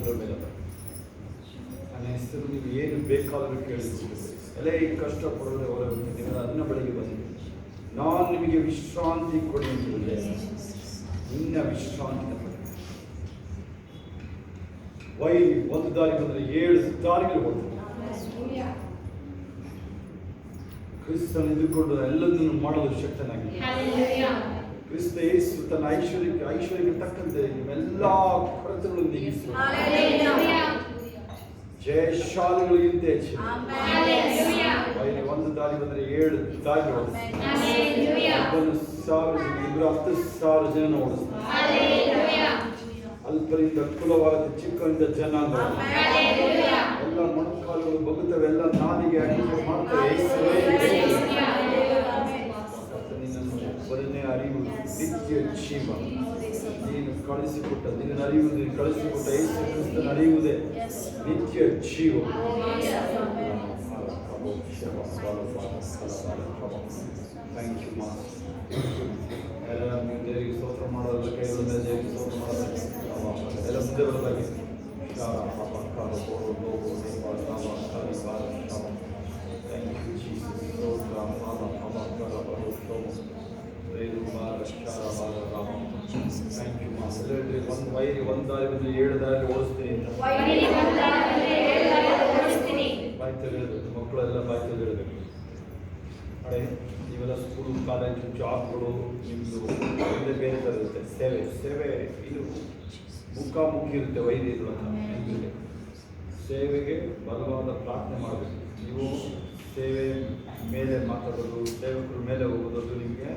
ಸಮುದ್ರ ಮೇಲೆ ನನ್ನ ಹೆಸರು ನೀವು ಏನು ಬೇಕಾದರೂ ಕೇಳಿಸ್ತೀರಿ. ಎಲ್ಲ ಈ ಕಷ್ಟಪಡೋದೇ ಹೊರಗೆ ನೀವು ಅದನ್ನ ಬೆಳಗ್ಗೆ ಬಂದಿದೆ. ನಾನು ನಿಮಗೆ ವಿಶ್ರಾಂತಿ ಕೊಡುತ್ತಿದ್ದೆ, ನಿನ್ನ ವಿಶ್ರಾಂತಿ ಒಂದು ದಾರಿ ಬಂದರೆ 7 ದಾರಿಗಳು ಹೋಗ್ತದೆ. ಕ್ರಿಸ್ತನ ಇದ್ದುಕೊಂಡು ಎಲ್ಲದನ್ನು ಮಾಡಲು ಶಕ್ತನಾಗಿ ಕ್ರಿಸ್ತ ಯೇಸು ತನ್ನ ಐಶ್ವರ್ಯಕ್ಕೆ ತಕ್ಕಂತೆ ನಿಮ್ಮೆಲ್ಲ ಕೊರತೆಗಳು ನೀಗಿಸುವ ಜಯಶಾಲಿಗಳಿಗಿಂತ ಹೆಚ್ಚು. ಒಂದು ದಾರಿ ಬಂದರೆ 7 ದಾರಿ ಓಡಿಸ್ತಾರೆ. 1,000 ಜನ ಇಬ್ಬರು 10,000 ಜನ ಓಡಿಸ್ತಾರೆ. ಅಲ್ಪರಿಂದ ಕುಲವಾದ ಚಿಕ್ಕಂದ ಜನಾಂಗ ಎಲ್ಲ ಮೊಣಕಾಲುಗಳು ಬಗ್ಗುತ್ತವೆ, ಎಲ್ಲ ನಾಲಿಗೆ ಅಡಿಗೆ ಮಾಡ್ತವೆ. ಒಬ್ಬರನ್ನೇ ಅರಿಯುವುದು ನಿತ್ಯ ಜೀವ. ನೀನು ಕಳಿಸಿಕೊಟ್ಟ ನಿನ್ನ ಅರಿಯುವುದು, ಕಳಿಸಿಕೊಟ್ಟ ಯೇಸು ಕ್ರಿಸ್ತನ ಅರಿಯುವುದೇ ನಿತ್ಯ ಜೀವ. Thank you much. ಎಲ್ಲ ನೀವು ದೇವರಿಗೆ ಸ್ತೋತ್ರ ಮಾಡೋಲ್ಲ, ಕೈಗಳ ಮೇಲೆ ದೇವರಿಗೆ ಸ್ತೋತ್ರ ಮಾಡೋಲ್ಲ, ಎಲ್ಲ ಮುಂದೆ ಬರೋದಾಗಿ thank you Jesus. Thank you mass. ಒಂದು ವೈರಿ ಒಂದು ದಾರಿ ಬಂದು 7 ದಾರಿ ಓಡಿಸ್ತೀನಿ ಅಂತ ಬಾಯ್ತಲ್ಲಿ ಹೇಳಬೇಕು. ಮಕ್ಕಳೆಲ್ಲ ಬಾಯ್ತಲ್ಲಿ ಹೇಳಬೇಕು. ಅಡೆ ನೀವೆಲ್ಲ ಸ್ಕೂಲು, ಕಾಲೇಜು, ಜಾಬ್ಗಳು ನಿಮ್ಮದು ಒಳ್ಳೆ ಬೇರೆ ಥರ ಇರುತ್ತೆ. ಸೇವೆ ಇದು ಮುಖಾಮುಖಿ ಇರುತ್ತೆ. ವೈದ್ಯರು ಅಂತ ಸೇವೆಗೆ ಬಲವಾದ ಪ್ರಾರ್ಥನೆ ಮಾಡಬೇಕು. ನೀವು ಸೇವೆ ಮೇಲೆ ಮಾತಾಡೋದು, ಸೇವಕರ ಮೇಲೆ ಹೋಗೋದು ನಿಮಗೆ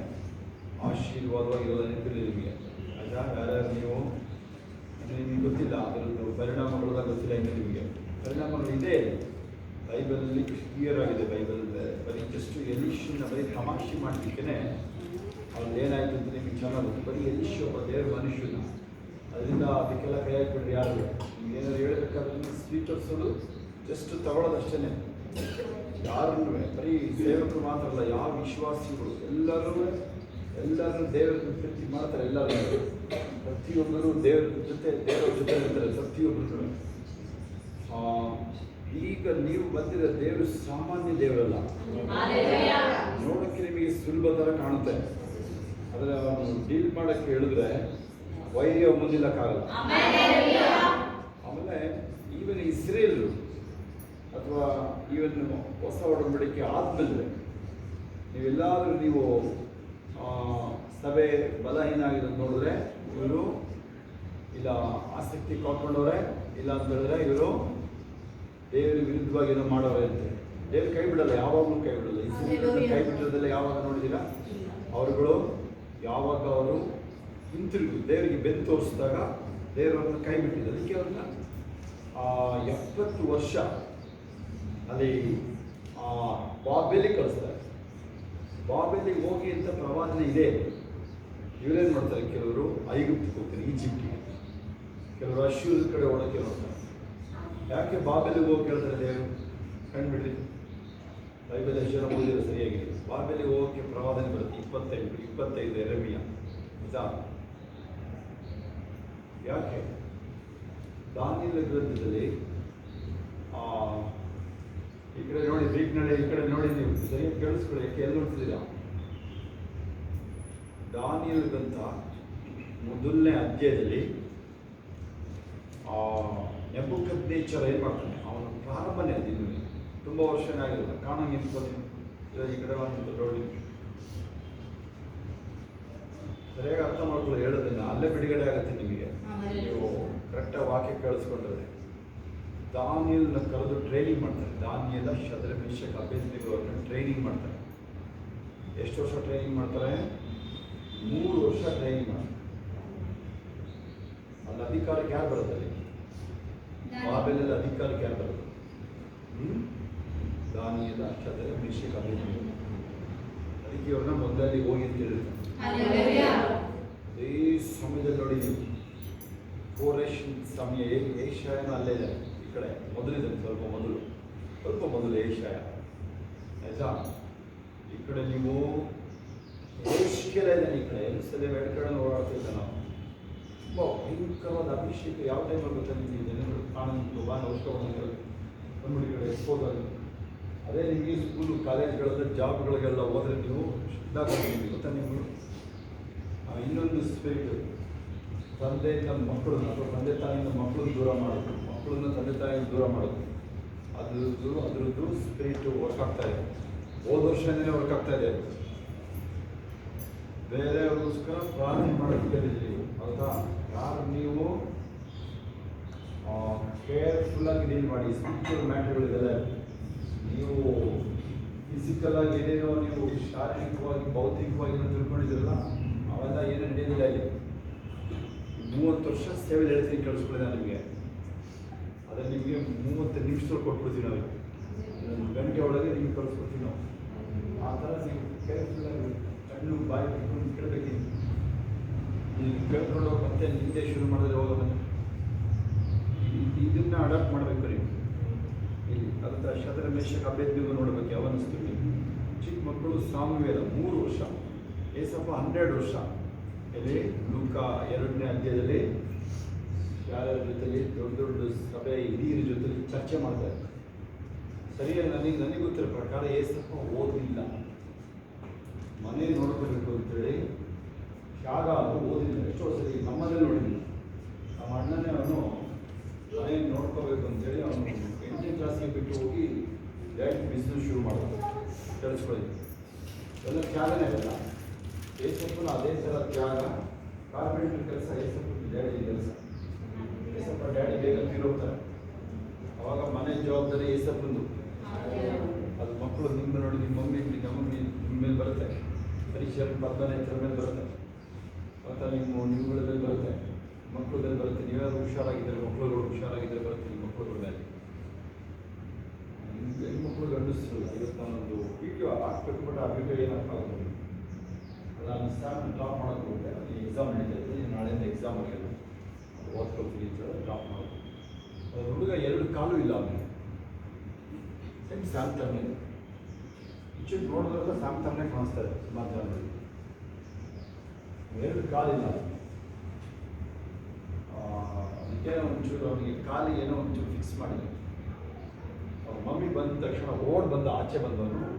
ಆಶೀರ್ವಾದವಾಗಿರೋದು ನೆನಪಿಲ್ಲ ನಿಮಗೆ. ಆಯ್ತಾ? ಯಾರ್ಯಾರು ನೀವು ನಿಮಗೆ ಗೊತ್ತಿಲ್ಲ, ಅದರದ್ದು ಪರಿಣಾಮಗಳೆಲ್ಲ ಗೊತ್ತಿಲ್ಲ. ಇನ್ನು ನಿಮಗೆ ಪರಿಣಾಮಗಳು ಇದೆ. ಬೈಬಲಲ್ಲಿ ಕ್ಲಿಯರ್ ಆಗಿದೆ. ಬೈಬಲ್ ಬರೀ ಜಸ್ಟ್ ಎಲಿಷನ್ನ ಬರೀ ತಮಾಷೆ ಮಾಡಲಿಕ್ಕೆ ಅವ್ರು ಏನಾಯಿತು ಅಂತ ನಿಮಗೆ ಚೆನ್ನಾಗಿ ಗೊತ್ತು. ಬರೀ ಎಲಿಶ್ ಒಬ್ಬ ದೇವ್ರ ಮನುಷ್ಯನ, ಅದರಿಂದ ಅದಕ್ಕೆಲ್ಲ ಕೈ ಹಾಕ್ಬಿಡ್ರಿ. ಯಾರು ನಿಮ್ಗೆ ಏನಾದ್ರು ಹೇಳ್ಬೇಕಾದ್ರೆ ಸ್ಪೀಕರ್ಸರು ಜಸ್ಟ್ ತಗೊಳ್ಳೋದಷ್ಟೇ. ಯಾರನ್ನೂ ಬರೀ ಸೇವಕರು ಮಾತ್ರ ಅಲ್ಲ, ಯಾವ ವಿಶ್ವಾಸಿಗಳು ಎಲ್ಲರೂ ದೇವರ ಪ್ರೀತಿ ಮಾಡ್ತಾರೆ. ಎಲ್ಲರೂ ಪ್ರತಿಯೊಬ್ಬರು ದೇವರ ಜೊತೆ ಇರ್ತಾರೆ. ಪ್ರತಿಯೊಬ್ಬರು ಈಗ ನೀವು ಬಂದಿರೋ ದೇವರು ಸಾಮಾನ್ಯ ದೇವರಲ್ಲ. ನೋಡೋಕ್ಕೆ ನಿಮಗೆ ಸುಲಭ ಥರ ಕಾಣುತ್ತೆ, ಆದರೆ ಅವನು ಡೀಲ್ ಮಾಡೋಕ್ಕೆ ಹೇಳಿದ್ರೆ ವೈರ್ಯ ಮುಂದಿಲ್ಲಕ್ಕಾಗಲ್ಲ. ಆಮೇಲೆ ಈವನ್ ಇಸ್ರೇಲ್ ಅಥವಾ ಈವನ್ ಹೊಸ ಒಡಂಬಡಿಕೆ ಆದಮೇಲೆ ನೀವೆಲ್ಲಾದರೂ ನೀವು ಸಭೆ ಬಲಹೀನ ಆಗಿರೋದು ನೋಡಿದ್ರೆ ಇವರು ಇಲ್ಲ ಆಸಕ್ತಿ ಕಳ್ಕೊಂಡವ್ರೆ, ಇಲ್ಲ ಅಂತ ಹೇಳಿದ್ರೆ ಇವರು ದೇವರ ವಿರುದ್ಧವಾಗಿ ಏನೋ ಮಾಡೋರೆ ಅಂತೆ. ದೇವ್ರು ಕೈ ಬಿಡಲ್ಲ, ಯಾವಾಗಲೂ ಕೈ ಬಿಡಲ್ಲ. ಇಸ್ರೇಲ್ ಕೈ ಬಿಟ್ಟಿರೋದೆಲ್ಲ ಯಾವಾಗ ನೋಡಿದಿರ? ಅವರುಗಳು ಯಾವಾಗ ಅವರು ಹಿಂತಿರುಗಿ ದೇವರಿಗೆ ಬೆನ್ನು ತೋರಿಸಿದಾಗ ದೇವರವ್ರನ್ನ ಕೈ ಬಿಟ್ಟಿದೆ. ಅದಕ್ಕೆ ಅವ್ರನ್ನ 70 ವರ್ಷ ಅಲ್ಲಿ ಬಾಬೆಲಿ ಕಳಿಸ್ತಾರೆ. ಬಾಬೆಲಿಗೆ ಹೋಗಿ ಅಂತ ಪ್ರವಾದನೆ ಇದೆ. ಇವರೇನು ಮಾಡ್ತಾರೆ? ಕೆಲವರು ಐಗುಪ್ತಕ್ಕೆ ಹೋಗ್ತಾರೆ, ಈಜಿಪ್ಟಿಗೆ. ಕೆಲವರು ಅಶ್ಯೂರ್ ಕಡೆ ಓಡೋಕ್ಕೆ ನೋಡ್ತಾರೆ. ಯಾಕೆ ಬಾಬೆಲಿಗೆ ಹೋಗಿ ಕೇಳ್ತಾರೆ? ದೇವರು ಕಂಡುಬಿಡ್ರಿ, ಬೈಬಲ್ ಅಶ್ಯೂರ ಓದಿರೋ ಸರಿಯಾಗಿದೆ. ಬಾಬೆಲಿಗೆ ಹೋಗೋಕ್ಕೆ ಪ್ರವಾದನೆ ಬರುತ್ತೆ 25 ಎರೆಮಿಯ. ನಿಜಾ? ಯಾಕೆ? ದಾನಿಯೇಲ ಗ್ರಂಥದಲ್ಲಿ ಈ ಕಡೆ ನೋಡಿ, ಗ್ರೀಕ್ನಲ್ಲಿ ಈ ಕಡೆ ನೋಡಿ, ನೀವು ಸರಿಯಾಗಿ ಕೇಳಿಸ್ಕೊಳ್ಳಿ. ಯಾಕೆ ಎಲ್ಲಿ ನೋಡ್ತಿದ್ದೀರಾ? ದಾನಿಯೇಲ ಗ್ರಂಥ 1ನೇ ಅಧ್ಯಾಯದಲ್ಲಿ ನೆಬೂಕದ್ನೆಚ್ಚರ್ ಏನು ಮಾಡ್ತಾನೆ? ಅವನು ಪ್ರಾರಂಭನೇ ಅದು, ತುಂಬ ವರ್ಷನೇ ಆಗಿರಲ್ಲ. ಕಾಣಂಗೆ ನಿಂತ್ಕೊಂಡು ಈ ಕಡೆ ನೋಡಿ ಸರಿಯಾಗಿ ಅರ್ಥ ಮಾಡ್ಕೊಳ್ಳಿ. ಹೇಳೋದನ್ನ ಅಲ್ಲೇ ಬಿಡುಗಡೆ ಆಗುತ್ತೆ ನಿಮಗೆ, ನೀವು ಕರೆಕ್ಟಾಗಿ ವಾಕ್ಯ ಕೇಳಿಸ್ಕೊಂಡ್ರೆ. ದಾನಿಯೇಲನ ಕರೆದು ಟ್ರೈನಿಂಗ್ ಮಾಡ್ತಾರೆ. ದಾನಿಯೇಲ, ಶದ್ರಕ್, ಮೇಷಕ್, ಅಬೇದ್ನೆಗೋ ಅವ್ರನ್ನ ಟ್ರೈನಿಂಗ್ ಮಾಡ್ತಾರೆ. ಎಷ್ಟು ವರ್ಷ ಟ್ರೈನಿಂಗ್ ಮಾಡ್ತಾರೆ? 3 ವರ್ಷ ಟ್ರೈನಿಂಗ್ ಮಾಡ್ತಾರೆ. ಅಲ್ಲಿ ಅಧಿಕಾರಕ್ಕೆ ಯಾರು ಬರುತ್ತೆ? ಬಾಬೆಲಲ್ಲಿ ಅಧಿಕಾರಕ್ಕೆ ಯಾರು ಬರುತ್ತೆ? ದಾನಿಯೇಲ, ಶದ್ರಕ್, ಮೇಷಕ್, ಅಬೇದ್ನೆಗೋ. ಅದಕ್ಕೆ ಅವ್ರನ್ನ ಮೊದಲಲ್ಲಿ ಹೋಗಿ ಅಂತ ಹೇಳಿದ್ರು. ಈ ಸಮಯದಲ್ಲಿ ನೋಡಿ ನೀವು ಕೋರೇಷನ್ ಸಮಯ, ಏಷಾಯನ ಅಲ್ಲೇ ಇದೆ. ಈ ಕಡೆ ಮೊದಲಿದೆ, ಸ್ವಲ್ಪ ಮೊದಲು ಏಷಾಯ. ಆಯ್ತಾ? ಈ ಕಡೆ ನೀವು ಏಷ್ಕೆಲ್ಲ ಇದೆ. ಈ ಕಡೆ ಎಲ್ಲ ಸಲ ಎರಡು ಕಡೆ ಓಡಾಡ್ತಿದ್ದೆ ನಾವು. ತುಂಬ ಭಯಂಕರವಾದ ಅಭಿಷೇಕ ಯಾವ ಟೈಮಲ್ಲಿ ಗೊತ್ತಾ ನಿಮಗೆ ಜನಗಳು ಕಾಣಂತು ಔಷಧವನ್ನು ನಮ್ಮ ಕಡೆ ಎಕ್ಸ್ಪೋಸ್ ಆಗಿ ಅದೇ ನಿಮಗೆ ಸ್ಕೂಲು ಕಾಲೇಜ್ಗಳಲ್ಲಿ ಜಾಬ್ಗಳಿಗೆಲ್ಲ ಹೋದರೆ ನೀವು ಶುದ್ಧಾಗ್ತೀವಿ ಗೊತ್ತಾ ನೀವು ಇನ್ನೊಂದು ಸ್ಪಿರಿಟ್ ತಂದೆಯಿಂದ ಮಕ್ಕಳನ್ನ ಅಥವಾ ತಂದೆ ತಾಯಿಯಿಂದ ಮಕ್ಕಳನ್ನ ದೂರ ಮಾಡೋದು ಮಕ್ಕಳನ್ನ ತಂದೆ ತಾಯಿಯಿಂದ ದೂರ ಮಾಡೋದು ಅದರದ್ದು ಸ್ಪಿರಿಟ್ ವರ್ಕ್ ಆಗ್ತಾ ಇದೆ. ಹೋದ ವರ್ಷದಿಂದಲೇ ವರ್ಕ್ ಆಗ್ತಾ ಇದೆ. ಬೇರೆಯವ್ರಿಗೋಸ್ಕರ ಪ್ರಾರ್ಥನೆ ಮಾಡೋದಕ್ಕೆ ನೀವು ಹೌದಾ? ಯಾರು ನೀವು ಕೇರ್ಫುಲ್ಲಾಗಿ ಡೀಲ್ ಮಾಡಿ ಸ್ಪಿರಿಚುವಲ್ ಮ್ಯಾಟರ್ಗಳಿಗೆಲ್ಲ. ನೀವು ಫಿಸಿಕಲಾಗಿ ಏನೇನೋ ನೀವು ಶಾರೀರಿಕವಾಗಿ ಭೌತಿಕವಾಗಿ ತಿಳ್ಕೊಂಡಿದ್ದೀರಲ್ಲ ಅವೆಲ್ಲ ಏನೂ ನಡೆಯೋದಿಲ್ಲ. ಇಲ್ಲಿ 30 ವರ್ಷ ಸೇವೆ ಹೇಳ್ತೀನಿ ಕೇಳಿಸ್ಕೊಳ್ಳಿ ನಿಮಗೆ. ಅದನ್ನು ನಿಮಗೆ 30 ನಿಮಿಷದಲ್ಲಿ ಕೊಟ್ಬಿಡ್ತೀವಿ ನಾವು. 1 ಗಂಟೆ ಒಳಗೆ ನಿಮಗೆ ಕಳಿಸ್ಕೊಡ್ತೀವಿ ನಾವು. ಆ ಥರ ನೀವು ಕೇರ್ಫುಲ್ಲಾಗಿ ಕಣ್ಣು ಬಾಯಿ ಬಿಟ್ಕೊಂಡು ಕೇಳಬೇಕು. ನೀವು ಕೇಳ್ಕೊಂಡು ಮತ್ತೆ ನಿಂದೆ ಶುರು ಮಾಡಿದ್ರೆ ಹೋಗೋದು ಇದನ್ನು ಅಡಾಪ್ಟ್ ಮಾಡಬೇಕು ನೀವು. ಇಲ್ಲಿ ಅದರ ಶತರ ಮೇಷಕ ಅಭ್ಯರ್ಥಿಗೂ ನೋಡಬೇಕು. ಯಾವ ಅನಿಸ್ತೀವಿ ಚಿಕ್ಕ ಮಕ್ಕಳು ಸಾಮುವೇಲ 3 ವರ್ಷ, ಏಸಪ್ಪ 12 ವರ್ಷ. ಇಲ್ಲಿ ಲೂಕ 2ನೇ ಅಧ್ಯಾಯದಲ್ಲಿ ಯಾರ್ಯಾರ ಜೊತೆಲಿ ದೊಡ್ಡ ದೊಡ್ಡ ಸಭೆ ಹಿರಿಯರ ಜೊತೆಲಿ ಚರ್ಚೆ ಮಾಡ್ತಾರೆ. ಸರಿಯಾಗಿ ನನಗೆ ಗೊತ್ತಿರೋ ಪ್ರಕಾರ ಏಸಪ್ಪ ಓದಿಲ್ಲ, ಮನೆ ನೋಡ್ಕೋಬೇಕು ಅಂತೇಳಿ ತ್ಯಾಗ ಅದು ಓದಿಲ್ಲ. ಎಷ್ಟೋ ಸರಿ ನಮ್ಮದೇ ನೋಡಿಲ್ಲ. ನಮ್ಮ ಅಣ್ಣನೇ ಅವನು ಮನೆ ನೋಡ್ಕೋಬೇಕು ಅಂತೇಳಿ ಅವನು 8ನೇ ಕ್ಲಾಸಿಗೆ ಬಿಟ್ಟು ಹೋಗಿ ಡೈರೆಕ್ಟ್ ಬಿಸ್ನೆಸ್ ಶುರು ಮಾಡೋದು. ತಿಳಿಸ್ಕೊಳ್ಳಿ ಎಲ್ಲ ತ್ಯಾಗನೇ ಅಲ್ಲ. ಏಸಪ್ಪನ ಅದೇ ಥರ ತ್ಯಾಗ. ಕಾರ್ಪೆಂಟ್ರ್ ಕೆಲಸ ಏಸಪ್ಪನ ಡ್ಯಾಡಿ ಕೆಲಸ. ಏಸಪ್ಪ ಡ್ಯಾಡಿ ಬೇಗ ತೀರೋಗ್ತಾರೆ. ಅವಾಗ ಮನೆ ಜವಾಬ್ದಾರಿ ಏಸಪ್ಪಂದು. ಅದು ಮಕ್ಕಳು ನಿಮ್ಮ ನೋಡಿ ನಿಮ್ಮ ಮಮ್ಮಿ ನಿಮ್ಮ ಮೇಲೆ ಬರುತ್ತೆ. ಪರೀಕ್ಷೆ ಬರ್ತಾನೆ ಥರ ಮೇಲೆ ಬರುತ್ತೆ. ಮತ್ತು ನಿಮ್ಮಗಳ ಮೇಲೆ ಬರುತ್ತೆ, ಮಕ್ಕಳ ಮೇಲೆ ಬರುತ್ತೆ. ನೀವ್ಯಾರು ಹುಷಾರಾಗಿದ್ದಾರೆ, ಮಕ್ಕಳುಗಳು ಹುಷಾರಾಗಿದ್ದರೆ ಬರುತ್ತೆ ನಿಮ್ಮ ಮಕ್ಕಳುಗಳ ಮೇಲೆ. ಹೆಣ್ಮಕ್ಳು ಗಂಡಿಸ್ತಿರಲ್ಲ. ಇವತ್ತು ನಾನೊಂದು ವಿಡಿಯೋ ಹಾಕ್ಬೇಕು, ಬಟ್ ಆ ವಿಡಿಯೋ ಏನಪ್ಪ ಆಗೋದು ನಾನು ಸ್ಯಾಮ್ ಡ್ರಾಪ್ ಮಾಡೋಕ್ಕೆ ಹೋಗುತ್ತೆ. ಅಲ್ಲಿ ಎಕ್ಸಾಮ್ ನಡೀತಾ ಇದ್ದೀನಿ. ನಾಳೆಯಿಂದ ಎಕ್ಸಾಮ್ ಆಗಿಲ್ಲ, ಓದ್ಕೊಳ್ತೀನಿ ಅಂತ ಡ್ರಾಪ್ ಮಾಡೋದು. ಅದು ಹುಡುಗ 2 ಕಾಲು ಇಲ್ಲ ಅವನಿಗೆ. ಸೇಮ್ ಸ್ಯಾಮ್ ತಮ್ಮನೆ ಇಚ್ಚಿಟ್ಟು ನೋಡಿದ್ರೆಲ್ಲ ಸ್ಯಾಮ್ ತಮ್ಮನೆ ಕಾಣಿಸ್ತಾರೆ. ಸುಮಾರು ಜನರಲ್ಲಿ 2 ಕಾಲಿಲ್ಲ. ಅದಕ್ಕೇನೋ ಒಂಚೂರು ಅವನಿಗೆ ಕಾಲಿಗೆ ಏನೋ ಒಂಚೂರು ಫಿಕ್ಸ್ ಮಾಡಿದ್ರು. ಅವ್ರ ಮಮ್ಮಿ ಬಂದ ತಕ್ಷಣ ಬಂದ ಆಚೆ ಬಂದವನು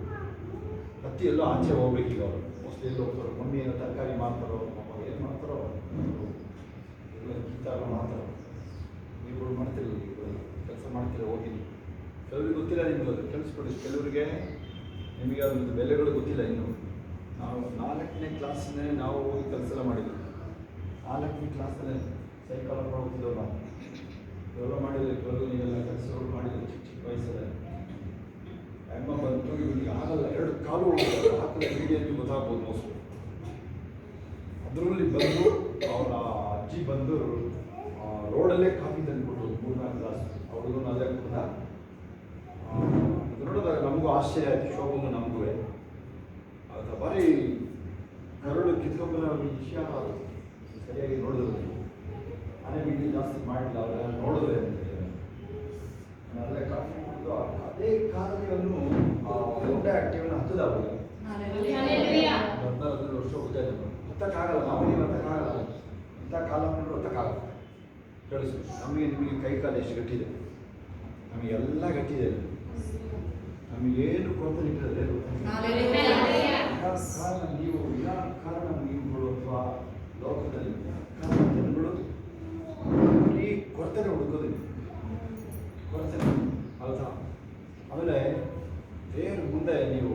ಹತ್ತಿ ಎಲ್ಲೋ ಆಚೆ ಹೋಗ್ಬೇಕೀಗ. ಅವರು ಮೋಸ್ಟ್ಲಿ ಎಲ್ಲಿ ಹೋಗ್ತಾರೋ, ಮಮ್ಮಿ ಏನೋ ತರಕಾರಿ ಮಾಡ್ತಾರೋ, ಅವಾಗ ಏನು ಮಾಡ್ತಾರೋ ಎಲ್ಲ ಗೀತಾರ ಮಾಡ್ತಾರೋ. ನೀವುಗಳು ಮಾಡ್ತಿರಲ್ಲ, ಕೆಲಸ ಮಾಡ್ತೀರ ಹೋಗಿ. ಕೆಲವ್ರಿಗೆ ಗೊತ್ತಿಲ್ಲ ನಿಮ್ಗೆ, ಅದು ಕೇಳಿಸ್ಕೊಳ್ಳಿ. ಕೆಲವರಿಗೆ ನಿಮಗೆ ಅದ್ರದ್ದು ಬೆಲೆಗಳು ಗೊತ್ತಿಲ್ಲ. ಇನ್ನು ನಾವು 4ನೇ ಕ್ಲಾಸಿನೇ ನಾವು ಹೋಗಿ ಕೆಲಸ ಎಲ್ಲ ಮಾಡಿದ್ವಿ. 4ನೇ ಕ್ಲಾಸಲ್ಲೇ ಸೈಕಲ್ ಹೋಗ್ತಿದ್ದೆವು ನಾವು. ಇವೆಲ್ಲ ಮಾಡಿದ್ವಿ. ಕೆಲವು ನೀವೆಲ್ಲ ಕೆಲಸಗಳು ಮಾಡಿದ್ವಿ ಚಿಕ್ಕ ವಯಸ್ಸಲ್ಲೇ. ಅಮ್ಮ ಬಂತು, ಇವನಿಗೆ ಆಗಲ್ಲ, 2 ಕಾಲು ಹಾಕಿದ ಮೀಡಿಯಲ್ಲಿ ಗೊತ್ತಾಗ್ಬೋದು ಮೋಸ್ಟ್ಲಿ. ಅದರಲ್ಲಿ ಬಂದು ಅವರ ಅಜ್ಜಿ ಬಂದು ರೋಡಲ್ಲೇ ಕಾಫಿ ತಂದುಕೊಟ್ರು 3-4 ಗ್ಲಾಸ್. ಅವ್ರಿಗೂ ಅಲ್ಲೇ ಕೂಡ ಅದು ನೋಡಿದಾಗ ನಮಗೂ ಆಶ್ಚರ್ಯ ಆಯಿತು, ಶೋಭನು ನಮಗೂ. ಅದು ಭಾರಿ ಕರಡು ಕಿತ್ಕೊಂಬರ ವಿಷಯ ಸರಿಯಾಗಿ ನೋಡಿದ್ರು. ಮನೆ ಬಿಟ್ಟು ಜಾಸ್ತಿ ಮಾಡಿಲ್ಲ, ಅವರೆಲ್ಲ ನೋಡಿದ್ರೆ ಅಂತ ಹೇಳಿದ್ರೆ ಅಲ್ಲೇ ಕಾಫಿ ಕುಡಿದು ಅದೇ ಕಾಲದಲ್ಲಿ ಅವನು ದೊಡ್ಡ ಆಕ್ಟಿವ್ನ ಹತ್ತದ. ಅವಾಗ 14 ವರ್ಷ ಹೋಗ್ತಾ ಇದ್ದರು. ಹತ್ತಕ್ಕಾಗಲ್ಲ, ಮಾಮೂಲಿ ಹತ್ತಕ್ಕಾಗಲ್ಲ. ಇಂಥ ಕಾಲ ಮಾಡಿದ್ರು ಹತ್ತಕ್ಕಾಗಲ್ಲ. ಕಳಿಸು ನಮಗೆ ನಿಮಗೆ ಕೈ ಕಾಲು ಎಷ್ಟು ಗಟ್ಟಿದೆ, ನಮಗೆಲ್ಲ ಗಟ್ಟಿದೆ. ನಮಗೇನು ಕೊರತೆ ಇಟ್ಟಿರೋದೇ ಕಾರಣ ನೀವು ಕಾರಣ ನೀವುಗಳು ಅಥವಾ ಲೋಕದಲ್ಲಿ ಜನಗಳು ಈ ಕೊರತೆನೆ ಹುಡುಕೋದು. ಕೊರತೆ ಅಲ್ವಾ? ಆಮೇಲೆ ದೇವ್ರ ಮುಂದೆ ನೀವು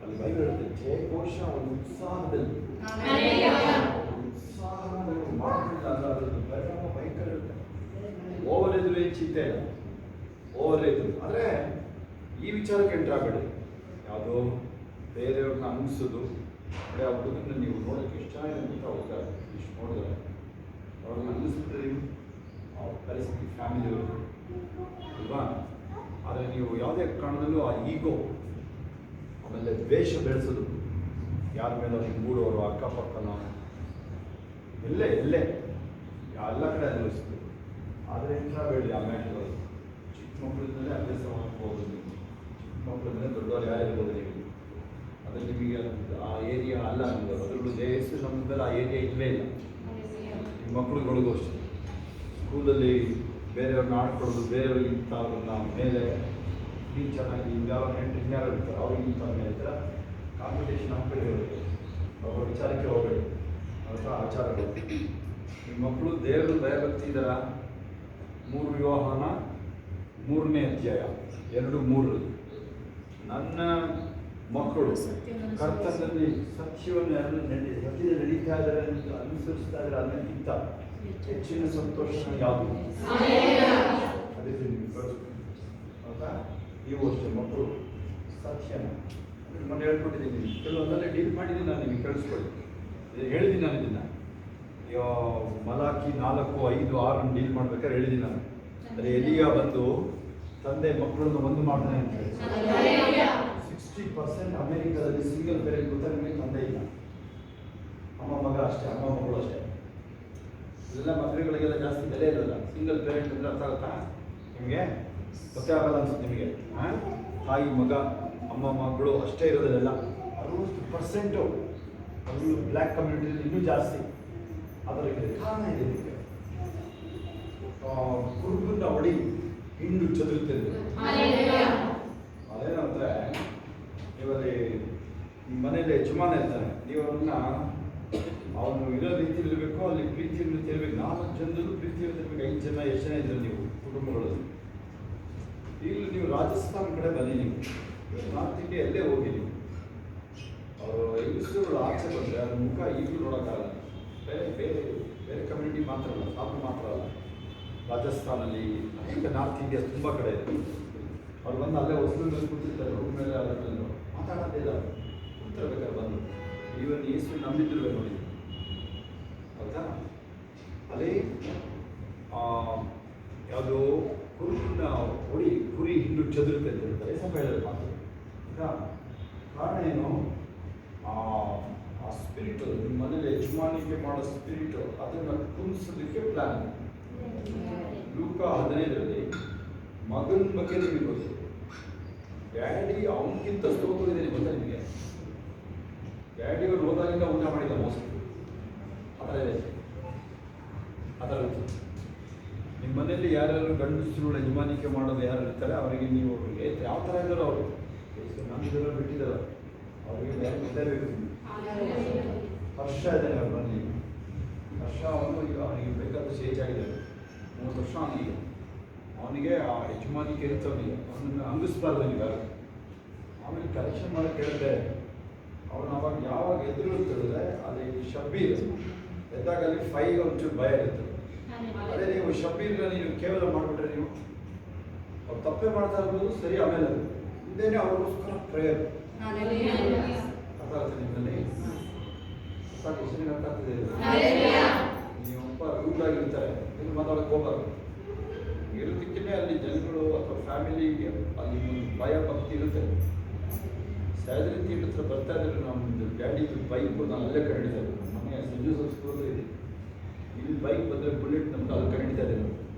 ಅಲ್ಲಿ ಬೈಬಲ್ ಹೇಳುತ್ತೆ, ಜಯಘೋಷ ಒಂದು ಉತ್ಸಾಹದಲ್ಲಿ ಉತ್ಸಾಹ ನೀವು ಮಾಡಲಿಲ್ಲ ಅಂದ್ರೆ ಅದರದ್ದು ಪರಿಣಾಮ ಭಯಂಕರ ಇರುತ್ತೆ. ಓವರ್ ಇದ್ರು ಏನು ಚಿಂತೆ ಇಲ್ಲ, ಓವರ್ ಇದ್ರು. ಆದರೆ ಈ ವಿಚಾರಕ್ಕೆ ಎಂಟ್ರ್ ಆಗಬೇಡಿ. ಯಾವುದೋ ಬೇರೆಯವ್ರನ್ನ ಅನ್ನಿಸೋದು. ಆ ಹುಡುಗನ್ನ ನೀವು ನೋಡೋಕ್ಕೆ ಎಷ್ಟು ಚೆನ್ನಾಗಿದೆ ಅಂತ ಹೋಗ್ತಾರೆ. ಇಷ್ಟು ನೋಡಿದ್ರೆ ಅವ್ರನ್ನ ಅನ್ನಿಸ್ಬಿಟ್ರೆ ನೀವು ಅವ್ರ ಪರಿಸ್ಥಿತಿ ಫ್ಯಾಮಿಲಿಯವರು ಅಲ್ವಾ? ಆದರೆ ನೀವು ಯಾವುದೇ ಕಾರಣದಲ್ಲೂ ಆ ಈಗೋ ಆಮೇಲೆ ದ್ವೇಷ ಬೆಳೆಸೋದು, ಯಾರ ಮೇಲೆ ಅವ್ರಿಗೆ ಮೂಡೋರು ಅಕ್ಕಪಕ್ಕನೋ ಎಲ್ಲೇ ಎಲ್ಲ ಕಡೆ ಅನುಭವಿಸ್ತೀವಿ. ಆದರೆ ಎಂಟ್ರಾಗಬೇಡಿ ಆ ಮ್ಯಾಟ್ಗಳು. ಚಿಕ್ಕ ಮಕ್ಕಳಿಂದಲೇ ಅಭ್ಯಾಸ ಹೋಗೋದು. ಚಿಕ್ಕ ಮಕ್ಕಳಿಂದಲೇ ದೊಡ್ಡವರು ಯಾರಿರ್ಬೋದು ನೀವು. ಅದು ನಿಮಗೆ ಆ ಏರಿಯಾ ಅಲ್ಲ ನಮ್ಮದು. ಅದರಲ್ಲೂ ದೇಶ ನಮ್ಮದಲ್ಲಿ ಆ ಏರಿಯಾ ಇಲ್ಲವೇ ಇಲ್ಲ. ನಿಮ್ಮ ಮಕ್ಕಳುಗಳಿಗೂ ಅಷ್ಟೇ. ಸ್ಕೂಲಲ್ಲಿ ಬೇರೆಯವ್ರನ್ನ ಆಡ್ಕೊಳ್ಳೋದು, ಬೇರೆಯವ್ರಿಗೆ ಇಂಥವ್ರನ್ನ ಮೇಲೆ ನೀನು ಚೆನ್ನಾಗಿ ಯಾವ ನೆಂಟು ಇನ್ಯಾರು ಇರ್ತಾರೆ ಅವ್ರಿಗೆ ಇಂಥ ಮೇಲೆ ಇರ್ತಾರೆ ಕಾಂಪಿಟೇಷನ್ ಹಾಕ್ಬೇಡಿ. ಅವರ ವಿಚಾರಕ್ಕೆ ಹೋಗಬೇಡಿ. ಅಥವಾ ಆಚಾರಗಳು ನಿಮ್ಮ ಮಕ್ಕಳು ದೇವರು ಭಯಭಕ್ತಿ ಇದರ 3 ವಿವಾಹನ 3ನೇ ಅಧ್ಯಾಯ 2:3 ನನ್ನ ಮಕ್ಕಳು ಕರ್ತನಲ್ಲಿ ಸತ್ಯವನ್ನು ಸತ್ಯದಲ್ಲಿ ನಡೀತಾ ಇದ್ದಾರೆ ಅಂತ ಅನುಸರಿಸ್ತಾ ಇದ್ದಾರೆ ಅನ್ನೋಕ್ಕಿಂತ ಹೆಚ್ಚಿನ ಸಂತೋಷ ಯಾವುದು? ಅದಕ್ಕೆ ನಿಮಗೆ ಹೌದಾ? ನೀವು ಅಷ್ಟೇ ಮಕ್ಕಳು ಸತ್ಯನ ಮೊನ್ನೆ ಹೇಳ್ಕೊಟ್ಟಿದ್ದೀನಿ, ಕೆಲವೊಂದಲ್ಲೇ ಡೀಲ್ ಮಾಡಿದ್ದೀನಿ ನಾನು, ನಿಮಗೆ ಕೇಳಿಸ್ಕೊಳ್ಳಿ. ಹೇಳಿದ್ದೀನಿ ನಾನು ಇದನ್ನು ಮಲಾಕಿ 4, 5, 6 ಡೀಲ್ ಮಾಡ್ಬೇಕಾದ್ರೆ ಹೇಳಿದ್ದೀನಿ ನಾನು. ಅದೇ ಎಲಿಯ ಬಂದು ತಂದೆ ಮಕ್ಕಳನ್ನು ಒಂದು ಮಾಡ್ತಾನೆ ಅಂತ ಹೇಳಿ 60% ಅಮೆರಿಕದಲ್ಲಿ ಸಿಂಗಲ್ ಪೇರೆಂಟ್ ಗೊತ್ತಾ ನಿಮಗೆ? ತಂದೆ ಇಲ್ಲ, ಅಮ್ಮ ಮಗ ಅಷ್ಟೇ, ಅಮ್ಮ ಮಗಳು ಅಷ್ಟೇ. ಇದೆಲ್ಲ ಮದುವೆಗಳಿಗೆಲ್ಲ ಜಾಸ್ತಿ ಬೆಲೆ ಇರೋಲ್ಲ. ಸಿಂಗಲ್ ಪೇರೆಂಟ್ ಅಂದರೆ ಅರ್ಥ ಆಗುತ್ತಾ ನಿಮಗೆ? ಗೊತ್ತೇ ಆಗಲ್ಲ ಅನ್ಸುತ್ತೆ ನಿಮಗೆ. ತಾಯಿ ಮಗ ಅಮ್ಮ ಮಗಳು ಅಷ್ಟೇ ಇರೋದಿಲ್ಲ. 60% ಅದು ಬ್ಲ್ಯಾಕ್ ಕಮ್ಯುನಿಟಿಯಲ್ಲಿ ಇನ್ನೂ ಜಾಸ್ತಿ. ಅದಕ್ಕೆ ಕಾರಣ ಇದೆ ನಿಮಗೆ. ಕುರುಬನ್ನ ಹೊಡಿ ಹಿಂಡು ಚದುರುತ್ತಿದೆ. ಅದೇನಂದ್ರೆ ನೀವಲ್ಲಿ ನಿಮ್ಮ ಮನೇಲಿ ಯಜಮಾನ ಇರ್ತಾನೆ, ನೀವು ಅವ್ರನ್ನ ಅವನು ಇರೋ ರೀತಿಯಲ್ಲಿ ಇರಬೇಕು, ಅಲ್ಲಿ ಪ್ರೀತಿಯನ್ನು ತಿರ್ಬೇಕು. 4 ಜನರು ಪ್ರೀತಿಯನ್ನು ತಿರ್ಬೇಕು. 5 ಜನ ಎಷ್ಟು ಜನ ಇದ್ರು ನೀವು ಕುಟುಂಬಗಳಲ್ಲಿ? ಇಲ್ಲಿ ನೀವು ರಾಜಸ್ಥಾನ ಕಡೆ ಬನ್ನಿ, ನೀವು ನಾರ್ತ್ ಇಂಡಿಯಾ ಎಲ್ಲೇ ಹೋಗಿ ನೀವು ಅವರು ಹೆಂಗಸರುಗಳು ಆಚೆ ಬಂದರೆ ಅದ್ರ ಮುಖ ಈಗಲೂ ನೋಡೋಕ್ಕಾಗಲ್ಲ. ಬೇರೆ ಬೇರೆ ಬೇರೆ ಕಮ್ಯುನಿಟಿ ಮಾತ್ರ ಅಲ್ಲ, ಸಾಕು ಮಾತ್ರ ಅಲ್ಲ, ರಾಜಸ್ಥಾನಲ್ಲಿ ಅನೇಕ ನಾರ್ತ್ ಇಂಡಿಯಾ ತುಂಬ ಕಡೆ ಇದೆ. ಅವ್ರು ಬಂದು ಅಲ್ಲೇ ಹೊಸಲಲ್ಲಿ ಕೂತಿರ್ತಾರೆ, ರೂಮ್ ಮೇಲೆ ಅದರಲ್ಲಿ ಮಾತಾಡೋದಿಲ್ಲ, ಕೂತಿರ್ಬೇಕಾದ್ರೆ ಬಂದು ಇವನ್ ಯೇಸು ನಂಬಿದ್ದಿರುವೆ ನೋಡಿ. ಹೌದಾ? ಅಲ್ಲಿ ಯಾವುದು ಕುರುಬನ್ನ ಹೊಡಿ ಕುರಿ ಹಿಂಡು ಚದುರುತ್ತೆ ಅಂತ ಹೇಳ್ತಾರೆ. ಸ್ವಲ್ಪ ಹೇಳಿದ್ರೆ ಮಾತು ಕಾರಣ ಏನು? ಆ ಸ್ಪಿರಿಟು ನಿಮ್ಮ ಮನೇಲಿ ಯಜಮಾನಿಕೆ ಮಾಡೋ ಸ್ಪಿರಿಟು ಅದನ್ನು ಕುಣಿಸೋದಕ್ಕೆ ಪ್ಲಾನ್. ಲೂಕ 15ರಲ್ಲಿ ಮಗನ ಬಗ್ಗೆ ನಿಮಗೆ ಗೊತ್ತು. ಡ್ಯಾಡಿ ಅವನಿಗಿಂತ ಸ್ತೋತ್ರ ಇದೆ ಗೊತ್ತಾ ನಿಮಗೆ? ಡ್ಯಾಡಿಯವರು ಹೋದಾಗಿಂದ ಊಟ ಮಾಡಿದ ಮೋಸ ಆ ಥರ ಇತ್ತು. ನಿಮ್ಮ ಮನೆಯಲ್ಲಿ ಯಾರ್ಯಾರು ಗಂಡಸರು ಯಜಮಾನಿಕೆ ಮಾಡೋದು ಯಾರು ಇರ್ತಾರೆ ಅವರಿಗೆ ನೀವು ಯಾವ ಥರ ಇದ್ದಾರೋ ಅವರು ನಂಬಿದಾರೋ ಬಿಟ್ಟಿದ್ದಾರೋ ಅವರಿಗೆ ಯಾರು ಗೊತ್ತೇಬೇಕು. ಹರ್ಷ ಇದ್ದಾನೆ ಅವ್ರು ಬಂದು. ಹರ್ಷ ಅವನು ಈಗ ಅವನಿಗೆ ಬೇಕಾದಷ್ಟು ಏಜ್ ಆಗಿದ್ದಾರೆ, 30 ವರ್ಷ ಅವನಿಗೆ. ಅವನಿಗೆ ಆ ಯಜಮಾನಿಕೆ ಇರುತ್ತೆ, ಅವನಿಗೆ ಅವನನ್ನು ಅಂಗಿಸ್ಬಾರ್ದು ನೀವು ಯಾರು. ಆಮೇಲೆ ಕರೆಕ್ಷನ್ ಮಾಡೋಕ್ಕೆ ಹೇಳಿದ್ರೆ ಅವನು ಅವಾಗ ಯಾವಾಗ ಎದುರು ಹೇಳಿದ್ರೆ ಅದೇ ಶಬ್ಬೀರ್ ಎದ್ದಾಗ ಅಲ್ಲಿ 5 ಒಂಚೂರು ಭಯ ಇರುತ್ತೆ. ಅದೇ ನೀವು ಶಬ್ಬೀರ್ನ ನೀವು ಕೇವಲ ಮಾಡಿಬಿಟ್ರೆ ನೀವು ಅವ್ರು ತಪ್ಪೇ ಮಾಡ್ತಾ ಇರ್ಬೋದು ಸರಿ. ಆಮೇಲೆ ಹಿಂದೇನೆ ಅವ್ರಿಗೋಸ್ಕರ ಪ್ರೇಯರ್ ಅರ್ಥ ಆಗುತ್ತೆ ನಿಮ್ಮಲ್ಲಿ. ಅರ್ಥ ಆಗ್ತದೆ. ನೀವೊಬ್ಬ ರೂಲ್ ಆಗಿರ್ತಾರೆ, ನೀವು ಮಾತಾಡೋಕೆ ಹೋಗಬಾರ್ದು. ಇರೋದಕ್ಕೇ ಅಲ್ಲಿ ಜನಗಳು ಅಥವಾ ಫ್ಯಾಮಿಲಿಗೆ ಅಲ್ಲಿ ಒಂದು ಭಯ ಭಕ್ತಿ ಇರುತ್ತೆ. ಸ್ಯಾಲರಿ ಥಿಯೇಟರ್ ಹತ್ರ ಬರ್ತಾ ಇದ್ರೆ ನಮ್ಮದು ಡ್ಯಾಡಿದು ಬೈಕು ನಾನು ಅಲ್ಲೇ ಕಂಡಿದ್ದಾರೆ. ಮನೆ ಸಂಜು ಸ್ಕೂಲ್ ಇದೆ, ಇಲ್ಲಿ ಬೈಕ್ ಬಂದರೆ ಬುಲೆಟ್ ನಮ್ದು ಅಲ್ಲಿ ಕಂಡಿತಾ ಇದೆ.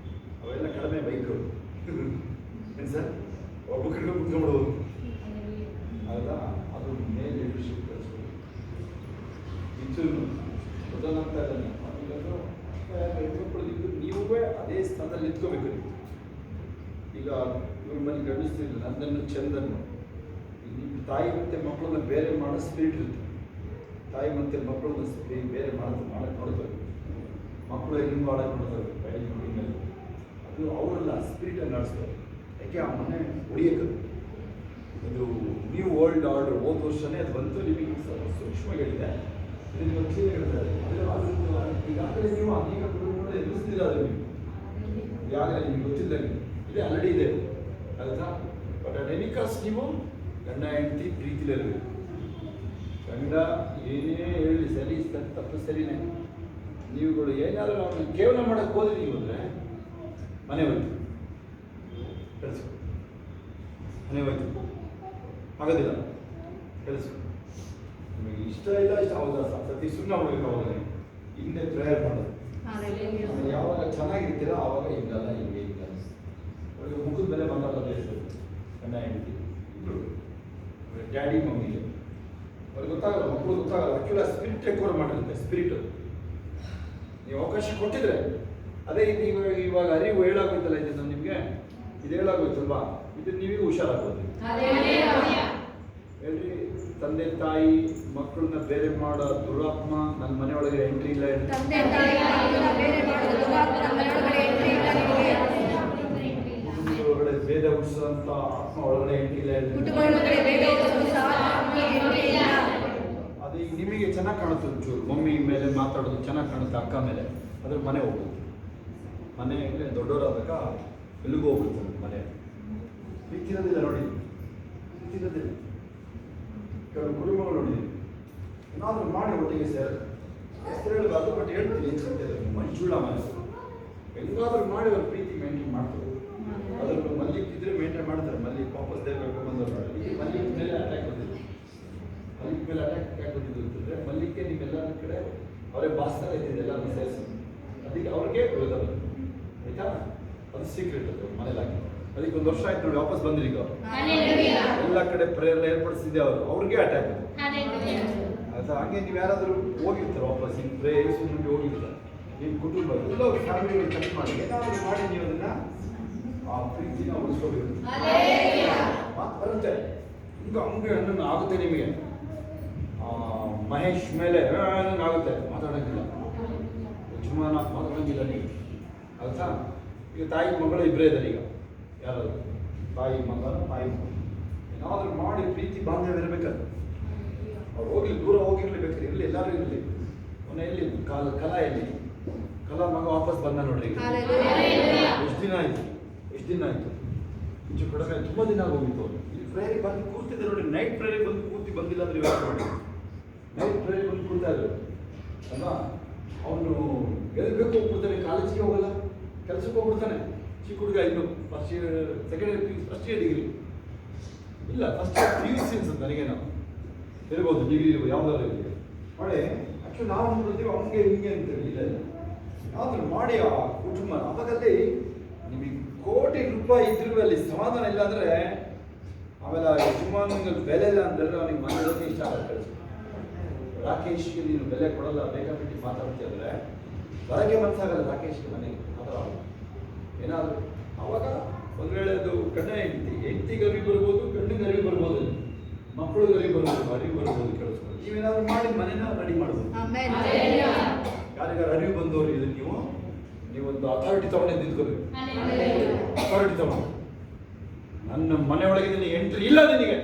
ಅವೆಲ್ಲ ಕಡಿಮೆ ಬೈಕ್ಗಳು ಏನು ಸರ್, ಒಬ್ಬ ಕಡೆ ಕುತ್ಕೊಂಡ್ಬಿಡ್ಬೋದು. ಹೌದಾ? ಅದು ಮೇಲ್ ಲೀಡರ್ಶಿಪ್ ಕಳಿಸ್ಬೋದು. ಇದು ಮೊದಲಂತ ಇದ್ದಾನೆ ನೀವೇ ಅದೇ ಸ್ಥಾನದಲ್ಲಿ ನಿಂತ್ಕೋಬೇಕು. ನೀವು ಈಗ ಇವ್ರ ಮನೆ ಗಣಿಸ್ತಿಲ್ಲ, ನಂದನ್ನು ಚಂದನ್ನು ನಿಮ್ಮ ತಾಯಿ ಮತ್ತು ಮಕ್ಕಳನ್ನ ಬೇರೆ ಮಾಡೋ ಸ್ಪಿರಿಟ್ ಇರುತ್ತೆ. ತಾಯಿ ಮತ್ತು ಮಕ್ಕಳನ್ನ ಬೇರೆ ಮಾಡಕ್ಕೆ ನೋಡ್ತಾರೆ. ಮಕ್ಕಳು ಹೆಂಗೆ ಮಾಡೋಕ್ಕೆ ನೋಡ್ತಾರೆ ಡ್ಯಾಡಿ ಮಕ್ಕಳ ಮೇಲೆ. ಅದು ಅವರೆಲ್ಲ ಸ್ಪಿರಿಟನ್ನು ನಡೆಸ್ತಾರೆ. ಯಾಕೆ ಆ ಮನೆ ಹೊಡಿಯೋಕ್ಕೆ ಇದು ನ್ಯೂ ವರ್ಲ್ಡ್ ಆರ್ಡರ್ ಹೋದ ವರ್ಷನೇ ಅದು ಬಂತು. ನಿಮಗೆ ಸೂಕ್ಷ್ಮ ಹೇಳಿದೆ, ಇದು ಕ್ಲೀನ್ ಹೇಳ್ತಾರೆ. ಈಗಾಗಲೇ ನೀವು ಅನೇಕ ಕುಟುಂಬಗಳು ಎದುರಿಸ್ತಿಲ್ಲ. ಅದು ನೀವು ಈಗಾಗಲೇ ನಿಮ್ಗೆ ಗೊತ್ತಿಲ್ಲ, ಇದೆ ಆಲ್ರೆಡಿ ಇದೆ ಆಯಿತಾ. ಬಟ್ ಅಟ್ ಎನಿ ಕಾಸ್ಟ್ ನೀವು ಗಂಡ ಹೆಂಡತಿ ಪ್ರೀತಿಲಿರಬೇಕು. ಗಂಡ ಏನೇ ಹೇಳಿ ಸರಿ ತಪ್ಪು ಸರಿನೇ, ನೀವುಗಳು ಏನಾದರೂ ನಾವು ಕೇವಲ ಮಾಡೋಕ್ಕೆ ಹೋದ್ರೆ ನೀವು ಅಂದರೆ ಮನೆ ಹೋಯ್ತು ಕೆಲಸ, ಮನೆ ಹೋಯ್ತು ಆಗೋದಿಲ್ಲ ಕೆಲಸ. ನಿಮಗೆ ಇಷ್ಟ ಇಲ್ಲ ಇಷ್ಟ ಹೌದಾ ಸತಿ ಸುಮ್ಮನೆ ಹೋಗ್ಬೇಕು. ಅವಾಗ ಹಿಂದೆ ಪ್ರೇಯರ್ ಮಾಡೋದು. ಯಾವಾಗ ಚೆನ್ನಾಗಿರ್ತೀರೋ ಆವಾಗ ಹಿಂಗಲ್ಲ ಹಿಂಗೆ ಹಿಂಗಲ್ಲ. ಅವ್ರಿಗೆ ಮುಖದ ಮೇಲೆ ಬಂದಲ್ಲ ದೇಶದಲ್ಲಿ ಗಂಡ ಹೆಂಡತಿ ಇಬ್ಬರು, ಡ್ಯಾಡಿ ಮಮ್ಮಿಗೆ ಅವ್ರಿಗೆ ಗೊತ್ತಾಗಲ್ಲ, ಮಕ್ಕಳು ಗೊತ್ತಾಗಲ್ಲ. ಆ್ಯಕ್ಚುಲಿ ಆ ಸ್ಪಿರಿಟ್ ಟೇಕ್ ಓವರ್ ಮಾಡಿರುತ್ತೆ. ಸ್ಪಿರಿಟ್ ನೀವು ಅವಕಾಶ ಕೊಟ್ಟಿದ್ರೆ ಅದೇ ಇವಾಗ ಅರಿವು ಹೇಳಾಗೋಯ್ತಲ್ಲ ಇದನ್ನು ನಿಮಗೆ, ಇದು ಹೇಳಾಗೋಯ್ತಲ್ವಾ, ಇದು ನೀವೀಗ ಹುಷಾರಾಗ್ಬೋದು. ಹೇಳ್ರಿ, ತಂದೆ ತಾಯಿ ಮಕ್ಕಳನ್ನ ಬೇರೆ ಮಾಡೋ ದುರಾತ್ಮ ನನ್ನ ಮನೆ ಒಳಗೆ ಎಂಟ್ರಿ ಇಲ್ಲ. ಒಳಗಡೆ ಭೇದ ಹುಟ್ಟಿಸೋಂಥ ಆತ್ಮ ಒಳಗಡೆ ಎಂಟ್ರಿ ಇಲ್ಲ. ಅದು ಈಗ ನಿಮಗೆ ಚೆನ್ನಾಗಿ ಕಾಣುತ್ತೆ, ಒಂಚೂರು ಮಮ್ಮಿ ಮೇಲೆ ಮಾತಾಡೋದು ಚೆನ್ನಾಗಿ ಕಾಣುತ್ತೆ, ಅಕ್ಕ ಮೇಲೆ, ಅದ್ರ ಮನೆ ಹೋಗುತ್ತೆ. ಮನೆ ದೊಡ್ಡವರಾದಾಗ ಎಲ್ಲಿಗೂ ಹೋಗುತ್ತೆ ಮನೆ. ಪ್ರೀತಿರೋದಿಲ್ಲ ನೋಡಿ, ಪ್ರೀತಿರೋದಿಲ್ಲ. ಕೆಲವು ಕುಟುಂಬಗಳು ನೋಡಿ ಏನಾದರೂ ಮಾಡಿ ಒಟ್ಟಿಗೆ ಸೇರ ಹೆಸರು ಹೇಳಬಾರ್ದು, ಬಟ್ ಹೇಳ್ತೀನಿ ಮಂಜುಳ ಮನಸ್ಸು ಹೆಂಗಾದ್ರೂ ಮಾಡಿ ಅವ್ರ ಪ್ರೀತಿ ಮೇಂಟೈನ್ ಮಾಡ್ತಾರೆ. ಅದ್ರಲ್ಲಿ ಮಲ್ಲಿಕ್ ಇದ್ರೆ ಮೇಂಟೈನ್ ಮಾಡ್ತಾರೆ. ಮಲ್ಲಿಕ್ ವಾಪಸ್ ದೇವರಿಗೆ ಬಂದವರು ಈ ಮಲ್ಲಿಕ್ ಮೇಲೆ ಅಟ್ಯಾಕ್ ಬಂದಿದ್ದು, ಮಲ್ಲಿಕ್ ಮೇಲೆ ಅಟ್ಯಾಕ್ ಯಾಕೆ ಬಂದಿದ್ದು ಅಂತಂದ್ರೆ ಮಲ್ಲಿಕ್ಕೆ ನಿಮ್ಮೆಲ್ಲರ ಕಡೆ ಅವರೇ ಬಾಸ್ತಾರ ಇದ್ದಿದ್ದು ಎಲ್ಲರೂ ಸೇರಿಸಿ, ಅದಕ್ಕೆ ಅವ್ರಿಗೆ ಬರೋದಲ್ಲ ಆಯ್ತಾ. ಅದು ಸೀಕ್ರೆಟ್ ಅದು ಮನೇಲಾಗಿ. ಅದಕ್ಕೆ 1 ವರ್ಷ ಆಯ್ತು ನೋಡಿ, ವಾಪಸ್ ಬಂದ್ರಿ ಈಗ ಎಲ್ಲ ಕಡೆ ಪ್ರೇಯರ್ ಏರ್ಪಡಿಸಿದ್ದೆ ಅವ್ರಿಗೆ ಅಟ್ಯಾಕ್ ಅದು ಆಯ್ತಾ. ಹಂಗೆ ನೀವು ಯಾರಾದರೂ ಹೋಗಿರ್ತಾರೆ ವಾಪಸ್ ಹಿಂಗೆ ಪ್ರೇಯರ್ಸ್ ಮುಂದೆ ಹೋಗಿರ್ತಾರೆ, ನಿಮ್ಮ ಕುಟುಂಬ ಎಲ್ಲ ಫ್ಯಾಮಿಲಿಗಳು ಚೆಕ್ ಮಾಡಿ ಏನಾದರೂ ಮಾಡಿ ನೀವು ಅದನ್ನ ಆ ಪ್ರೀತಿನ ಉಳಿಸ್ಕೋಬೇಕು. ಮಾತು ಬರುತ್ತೆ ಈಗ ಹಂಗೆ ಹಣ್ಣನ್ನು ಆಗುತ್ತೆ ನಿಮಗೆ. ಮಹೇಶ್ ಮೇಲೆ ಆಗುತ್ತೆ, ಮಾತಾಡೋಂಗಿಲ್ಲ, ಯಜಮಾನ ಮಾತಾಡೋಂಗಿಲ್ಲ ನೀವು ಆಯ್ತಾ. ಈಗ ತಾಯಿ ಮಗಳು ಇಬ್ಬರೇ ಇದ್ದಾರೆ, ಈಗ ಯಾರಾದ್ರು ತಾಯಿ ಮಗನ ತಾಯಿ ಮಗ ಏನಾದರೂ ಮಾಡಿ ಪ್ರೀತಿ ಬಾಂಧವ್ಯ ಇರಬೇಕಲ್ಲ. ಅವ್ರು ಹೋಗ್ಲಿ, ದೂರ ಹೋಗಿರ್ಲೇಬೇಕಾದ್ರೆ ಇರಲಿ, ಎಲ್ಲರೂ ಇರಲಿ. ಎಲ್ಲಿ ಕಲಾ ಎಲ್ಲಿ ಕಲಾ ಮಗ ವಾಪಸ್ ಬಂದ ನೋಡ್ರಿ. ಎಷ್ಟು ದಿನ ಆಯ್ತು ಇಂಚು ಕಡಿಮೆ ತುಂಬ ದಿನ ಹೋಗಿತ್ತು. ಅವರು ಇಲ್ಲಿ ಪ್ರೇಯರಿಗೆ ಬಂದು ಕೂರ್ತಿದ್ದೆ ನೋಡಿ, ನೈಟ್ ಪ್ರೇಯರಿಗೆ ಬಂದು ಕೂರ್ತಿ ಬಂದಿಲ್ಲ ಅಂದ್ರೆ ಯೋಚನೆ ಮಾಡಿ. ನೈಟ್ ಪ್ರೇಯರಿಗೆ ಬಂದು ಕೂರ್ತಾ ಇದ್ರು ಅಲ್ವಾ. ಅವನು ಗೆಲ್ಲಬೇಕು ಹೋಗ್ಬಿಡ್ತಾನೆ, ಕಾಲೇಜಿಗೆ ಹೋಗಲ್ಲ, ಕೆಲಸಕ್ಕೆ ಹೋಗ್ಬಿಡ್ತಾನೆ. ಚಿಕ್ಕ ಹುಡುಗ ಇನ್ನು first year, second year first year degree ಇಲ್ಲ, ಫಸ್ಟ್ ಇಯರ್ PUC ಅನ್ಸುತ್ತೆ ನನಗೆ. ನಾವು ಇರ್ಬೋದು, ಡಿಗ್ರಿ ಇರ್ಬೋದು, ಯಾವ್ದಾದ್ರು ಇರಲಿ ಮಾಡಿ. ಆ್ಯಕ್ಚುಲಿ ನಾವು ನೋಡ್ತೀವಿ ಹಂಗೆ ಹಿಂಗೆ ಅಂತೇಳಿ ಇಲ್ಲ, ಯಾವ್ದಾದ್ರು ಮಾಡಿ ಆ ಕುಟುಂಬ. ಅವಾಗಲ್ಲಿ ನಿಮಗೆ ಕೋಟಿ ರೂಪಾಯಿ ಇದ್ರೂ ಅಲ್ಲಿ ಸಮಾಧಾನ ಇಲ್ಲ ಅಂದರೆ, ಆಮೇಲೆ ಯಜಮಾನಿಗೆ ಬೆಲೆ ಇಲ್ಲ ಅಂತಂದ್ರೆ ಅವನಿಗೆ ಮನೆಯೊಳಗೆ ಇಷ್ಟ ಆಗುತ್ತೆ. ರಾಕೇಶ್ಗೆ ನೀನು ಬೆಲೆ ಕೊಡಲ್ಲ, ಬೇಕಾಬಿಟ್ಟು ಮಾತಾಡ್ತೀಯ ಅಂದರೆ ಹೊರಗೆ ಮನಸ್ಸಾಗಲ್ಲ ರಾಕೇಶ್ಗೆ ಮನೆಗೆ ಮಾತಾಡೋದು ಏನಾದರೂ. ಅವಾಗ ಒಂದು ವೇಳೆ ಅದು ಗಂಡ ಹೆಂಡತಿಗೆ ಅರಿವು ಬರ್ಬೋದು, ಗಂಡಿಗೆ ಅರಿವು ಬರ್ಬೋದು, ಮಕ್ಕಳಿಗೆ ಅರಿವು ಬರ್ಬೋದು ಕೇಳಿಸ್ಬೋದು. ನೀವೇನಾದ್ರು ಮಾಡಿ ಮನೇನ ರೆಡಿ ಮಾಡ್ಬೋದು. ಯಾರಿಗಾರು ಅರಿವು ಬಂದವರು ಇದನ್ನು ನೀವೊಂದು ಅಥಾರಿಟಿ ತಗೊಂಡು ನಿಂತ್ಕೋಬೇಕು. ಅಥಾರಿಟಿ ತಗೊಂಡು ನನ್ನ ಮನೆಯೊಳಗೆ ಎಂಟ್ರಿ ಇಲ್ಲ ನಿನಗೆ,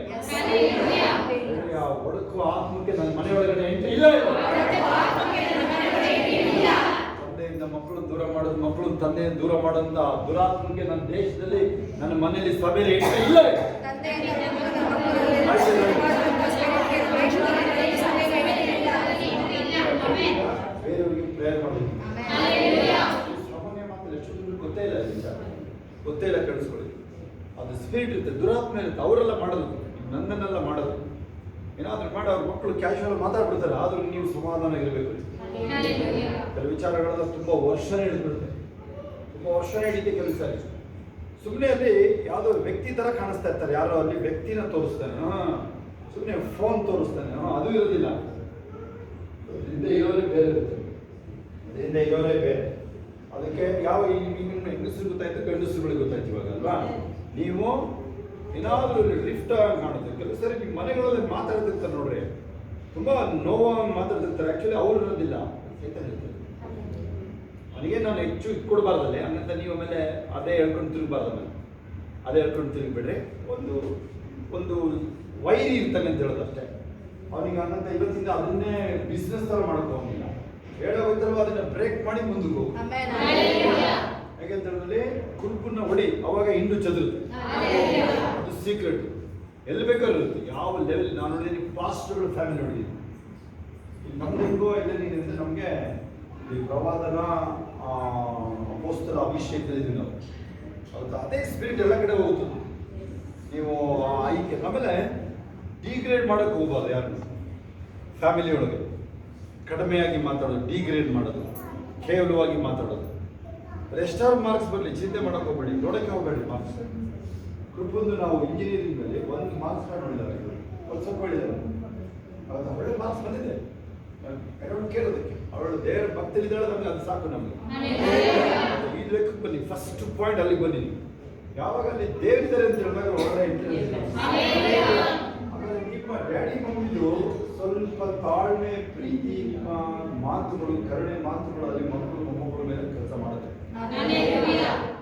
ಒಡಕು ಆತ್ಮಕ್ಕೆ ನನ್ನ ಮನೆಯೊಳಗಡೆ ಎಂಟ್ರಿ ಇಲ್ಲ. ತಂದೆಯಿಂದ ಮಕ್ಕಳು ದೂರ ಮಾಡೋದು, ಮಕ್ಕಳು ತಂದೆಯನ್ನು ದೂರ ಮಾಡೋಂಥ ದುರಾತ್ಮಕ್ಕೆ ನನ್ನ ದೇಶದಲ್ಲಿ, ನನ್ನ ಮನೆಯಲ್ಲಿ ಸಭೆಯಲ್ಲಿ ಎಂಟ್ರಿ ಇಲ್ಲ. ಬೇರೆಯವರಿಗೆ ಪ್ರೇಯರ್ ಮಾಡೋದು ಸಾಮಾನ್ಯ ಮಾತ್ರ. ಎಷ್ಟು ಗೊತ್ತೇ ಇಲ್ಲ ವಿಚಾರ, ಗೊತ್ತೇ ಇಲ್ಲ, ಕೇಳಿಸ್ಕೊಳ್ಳಿ. ಅದು ಸ್ಪಿರಿಟ್ ಇರುತ್ತೆ, ದುರಾತ್ಮ ಇರುತ್ತೆ, ಅವರೆಲ್ಲ ಮಾಡೋದು, ನನ್ನನ್ನೆಲ್ಲ ಮಾಡೋದು. ಏನಾದರೂ ಮಾಡಿ ಅವ್ರ ಮಕ್ಕಳು ಕ್ಯಾಶುವಲ್ ಮಾತಾಡ್ಬಿಡ್ತಾರೆ, ಆದರೂ ನೀವು ಸಮಾಧಾನ ಇರಬೇಕು. ಕೆಲವು ವಿಚಾರಗಳೆಲ್ಲ ತುಂಬ ವರ್ಷ ಹಿಡಿದ್ಬಿಡುತ್ತೆ, ತುಂಬ ವರ್ಷ ಹಿಡಿದೆ ಕೆಲಸ. ಸುಮ್ಮನೆ ಅಲ್ಲಿ ಯಾವುದೋ ವ್ಯಕ್ತಿ ಥರ ಕಾಣಿಸ್ತಾ ಇರ್ತಾರೆ, ಯಾರೋ ಅಲ್ಲಿ ವ್ಯಕ್ತಿನ ತೋರಿಸ್ತಾನೆ, ಸುಮ್ಮನೆ ಫೋನ್ ತೋರಿಸ್ತಾನೆ, ಅದು ಇರೋದಿಲ್ಲ. ಹಿಂದೆ ಇರೋರೇ ಬೇರೆ ಇರುತ್ತೆ, ಹಿಂದೆ ಇರೋರೇ ಬೇರೆ. ಅದಕ್ಕೆ ಯಾವ ಹೆಂಗಸರು ಗೊತ್ತಾಯ್ತು, ಗಂಡಸರುಗಳಿಗೆ ಗೊತ್ತಾಯ್ತು ಇವಾಗ ಅಲ್ವಾ. ನೀವು ಏನಾದರೂ ಲಿಫ್ಟ್ ಕಾಣುತ್ತೆ. ಕೆಲವು ಸರಿ ನಿಮ್ಮ ಮನೆಗಳಲ್ಲಿ ಮಾತಾಡ್ತಿರ್ತಾರೆ ನೋಡ್ರಿ, ತುಂಬ ನೋವಾಗಿ ಮಾತಾಡ್ತಿರ್ತಾರೆ. ಆ್ಯಕ್ಚುಲಿ ಅವ್ರು ಇರೋದಿಲ್ಲ, ಚೇತನ ಇರ್ತದೆ. ಅವನಿಗೆ ನಾನು ಹೆಚ್ಚು ಇಟ್ಕೊಡ್ಬಾರ್ದಲ್ಲಿ, ಹಂಗಂತ ನೀವು ಆಮೇಲೆ ಅದೇ ಹೇಳ್ಕೊಂಡು ತಿರುಗಬಾರ್ದು. ಆಮೇಲೆ ಅದೇ ಹೇಳ್ಕೊಂಡು ತಿರುಗಿಬಿಡ್ರಿ. ಒಂದು ವೈರಿ ಇರ್ತಾನೆ ಅಂತ ಹೇಳೋದು ಅಷ್ಟೇ. ಅವನಿಗೆ ಹಂಗಂತ ಇವತ್ತಿಂದ ಅದನ್ನೇ ಬಿಸ್ನೆಸ್ ಥರ ಮಾಡ್ಕೋಂಗಿಲ್ಲ. ಹೇಳೋಗೋಯ್ತಲ್ವ ಅದನ್ನ ಬ್ರೇಕ್ ಮಾಡಿ ಮುಂದಕ್ಕೆ ಹೋಗು. ಯಾಕೆಂತ ಹೇಳಿದ್ರೆ ಕುರುಪನ್ನ ಹೊಡಿ, ಅವಾಗ ಹಿಂಡು ಚದುರುತ್ತೆ. ಅದು ಸೀಕ್ರೆಟ್. ಎಲ್ಲಿ ಬೇಕಾದ್ರೂ ಇರುತ್ತೆ, ಯಾವ ಲೆವೆಲ್. ನಾನು ನೋಡಿದ್ದೀನಿ ಪಾಸ್ಟರ್ಗಳು ಫ್ಯಾಮಿಲಿ ನೋಡಿದ್ದೀನಿ. ಇಲ್ಲಿ ನಮ್ದು ಹೆಂಗೋ ಇಲ್ಲ ನೀನು ನಮಗೆ ಈ ಪ್ರವಾದನ ಅಪೊಸ್ತಲ ಅಭಿಷೇಕದಲ್ಲಿ ನಾವು ಹೌದಾ, ಅದೇ ಸ್ಪಿರಿಟ್ ಎಲ್ಲ ಕಡೆ ಹೋಗುತ್ತದೆ. ನೀವು ಆಯ್ಕೆ ಆಮೇಲೆ ಡಿಗ್ರೇಡ್ ಮಾಡೋಕ್ಕೆ ಹೋಗ್ಬಾರ್ದು ಯಾರು. ಫ್ಯಾಮಿಲಿ ಒಳಗೆ ಕಡಿಮೆಯಾಗಿ ಮಾತಾಡೋದು, ಡಿಗ್ರೇಡ್ ಮಾಡೋದು, ಕೇವಲವಾಗಿ ಮಾತಾಡೋದು. ಅದು ಎಷ್ಟಾದ್ರು ಮಾರ್ಕ್ಸ್ ಬರಲಿ ಚಿಂತೆ ಮಾಡೋಕ್ಕೆ ಹೋಗ್ಬೇಡಿ, ನೋಡೋಕ್ಕೆ ಹೋಗಬೇಡಿ ಮಾರ್ಕ್ಸ್. ಕೃಪಂದು ನಾವು ಇಂಜಿನಿಯರಿಂಗ್ ಮೇಲೆ 1 ಮಾರ್ಕ್ಸ್ ನೋಡಿದ್ದಾರೆ, ಸ್ವಲ್ಪ ಹೇಳಿದ್ದಾರೆ. ಹೌದಾ, ಒಳ್ಳೆ ಮಾರ್ಕ್ಸ್ ಬಂದಿದೆ ಕೇಳೋದಕ್ಕೆ. ಅವಳು ದೇವರ ಭಕ್ತರಿದ್ದಾಳೆ, ನಮಗೆ ಅದು ಸಾಕು. ನಮಗೆ ಈ ಲೆಕ್ಕಕ್ಕೆ ಬನ್ನಿ, ಫಸ್ಟ್ ಪಾಯಿಂಟ್ ಅಲ್ಲಿ ಬನ್ನಿ. ಯಾವಾಗ ಅಲ್ಲಿ ದೇವರಿದ್ದಾರೆ ಅಂತ ಹೇಳಿದಾಗ ಒಳ್ಳೆ ಇಂಟರೆಸ್ಟ್. ಆಮೇಲೆ ನಿಮ್ಮ ಡ್ಯಾಡಿ ಮಮ್ಮಿದು ಸ್ವಲ್ಪ ತಾಳ್ಮೆ, ಪ್ರೀತಿ ಮಾತುಗಳು, ಕರುಣೆ ಮಾತುಗಳು ಅಲ್ಲಿ ಮಕ್ಕಳು ಮೊಮ್ಮಕ್ಕಳ ಮೇಲೆ ಕೆಲಸ ಮಾಡುತ್ತೆ.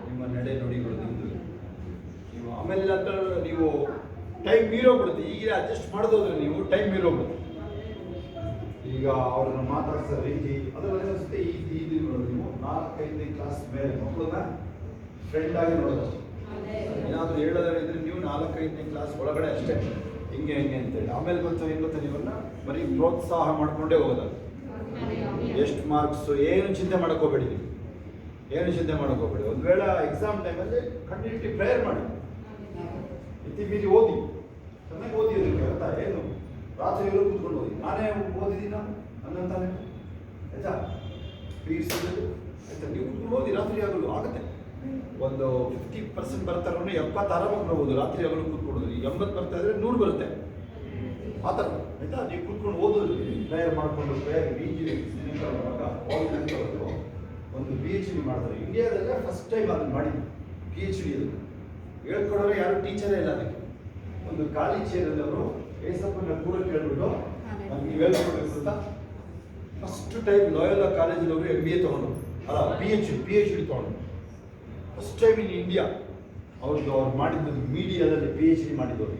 ನಿಮ್ಮ ನಡೆ ನುಡಿಗಳು ನಿಂತು ನೀವು ಆಮೇಲೆ ಅಂತ ನೀವು ಟೈಮ್ ಮೀರೋಗ್ಬಿಡುತ್ತೆ. ಈಗ ಅಡ್ಜಸ್ಟ್ ಮಾಡೋದಾದ್ರೆ ನೀವು ಟೈಮ್ ಮೀರೋಗ್ಬಿಡುತ್ತೆ. ಈಗ ಅವ್ರನ್ನ ಮಾತಾಡ್ಸೋ ರೀತಿ ಅದರಲ್ಲಿ ಅನಿಸುತ್ತೆ. ಇದು ನೋಡೋದು ನೀವು 4-5ನೇ ಕ್ಲಾಸ್ ಮೇಲೆ ಮಕ್ಕಳನ್ನ ಫ್ರೆಂಡ್ ಆಗಿ ನೋಡೋದು. ಏನಾದರೂ ಹೇಳೋದಾದ್ರೆ ಇದ್ರೆ ನೀವು 4-5ನೇ ಕ್ಲಾಸ್ ಒಳಗಡೆ ಅಷ್ಟೇ, ಹಿಂಗೆ ಅಂತೇಳಿ. ಆಮೇಲೆ ಏನು ಗೊತ್ತಾ, ನೀವನ್ನ ಬರೀ ಪ್ರೋತ್ಸಾಹ ಮಾಡ್ಕೊಂಡೇ ಹೋಗೋದು. ಎಷ್ಟು ಮಾರ್ಕ್ಸು ಏನು ಚಿಂತೆ ಮಾಡೋಕ್ಕೋಗ್ಬೇಡಿ, ನೀವು ಏನು ಚಿಂತೆ ಮಾಡೋಕ್ಕೋಗ್ಬೇಡಿ. ಒಂದು ವೇಳೆ ಎಕ್ಸಾಮ್ ಟೈಮಲ್ಲಿ ಕಂಟಿನ್ಯೂಟಿ ಪ್ರೇಯರ್ ಮಾಡಿ, ಇತ್ತಿ ಮೀರಿ ಓದಿ, ಚೆನ್ನಾಗಿ ಓದಿ. ಅದಕ್ಕೆ ಗೊತ್ತಾ ಏನು ರಾತ್ರಿ ಎಲ್ಲ ಕೂತ್ಕೊಂಡು ಓದಿ. ನಾನೇ ಓದಿದ್ದೀನ ನನ್ನಂತಾನೆ ಆಯ್ತಾ, ಪೀರಿಸಿದ್ದು ಆಯ್ತಾ. ನೀವು ಕೂತ್ಕೊಂಡು ಓದಿ, ರಾತ್ರಿ ಆಗಲು ಆಗುತ್ತೆ. ಒಂದು 50% ಬರ್ತಾರೆ, 70 ಆರಾಮಾಗಿ ಬರ್ಬೋದು. ರಾತ್ರಿ ಆಗಲು ಕೂತ್ಕೊಳ್ಳೋದು. 80 ಬರ್ತಾ ಇದ್ರೆ 100 ಬರುತ್ತೆ ಆ ಥರ ಆಯ್ತಾ. ನೀವು ಕೂತ್ಕೊಂಡು ಓದೋದು, ಪ್ರೇಯರ್ ಮಾಡಿಕೊಂಡು ಪ್ರೇಯರ್ ಒಂದು PhD ಮಾಡ್ತಾರೆ. ಇಂಡಿಯಾದಲ್ಲೇ ಫಸ್ಟ್ ಟೈಮ್ ಅದನ್ನು ಮಾಡಿದ್ದು PhD. ಅದು ಹೇಳ್ಕೊಡೋರು ಯಾರು ಟೀಚರೇ ಇಲ್ಲ ಅದಕ್ಕೆ. ಒಂದು ಖಾಲಿ ಚೇರಲ್ಲಿ ಅವರು ಏಸಪ್ಪನ ಕೂಡ ಕೇಳ್ಬಿಟ್ಟು ನೀವು ಹೇಳ್ಕೊಡ್ಬೇಕು ಅಂತ ಫಸ್ಟ್ ಟೈಮ್ ಲಾಯೋಲಾ ಕಾಲೇಜಲ್ಲಿ ಅವರು MBA ತೊಗೊಂಡು, ಅಲ್ಲ PhD ತೊಗೊಂಡು ಫಸ್ಟ್ ಟೈಮ್ ಇನ್ ಇಂಡಿಯಾ. ಅವ್ರು ಮಾಡಿದ್ದು ಮೀಡಿಯಾದಲ್ಲಿ PhD ಮಾಡಿದ್ದವರು.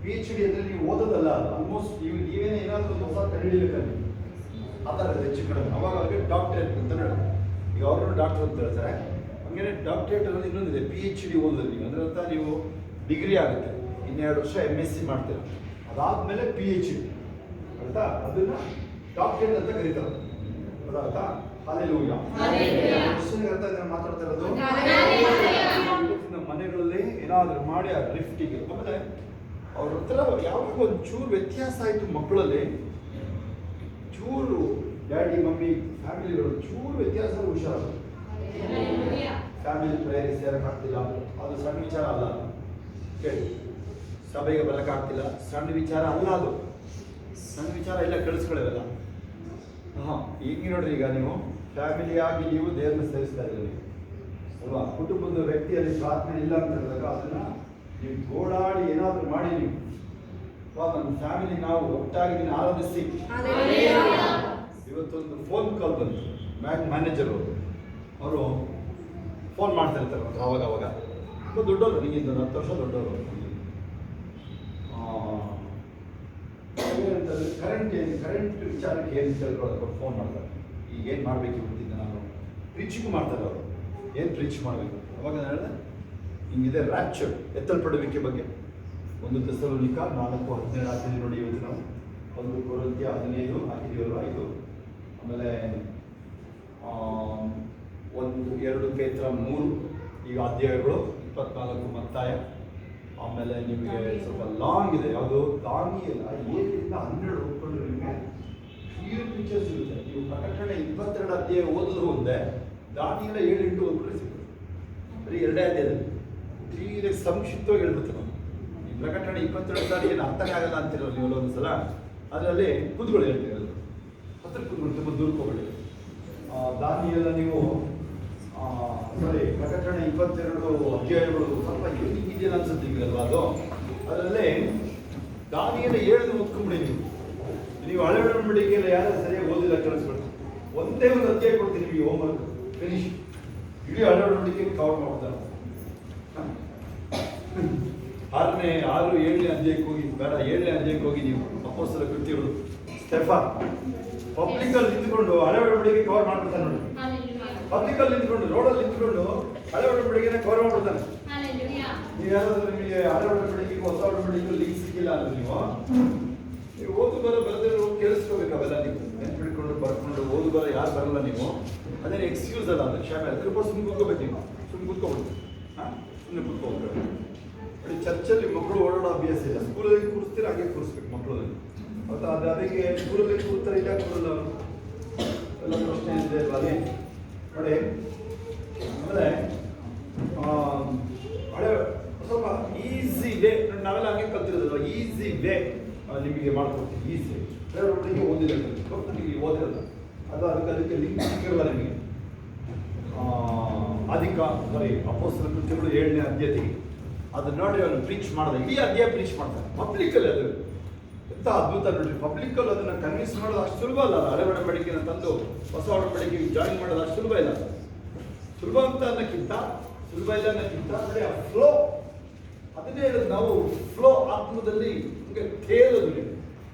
PhD ಅಂದರೆ ನೀವು ಓದೋದಲ್ಲ, ಆಲ್ಮೋಸ್ಟ್ ನೀವೇನೇ ಏನಾದರೂ ಒಂದು ಹೊಸ ಕಂಡುಹಿಡಿಯಬೇಕಲ್ಲಿ ಆ ಥರ ಹೆಚ್ಚು ಕಡಿಮೆ. ಅವಾಗ ಅವ್ರಿಗೆ ಡಾಕ್ಟರೇಟ್ ಅಂತ ಹೇಳಿ, ಈಗ ಅವರು ಡಾಕ್ಟರ್ ಅಂತ ಹೇಳ್ತಾರೆ. ಹಂಗೆ ಡಾಕ್ಟರೇಟ್ ಅನ್ನೋದು ಇನ್ನೊಂದಿದೆ, PhD ಓದೋದು ನೀವು. ಅದರಂತ ನೀವು ಡಿಗ್ರಿ ಆಗುತ್ತೆ, 2 ವರ್ಷ MSc ಮಾಡ್ತೀರ, ಅದಾದಮೇಲೆ PhD ಆಯ್ತಾ. ಅದನ್ನು ಡಾಕ್ಟರೇಟ್ ಅಂತ ಕರೀತಾರೆ. ಅದಾಯ್ತಾ. ಹಾಲೆಲೂಯಾ. ಮಾತಾಡ್ತಾ ಇರೋದು ನಮ್ಮ ಮನೆಗಳಲ್ಲಿ ಏನಾದರೂ ಮಾಡಿ ಆ ಲಿಫ್ಟಿಗೆ. ಆಮೇಲೆ ಅವ್ರ ಹತ್ರ ಯಾವಾಗ ಒಂದು ಚೂರು ವ್ಯತ್ಯಾಸ ಆಯಿತು ಮಕ್ಕಳಲ್ಲಿ, ಚೂರು ಡ್ಯಾಡಿ ಮಮ್ಮಿ ಫ್ಯಾಮಿಲಿಗಳು ಚೂರು ವ್ಯತ್ಯಾಸ ಹುಷಾರು. ಫ್ಯಾಮಿಲಿ ಪ್ರೇಯರ್ ಸೇರೋಕ್ಕಾಗ್ತಿಲ್ಲ, ಅದು ಸಣ್ಣ ವಿಚಾರ ಅಲ್ಲ. ಕೇಳಿ, ಸಭೆಗೆ ಬರೋಕ್ಕಾಗ್ತಿಲ್ಲ, ಸಣ್ಣ ವಿಚಾರ ಅಲ್ಲ. ಅದು ಸಣ್ಣ ವಿಚಾರ ಇಲ್ಲ, ಕಳಿಸ್ಕೊಳ್ಳೋದಲ್ಲ. ಈಗ ನೋಡ್ರಿ, ಈಗ ನೀವು ಫ್ಯಾಮಿಲಿಯಾಗಿ ನೀವು ದೇವರನ್ನ ಸೇರಿಸ್ತಾ ಇದ್ದೀರಿ ಅಲ್ವಾ. ಕುಟುಂಬದ ವ್ಯಕ್ತಿಯಲ್ಲಿ ಪ್ರಾರ್ಥನೆ ಇಲ್ಲ ಅಂತ ಹೇಳಿದಾಗ ಅದನ್ನ ನೀವು ಗೋಡಾಡಿ ಏನಾದರೂ ಮಾಡಿ ನೀವು ನನ್ನ ಫ್ಯಾಮಿಲಿ ನಾವು ಒಟ್ಟಾಗಿ ಆರಾಧಿಸಿ. ಇವತ್ತೊಂದು ಫೋನ್ ಕಾಲ್ ಬಂತು, ಮ್ಯಾನೇಜರ್ ಅವರು ಫೋನ್ ಮಾಡ್ತಾ ಇರ್ತಾರೆ ಅವಾಗ. ತುಂಬ ದೊಡ್ಡವರು, ನಿಮಗಿಂತ 10 ವರ್ಷ ದೊಡ್ಡವರು. ಕರೆಂಟ್ ವಿಚಾರಕ್ಕೆ ಏನು ತಿಳ್ಕೊಳ್ಳೋದು ಫೋನ್ ಮಾಡ್ತಾರೆ. ಈಗ ಏನು ಮಾಡಬೇಕು ಗೊತ್ತಿದ್ದೆ ನಾನು. ಪ್ರೀಚಿಂಗ್ ಮಾಡ್ತಾರೆ ಅವರು, ಏನು ಪ್ರೀಚ್ ಮಾಡಬೇಕು. ಅವಾಗ ನಾನು ಹೇಳಿದೆ, ಹಿಂಗಿದೆ ರ್ಯಾಪ್ಚರ್, ಎತ್ತಲ್ಪಡುವಿಕೆ ಬಗ್ಗೆ. 1 ಥೆಸಲೋನಿಕ 4:17 ಹಾಕಿದ್ವಿ ನೋಡಿ. ಇವತ್ತು ನಾವು 1 ಕೊರಿಂಥ್ಯ 15 ಹಾಕಿದ್ದೀವಲ್ಲ 5. ಆಮೇಲೆ 2 ಪೇತ್ರ 3 ಈಗ ಅಧ್ಯಾಯಗಳು 24 ಮತ್ತಾಯ. ಆಮೇಲೆ ನಿಮಗೆ ಸ್ವಲ್ಪ ಲಾಂಗ್ ಇದೆ, ಯಾವುದು ದಾನಿಯೇಲ 7ರಿಂದ 12 ಓದ್ಕೊಂಡ್ರೆ ನಿಮಗೆ ಕ್ಲಿಯರ್ ಪಿಕ್ಚರ್ಸ್ ಇರುತ್ತೆ. ನೀವು ಪ್ರಕಟಣೆ 22 ಅಧ್ಯಾಯ ಓದಿದ್ರು ಒಂದೇ, ದಾನಿಯೇಲ 7-8 ಓದ್ಕೊಂಡ್ರೆ ಸಿಗುತ್ತೆ. ಬರೀ 2 ಅಧ್ಯಾಯದಲ್ಲಿ ಕ್ಲಿಯರ್ ಸಂಕ್ಷಿಪ್ತವಾಗಿ ಹೇಳ್ಬಿಡ್ತಾರೆ. ಈ ಪ್ರಕಟಣೆ 22 ಸಾರಿ ಏನು ಅರ್ಥನೇ ಆಗಲ್ಲ ಅಂತಿರೋ ನೀವು ಒಂದ್ಸಲ. ಅದರಲ್ಲಿ ಕೂತ್ಕೊಳ್ಳಿ ಹೇಳ್ತೀವಿ, ಅದು ಹತ್ರ ಕೂತ್ಕೊಳ್ಳಿ, ತುಂಬ ದೂರ ಹೋಗಬೇಡಿ. ದಾನಿಯೇಲ ನೀವು ಪ್ರಕಟಣೆ 22 ಅಧ್ಯಾಯಗಳು ಸ್ವಲ್ಪ ಇದೆಯಲ್ಲ ಅನ್ಸುತ್ತೆ ಈಗಲ್ವಾ. ಅದರಲ್ಲಿ ದಾನಿಯೇಲ 7 ಓದ್ಕೊಂಡ್ಬಿಡಿ ನೀವು ಹಳೆ ಒಡಂಬಡಿಕೆಯಲ್ಲಿ ಯಾರು ಸರಿಯಾಗಿ ಓದಿಲ್ಲ ಕಳಿಸ್ಬಿಡಿ. ಒಂದೇ ಒಂದು ಅಧ್ಯಾಯ ಕೊಡ್ತೀನಿ ನಿಮಗೆ ಹೋಮ್ವರ್ಕ್, ಫಿನಿಶ್. ಇಡೀ ಹಳೆ ಒಡಂಬಡಿಕೆ ಕವರ್ ಮಾಡ್ತಾರೆ. 6-7ನೇ ಅಧ್ಯಾಯಕ್ಕೆ ಹೋಗಿ, ಬೇಡ 7ನೇ ಅಧ್ಯಾಯಕ್ಕೆ ಹೋಗಿ ನೀವು ಅಪೊಸ್ತಲರ ಕೃತ್ಯಗಳು. ಸ್ಟೆಫನ್ ಪಬ್ಲಿಕಲ್ಲಿ ನಿಂತ್ಕೊಂಡು ಹಳೆ ಒಡಂಬಡಿಕೆ ಕವರ್ ಮಾಡ್ಬಿಡ್ತಾನೆ ನೋಡಿ. ಪಬ್ಲಿಕಲ್ಲಿ ನಿಂತ್ಕೊಂಡು, ರೋಡಲ್ಲಿ ನಿಂತ್ಕೊಂಡು ಹಳೆ ಒಡಂಬಡಿಕೆನ ಕವರ್ ಮಾಡ್ಬಿಡ್ತಾನೆ. ನೀವು ಯಾರಾದ್ರೂ ನಿಮಗೆ ಹಳೆ ಒಡಂಬಡಿಕೆ ಹೊಸ ಒಡಂಬಡಿಕೆ ಲಿಂಕ್ ಸಿಕ್ಕಿಲ್ಲ ಅಂದ್ರೆ ನೀವು ಓದು ಬರೋ ಬರದಿರೋ ಕೇಳಿಸ್ಕೋಬೇಕು. ಅವೆಲ್ಲ ನೀವು ನೆನ್ಪಿಡ್ಕೊಂಡು ಬರ್ಕೊಂಡು ಓದು ಬರೋ ಯಾರು ಬರಲ್ಲ ನೀವು, ಅದೇನು ಎಕ್ಸ್ಕ್ಯೂಸ್ ಅಲ್ಲ. ಅದು ಕ್ಷಮೆ ಅದ್ರ ಸುಮ್ಮನೆ ಕೂತ್ಕೋಬೇಕು. ನೀವು ಸುಮ್ಮನೆ ಕೂತ್ಕೊಬಿಡ್ತು, ಸುಮ್ಮನೆ ಕೂತ್ಕೋಬೇಕು. ನೋಡಿ, ಚರ್ಚಲ್ಲಿ ಮಕ್ಕಳು ಓಡಾಡೋ ಅಭ್ಯಾಸ ಇಲ್ಲ. ಸ್ಕೂಲಲ್ಲಿ ಕೂರಿಸ್ತೀರ, ಹಾಗೆ ಕೂರಿಸ್ಬೇಕು ಮಕ್ಕಳಲ್ಲಿ. ಮತ್ತು ಅದಕ್ಕೆ ಸ್ಕೂಲಲ್ಲಿ ಕೂರ್ತಾರೆ, ಇಲ್ಲ ಕೂರಲ್ಲ ಎಲ್ಲ ಪ್ರಶ್ನೆ ಇದೆ ಅಲ್ಲಿ ನೋಡಿ. ಆಮೇಲೆ ಹಳೆ ಸ್ವಲ್ಪ ಈಸಿ ವೇ, ನಾವೆಲ್ಲ ಹಂಗೆ ಕಲ್ತಿರೋದಲ್ವ, ಈಸಿ ವೇ ನಿಮಗೆ ಮಾಡ್ಕೊಡ್ತೀವಿ. ಈಸಿ ಬೇರೆಯವ್ರಿಗೆ ಓದಿಲ್ಲ, ನನಗೆ ಓದಿರಲ್ಲ. ಅದು ಅದಕ್ಕೆ ಲಿಂಕ್ ಸಿಕ್ಕಿರಲ್ಲ ನಿಮಗೆ. ಅಪೊಸ್ತಲರ ಕೃತ್ಯಗಳು 7ನೇ ಅಧ್ಯಾಯದಲ್ಲಿ ಅದನ್ನ ನೋಡಿ ಅವನು ಪ್ರೀಚ್ ಮಾಡಿದ, ಇಡೀ ಅಧ್ಯಾಯ ಪ್ರೀಚ್ ಮಾಡ್ತಾರೆ ಪಬ್ಲಿಕ್ಕಲ್ಲಿ. ಅದು ಎಂಥ ಅದ್ಭುತ ನೋಡ್ರಿ, ಪಬ್ಲಿಕ್ಕಲ್ಲಿ ಅದನ್ನು ಕನ್ವಿನ್ಸ್ ಮಾಡೋದು ಅಷ್ಟು ಸುಲಭ ಅಲ್ಲ. ಹಳೆ ಒಡಂಬಡಿಕೆನ ತಂದು ಹೊಸ ಒಡಂಬಡಿಕೆಗೆ ಜಾಯಿನ್ ಮಾಡೋದು ಅಷ್ಟು ಸುಲಭ ಇಲ್ಲ. ಸುಲಭ ಅಂತ ಅನ್ನೋಕ್ಕಿಂತ ಸುಲಭ ಇಲ್ಲ ಅನ್ನೋಕ್ಕಿಂತ ಅಂದರೆ ಆ ಫ್ಲೋ, ಅದನ್ನೇ ಹೇಳೋದು ನಾವು. ಫ್ಲೋ ಆತ್ಮದಲ್ಲಿ ನಿಮಗೆ ತೇಲೋದು,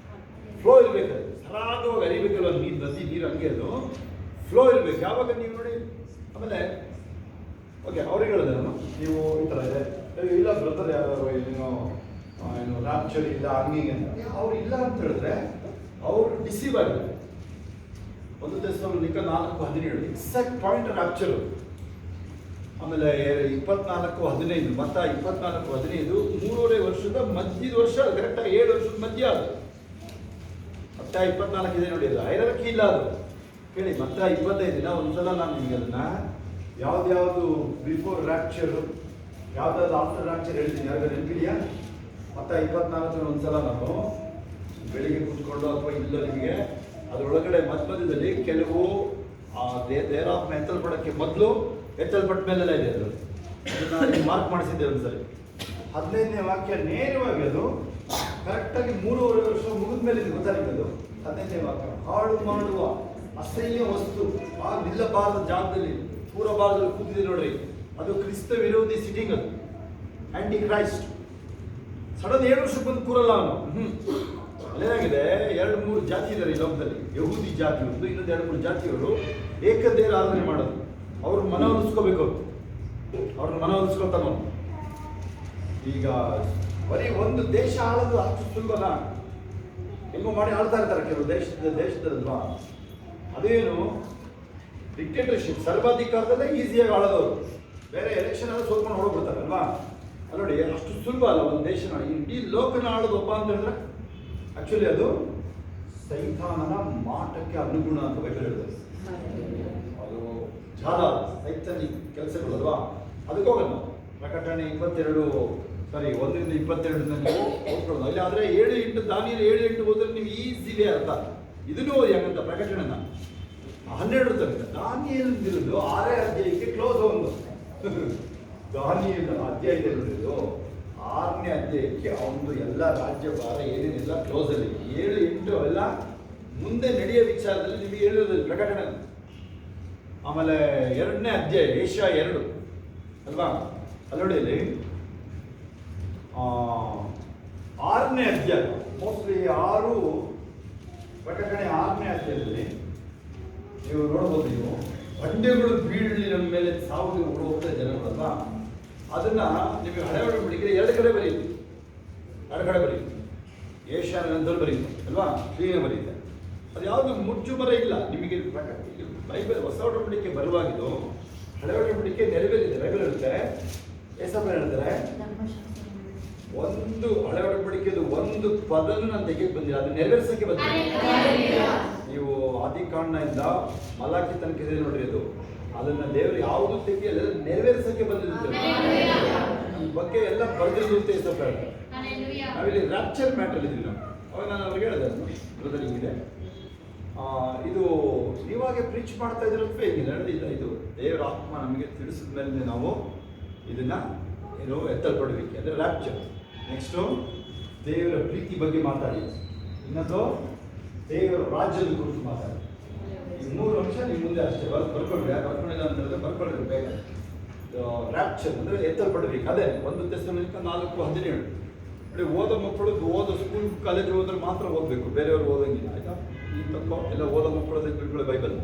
ಫ್ಲೋ ಇರಬೇಕಾದ್ರೆ ಸರಾಗವಾಗಿ ಅರಿಬೇಕಲ್ಲ ನೀರು, ನದಿ ನೀರು ಹಂಗೆ ಅದು ಫ್ಲೋ ಇರಬೇಕು. ಯಾವಾಗ ನೀವು ನೋಡಿ ಆಮೇಲೆ ಓಕೆ ಅವ್ರಿಗೆ ಹೇಳಿದೆ ನಾನು, ನೀವು ಈ ಥರ ಇದೆ ಇಲ್ಲ ಬ್ರದರ್ ಯಾರು ಏನು ರಾಪ್ಚರ್ ಇಲ್ಲ ಹಂಗಿಗೆ ಅಂತ ಅವ್ರು ಇಲ್ಲ ಅಂತ ಹೇಳಿದ್ರೆ ಅವರು ಡಿಸೀವ್ ಆಗಿದೆ. 1 ಥೆಸಲೋನಿಕ 4:17 ಎಕ್ಸಾಕ್ಟ್ ಪಾಯಿಂಟ್ ರಾಪ್ಚರು. ಆಮೇಲೆ 24:15 ಮತ್ತ 24:15 3.5 ವರ್ಷದ ಮಧ್ಯದ ವರ್ಷ, ಕರೆಕ್ಟಾಗಿ 7 ವರ್ಷದ ಮಧ್ಯ ಅದು. ಮತ್ತೆ 24 ಇದೆ ನೋಡಿ, ಅದು ಹೈರಾರ್ಕಿ ಇಲ್ಲ ಅದು. ಕೇಳಿ ಮತ್ತೆ 25 ದಿನ ಒಂದ್ಸಲ ನಾನು ನಿಮಗೆ ಅದನ್ನ ಯಾವ್ದು ಬಿಫೋರ್ ರ್ಯಾಪ್ಚರ್ ಯಾವ್ದಾದ್ರು ಆಫ್ಟರ್ ರ್ಯಾಪ್ಚರ್ ಹೇಳ್ತೀನಿ, ಯಾವಾಗ ನೆನಪಿದೆಯಾ? ಮತ್ತೆ 24 ಒಂದ್ಸಲ ನಾನು ಬೆಳಿಗ್ಗೆ ಕೂತ್ಕೊಂಡು ಅಥವಾ ಇಲ್ಲ ನಿಮಗೆ ಅದರೊಳಗಡೆ ಮಧ್ಯದಲ್ಲಿ ಕೆಲವು ದೇವರಾತ್ಮ ಎತ್ತಲ್ಪಡಕ್ಕೆ ಮೊದಲು ಎತ್ತಲ್ಪಟ್ಟ ಮೇಲೆಲ್ಲ ಇದೆ. ಅದು ಅದನ್ನ ಮಾರ್ಕ್ ಮಾಡಿಸಿದ್ದೆ ಒಂದ್ಸರಿ. 15ನೇ ವಾಕ್ಯ ನೇರವಾಗಿ ಅದು ಕರೆಕ್ಟಾಗಿ 3.5 ವರ್ಷ ಮುಗಿದ ಮೇಲೆ ಇದು ಗೊತ್ತಾಗ್ತದೆ. 15ನೇ ವಾಕ್ಯ, ಹಾಳು ಮಾಡುವ ಅಸಹ್ಯ ವಸ್ತು ಆ ನಿಲ್ಲಬಾರದ ಜಾಗದಲ್ಲಿ ಪೂರ್ವಭಾಗದಲ್ಲಿ ಕೂತಿದೆ ನೋಡ್ರಿ, ಅದು ಕ್ರಿಸ್ತ ವಿರೋಧಿ ಸಿಟಿಂಗ್, ಅದು ಆಂಟಿ ಕ್ರೈಸ್ಟ್. ಸಡನ್ 7 ವರ್ಷಕ್ಕೆ ಬಂದು ಕೂರಲ್ಲ ಅವನು. ಅಲ್ಲೇನಾಗಿದೆ, 2-3 ಜಾತಿ ಇದ್ದಾರೆ ಈ ಲೋಕದಲ್ಲಿ. ಯಹೂದಿ ಜಾತಿ ಒಂದು, ಇನ್ನೊಂದು 2-3 ಜಾತಿಯವರು ಏಕದೇವರ ಆರಾಧನೆ ಮಾಡೋದು. ಅವ್ರ ಮನವೊಲಿಸ್ಕೋಬೇಕು, ಅವ್ರನ್ನ ಮನವೊಲಿಸ್ಕೊತಾನ. ಈಗ ಬರೀ ಒಂದು ದೇಶ ಆಳೋದು ಅಷ್ಟು ಸುಲಭನ? ಹೆಂಗೋ ಮಾಡಿ ಆಳ್ತಾ ಇರ್ತಾರೆ ಕೆಲವು ದೇಶದಲ್ವಾ. ಅದೇನು ಡಿಕ್ಟೇಟರ್ಶಿಪ್, ಸರ್ವಾಧಿಕಾರದಲ್ಲೇ ಈಸಿಯಾಗಿ ಆಳೋದವರು. ಬೇರೆ ಎಲೆಕ್ಷನ್ ಎಲ್ಲ ಸೋತ್ಕೊಂಡು ಹೊರಡ್ಬಿಡ್ತಾರಲ್ವಾ. ನೋಡಿ ಅಷ್ಟು ಸುಲಭ ಅಲ್ಲ ಒಂದು ದೇಶನ, ಇಡೀ ಲೋಕನ ಆಳೋದು ಒಬ್ಬ ಅಂತ ಹೇಳಿದ್ರೆ ಆಕ್ಚುಲಿ ಅದು ಸೈತಾನನ ಮಾಟಕ್ಕೆ ಅನುಗುಣ ಅಂತ ಬೈಬಲ್ ಹೇಳ್ತಾರೆ. ಅದು ಜಾಲ ಸೈತಾನಿಕ್ ಕೆಲಸಗಳಲ್ವಾ. ಅದಕ್ಕೆ ಹೋಗೋಣ. ಪ್ರಕಟಣೆ 1-22 ನೀವು ಓದ್ಕೊಳ್ಳೋದು. ಅಲ್ಲಿ ಆದರೆ 7-8 ದಾನಿಯೇಲ 7-8 ಹೋದ್ರೆ ನೀವು ಈಸಿಲಿ ಅರ್ಥ. ಇದನ್ನು ಓದಿ ಹಂಗಂತ ಪ್ರಕಟಣೆನ 12 ತನಕ. ದಾನಿಯೇಲನ ವಿರುದ್ಧ 6ನೇ ಅಧ್ಯಾಯಕ್ಕೆ ಕ್ಲೋಸ್ ಒಂದು ದಾನಿಯೇಲನ ಅಧ್ಯಾಯ ಇದೆ ನೋಡಿದ್ದು 6ನೇ ಅಧ್ಯಾಯಕ್ಕೆ ಅವನು ಎಲ್ಲ ರಾಜ್ಯಭಾರ ಏನೇನೆಲ್ಲ ಕ್ಲೋಸ್ ಅಲ್ಲಿ. 7-8 ಅವೆಲ್ಲ ಮುಂದೆ ನಡೆಯೋ ವಿಚಾರದಲ್ಲಿ ನಿಮಗೆ ಹೇಳೋದು ಪ್ರಕಟಣೆ. ಆಮೇಲೆ 2ನೇ ಅಧ್ಯಾಯ ಏಷ್ಯಾ 2 ಅಲ್ವಾ, ಅಲ್ಲಿ ನೋಡಿ ಅಲ್ಲಿ 6ನೇ ಅಧ್ಯಾಯ ಮೋಸ್ಟ್ಲಿ 6 ಪ್ರಕಟಣೆ 6ನೇ ಅಧ್ಯಾಯದಲ್ಲಿ ನೀವು ನೋಡ್ಬೋದು. ನೀವು ಬಂಡೆಗಳು ಬೀಳಲಿ ನಮ್ಮ ಮೇಲೆ ಸಾವಿಗೆ ಹೋಗ್ತಾ ಜನಗಳಲ್ವಾ. ಅದನ್ನ ನಿಮಗೆ ಹಳೆ ಒಡಂಬಡಿಕೆ 2 ಕಡೆ ಬರೆಯುತ್ತೆ, 2 ಕಡೆ ಬರೆಯುತ್ತೆ. ಏಷ್ಯಾನಂತಲ್ಲಿ ಬರೆಯುತ್ತೆ ಅಲ್ವಾ, ಕ್ಲೀನ್ ಬರೆಯುತ್ತೆ. ಅದು ಯಾವುದು ಮುಚ್ಚುಮರ ಇಲ್ಲ ನಿಮಗೆ. ಬೈಬಲ್ ಹೊಸ ಒಡಂಬಡಿಕೆ ಬರುವಾಗಿದ್ದು ಹಳೆ ಒಡಂಬಡಿಕೆ ನೆರವೇರಿದೆ. ಬೈಬಲ್ ಹೇಳ್ತಾರೆ, ಏಸಪ್ಪ ಹೇಳ್ತಾರೆ, ಒಂದು ಹಳೆ ಒಡಂಬಡಿಕೆದು ಒಂದು ಪದನು ನಾನು ತೆಗೆದು ಬಂದಿಲ್ಲ, ಅದು ನೆರವೇರಿಸಕ್ಕೆ ಬಂದಿಲ್ಲ. ನೀವು ಆದಿಕಾಂಡದಿಂದ ಮಲಾಕಿ ತನಕ ಇದೆ ನೋಡ್ರಿ, ಅದು ಅದನ್ನ ದೇವರು ಯಾವುದು ತೆಗೆಯಲ್ಲ, ನೆರವೇರಿಸಕ್ಕೆ ಬಂದಿರುತ್ತೆ. ಈ ಬಗ್ಗೆ ಎಲ್ಲ ಬರೆದಿರುತ್ತೆ ಏಸಪ್ಪ ಹೇಳ್ತಾರೆ. ನಾವಿಲ್ಲಿ ರ್ಯಾಪ್ಚರ್ ಮ್ಯಾಟರ್ ಇದ್ದೀವಿ ನಾವು. ಅವಾಗ ನಾನು ಅವ್ರಿಗೆ ಹೇಳಿದೆ, ಬ್ರದರ್ ಹಿಂಗಿದೆ, ಇದು ನೀವಾಗೆ ಪ್ರೀಚ್ ಮಾಡ್ತಾ ಇದ್ರೆ ಹೇಗಿಲ್ಲ ಇಲ್ಲ, ಇದು ದೇವರ ಆತ್ಮ ನಮಗೆ ತಿಳಿಸಿದ ಮೇಲೆ ನಾವು ಇದನ್ನ ಏನು ಎತ್ತಲ್ಪಡಬೇಕು, ಅಂದರೆ ರ್ಯಾಪ್ಚರ್. ನೆಕ್ಸ್ಟು ದೇವರ ಪ್ರೀತಿ ಬಗ್ಗೆ ಮಾತಾಡಿ, ಇನ್ನೊಂದು ದೇವರ ರಾಜ್ಯದ ಕುರಿತು ಮಾತಾಡಿ. ಈ 3 ಅಂಶ ನಿಮ್ಮ ಮುಂದೆ ಅಷ್ಟೇ ಬರ್ಕೊಂಡ್ರೆ, ಬರ್ಕೊಂಡಿಲ್ಲ ಅಂತಂದ್ರೆ ಬರ್ಕೊಂಡಿರ್ಬೇಕು. ಬೇಗ ರ್ಯಾಪ್ಚರ್ ಅಂದರೆ ಎತ್ತಲ್ಪಡಬೇಕು. ಅದೇ 1 ಥೆಸಲೋನಿಕ 4:17 ನೋಡಿ, ಓದೋ ಮಕ್ಕಳು ಓದೋ ಸ್ಕೂಲ್ ಕಾಲೇಜ್ ಹೋದ್ರೆ ಮಾತ್ರ ಓದಬೇಕು, ಬೇರೆಯವರು ಓದಂಗಿಲ್ಲ ಆಯ್ತಾ. ಈ ತಕ್ಕೋ ಎಲ್ಲ ಓದೋ ಮಕ್ಕಳದಕ್ಕೆ ಬಿಟ್ಕೊಳ್ಳಿ ಬೈಬಲ್.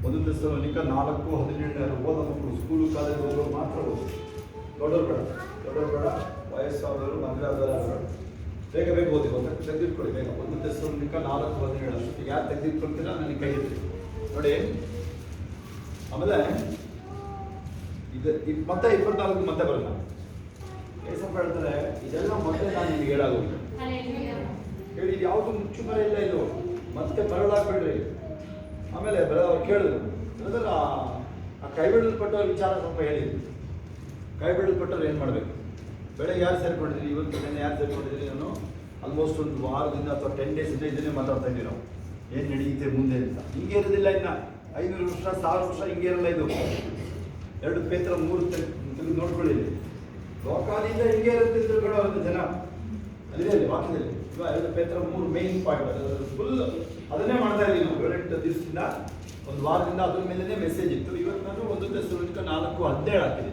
1 ಥೆಸಲೋನಿಕ 4:17 ಓದೋ ಮಕ್ಕಳು ಸ್ಕೂಲು ಕಾಲೇಜ್ ಹೋಗೋರು ಮಾತ್ರ ಓದು. ದೊಡ್ಡವ್ರು ಬೇಡ, ವಯಸ್ಸಾದವರು ಮದುವೆ ಆದವರು ಬೇಗ ಓದಿ ತೆಗೆದಿಟ್ಕೊಳ್ಳಿ ಬೇಗ. 1 ಥೆಸಲೋನಿಕ 4:17 ಅಷ್ಟು ಯಾರು ತೆಗೆದಿಟ್ಕೊಳ್ತೀರಾ ನನಗೆ ಕೈ ಇರ್ತೀವಿ ನೋಡಿ. ಆಮೇಲೆ ಇದು ಮತ್ತೆ 24 ಮತ್ತೆ ಬರೋಣ. ಏಸಪ್ಪ ಹೇಳ್ತಾರೆ, ಇದೆಲ್ಲ ಮತ್ತೆ ನಾನು ನಿಮ್ಗೆ ಹೇಳಾಗೋದು ಹೇಳಿ, ಇದು ಯಾವುದು ಮುಚ್ಚುಮರೆ ಇಲ್ಲ, ಇದು ಮತ್ತೆ ಬರಲಾಗ್ಬೇಡ್ರಿ. ಆಮೇಲೆ ಅವ್ರು ಕೇಳಿದ್ರು, ಬ್ರದರ್ ಆ ಕೈ ಬಿಡಲ್ಪಟ್ಟವ್ರ ವಿಚಾರ ಸ್ವಲ್ಪ ಹೇಳಿದ್ರು. ಕೈ ಬಿಡಲ್ಪಟ್ಟವ್ರು ಏನು ಮಾಡಬೇಕು? ಬೆಳಗ್ಗೆ ಯಾರು ಸೇರ್ಕೊಂಡಿದ್ದೀರಿ, ಇವತ್ತು ದಿನ ಯಾರು ಸೇರ್ಕೊಂಡಿದ್ದೀರಿ? ನಾನು ಆಲ್ಮೋಸ್ಟ್ ಒಂದು ವಾರದಿಂದ ಅಥವಾ 10 ಡೇಸಿಂದ ಇದನ್ನೇ ಮಾತಾಡ್ತಾ ಇದ್ದೀವಿ ನಾವು. ಏನು ನಡೆಯುತ್ತೆ ಮುಂದೆ ಅಂತ. ಹಿಂಗೆ ಇರೋದಿಲ್ಲ, ಇನ್ನು 500 ವರ್ಷ 1000 ವರ್ಷ ಹಿಂಗೆ ಇರಲ್ಲ ಇದು. 2 ಪೇತ್ರ 3 ತೆಗೆದು ನೋಡ್ಕೊಳ್ಳಿ. ಲೋಕಾದಿಂದ ಹಿಂಗೆ ಇರುತ್ತೆ ತಿಳ್ಕೊಳ್ಳೋ ಜನ ಅಲ್ಲಿದೆ ಅಲ್ಲಿ ವಾಕ್ಯದಲ್ಲಿ. ಇವಾಗ 2 ಪೇತ್ರ 3 ಮೇನ್ ಪಾಯಿಂಟ್ ಫುಲ್ ಅದನ್ನೇ ಮಾಡ್ತಾ ಇದ್ದೀವಿ ನಾವು 7-8 ದಿವಸದಿಂದ, ಒಂದು ವಾರದಿಂದ ಅದ್ರ ಮೇಲೇ ಮೆಸೇಜ್ ಇತ್ತು. ಇವತ್ತು ನಾನು 1 ಥೆಸಲೋನಿಕ 4:17 ಹಾಕಿದೆ.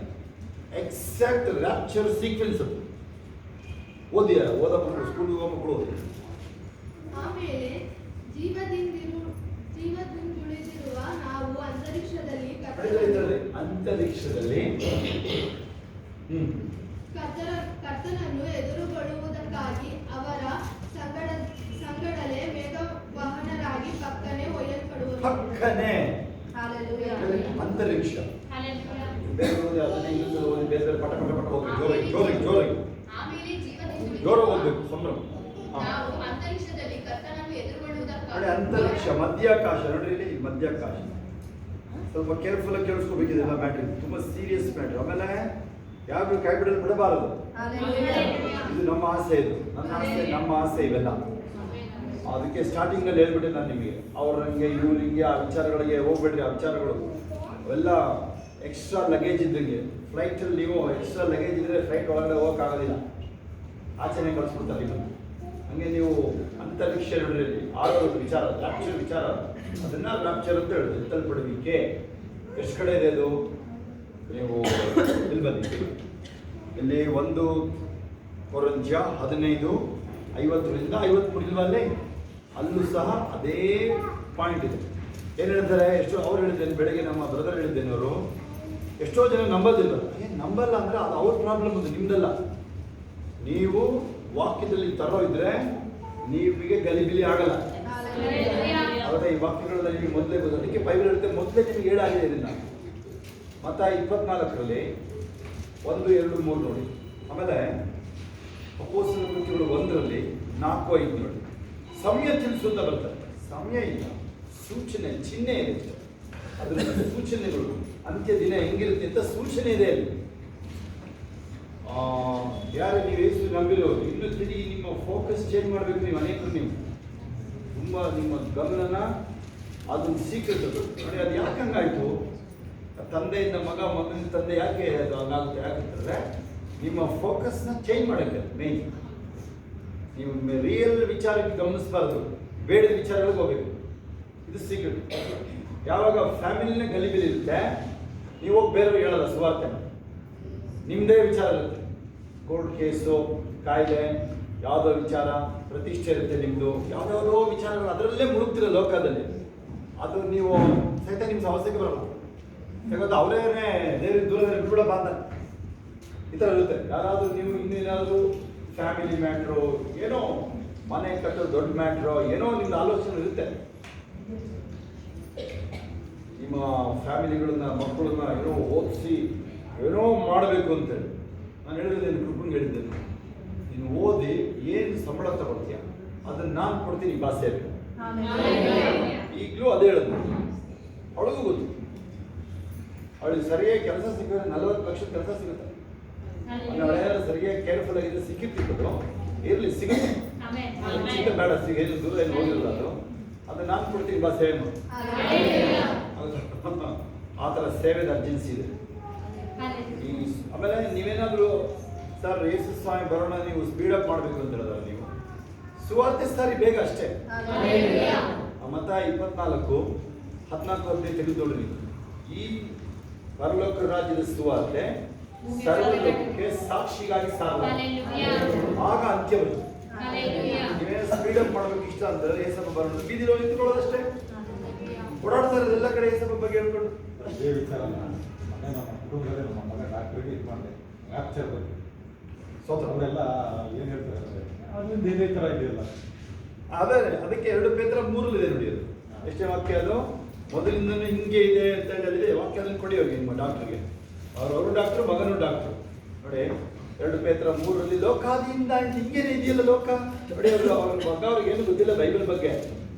ಎಕ್ಸಾಕ್ಟ್ ರ್ಯಾಪ್ಚರ್ ಸೀಕ್ವೆನ್ಸ್ ಅದು. ಓದ ಮಕ್ಕಳು, ಸ್ಕೂಲಿಗೆ ಹೋಗೋ ಮಕ್ಕಳು ಓದಿ. ಆಮೇಲೆ ಜೀವದಿಂದುಳಿದಿರುವ ನಾವು ಅಂತರಿಕ್ಷದಲ್ಲಿ ಕರ್ತನನ್ನು ಎದುರುಗೊಳ್ಳುವುದಕ್ಕಾಗಿ ಅವರ ಸಂಗಡಲೇ ಮೇಘವಾಹನರಾಗಿ ಪಕ್ಕನೆ ಒಯ್ಯಲ್ಪಡುವರು. ಅಂತರಿಕ್ಷ ಬೇರೆ ಪಟ ಪಟ ಪಟ ಹೋಗ್ಬೇಕು, ಜೋರಾಗಿ ಜೋರ ಹೋಗ್ಬೇಕು, ಸಂಭ್ರಮ. ನೋಡಿ ಅಂತರಿಕ್ಷ, ಮಧ್ಯಾಕಾಶ ನೋಡ್ರಿ, ಇಲ್ಲಿ ಮಧ್ಯಾಕಾಶ. ಸ್ವಲ್ಪ ಕೇರ್ಫುಲ್ ಆಗಿ ಕೇಳಿಸ್ಕೋಬೇಕಿದೆಲ್ಲ ಮ್ಯಾಟ್ರಿ, ತುಂಬಾ ಸೀರಿಯಸ್ ಮ್ಯಾಟ್ರಿ. ಆಮೇಲೆ ಯಾರು ಕೈಬಿಡಲು ಬಿಡಬಾರದು. ಇದು ನಮ್ಮ ಆಸೆ, ಇದು ನನ್ನ ಆಸೆ, ನಮ್ಮ ಆಸೆ ಇವೆಲ್ಲ. ಅದಕ್ಕೆ ಸ್ಟಾರ್ಟಿಂಗ್ ನಲ್ಲಿ ಹೇಳ್ಬಿಟ್ಟೆ ನಾನು ನಿಮಗೆ, ಅವ್ರಂಗೆ ಇವ್ರಿಗೆ ಆ ವಿಚಾರಗಳಿಗೆ ಹೋಗ್ಬೇಡ್ರಿ. ಆ ವಿಚಾರಗಳು ಅವೆಲ್ಲ ಎಕ್ಸ್ಟ್ರಾ ಲಗೇಜ್ ಇದ್ದಂಗೆ. ಫ್ಲೈಟಲ್ಲಿ ನೀವು ಎಕ್ಸ್ಟ್ರಾ ಲಗೇಜ್ ಇದ್ರೆ ಫ್ಲೈಟ್ ಒಳಗಡೆ ಹೋಗೋಕ್ಕಾಗೋದಿಲ್ಲ, ಆಚೆನೆ ಕಳಿಸ್ಬಿಡ್ತಾರೆ. ಇಲ್ಲ ಹಂಗೆ ನೀವು ಅಂತರಿಕ್ಷ ನೋಡ್ರಿ, ಆರೋಗ್ಯ ವಿಚಾರ, ರ್ಯಾಪ್ಚರ್ ವಿಚಾರ, ಅದನ್ನ ರ್ಯಾಪ್ಚರ್ ಅಂತ ಹೇಳುದು, ಎತ್ತಲ್ಪಡುವಿಕೆ. ಎಷ್ಟು ಕಡೆ ಇದೆ ಅದು? ನೀವು ಇಲ್ಲಿ ಬನ್ನಿ, ಇಲ್ಲಿ 1 ಕೊರಿಂಥ್ಯ 15:50-53 ಇಲ್ವಲ್ಲೇ, ಅಲ್ಲೂ ಸಹ ಅದೇ ಪಾಯಿಂಟ್ ಇದೆ. ಏನು ಹೇಳ್ತಾರೆ? ಅವ್ರು ಹೇಳಿದ್ದೇನೆ ಬೆಳಗ್ಗೆ, ನಮ್ಮ ಬ್ರದರ್ ಹೇಳಿದ್ದೇನೆ, ಅವರು ಎಷ್ಟೋ ಜನ ನಂಬೋದಿಲ್ಲ. ನಂಬಲ್ಲ ಅಂದರೆ ಅದು ಅವ್ರ ಪ್ರಾಬ್ಲಮ್, ಅದು ನಿಮ್ದಲ್ಲ. ನೀವು ವಾಕ್ಯದಲ್ಲಿ ತರೋ ಇದ್ರೆ ನೀವಿಗೆ ಗಲಿಬಿಲಿ ಆಗಲ್ಲ. ಹೌದಾ? ಈ ವಾಕ್ಯಗಳೆಲ್ಲ ನಿಮಗೆ ಮೊದಲೇ ಗೊತ್ತು. ಅದಕ್ಕೆ ಬೈಬಲ್ ಹೇಳುತ್ತೆ, ಮೊದಲೇ ನಿಮಗೆ ಹೇಳಾಗಿದೆ ಇದನ್ನ. ಮತ್ತ 24ರಲ್ಲಿ 1, 2, 3 ನೋಡಿ. ಆಮೇಲೆ ಅಪೊಸ್ತಲರ ಕೃತ್ಯಗಳು 1ರಲ್ಲಿ 4, 5 ನೋಡಿ. ಸಮಯ ತಿಳಿಸುತ್ತ ಬರ್ತಾರೆ. ಸಮಯ ಇಲ್ಲ, ಸೂಚನೆ, ಚಿಹ್ನೆ ಇದೆ. ಅದರಿಂದ ಸೂಚನೆಗಳು, ಅಂತ್ಯ ದಿನ ಹೆಂಗಿರುತ್ತೆ ಅಂತ ಸೂಚನೆ ಇದೆ ಅಲ್ಲಿ. ಯಾರು ನೀವು ಯೇಸು ನಂಬಿರೋರು, ಇನ್ನು ತಿರುಗಿ ನಿಮ್ಮ ಫೋಕಸ್ ಚೇಂಜ್ ಮಾಡಬೇಕು. ನೀವು ಅನೇಕರು ನೀವು ತುಂಬ ನಿಮ್ಮ ಗಮನನ ಅದೊಂದು ಸೀಕ್ರೆಟ್ ಅದು ನೋಡಿ. ಅದು ಯಾಕೆ ಹಂಗಾಯ್ತು? ತಂದೆಯಿಂದ ಮಗ, ಮಗನ ತಂದೆ ಯಾಕೆ ಅದು ಹಂಗಾಗುತ್ತೆ? ಯಾಕಂತಂದ್ರೆ ನಿಮ್ಮ ಫೋಕಸ್ನ ಚೇಂಜ್ ಮಾಡೋಕ್ಕೆ ಮೇನ್. ನೀವು ರಿಯಲ್ ವಿಚಾರಕ್ಕೆ ಗಮನಿಸಬಾರ್ದು, ಬೇಡದ ವಿಚಾರಗಳಿಗೆ ಹೋಗಬೇಕು. ಇದು ಸೀಕ್ರೆಟ್. ಯಾವಾಗ ಫ್ಯಾಮಿಲಿನ ಗಲಿಬಿಲಿ ಇರುತ್ತೆ, ನೀವು ಹೋಗಿ ಬೇರೆಯವ್ರಿಗೆ ಹೇಳಲ್ಲ ಸುವಾರ್ತೆ, ನಿಮ್ಮದೇ ವಿಚಾರ ಇರುತ್ತೆ. ಕೋರ್ಟ್ ಕೇಸು, ಕಾಯಿಲೆ, ಯಾವುದೋ ವಿಚಾರ, ಪ್ರತಿಷ್ಠೆ ಇರುತ್ತೆ ನಿಮ್ಮದು, ಯಾವುದಾವುದೋ ವಿಚಾರಗಳು, ಅದರಲ್ಲೇ ಮುಳುಗ್ತಿರೋ ಲೋಕದಲ್ಲಿ. ಅದು ನೀವು ಸಹಿತ ನಿಮ್ಮ ಸಮಸ್ಯೆಗೆ ಬರಲ್ಲ. ಯಾಕಂದ್ರೆ ಅವರೇ ದೇವ್ರ ದೂರದಲ್ಲಿ ಬಿಟ್ಬಿಡೋ ಬಾಂಧ ಈ ಥರ ಇರುತ್ತೆ. ಯಾರಾದರೂ ನೀವು ಇನ್ನೇನಾದರೂ ಫ್ಯಾಮಿಲಿ ಮ್ಯಾಟ್ರು, ಏನೋ ಮನೆ ಕಟ್ಟೋ ದೊಡ್ಡ ಮ್ಯಾಟ್ರು, ಏನೋ ನಿಮ್ದು ಆಲೋಚನೆ ಇರುತ್ತೆ. ನಿಮ್ಮ ಫ್ಯಾಮಿಲಿಗಳನ್ನ, ಮಕ್ಕಳನ್ನ ಏನೋ ಓದಿಸಿ ಏನೋ ಮಾಡಬೇಕು ಅಂತೇಳಿ ನಾನು ಹೇಳಿದ್ದೇನೆ, ಕೃಪಂಗೆ ಹೇಳಿದ್ದೇನೆ, ನೀನು ಓದಿ ಏನು ಸಂಬಳ ತಗೊಳ್ತೀಯ ಅದನ್ನು ನಾನು ಕೊಡ್ತೀನಿ ಭಾಷೆಯಲ್ಲಿ. ಈಗಲೂ ಅದೇ ಹೇಳಿದ್ರು, ಅವಳಿಗೂ ಗೊತ್ತು. ಅವಳಿಗೆ ಸರಿಯಾಗಿ ಕೆಲಸ ಸಿಕ್ಕಿದ್ರೆ 40 ಲಕ್ಷ ಕೆಲಸ ಸಿಗುತ್ತೆ. ಅವಳೆಲ್ಲ ಸರಿಯಾಗಿ ಕೇರ್ಫುಲ್ ಆಗಿದ್ರೆ ಸಿಕ್ಕಿರ್ತಿದ್ದು, ಇರಲಿ ಸಿಗುತ್ತೆ, ಚಿಕ್ಕ ಬೇಡ, ಏನು ದೂರ ಏನು ಹೋಗಿರಲ್ಲ. ಅದು ನಾನು ಕೊಡ್ತೀನಿ ಭಾಷೆ ಏನು. ಆ ಥರ ಸೇವೆದ ಅರ್ಜೆನ್ಸಿ ಇದೆ. ಆಮೇಲೆ ನೀವೇನಾದರೂ ಸರ್ ಯೇಸು ಸ್ವಾಮಿ ಬರೋಣ, ನೀವು ಸ್ಪೀಡಪ್ ಮಾಡಬೇಕು ಅಂತ ಹೇಳಿದ್ರೆ ನೀವು ಸುವಾರ್ತೆ ಸಾರಿ ಬೇಗ ಅಷ್ಟೇ. ಮತ್ತ 24:14 ತೆಗೆದುಕೊಳ್ಳಿ. ಈ ಪರಲೋಕ ರಾಜ್ಯದ ಸುವಾರ್ತೆ ಸರ್ವಲೋಕಕ್ಕೆ ಸಾಕ್ಷಿಗಾಗಿ ಸಾಲ, ಆಗ ಅಂತ್ಯ ಬರುತ್ತೆ. ನೀವೇನು ಸ್ಪೀಡಪ್ ಮಾಡಬೇಕು ಇಷ್ಟ ಅಂದ್ರೆ ಏಸಪ್ಪ ಬರೋಣ, ಬೀದಿలో ನಿಂತ್ಕೊಳ್ಳೋದಷ್ಟೇ. ಓಡಾಡ್ತಾರೆ ಎಲ್ಲ ಕಡೆ ಏಸಪ್ಪ ಬಗ್ಗೆ ಹೇಳ್ಕೊಂಡು. ಅದೇ ವಿಚಾರ ಮೊನ್ನೆ ನಮ್ಮ ಕುಟುಂಬದಲ್ಲಿ ನಮ್ಮ ಮಗ ಡಾಕ್ಟ್ರಿಗೆ ಇದು ಮಾಡಿದೆ, ರ್ಯಾಪ್ಚರ್ ಬಗ್ಗೆ ಅವರೆಲ್ಲ ಏನು ಹೇಳ್ತಾರೆ ಅಂದರೆ ಅದರಿಂದ ಇದೇ ಥರ ಇದೆಯಲ್ಲ. ಅದೇ ಅದಕ್ಕೆ 2 ಪೇತ್ರ 3 ಇದೆ ನೋಡಿ. ಅದು ಎಷ್ಟೇ ವಾಕ್ಯ? ಅದು ಮೊದಲಿಂದನೂ ಹಿಂಗೆ ಇದೆ ಅಂತ ಹೇಳಿದೆ ವಾಕ್ಯ. ಅದನ್ನು ಕೊಡಿ ಹೋಗಿ ನಿಮ್ಮ ಡಾಕ್ಟ್ರಿಗೆ. ಅವರು ಡಾಕ್ಟ್ರು, ಮಗನೂ ಡಾಕ್ಟ್ರು. ನೋಡಿ 2 ಪೇತ್ರ 3ರಲ್ಲಿ ಲೋಕಾದಿಯಿಂದ ಹಿಂಗೇನೆ ಇದೆಯಲ್ಲ ಲೋಕ ನೋಡಿ. ಅವ್ರ ಮಗ ಅವ್ರಿಗೆ ಏನು ಗೊತ್ತಿಲ್ಲ ಬೈಬಲ್ ಬಗ್ಗೆ,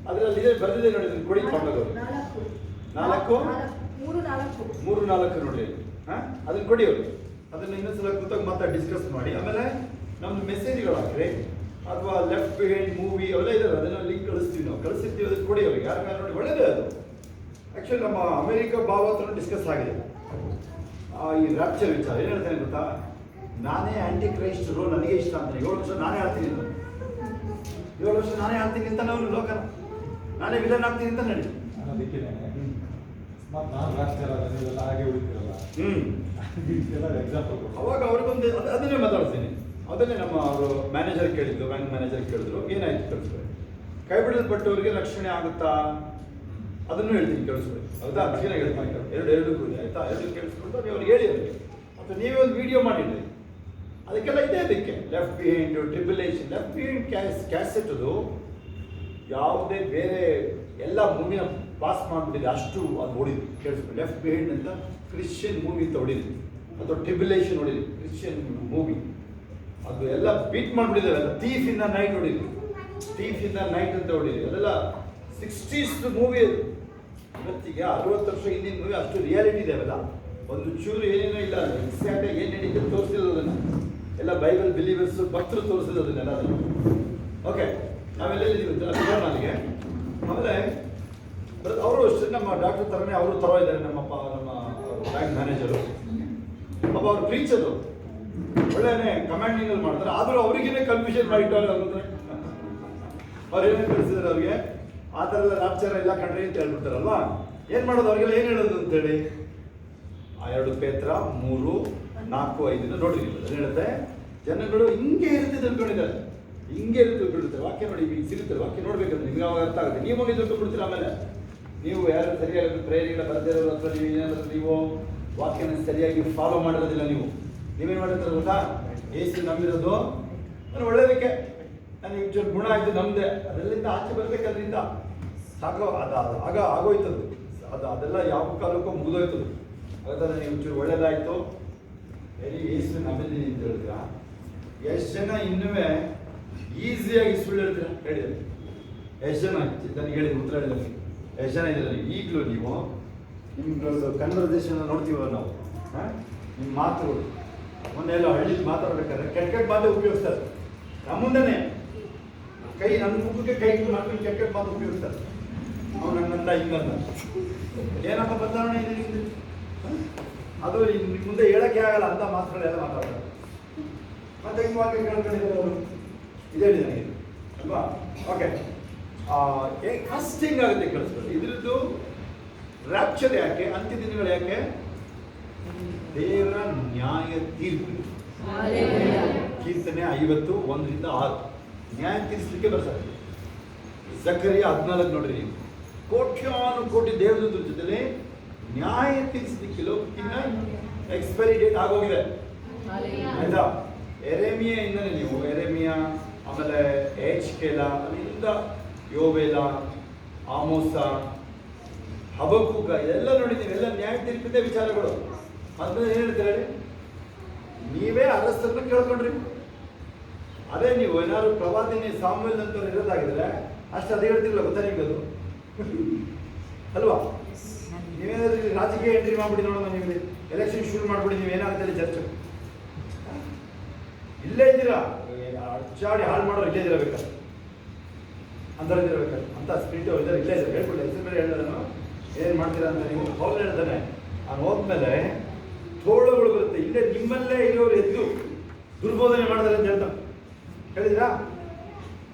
ಅದರಲ್ಲಿ ಇದೆ ಬರೆದಿದೆ ನೋಡಿ. ಅದನ್ನು ಕೊಡಿ ಮಗರು 3-4 ನೋಡಿ. ಅದನ್ನು ಕೊಡಿ ಅವ್ರಿಗೆ. ಅದನ್ನು ಇನ್ನೊಂದ್ಸಲ ಕೂತಾಗ ಮಾತ್ರ ಡಿಸ್ಕಸ್ ಮಾಡಿ. ಆಮೇಲೆ ನಮ್ದು ಮೆಸೇಜ್ಗಳು ಹಾಕ್ರಿ, ಅಥವಾ ಲೆಫ್ಟ್ ಬಿಹೈಂಡ್ ಮೂವಿ ಅವೆಲ್ಲ ಇದಾವೆ, ಅದನ್ನ ಲಿಂಕ್ ಕಳಿಸ್ತೀವಿ ನಾವು, ಕಳಿಸಿರ್ತೀವಿ. ಅದಕ್ಕೆ ಕೊಡಿ ಅವ್ರಿಗೆ. ಯಾರು ನೋಡಿ ಒಳ್ಳೇದೇ ಅದು. ಆ್ಯಕ್ಚುಲಿ ನಮ್ಮ ಅಮೆರಿಕ ಭಾವ ಹತ್ರ ಡಿಸ್ಕಸ್ ಆಗಿದೆ ಈ ರ್ಯಾಪ್ಚರ್ ವಿಚಾರ. ಏನು ಹೇಳ್ತಾನೆ ಗೊತ್ತಾ, ನಾನೇ ಆ್ಯಂಟಿ ಕ್ರೈಸ್ಟ್ ರೋ ನನಗೆ ಇಷ್ಟ ಅಂತಾನೆ. 7 ವರ್ಷ ನಾನೇ ಆಡ್ತೀನಿ ಅಂತ, 7 ವರ್ಷ ನಾನೇ ಆಡ್ತೀನಿ ಅಂತ ಅವನು ಲೋಕನ, ನಾನೇ ವಿಲನ್ ಆಗ್ತೀನಿ ಅಂತ ನಡಿ. ಅದಕ್ಕೆ ಮತ್ತು ನಾನು ರಾಷ್ಟ್ರ ನೀವೆಲ್ಲ ಹಾಗೆ ಉಳಿತೀರಲ್ಲ, ಎಕ್ಸಾಂಪಲ್ ಅವಾಗ ಅವ್ರಿಗೊಂದು ಅದನ್ನೇ ಮಾತಾಡ್ತೀನಿ. ಅದನ್ನೇ ನಮ್ಮ ಅವರು ಮ್ಯಾನೇಜರ್ ಕೇಳಿದ್ದು, ಬ್ಯಾಂಕ್ ಮ್ಯಾನೇಜರ್ ಕೇಳಿದ್ರು, ಏನಾಯ್ತು ಕಳಿಸ್ಕೊಳ್ಳಿ, ಕೈ ಬಿಡಲ್ಪಟ್ಟವರಿಗೆ ರಕ್ಷಣೆ ಆಗುತ್ತಾ ಅದನ್ನು ಹೇಳ್ತೀನಿ ಕೇಳಿಸ್ಕೊಳ್ಳಿ. ಹೌದಾ, ಕ್ಲೀನಾಗಿ ಹೇಳ್ತೀನಿ. ಎರಡು ಕೂಡಿ ಆಯ್ತಾ, ಎರಡು ಕೇಳಿಸ್ಕೊಂಡು ನೀವು ಅವ್ರಿಗೆ ಹೇಳಿ ಅವರಿಗೆ, ಮತ್ತು ನೀವೇ ಒಂದು ವಿಡಿಯೋ ಮಾಡಿದ್ರಿ ಅದಕ್ಕೆಲ್ಲ ಇದೆ. ಅದಕ್ಕೆ left behind tribulation, left behind cassette ಅದು ಯಾವುದೇ ಬೇರೆ ಎಲ್ಲ ಮೂವಿನ ಪಾಸ್ ಮಾಡಿಬಿಟ್ಟಿದೆ, ಅಷ್ಟು ಅದು ಹೊಡಿದ್ವಿ ಕೇಳಿಸ್ಕೊಳ್ಳಿ. ಲೆಫ್ಟ್ ಬಿಹೈಂಡ್ ಅಂತ ಕ್ರಿಶ್ಚಿಯನ್ ಮೂವಿ ಅಂತ ಹೊಡಿದ್ವಿ, ಅಥವಾ ಟ್ರಿಬ್ಯುಲೇಷನ್ ಹೊಡಿದ್ವಿ ಕ್ರಿಶ್ಚಿಯನ್ ಮೂವಿ, ಅದು ಎಲ್ಲ ಬೀಟ್ ಮಾಡಿಬಿಟ್ಟಿದ್ದೇವೆ. ಎಲ್ಲ ಥೀಫ್ ಇನ್ ದ ನೈಟ್ ಹೊಡಿದ್ವಿ, ಥೀಫ್ ಇನ್ ದ ನೈಟ್ ಅಂತ ಹೊಡಿದ್ವಿ. ಅದೆಲ್ಲ 60s ಮೂವಿ ಅದು. ಇವತ್ತಿಗೆ 60 ವರ್ಷ ಹಿಂದಿನ ಮೂವಿ, ಅಷ್ಟು ರಿಯಾಲಿಟಿ ಇದೆ ಅವೆಲ್ಲ. ಒಂದು ಚೂರು ಏನೇನೋ ಇಲ್ಲ, ಎಕ್ಸಾಕ್ಟ್ ಏನು ನಡೀತದೆ ತೋರಿಸಿರೋದು ಅದನ್ನು ಎಲ್ಲ ಬೈಬಲ್ ಬಿಲೀವರ್ಸ್ ಭಕ್ತರು ತೋರಿಸಿರೋದು ಅದನ್ನೆಲ್ಲ. ಅದನ್ನು ಓಕೆ, ನಾವೆಲ್ಲಿದ್ದೀವಿ ನನಗೆ. ಆಮೇಲೆ ಅವರು ಅಷ್ಟೇ ನಮ್ಮ ಡಾಕ್ಟರ್ ಥರನೇ ಅವರು ಥರ ಇದ್ದಾರೆ. ನಮ್ಮ ಬ್ಯಾಂಕ್ ಮ್ಯಾನೇಜರು ಪಾಪ ಅವ್ರು ಪ್ರೀಚರು ಒಳ್ಳೆಯೇ ಕಮಾಂಡಿಂಗಲ್ಲಿ ಮಾಡ್ತಾರೆ, ಆದರೂ ಅವ್ರಿಗೇನೆ ಕನ್ಫ್ಯೂಷನ್ ಮಾಡಿಟ್ಟವ್ರೆ. ಅವ್ರು ಏನೇನು ಕಳಿಸಿದ್ದಾರೆ ಅವ್ರಿಗೆ ಆ ಥರ ಎಲ್ಲ ರಾಪ್ಚರ ಇಲ್ಲ ಕಂಡ್ರಿ ಅಂತ ಹೇಳ್ಬಿಡ್ತಾರಲ್ವಾ. ಏನು ಮಾಡೋದು ಅವ್ರಿಗೆಲ್ಲ ಏನು ಹೇಳೋದು ಅಂತೇಳಿ, ಆ 2 ಪೇತ್ರ 3, 4, 5 ನೋಡ್ರಿ. ಅದು ಹೇಳುತ್ತೆ, ಜನಗಳು ಹಿಂಗೆ ಇರುತ್ತೆ ತಿಳ್ಕೊಂಡಿದ್ದಾರೆ, ಹಿಂಗೆ ಇರುತ್ತೆ ತಿಳ್ಕೊಂಡಿರ್ತಾರೆ. ವಾಕ್ಯ ನೋಡಿ ಈಗ ಸಿಗುತ್ತೆ, ವಾಕ್ಯ ನೋಡ್ಬೇಕಂದ್ರೆ ನಿಮ್ಗೆ ಅವಾಗ ಅರ್ಥ ಆಗುತ್ತೆ. ನೀವು ಹೋಗಿ ತಿಳ್ಕೊಂಡ್ಬಿಡ್ತೀರ. ಆಮೇಲೆ ನೀವು ಯಾರು ಸರಿಯಾಗಿ ಪ್ರೇಯರ್ಗಳ ಬರ್ದಿರೋರು ಅಥವಾ ನೀವು ಏನಾದರೂ ನೀವು ವಾಕ್ಯನ ಸರಿಯಾಗಿ ಫಾಲೋ ಮಾಡಿರೋದಿಲ್ಲ. ನೀವೇನು ಮಾಡಿರ್ತಾರೆ ಗೊತ್ತಾ, ಏಸು ನಂಬಿರೋದು ನಾನು ಒಳ್ಳೇದಕ್ಕೆ, ನನಗೆ ಒಂಚೂರು ಗುಣ ಆಯಿತು ನಮ್ಮದೇ, ಅದೆಲ್ಲಿಂದ ಆಚೆ ಬರಬೇಕು, ಅದರಿಂದ ಸಾಕೋ ಅದು ಆಗೋಯ್ತದು. ಅದೆಲ್ಲ ಯಾವ ಕಾಲಕ್ಕೂ ಮುಗಿದೋಯ್ತದು. ಅದರ ನೀವು ಒಂಚೂರು ಒಳ್ಳೇದಾಯಿತು, ಏಸು ನಂಬಿದ್ದೀನಿ ಅಂತ ಹೇಳ್ತೀರಾ. ಎಷ್ಟು ಜನ ಇನ್ನೂ ಈಸಿಯಾಗಿ ಸುಳ್ಳು ಹೇಳ್ತೀರಾ ಹೇಳಿದ್ರೆ? ಎಷ್ಟು ಜನ ನನಗೆ ಹೇಳಿದ ಉತ್ತರ ಹೇಳಿದ್ರೆ ಎಷ್ಟು ಜನ ಇದ್ದೀರ ನೀವು? ಈಗಲೂ ನೀವು ನಿಮ್ಗಳದ್ದು ಕನ್ವರ್ಸೇಷನ್ ನೋಡ್ತೀವಲ್ಲ ನಾವು, ನಿಮ್ಮ ಮಾತುಗಳು ಮೊನ್ನೆಲ್ಲ ಹಳ್ಳಿ ಮಾತಾಡ್ಬೇಕಾದ್ರೆ ಕೆಟ್ಟ ಮಾತು ಉಪಯೋಗಿಸ್ತಾರೆ. ನಮ್ಮ ಮುಂದೆನೇ ನನ್ನ ಮುಖಕ್ಕೆ ಕೈ ಮಾಡ್ಕೊಂಡು ಕೆಟ್ಟ ಮಾತು ಉಪಯೋಗಿಸ್ತಾರೆ. ಅವ್ನು ಹಂಗಂದ ಹಿಂಗಂದ, ಏನಪ್ಪ ಬದಲಾವಣೆ ಇದೆ ನಿಮ್ದು? ಅದು ನಿಮ್ಮ ಮುಂದೆ ಹೇಳಕ್ಕೆ ಆಗಲ್ಲ ಅಂತ ಮಾತುಗಳೆಲ್ಲ ಮಾತಾಡ್ತಾರೆ. ಮತ್ತೆ ಹಿಂಗೆ ವಾಕ್ಯ ಕೇಳ್ಕೊಂಡಿದ್ದಾರೆ ಅವರು, ಇದೇ ಹೇಳಿ ನನಗೆ ಅಲ್ವಾ? ಓಕೆ, ಫಸ್ಟ್ ಹಿಂಗಾಗುತ್ತೆ ಕೇಳಿಸ್ಕೊಳ್ಳಿ. ಇದ್ರದ್ದು ರ್ಯಾಪ್ಚರ್ ಯಾಕೆ, ಅಂತ್ಯ ದಿನಗಳು ಯಾಕೆ? ದೇವರ ನ್ಯಾಯ ತೀರ್ಪು. ಕೀರ್ತನೆ 50, 1-6 ನ್ಯಾಯ ತೀರಿಸಲಿಕ್ಕೆ ಬರ್ತಾರೆ. ಜಕರಿಯ 14 ನೋಡ್ರಿ ನೀವು, ಕೋಟ್ಯಾನುಕೋಟಿ ದೇವದೂತರ ಜೊತೆಲಿ ನ್ಯಾಯ ತೀರಿಸಲಿಕ್ಕೆ ಲೋಕಕ್ಕಿಂತ ಎಕ್ಸ್ಪೈರಿ ಡೇಟ್ ಆಗೋಗಿದೆ ಆಯ್ತಾ. ಎರೆಮಿಯ ಇಂದನೇ ನೀವು ಎರೆಮಿಯ, ಆಮೇಲೆ ಎಚ್ಕೆಲ, ಅಲ್ಲಿಂದ ಯೋವೇಲ, ಆಮೋಸ, ಹಬಕ್ಕೂಕ ಇದೆಲ್ಲ ನೋಡಿದ್ದೀವಿ. ಎಲ್ಲ ನ್ಯಾಯ ತೀರ್ಪಿದ್ದೇ ವಿಚಾರಗಳು. ಅದ್ಮೇಲೆ ಏನು ಹೇಳ್ತಾರೆ ಹೇಳಿ? ನೀವೇ ಅರಸರನ್ನ ಕೇಳ್ಕೊಂಡ್ರಿ. ಅದೇ ನೀವು ಏನಾದ್ರು ಪ್ರವಾದಿನಿ ಸಾಮುವೇಲ್ ಅಂತವ್ರು ಇರೋದಾಗಿದ್ರೆ ಅಷ್ಟು ಅದೇ ಹೇಳ್ತಿರಲ್ಲ, ಗೊತ್ತಾ ನಿಮ್ಗೆ ಅದು ಅಲ್ವಾ? ನೀವೇನಾದ್ರೂ ರಾಜಕೀಯ ಎಂಟ್ರಿ ಮಾಡ್ಬಿಡಿ ನೋಡೋಣ, ನಿಮಗೆ ಎಲೆಕ್ಷನ್ ಶುರು ಮಾಡ್ಬಿಡಿ, ನೀವೇನಾಗುತ್ತೆ ಚರ್ಚೆ ಇಲ್ಲೇ ಇದ್ದೀರಾ, ಅಚ್ಚಾಡಿ ಹಾಳು ಮಾಡೋರು ಇಲ್ಲೇ ಇರಬೇಕಾದ್ರೆ, ಅಂತರದಿರಬೇಕಾದ್ರೆ ಅಂತ ಸ್ಪಿರಿಟ್ ಅವ್ರು ಇದ್ದಾರೆ, ಇಲ್ಲೇ ಇದ್ದಾರೆ. ಹೇಳ್ಬಿಡಿ ಹೆಸರು ಮೇಲೆ ಹೇಳಿದನು ಏನು ಮಾಡ್ತೀರಾ ಅಂತ. ನೀವು ಪೌಲ್ ಹೇಳ್ತಾನೆ, ಅವ್ನು ಹೋದ್ಮೇಲೆ ತೋಳುಗಳು ಬರುತ್ತೆ, ಇಲ್ಲೇ ನಿಮ್ಮಲ್ಲೇ ಇರೋರು ಎದ್ದು ದುರ್ಬೋಧನೆ ಮಾಡಿದ್ರೆ ಅಂತ ಹೇಳ್ತಾನೆ. ಹೇಳಿದ್ರಾ?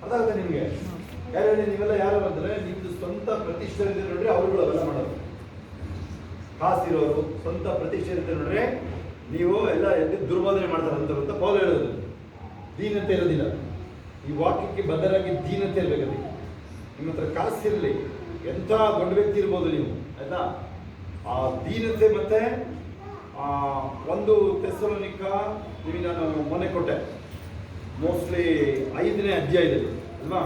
ಅದಾಗುತ್ತೆ ನಿಮಗೆ. ಯಾರು ಹೇಳಿ? ನೀವೆಲ್ಲ ಯಾರು ಅಂದರೆ ನಿಮ್ಮದು ಸ್ವಂತ ಪ್ರತಿಷ್ಠೆ ಇರುತ್ತೆ ನೋಡ್ರಿ, ಅವರುಗಳು ಅವೆಲ್ಲ ಮಾಡೋದು. ಕಾಸಿರೋರು ಸ್ವಂತ ಪ್ರತಿಷ್ಠೆ ಇರುತ್ತೆ ನೋಡ್ರಿ, ನೀವು ಎಲ್ಲ ಎದ್ದು ದುರ್ಬೋಧನೆ ಮಾಡ್ತಾರೆ ಅಂತ ಪೌಲ್ ಹೇಳೋದು. ದೀನತೆ ಇರೋದಿಲ್ಲ. ಈ ವಾಕ್ಯಕ್ಕೆ ಬದಲಾಗಿ ದೀನತೆ ಇರಬೇಕು. ನಿಮ್ಮ ಹತ್ರ ಕಾಸಿರಲಿ, ಎಂಥ ದೊಡ್ಡ ವ್ಯಕ್ತಿ ಇರ್ಬೋದು ನೀವು ಆಯ್ತಾ. ಆ ದೀನತೆ ಮತ್ತೆ 1 ಥೆಸಲೋನಿಕ ನಿಮಗೆ ನಾನು ಮೊನ್ನೆ ಕೊಟ್ಟೆ, ಮೋಸ್ಟ್ಲಿ 5ನೇ ಅಧ್ಯಾಯದಲ್ಲಿ ಅಲ್ವಾ,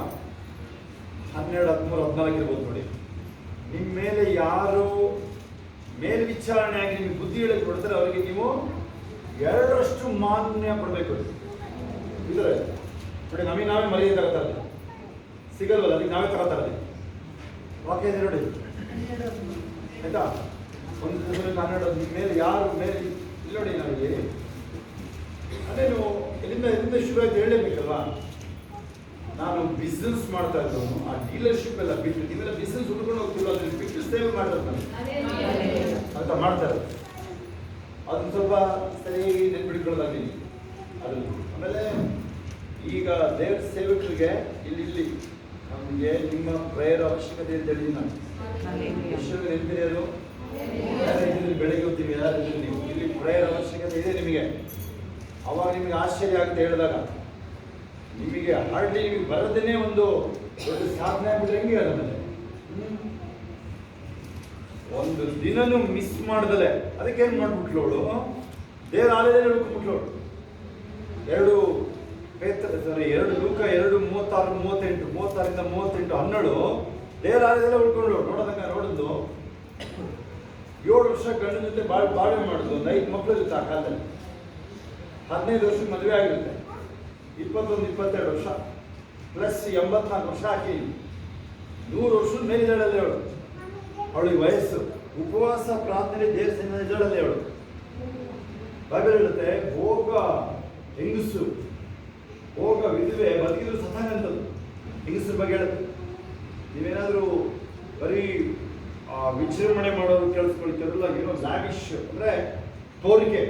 12, 13, 14 ಇರ್ಬೋದು ನೋಡಿ. ನಿಮ್ಮ ಮೇಲೆ ಯಾರು ಮೇಲ್ವಿಚಾರಣೆಯಾಗಿ ನಿಮಗೆ ಬುದ್ಧಿ ಹೇಳಕ್ಕೆ ಕೊಡ್ತಾರೆ, ಅವರಿಗೆ ನೀವು 2ರಷ್ಟು ಮಾನ್ಯ ಕೊಡಬೇಕು. ಇದ್ರೆ ನೋಡಿ, ನಮಗೆ ನಾವೇ ಮರ್ಯಾದೆ ತಗೋತಾ ಇದ್ದೀವಿ, ಸಿಗಲ್ವಲ್ಲ, ಅದಕ್ಕೆ ನಾವೇ ತಗೋತಾ ಇದ್ದೀವಿ. ವಾಕ್ಯ ಇದೆ ನೋಡಿ ಆಯ್ತಾ. 1 12 ನಿಮ್ಮ ಮೇಲೆ ಯಾರು ಮೇಲೆ ಇಲ್ಲಿ ನೋಡಿ, ನಾವಿಲ್ಲಿ ಅದೇ ನೀವು ಎಲ್ಲಿಂದ ಶುರು ಆಯ್ತು ಹೇಳಲೇಬೇಕಲ್ವಾ. ನಾನು ಬಿಸ್ನೆಸ್ ಮಾಡ್ತಾ ಇದ್ದವನು, ಆ ಡೀಲರ್ಶಿಪ್ ಎಲ್ಲ ಬಿಟ್ಟು ನೀವೆಲ್ಲ ಬಿಸ್ನೆಸ್ ಹುಡ್ಕೊಂಡು ಹೋಗ್ತಿಲ್ಲ, ಅದನ್ನ ಬಿಟ್ಟು ಸೇವೆ ಮಾಡ್ತಾರೆ ನಾನು ಅಂತ ಮಾಡ್ತಾರೆ. ಅದನ್ನ ಸ್ವಲ್ಪ ಸರಿಯಾಗಿ ನೆನ್ಪಿಟ್ಕೊಳ್ಳೋದಾಗಲಿ. ಅದು ಆಮೇಲೆ ಈಗ ದೇವ್ರ ಸೇವಕರಿಗೆ ಇಲ್ಲಿ ನಮಗೆ ನಿಮ್ಮ ಪ್ರೇಯರ್ ಅವಶ್ಯಕತೆ ಅಂತ ಹೇಳಿದ್ದೀನಿ ನಾನು. ಎಷ್ಟು ನೆನಪಿದೆ ಅದು? ಯಾರಿದ್ದೀರಿ ಬೆಳಗ್ಗೆ ಹೋಗ್ತೀವಿ, ಯಾರಿದ್ದೀರಿ ನೀವು? ಇಲ್ಲಿ ಪ್ರೇಯರ್ ಅವಶ್ಯಕತೆ ಇದೆ ನಿಮಗೆ. ಅವಾಗ ನಿಮಗೆ ಆಶ್ಚರ್ಯ ಆಗುತ್ತೆ ಹೇಳಿದಾಗ. ನಿಮಗೆ ಹಾರ್ಡ್ಲಿ ನಿಮಗೆ ಬರೋದೇನೆ ಒಂದು ದೊಡ್ಡ ಸಾಧನೆ ಆಗ್ಬಿಟ್ರೆ ಹೆಂಗೆ ಅದನ್ನೇ ಒಂದು ದಿನನೂ ಮಿಸ್ ಮಾಡ್ದಲೆ ಅದಕ್ಕೆ ಏನು ಮಾಡ್ಬಿಟ್ಲು ಅವಳು? ದೇವರ ಆಲಯದಲ್ಲಿ ಉಳ್ಕೊಂಡ್ಬಿಟ್ಲು ಅವಳು. 2 ಲೂಕ 2:36-38 12 ದೇವರ ಆಲಯದಲ್ಲೇ ಉಳ್ಕೊಂಡ್ಳು. ನೋಡಿದ್ದು 7 ವರ್ಷ ಗಂಡನ ಜೊತೆ ಬಾಳ್ವೆ ಮಾಡಿದ್ಲು. ಒಂದು 5 ಮಕ್ಕಳ ಜೊತೆ ಆ ಕಾಲದಲ್ಲಿ. 15 ವರ್ಷಕ್ಕೆ ಮದುವೆ ಆಗಿರುತ್ತೆ. 21-22 ವರ್ಷ ಪ್ಲಸ್ 84 ವರ್ಷ ಹಾಕಿ 100 ವರ್ಷದ ಮೇಲಿದ್ದಾಳಲ್ಲಿ ಅವಳು. ಅವಳಿಗೆ ವಯಸ್ಸು, ಉಪವಾಸ ಪ್ರಾರ್ಥನೆ ದೇವರ ಸನ್ನಿಧಾನದಲ್ಲಿ ಅವಳು. ಬೈಬಲ್ ಹೇಳುತ್ತೆ, ಭೋಗ ಹೆಂಗಸು, ಭೋಗ ವಿಧವೆ ಬದುಕಿದ್ರು ಸತ್ತಾಗಂತದ್ದು ಹೆಂಗಸ್ರ ಬಗ್ಗೆ ಹೇಳುತ್ತೆ. ನೀವೇನಾದರೂ ಬರೀ ವಿಜೃಂಭಣೆ ಮಾಡೋರು ಕೇಳಿಸ್ಕೊಳ್ತಿರಲ್ಲ, ಏನೋ ಲ್ಯಾವಿಶ್ ಅಂದರೆ ತೋರಿಕೆ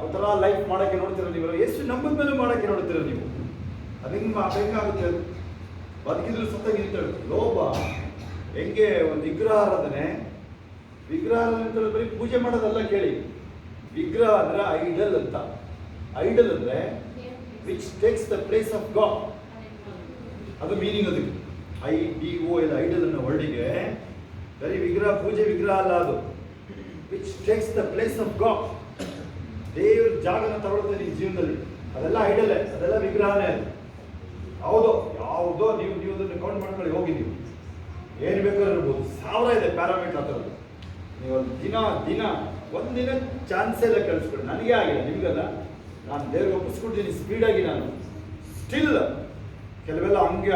ಒಂಥರ ಲೈಫ್ ಮಾಡೋಕ್ಕೆ ನೋಡ್ತೀರ ನೀವು. ಎಷ್ಟು ನಂಬದ ಮೇಲೆ ಮಾಡೋಕ್ಕೆ ನೋಡ್ತೀರ ನೀವು. ಅದು ಹೆಂಗಾಗುತ್ತೆ? ಅದು ಬದುಕಿದ್ರು ಸತ್ತಾಗಿ ನಿಂತಳು. ಲೋಭ ಹೆಂಗೆ ಒಂದು ವಿಗ್ರಹಾರಾಧನೆ ಅಂತ ಬರೀ ಪೂಜೆ ಮಾಡೋದಲ್ಲ ಕೇಳಿ. ವಿಗ್ರಹ ಅಂದ್ರೆ ಐಡಲ್ ಅಂತ. ಐಡಲ್ ಅಂದ್ರೆ which takes the place of god. ಅದು ಮೀನಿಂಗ್. ಅದಕ್ಕೆ IDOL ಐಡಲ್ ಅನ್ನೋ ವರ್ಡಿಗೆ ಬರೀ ವಿಗ್ರಹ, ಪೂಜೆ ವಿಗ್ರಹ ಅಲ್ಲ ಅದು. Which takes the place of god. ದೇವ್ರ ಜಾಗನ ತಗೊಳ್ತದೆ ನಿಮ್ಮ ಜೀವನದಲ್ಲಿ. ಅದೆಲ್ಲ ಐಡಲೇ, ಅದೆಲ್ಲ ವಿಗ್ರಹನೇ. ಅದು ಯಾವುದೋ ನೀವು ಅದನ್ನು ಕೌಂಟ್ ಮಾಡ್ಕೊಳ್ಳಿ ಹೋಗಿ. ನೀವು ಏನು ಬೇಕಾದ್ರೂ ಇರ್ಬೋದು, 1000 ಇದೆ ಪ್ಯಾರಾಮೀಟರ್ ಆ ಥರದ್ದು. ನೀವು ದಿನ ಒಂದಿನ ಚಾನ್ಸೇ ಇಲ್ಲ ಕೇಳಿಸ್ಕೊಳ್ಳಿ. ನನಗೆ ಆಗಿಲ್ಲ, ನಿಮಗಲ್ಲ. ನಾನು ದೇವ್ರಿಗೆ ಒಪ್ಪಿಸ್ಕೊಡ್ತೀನಿ ಸ್ಪೀಡಾಗಿ. ನಾನು ಸ್ಟಿಲ್ ಕೆಲವೆಲ್ಲ ಹಂಗೆ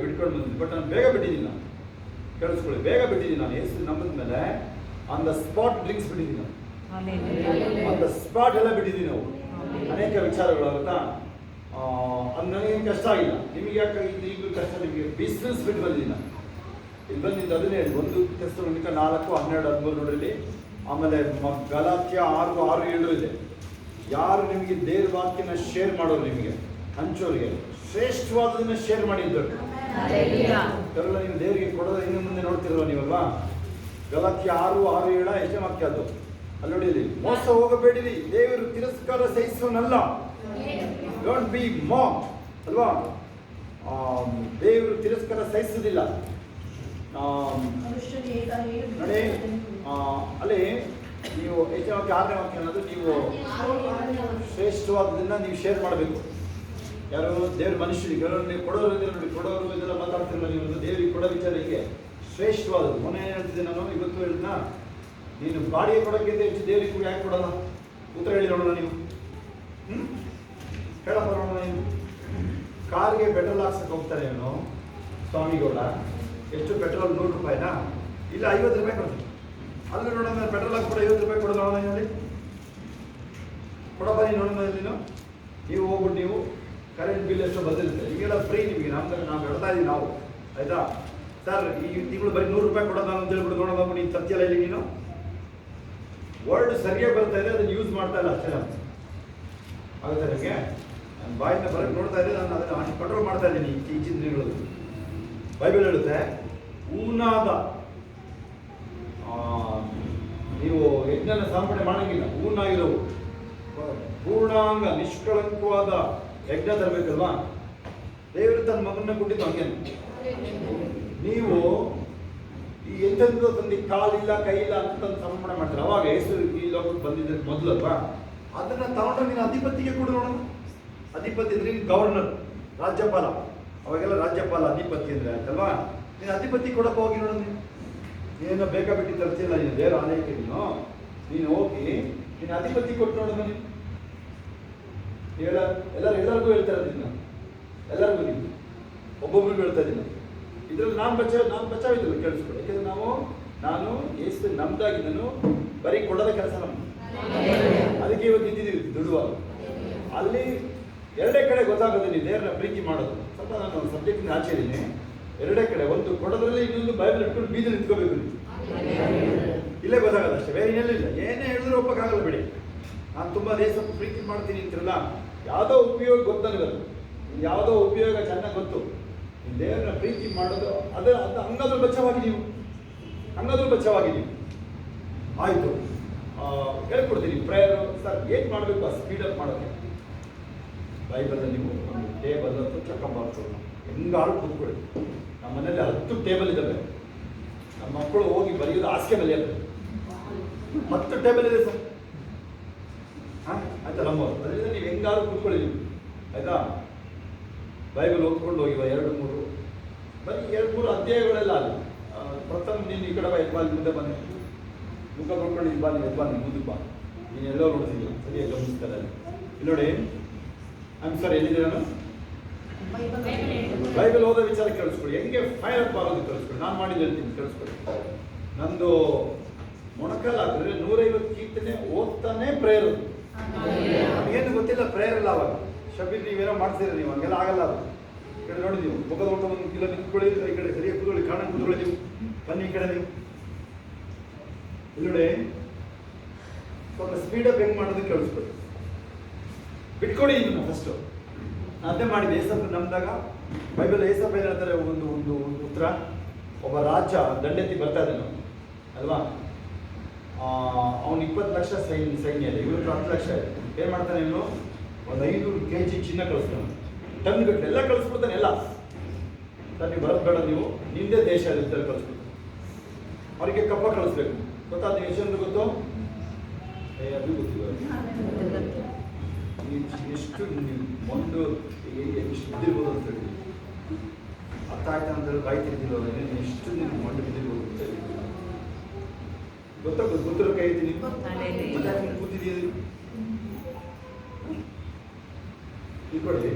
ಬಿಟ್ಕೊಂಡು ಬಂದಿದ್ದೀನಿ. ಬಟ್ ನಾನು ಬೇಗ ಬಿಟ್ಟಿದ್ದೀನಿ. ನಾನು ಕೇಳಿಸ್ಕೊಳ್ಳಿ, ಬೇಗ ಬಿಟ್ಟಿದ್ದೀನಿ. ನಾನು ಯೇಸು ನಂಬಿದ ಮೇಲೆ ಆನ್ ದ ಸ್ಪಾಟ್ ಡ್ರಿಂಕ್ಸ್ ಬಿಟ್ಟಿದ್ದೀನಿ. ನಾನು ಆನ್ ದ ಸ್ಪಾಟ್ ಎಲ್ಲ ಬಿಟ್ಟಿದ್ದೀನಿ. ನಾವು ಅನೇಕ ವಿಚಾರಗಳಾಗುತ್ತಾ. ಅದು ನನಗೇನು ಕಷ್ಟ ಆಗಿಲ್ಲ. ನಿಮಗೆ ಯಾಕೆ ಈಗಲೂ ಕಷ್ಟ? ನಿಮಗೆ ಬಿಸ್ನೆಸ್ ಬಿಟ್ಟು ಬಂದಿದ್ದೀನಿ ನಾನು. ಇಲ್ಲಿ ಬಂದಿದ್ದು ಅದನ್ನೇ 1 ಥೆಸಲೋನಿಕ 4:12-13 ನೋಡ್ರಿ. ಆಮೇಲೆ ಗಲಾತ್ಯ 6:6-7 ಇದೆ. ಯಾರು ನಿಮಗೆ ದೇವ್ರ ವಾಕ್ಯನ ಶೇರ್ ಮಾಡೋರು, ನಿಮಗೆ ಹಂಚೋರಿಗೆ ಶ್ರೇಷ್ಠವಾದದನ್ನ ಶೇರ್ ಮಾಡಿದ್ದರು. ಎಲ್ಲ ನೀವು ದೇವರಿಗೆ ಕೊಡೋದು ಇನ್ನು ಮುಂದೆ ನೋಡ್ತಿರಲ್ಲ ನೀವಲ್ವಾ. ಗಲಾತ್ಯ 6:6-7 ಎಷ್ಟೇ ವಾಕ್ಯ ಅದು. ಅಲ್ಲಿ ನೋಡಿರಿ, ಮೋಸ ಹೋಗಬೇಡಿರಿ, ದೇವರು ತಿರಸ್ಕಾರ ಸಹಿಸೋನಲ್ಲ. ಡೋಂಟ್ ಬಿ ಮಾಕ್ಡ್ ಅಲ್ವಾ. ದೇವರು ತಿರಸ್ಕಾರ ಸಹಿಸೋದಿಲ್ಲ. ನೋಡಿ ಅಲ್ಲಿ ನೀವು ಹೆಚ್ಚಾಗಿ 6ನೇ ವಾಕ್ಯ ಅನ್ನೋದು, ನೀವು ಶ್ರೇಷ್ಠವಾದದನ್ನ ನೀವು ಶೇರ್ ಮಾಡಬೇಕು. ಯಾರು? ದೇವ್ರ ಮನುಷ್ಯರಿಗೆ. ನೀವು ಕೊಡೋರು ನೋಡಿ, ಕೊಡೋರು ಇದೆಲ್ಲ ಮಾತಾಡ್ತಿರಲ್ಲ ನೀವು. ದೇವರಿಗೆ ಕೊಡೋ ವಿಚಾರ ಹೀಗೆ ಶ್ರೇಷ್ಠವಾದದ್ದು. ಮೊನ್ನೆ ಏನು ಹೇಳ್ತಿದ್ದೆ ನಾನು, ಇವತ್ತು ಹೇಳಿದ್ನ, ನೀನು ಬಾಡಿಗೆ ಕೊಡೋಕ್ಕಿಂತ ಹೆಚ್ಚು ದೇವರಿಗೆ ಯಾಕೆ ಕೊಡೋಲ್ಲ? ಉತ್ತರ ಹೇಳಿ ನೋಡೋಣ ನೀವು. ಹೇಳಪ್ಪ ನೋಡೋಣ. ನೀವು ಕಾರ್ಗೆ ಪೆಟ್ರೋಲ್ ಹಾಕ್ಸಕ್ಕೆ ಹೋಗ್ತಾರೆ ಇವನು ಸ್ವಾಮಿಗೌಡ. ಎಷ್ಟು ಪೆಟ್ರೋಲ್? 100 ರೂಪಾಯಿನಾ? ಇಲ್ಲ 50 ರೂಪಾಯಿ ಕೊಡ್ತೀನಿ. ಅಲ್ಲಿ ನೋಡೋಣ, ಪೆಟ್ರೋಲ್ ಹಾಕಿ ಕೂಡ 50 ರೂಪಾಯಿ ಕೊಡೋಣ. ನೋಡೋಣ ಇಲ್ಲಿ ಕೊಡಪ್ಪ ನೀನು. ನೋಡೋಣ ನೀನು. ನೀವು ಹೋಗ್ಬಿಟ್ಟು ನೀವು ಕರೆಂಟ್ ಬಿಲ್ ಎಷ್ಟು ಬಂದಿರುತ್ತೆ. ಈಗೆಲ್ಲ ಫ್ರೀ ನಿಮಗೆ. ನಾವು ಹೇಳ್ತಾ ಇದ್ದೀವಿ ನಾವು, ಆಯ್ತಾ ಸರ್? ಈ ತಿಂಗಳು ಬರೀ 100 ರೂಪಾಯಿ ಕೊಡೋಣ ಅಂತ ಹೇಳ್ಬಿಟ್ಟು ನೋಡೋಣ. ನೀನು ತರ್ತಿಯಲ್ಲ ಇಲ್ಲಿ. ನೀನು ವರ್ಡ್ ಸರಿಯಾಗಿ ಬರ್ತಾ ಇದೆ, ಅದನ್ನು ಯೂಸ್ ಮಾಡ್ತಾ ಇಲ್ಲ ಅಷ್ಟೇ. ನಾನು ಆಗುತ್ತೆ ನಿಮಗೆ. ನನ್ನ ಬಾಯಿಂದ ಬರೋಕ್ಕೆ ನೋಡ್ತಾ ಇದ್ದೆ, ನಾನು ಅದನ್ನು ಕಂಟ್ರೋಲ್ ಮಾಡ್ತಾ ಇದ್ದೀನಿ ಈಚಿನ ದಿನಗಳು. ಬೈಬಲ್ ಹೇಳುತ್ತೆ, ಊನಾದ ನೀವು ಯಜ್ಞನ ಸಮರ್ಪಣೆ ಮಾಡಂಗಿಲ್ಲ. ಊನಾಗಿರೋವು ಪೂರ್ಣಾಂಗ ನಿಷ್ಕಳಂಕವಾದ ಯಜ್ಞ ತರಬೇಕಲ್ವಾ. ದೇವರು ತನ್ನ ಮಗನ ಕೊಟ್ಟಿದ್ದು ಹಂಗೆ. ನೀವು ಈ ಎಂತೆಂಥದ್ದು ತಂದು ಕಾಲಿಲ್ಲ ಕೈಯಿಲ್ಲ ಅಂತ ತಂದು ಸಮರ್ಪಣೆ ಮಾಡ್ತಾರೆ. ಅವಾಗ ಯೇಸು ಈ ಲೋಕಕ್ಕೆ ಬಂದಿದ್ದ ಮೊದಲಲ್ವಾ. ಅದನ್ನ ತಗೊಂಡ್ರೆ ನೀನು ಅಧಿಪತಿಗೆ ಕೊಡು ನೋಡೋಣ. ಅಧಿಪತಿ ಅಂದ್ರೆ ಗವರ್ನರ್, ರಾಜ್ಯಪಾಲ. ಅವಾಗೆಲ್ಲ ರಾಜ್ಯಪಾಲ, ಅಧಿಪತಿ ಅಂದ್ರೆ ಆಯ್ತಲ್ವಾ. ನೀನು ಅಧಿಪತಿ ಕೊಡಕ್ಕೆ ಹೋಗಿ ನೋಡೋಣ. ನೀನು ಬೇಕಾಬಿಟ್ಟು ತರ್ತಿಲ್ಲ ನೀನು ದೇವರ ಆಲಯಕ್ಕೆ. ನೀನು ಹೋಗಿ ನೀನು ಅಧಿಪತಿ ಕೊಟ್ಟು ನೋಡೋಣ. ನೀನು ಎಲ್ಲರಿಗೂ ಹೇಳ್ತಾ ಇದ್ದೀನಿ. ಎಲ್ಲರಿಗೂ ನೀವು ಒಬ್ಬೊಬ್ರಿಗೂ ಹೇಳ್ತಾ ಇದ್ದೀನಿ. ಇದ್ರಲ್ಲಿ ನಾನು ಬಚಾವಿದ್ದಿಲ್ಲ, ಕೇಳಿಸ್ಕೊಳ್ಳಿ. ಯಾಕೆಂದ್ರೆ ನಾನು ಎಷ್ಟು ನಮ್ದಾಗಿದ್ದನು ಬರೀ ಕೊಡೋದ ಕೆಲಸ ನಮ್ದು. ಅದಕ್ಕೆ ಇವತ್ತು ಇದ್ದಿದ್ದೀವಿ ದುಡುವಾಗ. ಅಲ್ಲಿ ಎರಡೇ ಕಡೆ ಗೊತ್ತಾಗೋದು ನೀವು ದೇವರನ್ನ ಪ್ರೀತಿ ಮಾಡೋದು. ಸ್ವಲ್ಪ ನಾನು ಸಬ್ಜೆಕ್ಟಿಂದ ಆಚೆ ಇದ್ದೀನಿ. ಎರಡೇ ಕಡೆ, ಒಂದು ಕೊಡೋದ್ರಲ್ಲಿ ಇನ್ನೊಂದು ಬೈಬಲ್ ಇಟ್ಕೊಂಡು ಬೀದಿಲಿ ನಿಂತ್ಕೋಬೇಕು ನೀವು. ಇಲ್ಲೇ ಗೊತ್ತಾಗಲ್ಲ ಅಷ್ಟೇ, ಬೇರೆ ಇನ್ನೆಲ್ಲಿಲ್ಲ. ಏನೇ ಹೇಳಿದ್ರು ಒಪ್ಪಕ್ಕಾಗಲ್ಲ ಬಿಡಿ. ನಾನು ತುಂಬ ದೇಶ ಪ್ರೀತಿ ಮಾಡ್ತೀನಿ ಅಂತಿರಲ್ಲ, ಯಾವುದೋ ಉಪಯೋಗ ಗೊತ್ತು ನನಗದು, ಯಾವುದೋ ಉಪಯೋಗ ಚೆನ್ನಾಗಿ ಗೊತ್ತು. ನೀವು ದೇವರನ್ನ ಪ್ರೀತಿ ಮಾಡೋದು ಅದು ಅದು ಹಂಗಾದ್ರೂ ಬಚಾವಾಗಿ ನೀವು, ಹಂಗಾದ್ರೂ ಬಚಾವಾಗಿ ನೀವು. ಆಯಿತು, ಹೇಳ್ಕೊಡ್ತೀನಿ ಪ್ರೇಯರ್ ಸರ್ ಏನು ಮಾಡಬೇಕು ಆ ಸ್ಪೀಡಪ್ ಮಾಡೋಕ್ಕೆ. ಬೈಬಲಲ್ಲಿ ನೀವು ಒಂದು ಟೇಬಲ್ ಅಥವಾ ಚಕ್ಕಂಬಾರ್ದು ಹೆಂಗಾರು ಕೂತ್ಕೊಳ್ಳಿ. ನಮ್ಮ ಮನೇಲಿ 10 ಟೇಬಲ್ ಇದ್ದಾವೆ. ನಮ್ಮ ಮಕ್ಕಳು ಹೋಗಿ ಬರೆಯೋದು ಹಾಸಿಗೆ ಮೇಲೆ ಇರ್ತದೆ. 10 ಟೇಬಲ್ ಇದೆ ಸರ್. ಹಾಂ ಆಯ್ತಾ, ನಮ್ಮವರು ಅದರಿಂದ ನೀವು ಹೆಂಗಾರು ಕೂತ್ಕೊಳ್ಳಿ ನೀವು, ಆಯಿತಾ. ಬೈಬಲ್ ಓದ್ಕೊಂಡು ಹೋಗಿ 2-3 ಬರೀ 2-3 ಅಧ್ಯಾಯಗಳೆಲ್ಲ ಅಲ್ಲ. ಪ್ರಥಮ ನೀನು ಈ ಕಡೆ ಬಾ, ಎದ್ಬಾ, ಮುಂದೆ ಬನ್ನಿ, ಮುಖ ನೋಡ್ಕೊಂಡು ಇದು ಬಾ, ನೀವು ಎದ್ಬಾ, ನೀವು ಮುಂದೆ ಬಾ, ನೀನು ಎಲ್ಲೋ ನೋಡ್ತಿದ್ದಿಲ್ಲ, ಸರಿಯಾಗಿ ಗಮನಿಸ್ತಾರೆ. ಇಲ್ಲಿ ನೋಡಿ, ಸರ್ ಎಲ್ಲಿದೆ ನಾನು ಬೈಬಲ್ ಓದೋ ವಿಚಾರ ಕೇಳಿಸ್ಕೊಳ್ಳಿ. ಹೆಂಗೆ ಫೈರ್ ಅಪ್ ಆಗೋದು ಕೇಳಿಸ್ಕೊಳ್ಳಿ. ನಾನು ಮಾಡಿದ್ದು ಹೇಳ್ತೀನಿ, ಕೇಳಿಸ್ಕೊಳ್ಳಿ. ನಂದು ಮೊಣಕಾಲ ಆಗಿದ್ರೆ 150 ಕೀರ್ತನೆ ಓದ್ತಾನೆ ಪ್ರೇಯರ್. ನಮಗೇನು ಗೊತ್ತಿಲ್ಲ ಪ್ರೇಯರ್ ಎಲ್ಲ ಅವಾಗ. ಶಬೀರ್ ನೀವೇನೋ ಮಾಡ್ತೀರ, ನೀವು ಹಂಗೆಲ್ಲ ಆಗಲ್ಲ. ಅದು ಈ ಕಡೆ ನೋಡಿ, ನೀವು ಮುಖದ ಊಟ ಒಂದು ಕಿಲೋ ನಿಂತ್ಕೊಳ್ಳಿ, ಈ ಕಡೆ ಸರಿಯಾಗಿ ಕೂತ್ಕೊಳ್ಳಿ, ಕಾಣ ಕೂತ್ಕೊಳ್ಳಿ ನೀವು, ಬನ್ನಿ ಈ ಕಡೆ ನೀವು. ಇಲ್ಲಿ ನೋಡಿ, ಸ್ವಲ್ಪ ಸ್ಪೀಡಪ್ ಹೆಂಗೆ ಮಾಡೋದು ಕೇಳಿಸ್ಕೊಳ್ಳಿ. ಬಿಟ್ಕೊಡಿ ಇದನ್ನು ಫಸ್ಟು. ಅದೇ ಮಾಡಿದೆ ಏಸಪ್ಪ ನಮ್ದಾಗ. ಬೈಬಲ್ ಏಸಪ್ಪ ಏನು ಹೇಳ್ತಾರೆ, ಒಂದು ಒಂದು ಉತ್ತರ. ಒಬ್ಬ ರಾಜ ದಂಡೆತ್ತಿ ಬರ್ತಾ ಇದ್ದಾನೆ ಅಲ್ವಾ, ಅವನು 20 ಲಕ್ಷ ಸೈನ್ಯ ಇದೆ, ಇವರು 10 ಲಕ್ಷ ಇದೆ. ಏನು ಮಾಡ್ತಾನೆ ಇವನು, ಒಂದು 500 kg ಚಿನ್ನ ಕಳಿಸ್ತಾನೆ, ಟನ್ ಗಟ್ಟಲೆ ಎಲ್ಲ ಕಳಿಸ್ಬಿಡ್ತಾನೆ. ಎಲ್ಲ ಸರ್ ನೀವು ಬರೋದು ಬೇಡ, ನೀವು ನಿಂದೇ ದೇಶ ಇರ್ತಾರೆ ಕಳಿಸ್ಬಿಡ್ತಾನೆ. ಅವರಿಗೆ ಕಪ್ಪ ಕಳಿಸ್ಬೇಕು. ಗೊತ್ತಾದ ನೀವು ಎಷ್ಟು ಗೊತ್ತು, ಅದು ಗೊತ್ತಿಲ್ಲ. ಎಷ್ಟು ಒಂದು ಎಷ್ಟು ಬಿದ್ದಿರ್ಬೋದು ಅಂತ ಹೇಳಿ ಅರ್ಥ ಆಯ್ತಾ ಅಂತ ಹೇಳಿ ಬಾಯಿ ತಿರ್ತಿಲ್ಲ. ಎಷ್ಟು ನೀವು ಮಂಡು ಬಿದ್ದಿರ್ಬೋದು ಅಂತ ಹೇಳಿ ಗೊತ್ತಿರೋ ಕೈ ಐತಿ. ಕೂತಿದ್ದೀರಿ ಇಟ್ಕೊಳ್ಳಿ.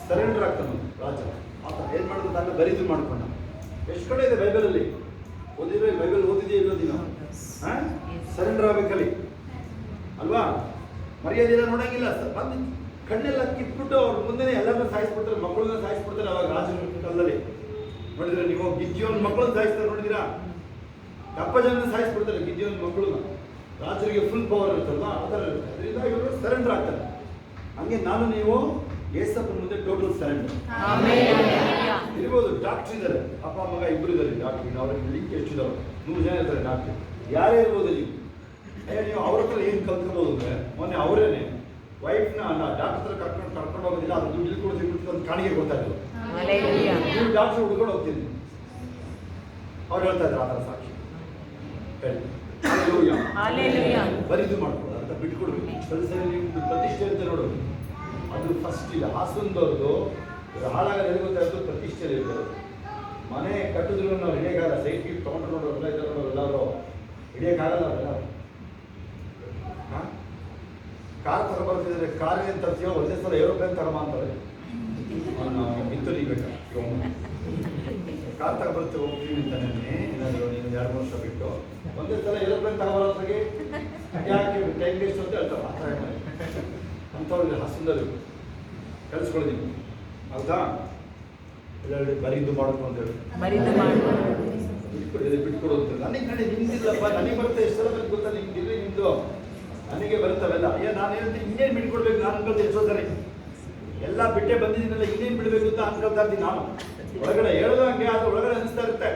ಸರೆಂಡರ್ ಆಗ್ತಾನೆ ರಾಜ. ಆತ ಏನು ಮಾಡೋದು, ತಾನು ಬರೀದು ಮಾಡ್ಕೊಂಡ. ಎಷ್ಟು ಕಡೆ ಇದೆ ಬೈಬಲಲ್ಲಿ, ಓದಿದ್ರೆ ಬೈಬಲ್ ಓದಿದೆಯೇ ಇಲ್ಲೋ ದಿನ. ಸರೆಂಡರ್ ಆಗ್ಬೇಕಲ್ಲಿ ಅಲ್ವಾ. ಮರ್ಯಾದೆಲ್ಲ ನೋಡಂಗಿಲ್ಲ. ಬಂದು ಕಣ್ಣೆಲ್ಲ ಕಿತ್ಬಿಟ್ಟು ಅವ್ರ ಮುಂದೆ ಎಲ್ಲರನ್ನೂ ಸಾಯಿಸ್ಬಿಡ್ತಾರೆ, ಮಕ್ಕಳನ್ನ ಸಾಯಿಸ್ಬಿಡ್ತಾರೆ. ಅವಾಗ ರಾಜನ ಕಾಲದಲ್ಲಿ ನೋಡಿದ್ರೆ ನೀವು, ಗಿದ್ಯೋನ್ ಮಕ್ಕಳನ್ನ ಸಾಯಿಸ್ತಾರೆ ನೋಡಿದಿರಾ. 70 ಜನ ಸಾಯಿಸ್ಬಿಡ್ತಾರೆ ಗಿದ್ಯೋನ್ ಮಕ್ಕಳನ್ನ. ರಾಜರಿಗೆ ಫುಲ್ ಪವರ್ ಇರುತ್ತಲ್ವಾ, ಆ ಥರ ಇರುತ್ತೆ. ಅದರಿಂದ ಇವರು ಸರೆಂಡರ್ ಆಗ್ತಾರೆ. ಹಂಗೆ ನಾನು ನೀವು ಏಸಪ್ಪನ ಮುಂದೆ ಟೋಟಲ್ ಸರೆಂಡರ್ ಇರ್ಬೋದು. ಡಾಕ್ಟರ್ ಇದ್ದಾರೆ, ಅಪ್ಪ ಮಗ ಇಬ್ಬರು ಇದ್ದಾರೆ ಡಾಕ್ಟರ್. ಅವ್ರಿಗೆ ಲಿಂಕ್ ಎಷ್ಟಿದಾವೆ, 100 ಜನ ಇರ್ತಾರೆ ಡಾಕ್ಟರ್. ಯಾರೇ ಇರ್ಬೋದು ನೀವು. ನೀವು ಅವ್ರ ಹತ್ರ ಏನು ಕಲ್ತ್ಕೋಬೋದು ಅಂದರೆ, ಮೊನ್ನೆ ಅವರೇನೆ ವೈಫ್ನ ಡಾಕ್ಟರ್ ಹತ್ರ ಕರ್ಕೊಂಡು ಹೋಗೋದಿಲ್ಲ, ಅದು ದುಡ್ಡು ಕೂಡ ಸಿಗ್ಬಿಟ್ಟು ಒಂದು ಕಾಣಿಗೆ ಗೊತ್ತಾಗಿಲ್ಲ. ನೀವು ಡಾಕ್ಟರ್ ಹುಡ್ಕೊಂಡು ಹೋಗ್ತಿದ್ವಿ, ಅವ್ರು ಹೇಳ್ತಾ ಇದ್ದಾರೆ ಆ ಥರ ಸಾಕ್ಷಿ. ಬರೀದು ಮಾಡ್ಕೊಳ್ಳೋದು ಅಂತ ಬಿಟ್ಕೊಡ್ಬೇಕು. ಸರಿ ನಿಮ್ದು ಪ್ರತಿಷ್ಠೆ ಅಂತ ನೋಡೋದು, ಅದು ಫಸ್ಟ್ ಇಲ್ಲ. ಹಾಸನದವ್ರದ್ದು ಹಾಳಾಗಲ್ಲ ಎಲ್ಲಿ ಗೊತ್ತಾಯ್ತು, ಪ್ರತಿಷ್ಠೆ ಇರ್ಬೋದು. ಮನೆ ಕಟ್ಟಿದ್ರು ನಾವು ಹಿಡಿಯೋಕ್ಕಾಗಲ್ಲ. ಸೈಟ್ ಗೀಟ್ ತೊಗೊಂಡು ನೋಡೋರೆಲ್ಲ ಇದ್ದಾರೆ ನೋಡೋರು, ಎಲ್ಲರೂ ಹಿಡಿಯೋಕ್ಕಾಗಲ್ಲ. ಅವರೆಲ್ಲ ಕಾರ್ ತಗೊಬರ್ತಿದ್ರೆ ಕಾರ್ ಏನು ತರ್ತೀವೋ ಒಂದೇ ಸಲ ಏರೋಪ್ಲೇನ್ ತಗೊಂಬ ಅಂತಾರೆ. ನಾನು ಮಿತ್ತುನಿಬೇಕಾ ಕಾರ್ ತಗೊಬರ್ತೀವಿ ಹೋಗ್ತೀವಿ ಅಂತಾನೆ. ಏನಾದರೂ ನೀನು 2-3 ವರ್ಷ ಬಿಟ್ಟು ಒಂದೇ ಸಲ ಏರೋಪ್ಲೇನ್ ತಗೊಬರೋದ್ರಿಗೆ ಯಾಕೆ ಟೈಮ್ ವೇಸ್ಟ್ ಅಂತ ಹೇಳ್ತಾರೆ. ಆ ಥರ ಅಂಥವ್ರಿಗೆ ಹಾಸನದಲ್ಲಿ ಕಳಿಸ್ಕೊಳ್ತೀನಿ ಹೌದಾ. ಎಲ್ಲ ಬರೀದು ಮಾಡೋದು ಅಂತ ಹೇಳಿ ಬಿಟ್ಕೊಡು ಅಂತ. ನನಗೆ ಕಡೆ ನಿಮ್ದಿಲ್ಲಪ್ಪ, ನನಗೆ ಬರುತ್ತೆ. ಎಷ್ಟು ಸಲ ಬಂದು ಗೊತ್ತಾ ನಿಮ್ದಿಲ್ಲ, ನಿಮ್ಮದು ನನಗೆ ಬರುತ್ತವೆಲ್ಲ. ನಾನು ಹೇಳ್ತೀನಿ ಇನ್ನೇನು ಬಿಟ್ಕೊಡ್ಬೇಕು. ನಾನು ಅನ್ಕೊಳ್ತೀನಿ ಎಷ್ಟೋ ಸರಿ ಎಲ್ಲ ಬಿಟ್ಟೆ ಬಂದಿದ್ದೀನಲ್ಲ, ಇನ್ನೇನು ಬಿಡಬೇಕು ಅಂತ ಅನ್ಕೊಳ್ತಾ ಇರ್ತೀನಿ ನಾನು. ಒಳಗಡೆ ಹೇಳೋದು ಹಂಗೆ, ಅದು ಒಳಗಡೆ ಅನಿಸ್ತಾ ಇರುತ್ತೆ.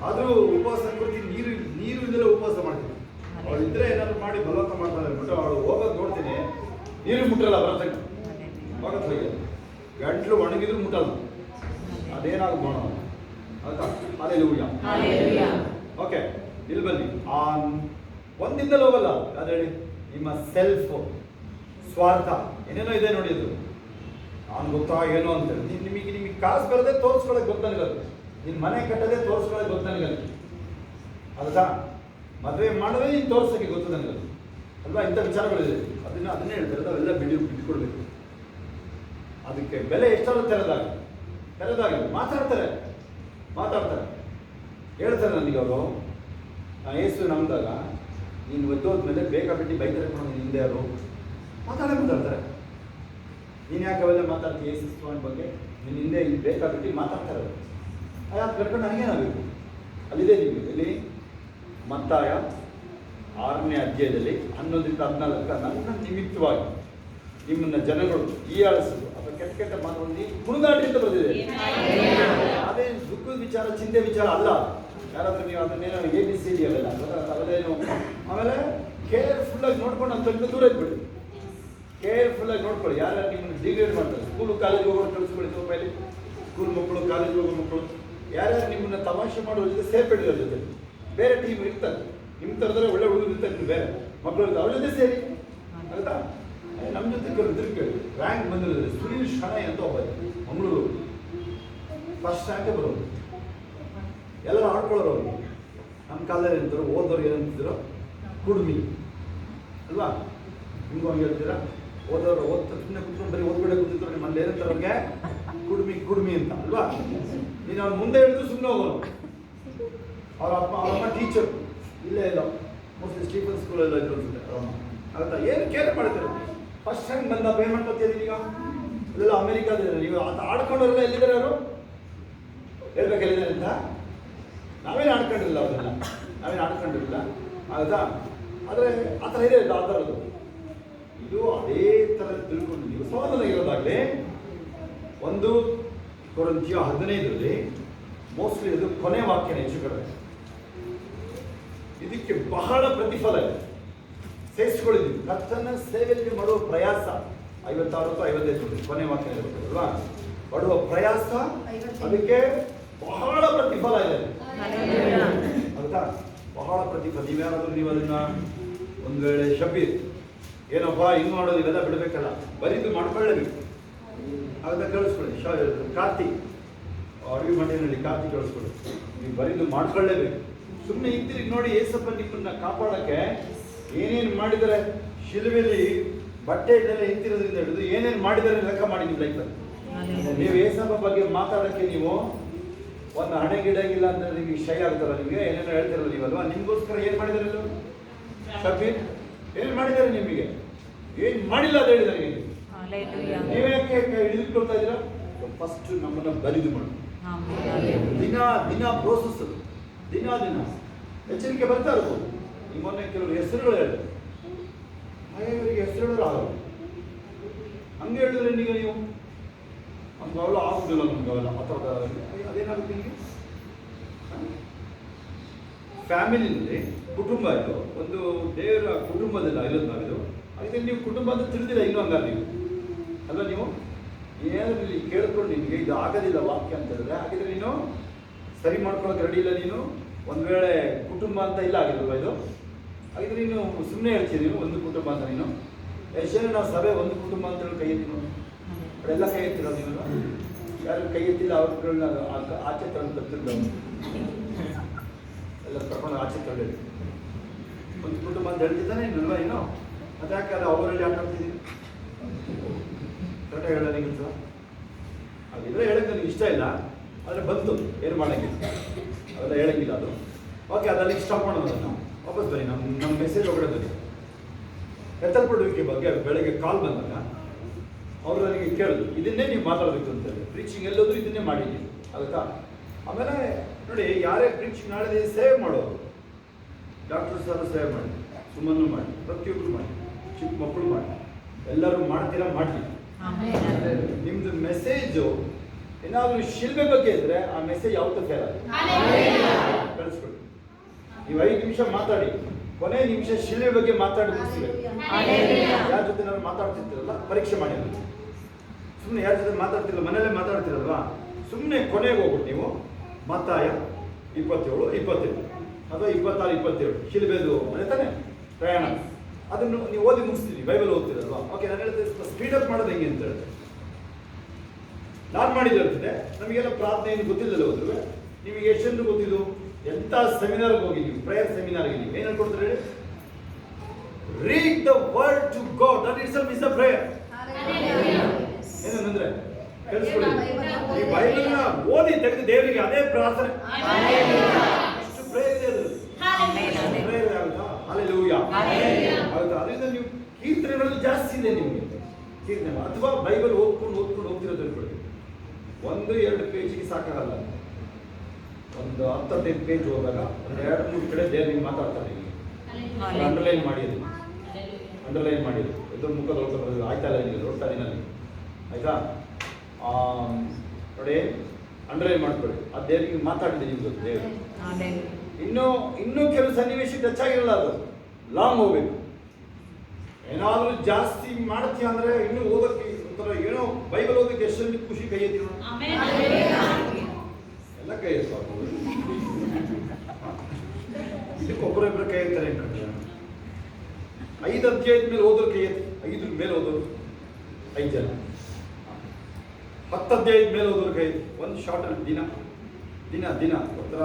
ಆದರೂ ಉಪವಾಸ ಕೊಡ್ತೀನಿ, ನೀರು ಇದೆಲ್ಲ ಉಪವಾಸ ಮಾಡ್ತೀನಿ. ಅವಳು ಇದ್ರೆ ಏನಾದ್ರು ಮಾಡಿ ಬಲವಂತ ಮಾಡ್ತಾಳೆ ಅಂದ್ಬಿಟ್ಟು ಅವಳು ಹೋಗೋದು ನೋಡ್ತೀನಿ, ನೀರು ಮುಟ್ಟಲ್ಲ ಬರತಕ್ಕ ಹೋಗೋದು ಹೋಗಿ ಗಂಟ್ಲು ಒಣಗಿದ್ರು ಮುಟ್ಟಲ್ಲ. ಅದೇನಾಗುತ್ತೆ ನೋಡೋಣ ಆಯ್ತಾ. ಹಲ್ಲೆಲೂಯಾ. ಓಕೆ, ಇಲ್ಲಿ ಬನ್ನಿ. ಒಂದಿಂದಲೂ ಹೋಗಲ್ಲ. ಅದು ಹೇಳಿ, ನಿಮ್ಮ ಸೆಲ್ಫ್ ಸ್ವಾರ್ಥ ಏನೇನೋ ಇದೆ ನೋಡಿ. ಅದು ನಾನು ಗೊತ್ತಾ ಏನೋ ಅಂತೇಳಿ ನಿಮಗೆ ಕಾಸು ಬರದೆ ತೋರಿಸ್ಕೊಳ್ಳೋಕೆ ಗೊತ್ತು ನನಗದು. ನಿನ್ನ ಮನೆ ಕಟ್ಟದೆ ತೋರಿಸ್ಕೊಳ್ಳೋಕೆ ಗೊತ್ತು ನನಗದು. ಅಲ್ವಾ, ಮದುವೆ ಮಾಡೋದೇ ನೀನು ತೋರ್ಸೋಕ್ಕೆ ಗೊತ್ತು ನನಗದು ಅಲ್ವಾ. ಇಂಥ ವಿಚಾರಗಳಿದೆ, ಅದನ್ನೇ ಹೇಳ್ತಾರೆ. ಅವೆಲ್ಲ ಬಿಟ್ಕೊಡ್ಬೇಕು. ಅದಕ್ಕೆ ಬೆಲೆ ಎಷ್ಟಾದ್ರೂ ತೆರೆದಾಗ ಮಾತಾಡ್ತಾರೆ ಹೇಳ್ತಾರೆ ನನಗೆ ಅವರು. ಏಸು ನಮ್ದಾಗ ನೀನು ಒದ್ದೋದ್ಮೇಲೆ ಬೇಕಾಬಿಟ್ಟು ಬೈತಾರೆ ಕಣೋ, ನೀನು ಹಿಂದೆ ಅವರು ಮಾತಾಡ್ತಾರೆ. ನೀನು ಯಾಕೆ ಅವೆಲ್ಲ ಮಾತಾಡ್ತೀಯ ಯೇಸುಸ್ವಾಮಿ ಬಗ್ಗೆ? ನೀನು ಹಿಂದೆ ಇಲ್ಲಿ ಬೇಕಾಬಿಟ್ಟು ಮಾತಾಡ್ತಾರೆ. ಅದು ಕರ್ಕೊಂಡು ನನಗೇನಾಗಬೇಕು? ಅಲ್ಲಿದೆ ನಿಮಗೆ ಎಲ್ಲಿ ಮತ್ತಾಯ 6ನೇ ಅಧ್ಯಾಯದಲ್ಲಿ 11-14 ನನ್ನ ನಿಮಿತ್ತವಾಗಿ ನಿಮ್ಮನ್ನ ಜನಗಳು ಹೀಯಾಳಿಸಲು ಅಥವಾ ಕೆಟ್ಟ ಕೆಟ್ಟ ಮಾತುಗಳಲ್ಲಿ ಕುಣಿದಾಡಿ ಅಂತ ಬರೆದಿದೆ. ಅದೇ ದುಃಖದ ವಿಚಾರ, ಚಿಂತೆ ವಿಚಾರ ಅಲ್ಲ. ಯಾರಾದ್ರೂ ನೀವು ಅದನ್ನೇನೋ ABCD ಅವೆಲ್ಲ ಅವೆಲ್ಲೇನು. ಆಮೇಲೆ ಕೇರ್ಫುಲ್ಲಾಗಿ ನೋಡ್ಕೊಂಡು ಅಂತ ದೂರ ಇದ್ಬಿಡಿ. ಕೇರ್ಫುಲ್ಲಾಗಿ ನೋಡ್ಕೊಳ್ಳಿ. ಯಾರ್ಯಾರು ನಿಮ್ಮನ್ನು ಡಿಗ್ರೇಡ್ ಮಾಡ್ತಾರೆ, ಸ್ಕೂಲು ಕಾಲೇಜ್ ಹೋಗೋರು ಕಳಿಸ್ಕೊಳ್ಳಿ. ಸ್ವಲ್ಪ ಸ್ಕೂಲ್ ಮಕ್ಕಳು, ಕಾಲೇಜ್ ಹೋಗೋ ಮಕ್ಕಳು, ಯಾರ್ಯಾರು ನಿಮ್ಮನ್ನು ತಮಾಷೆ ಮಾಡೋರ ಜೊತೆ ಸೇರ್ಪಡಿರೋ ಜೊತೆ ಬೇರೆ ಟೀಮ್ ಇರ್ತಾರೆ. ನಿಮ್ಮ ಥರದ್ರೆ ಒಳ್ಳೆ ಹುಡುಗರು ಇರ್ತಾರೆ, ಬೇರೆ ಮಕ್ಕಳು ಇರ್ತಾರೆ, ಅವ್ರ ಜೊತೆ ಸೇರಿ ಆಗುತ್ತಾ. ನಮ್ಮ ಜೊತೆ ಕೆಲವು ಕೇಳಿ ರ್ಯಾಂಕ್ ಬಂದಿರೋದ್ರೆ ಸುನೀಲ್ ಶಣೈ ಅಂತ ಒಬ್ಬ ಮಂಗಳೂರು ಫಸ್ಟ್ ರ್ಯಾಂಕೇ ಬರೋದು. ಎಲ್ಲರೂ ಆಡ್ಕೊಳ್ಳೋರು ಅವ್ರಿಗೆ. ನಮ್ಮ ಕಾಲದಲ್ಲಿ ಏನಂತಾರೆ, ಓದೋರು ಏನಂತಿದ್ರು, ಕುಡ್ಮಿ ಅಲ್ವಾ? ನಿಮ್ಗೂ ಹಂಗೆ ಹೇಳ್ತೀರಾ? ಓದೋರು ಸುಮ್ಮನೆ ಕುತ್ಕೊಂಡು ಬರೀ ಓದ್ಬೇಡ ಕೂತಿದ್ರು ನಿಮ್ಮಲ್ಲಿ ಏನಂತಾರೆ ಅವ್ರಿಗೆ, ಕುಡ್ಮಿ ಅಂತ ಅಲ್ವಾ? ನೀನು ಅವ್ನು ಮುಂದೆ ಹೇಳಿದ್ರು ಸುಮ್ಮನೆ ಹೋಗೋನು. ಅವ್ರ ಅಮ್ಮ ಟೀಚರ್ ಇಲ್ಲೇ ಇಲ್ಲ, ಮೋಸ್ಟ್ಲಿ ಸ್ಟೀಫನ್ ಸ್ಕೂಲೆಲ್ಲ ಇದ್ರು ಅನ್ಸುತ್ತೆ ಅವರಮ್ಮ. ಆಗುತ್ತಾ ಏನು ಕೇರ್ ಮಾಡ್ತಾರೆ. ಫಸ್ಟ್ ಟೈಮ್ ಬಂದ ಪೇಮೆಂಟ್ ಬರ್ತಿದ್ದೀನಿ ಈಗ. ಇದೆಲ್ಲ ಅಮೆರಿಕಾದ ನೀವು ಆಡ್ಕೊಂಡವರೆಲ್ಲ ಎಲ್ಲಿದ್ದಾರೆ ಅವರು? ಹೇಳ್ಬೇಕು ಎಲ್ಲಿದ್ದಾರೆ ಅಂತ. ನಾವೇನು ಆಡ್ಕೊಂಡಿರಲಿಲ್ಲ, ಅವರೆಲ್ಲ ನಾವೇನು ಆಡ್ಕೊಂಡಿರಲಿಲ್ಲ. ಆಗುತ್ತಾ? ಆದರೆ ಆ ಥರ ಇದೆ ಆ ಥರದ್ದು. ಇದು ಅದೇ ಥರ ತಿಳ್ಕೊಂಡು ನೀವು ಸಮಾಧಾನ ಇರೋದಾಗಲಿ. 1 ಕೊರಿಂಥಿಯ 15 ಮೋಸ್ಟ್ಲಿ ಇದು ಕೊನೆ ವಾಕ್ಯನ ಹೆಚ್ಚು ಕಡೆ. ಇದಕ್ಕೆ ಬಹಳ ಪ್ರತಿಫಲ ಇದೆ. ಸೇರಿಸ್ಕೊಂಡಿದ್ದೀವಿ. ಕರ್ತನ ಸೇವೆಯಲ್ಲಿ ಮಾಡುವ ಪ್ರಯಾಸ 56-55 ಕೊನೆ ವಾಕ್ಯ ಇರುತ್ತಲ್ವಾ? ಪಡುವ ಪ್ರಯಾಸ, ಅದಕ್ಕೆ ಬಹಳ ಪ್ರತಿಫಲ ಇದೆ. ಆಗುತ್ತಾ? ಬಹಳ ಪ್ರತಿಫಲ. ನೀವು ಅದನ್ನ ಒಂದು ವೇಳೆ ಶಬೀರ್ ಏನಪ್ಪ ಹಿಂಗೆ ಮಾಡೋದು, ಇವೆಲ್ಲ ಬಿಡಬೇಕಲ್ಲ, ಬರೀದು ಮಾಡ್ಕೊಳ್ಳೇಬೇಕು. ಅದನ್ನ ಕಳಿಸ್ಕೊಳ್ಳಿ. ಕಾರ್ತಿಕ್ ಅಡುಗೆ ಮನೆಯಲ್ಲಿ ಕಾರ್ತಿಕ್ ಕಳಿಸ್ಕೊಳ್ಳಿ. ನೀವು ಬರೀದು ಮಾಡ್ಕೊಳ್ಳೇಬೇಕು. ಸುಮ್ಮನೆ ಹಿಂತಿರುಗಿ ನೋಡಿ, ಏಸಪ್ಪ ನಿಮ್ಮನ್ನ ಕಾಪಾಡೋಕ್ಕೆ ಏನೇನು ಮಾಡಿದರೆ, ಶಿಲುವೆಯಲ್ಲಿ ಬಟ್ಟೆ ಇದ್ದೆಲ್ಲ ಹಿಂತಿರೋದ್ರಿಂದ ಹಿಡಿದು ಏನೇನು ಮಾಡಿದರೆ ಲೆಕ್ಕ ಮಾಡಿ ನಿಮ್ಮ ಲೈಫಲ್ಲಿ. ನೀವು ಏಸಪ್ಪ ಬಗ್ಗೆ ಮಾತಾಡೋಕ್ಕೆ ನೀವು ಒಂದು ಹಣೆ ಗಿಡಗಿಲ್ಲ ಅಂದರೆ ನಿಮಗೆ ಶೈ ಆಗ್ತಾರ. ನಿಮಗೆ ಏನೇನೋ ಹೇಳ್ತಿರಲ್ಲ ನೀವಲ್ವಾ? ನಿಮಗೋಸ್ಕರ ಏನು ಮಾಡಿದಾರೆ ಶಬೀರ್? ಏನು ಮಾಡಿದ್ದಾರೆ ನಿಮಗೆ? ಏನು ಮಾಡಿಲ್ಲ ಅಂತ ಹೇಳಿದ್ದಾರೆ. ನೀವೇ ಹಿಡಿದುಕೊಳ್ತಾ ಇದ್ದೀರಾ? ಫಸ್ಟ್ ನಮ್ಮನ್ನು ಬರಿದು ಮಾಡಿ. ದಿನ ಪ್ರೋಸೆಸ್, ದಿನ ಎಚ್ಚರಿಕೆ ಬರ್ತಾ ಇರ್ಬೋದು. ಈ ಮೊನ್ನೆ ಕೆಲವರು ಹೆಸರುಗಳು ಹೇಳಿದ್ರು, ಹಾಗೆ ಹೆಸರುಗಳು ಆಗೋದು. ಹಂಗೆ ಹೇಳಿದ್ರೆ ನೀವು ನಮ್ಗೆ ಆಗುದಿಲ್ಲ, ನಮ್ಗೆ ಅವೆಲ್ಲ ಆ ಥರದ ಅದೇನಾಗುತ್ತೆ ನಿಮಗೆ? ಫ್ಯಾಮಿಲಿನಲ್ಲಿ ಕುಟುಂಬ ಇದು ಒಂದು ದೇವರ ಕುಟುಂಬದಲ್ಲಿ ಇರೋದು ನಾವಿದು. ಹಾಗಿದ್ರೆ ನೀವು ಕುಟುಂಬ ಅಂತ ತಿಳಿದಿಲ್ಲ ಇನ್ನೂ ಹಂಗಾರೆ ನೀವು ಅಲ್ಲ. ನೀವು ಏನಾದರೂ ಇಲ್ಲಿ ಕೇಳ್ಕೊಂಡು ನಿಮಗೆ ಇದು ಆಗೋದಿಲ್ಲ ವಾಕ್ಯ ಅಂತ ಹೇಳಿದ್ರೆ, ಹಾಗಿದ್ರೆ ನೀನು ಸರಿ ಮಾಡ್ಕೊಳ್ಳೋಕೆ ರೆಡಿ ಇಲ್ಲ. ನೀನು ಒಂದು ವೇಳೆ ಕುಟುಂಬ ಅಂತ ಇಲ್ಲ ಆಗಿರಲ್ವ ಇದು? ಹಾಗಿದ್ರೆ ನೀನು ಸುಮ್ಮನೆ ಹೇಳ್ತೀರಿ ನೀನು ಒಂದು ಕುಟುಂಬ ಅಂತ. ನೀನು ಎಷ್ಟು ಜನ ನಾವು ಸಭೆ ಒಂದು ಕುಟುಂಬ ಅಂತ ಹೇಳಿ ಕೈ ಎತ್ತಿ ನೋಡಿ. ಅವರೆಲ್ಲ ಕೈ ಎತ್ತಿರೋ ನೀವು ಯಾರು ಕೈ ಎತ್ತಿಲ್ಲ ಅವ್ರನ್ನ ಆಚೆ ತಂದು ತಪ್ಪಿಲ್ಲ, ಎಲ್ಲ ಕರ್ಕೊಂಡು ಆಚೆ ತಳ್ಳಿ ಒಂದು ಕುಟುಂಬ ಅಂತ ಹೇಳ್ತಿದ್ದಾನೆ ಇನ್ನಲ್ವ ಏನು? ಅದು ಯಾಕೆ ಅದು ಅವರಲ್ಲಿ ಆಟ ಆಡ್ತಿದ್ದೀನಿ ಕರೆಕ್ಟಾಗಿ ಹೇಳೋನಿಗೆ ಸಹ ಅದಿದ್ರೆ ಹೇಳಕ್ಕೆ ನನಗೆ ಇಷ್ಟ ಇಲ್ಲ. ಆದರೆ ಬಂತು ಏನು ಮಾಡೋಂಗಿಲ್ಲ, ಅವೆಲ್ಲ ಹೇಳಂಗಿಲ್ಲ ಅದು. ಓಕೆ, ಅದರಲ್ಲಿ ಸ್ಟಾಪ್ ಮಾಡೋದು. ನಾವು ವಾಪಸ್ ಬನ್ನಿ, ನಮ್ಮ ಮೆಸೇಜ್ ಒಳಗಡೆ ಬನ್ನಿ. ಎತ್ತಲ್ಪಡುವಿಕೆ ಬಗ್ಗೆ ಬೆಳಗ್ಗೆ ಕಾಲ್ ಬಂದಾಗ ಅವರು ನನಗೆ ಕೇಳಿದ್ರು, ಇದನ್ನೇ ನೀವು ಮಾತಾಡಬೇಕು ಅಂತೇಳಿ. ಪ್ರೀಚಿಂಗ್ ಎಲ್ಲೋದ್ರೂ ಇದನ್ನೇ ಮಾಡಿದ್ದೀವಿ ಆಗುತ್ತಾ? ಆಮೇಲೆ ನೋಡಿ, ಯಾರೇ ಪ್ರೀಚಿಂಗ್ ನಾಳೆ ಸೇವ್ ಮಾಡೋರು, ಡಾಕ್ಟರ್ ಸರ್ ಸೇವ್ ಮಾಡಿ, ಸುಮ್ಮನ್ನು ಮಾಡಿ, ಪ್ರತಿಯೊಬ್ಬರು ಮಾಡಿ, ಚಿಕ್ಕ ಮಕ್ಕಳು ಮಾಡಿ, ಎಲ್ಲರೂ ಮಾಡ್ತೀರಾ ಮಾಡಲಿ. ನಿಮ್ದು ಮೆಸೇಜು ಏನಾದರೂ ಶಿಲ್ಬೆ ಬಗ್ಗೆ ಇದ್ರೆ ಆ ಮೆಸೇಜ್ ಯಾವತ್ತೂ ಫೇಲ್ ಆಗುತ್ತೆ. ಕಳಿಸ್ಕೊಡಿ. ನೀವು 5 ನಿಮಿಷ ಮಾತಾಡಿ, ಕೊನೆ ನಿಮಿಷ ಶಿಲ್ಬೆ ಬಗ್ಗೆ ಮಾತಾಡಿ ಮುಗಿಸ್ಬೇಕು. ಯಾರ ಜೊತೆ ನಾವು ಮಾತಾಡ್ತಿರ್ತೀರಲ್ಲ ಪರೀಕ್ಷೆ ಮಾಡಿ. ಸುಮ್ಮನೆ ಯಾರ ಜೊತೆ ಮಾತಾಡ್ತಿರಲ್ಲ, ಮನೆಯಲ್ಲೇ ಮಾತಾಡ್ತಿರಲ್ವಾ, ಸುಮ್ಮನೆ ಕೊನೆಗೆ ಹೋಗ್ಬಿಟ್ಟು ನೀವು ಮತ್ತಾಯ 27 ಅಥವಾ 26-27 ಶಿಲ್ಬೆದು ಮನೆ ತಾನೆ ಪ್ರಯಾಣ, ಅದನ್ನು ನೀವು ಓದಿ ಮುಗಿಸ್ತೀವಿ. ಬೈಬಲ್ ಓದ್ತಿರಲ್ವಾ? ಓಕೆ, ನಾನು ಹೇಳ್ತೇನೆ ಸ್ಪೀಡಪ್ ಮಾಡೋದು ಹೆಂಗೆ ಅಂತ ಹೇಳಿದೆ. ನಾನು ಮಾಡಿದ್ದು ಹೇಳ್ತಿದ್ದೆ, ನಮಗೆಲ್ಲ ಪ್ರಾರ್ಥನೆ ಏನು ಗೊತ್ತಿಲ್ಲದೆ ಹೋದ್ರು. ನಿಮಗೆ ಎಷ್ಟೊಂದು ಗೊತ್ತಿದ್ದು? ಎಂಥ ಸೆಮಿನಾರ್ಗೆ ಹೋಗಿ ನೀವು, ಪ್ರೇಯರ್ ಸೆಮಿನಾರ್ಗೆ ನೀವು ಏನು ಹೇಳ್ಕೊಡ್ತಾರೆ ಹೇಳಿ? Read the word to God, that itself is the prayer. ಏನಂದ್ರೆ ಕೇಳಿಸ್ಕೊಳ್ಳಿ, ಈ ಬೈಬಲ್ನ ಓದಿ ತೆಗೆದು ದೇವರಿಗೆ ಅದೇ ಪ್ರಾರ್ಥನೆ. ಇಷ್ಟು ಪ್ರೇಯರ್ ಇದೆ, ಅದು ಪ್ರೇಯರ್ ಆಗುತ್ತಾ? ಹಲ್ಲೆಲೂಯಾ ಆಗುತ್ತಾ? ಅದರಿಂದ ನೀವು ಕೀರ್ತನೆಗಳಲ್ಲಿ ಜಾಸ್ತಿ ಇದೆ ನಿಮಗೆ ಕೀರ್ತನೆ, ಅಥವಾ ಬೈಬಲ್ ಓದ್ಕೊಂಡು ಹೋಗ್ತಿರೋದು ತಿಳ್ಕೊಳ್ಳಿ. 1-2 ಪೇಜಿಗೆ ಸಾಕಾಗಲ್ಲ. ಒಂದು 10-15 ಪೇಜ್ ಹೋದಾಗ ಒಂದು 2-3 ಕಡೆ ದೇವ್ರು ನಿಮ್ಗೆ ಮಾತಾಡ್ತಾರೆ. ಅಂಡರ್ಲೈನ್ ಮಾಡಿದ್ರು ಇದು ಮುಖ ತೊಳ್ಕೊಂಡು ಆಯ್ತಾ ಇಲ್ಲ ನಿಮಗೆ ದೊಡ್ಡ ದಿನಲ್ಲಿ ಆಯ್ತಾ. ನೋಡಿ ಅಂಡರ್ಲೈನ್ ಮಾಡ್ಕೊಳ್ಳಿ, ಆ ದೇವರಿಗೆ ಮಾತಾಡಿದೆ ನಿಮ್ದು ದೇವರು. ಇನ್ನೂ ಕೆಲವು ಸನ್ನಿವೇಶ ಟಚ್ ಆಗಿರಲ್ಲ, ಅದು ಲಾಂಗ್ ಹೋಗ್ಬೇಕು. ಏನಾದರೂ ಜಾಸ್ತಿ ಮಾಡ್ತೀಯ ಅಂದ್ರೆ ಇನ್ನೂ ಓದೋಕ್ಕೆ ಒಂಥರ ಏನೋ ಬೈಬಲ್ ಓದೋಕ್ಕೆ ಎಷ್ಟೊಂದು ಖುಷಿ ಕೈ ಎತ್ತಿ ಎಲ್ಲ ಕೈ ಎತ್ತಾರೆ. ಇದಕ್ಕೆ ಒಬ್ಬರೊಬ್ಬರು ಕೈ ಎತ್ತಾರೆ. 5 ಅಧ್ಯಾಯದ ಮೇಲೆ ಓದೋರು ಕೈ ಎತ್ತಿ, 5 ಮೇಲೆ ಓದೋರು 5 ಜನ, 10 ಅಧ್ಯಾಯದ ಮೇಲೆ ಓದೋರು ಕೈ ಎತ್ತಿ. ಒಂದು ಶಾರ್ಟಲ್ಲಿ ದಿನ ಒಂಥರ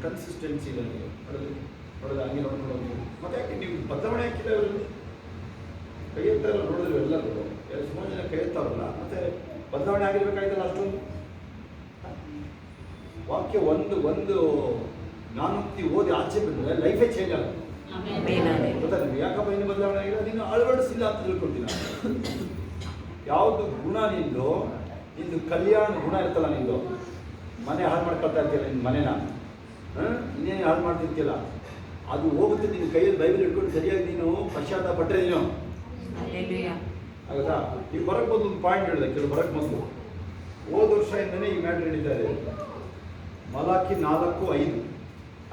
ಕನ್ಸಿಸ್ಟೆನ್ಸಿ ಇದೆ ನೋಡೋದು ಹಂಗೆ ನೋಡ್ಕೊಂಡು. ಮತ್ತೆ ಯಾಕೆ ನೀವು ಬದಲಾವಣೆ ಹಾಕಿಲ್ಲ ಅವರಲ್ಲಿ ಕೈ ಎತ್ತಾರಲ್ಲ ನೋಡಿದ್ರು ಎಲ್ಲರೂ ಸುಮಾರು ಜನ ಕೈ ಎತ್ತಾರಲ್ಲ, ಮತ್ತೆ ಬದಲಾವಣೆ ಆಗಿರ್ಬೇಕಾಯ್ತಲ್ಲ ಅಷ್ಟೊಂದು. ವಾಕ್ಯ ಒಂದು ನಾನುಕ್ತಿ ಓದಿ ಆಚೆ ಬಂದರೆ ಲೈಫೇ ಚೇಂಜ್ ಆಗುತ್ತೆ. ಗೊತ್ತಾ ನಿಮ್ಗೆ ಯಾಕಪ್ಪ ಇನ್ನು ಬದಲಾವಣೆ ಆಗಿಲ್ಲ, ನೀನು ಅಳವಡಿಸಿಲ್ಲ ಅಂತ ತಿಳ್ಕೊಳ್ತೀನಿ. ಯಾವುದು ಗುಣ ನಿಂದು ಕಲ್ಯಾಣ ಗುಣ ಇರ್ತಲ್ಲ, ನಿಂದು ಮನೆ ಹಾಳು ಮಾಡ್ಕೊಳ್ತಾ ಇರ್ತೀಯಲ್ಲ, ನಿನ್ನ ಮನೆನ ಇನ್ನೇನು ಹಾಳು ಮಾಡ್ತಿರ್ತಿಯಲ್ಲ, ಅದು ಹೋಗುತ್ತೆ. ನಿನ್ನ ಕೈಯಲ್ಲಿ ಬೈಬಲ್ ಇಟ್ಕೊಂಡು ಸರಿಯಾಗಿ ನೀನು ಪಶ್ಚಾತ್ತಾಪ ಪಟ್ಟರೆ ನೀನು ಆಗುತ್ತಾ. ಈಗ ಬರೋಕ್ಕೆ ಮೊದಲು ಒಂದು ಪಾಯಿಂಟ್ ಹೇಳಿದೆ, ಕೆಲವು ಬರೋಕ್ಕೆ ಮೊದಲು ಹೋದ ವರ್ಷದಿಂದನೇ ಈ ಮ್ಯಾಟ್ರ್ ನಡೀತಾ ಇದೆ. ಮಲಾಕಿ 4:5,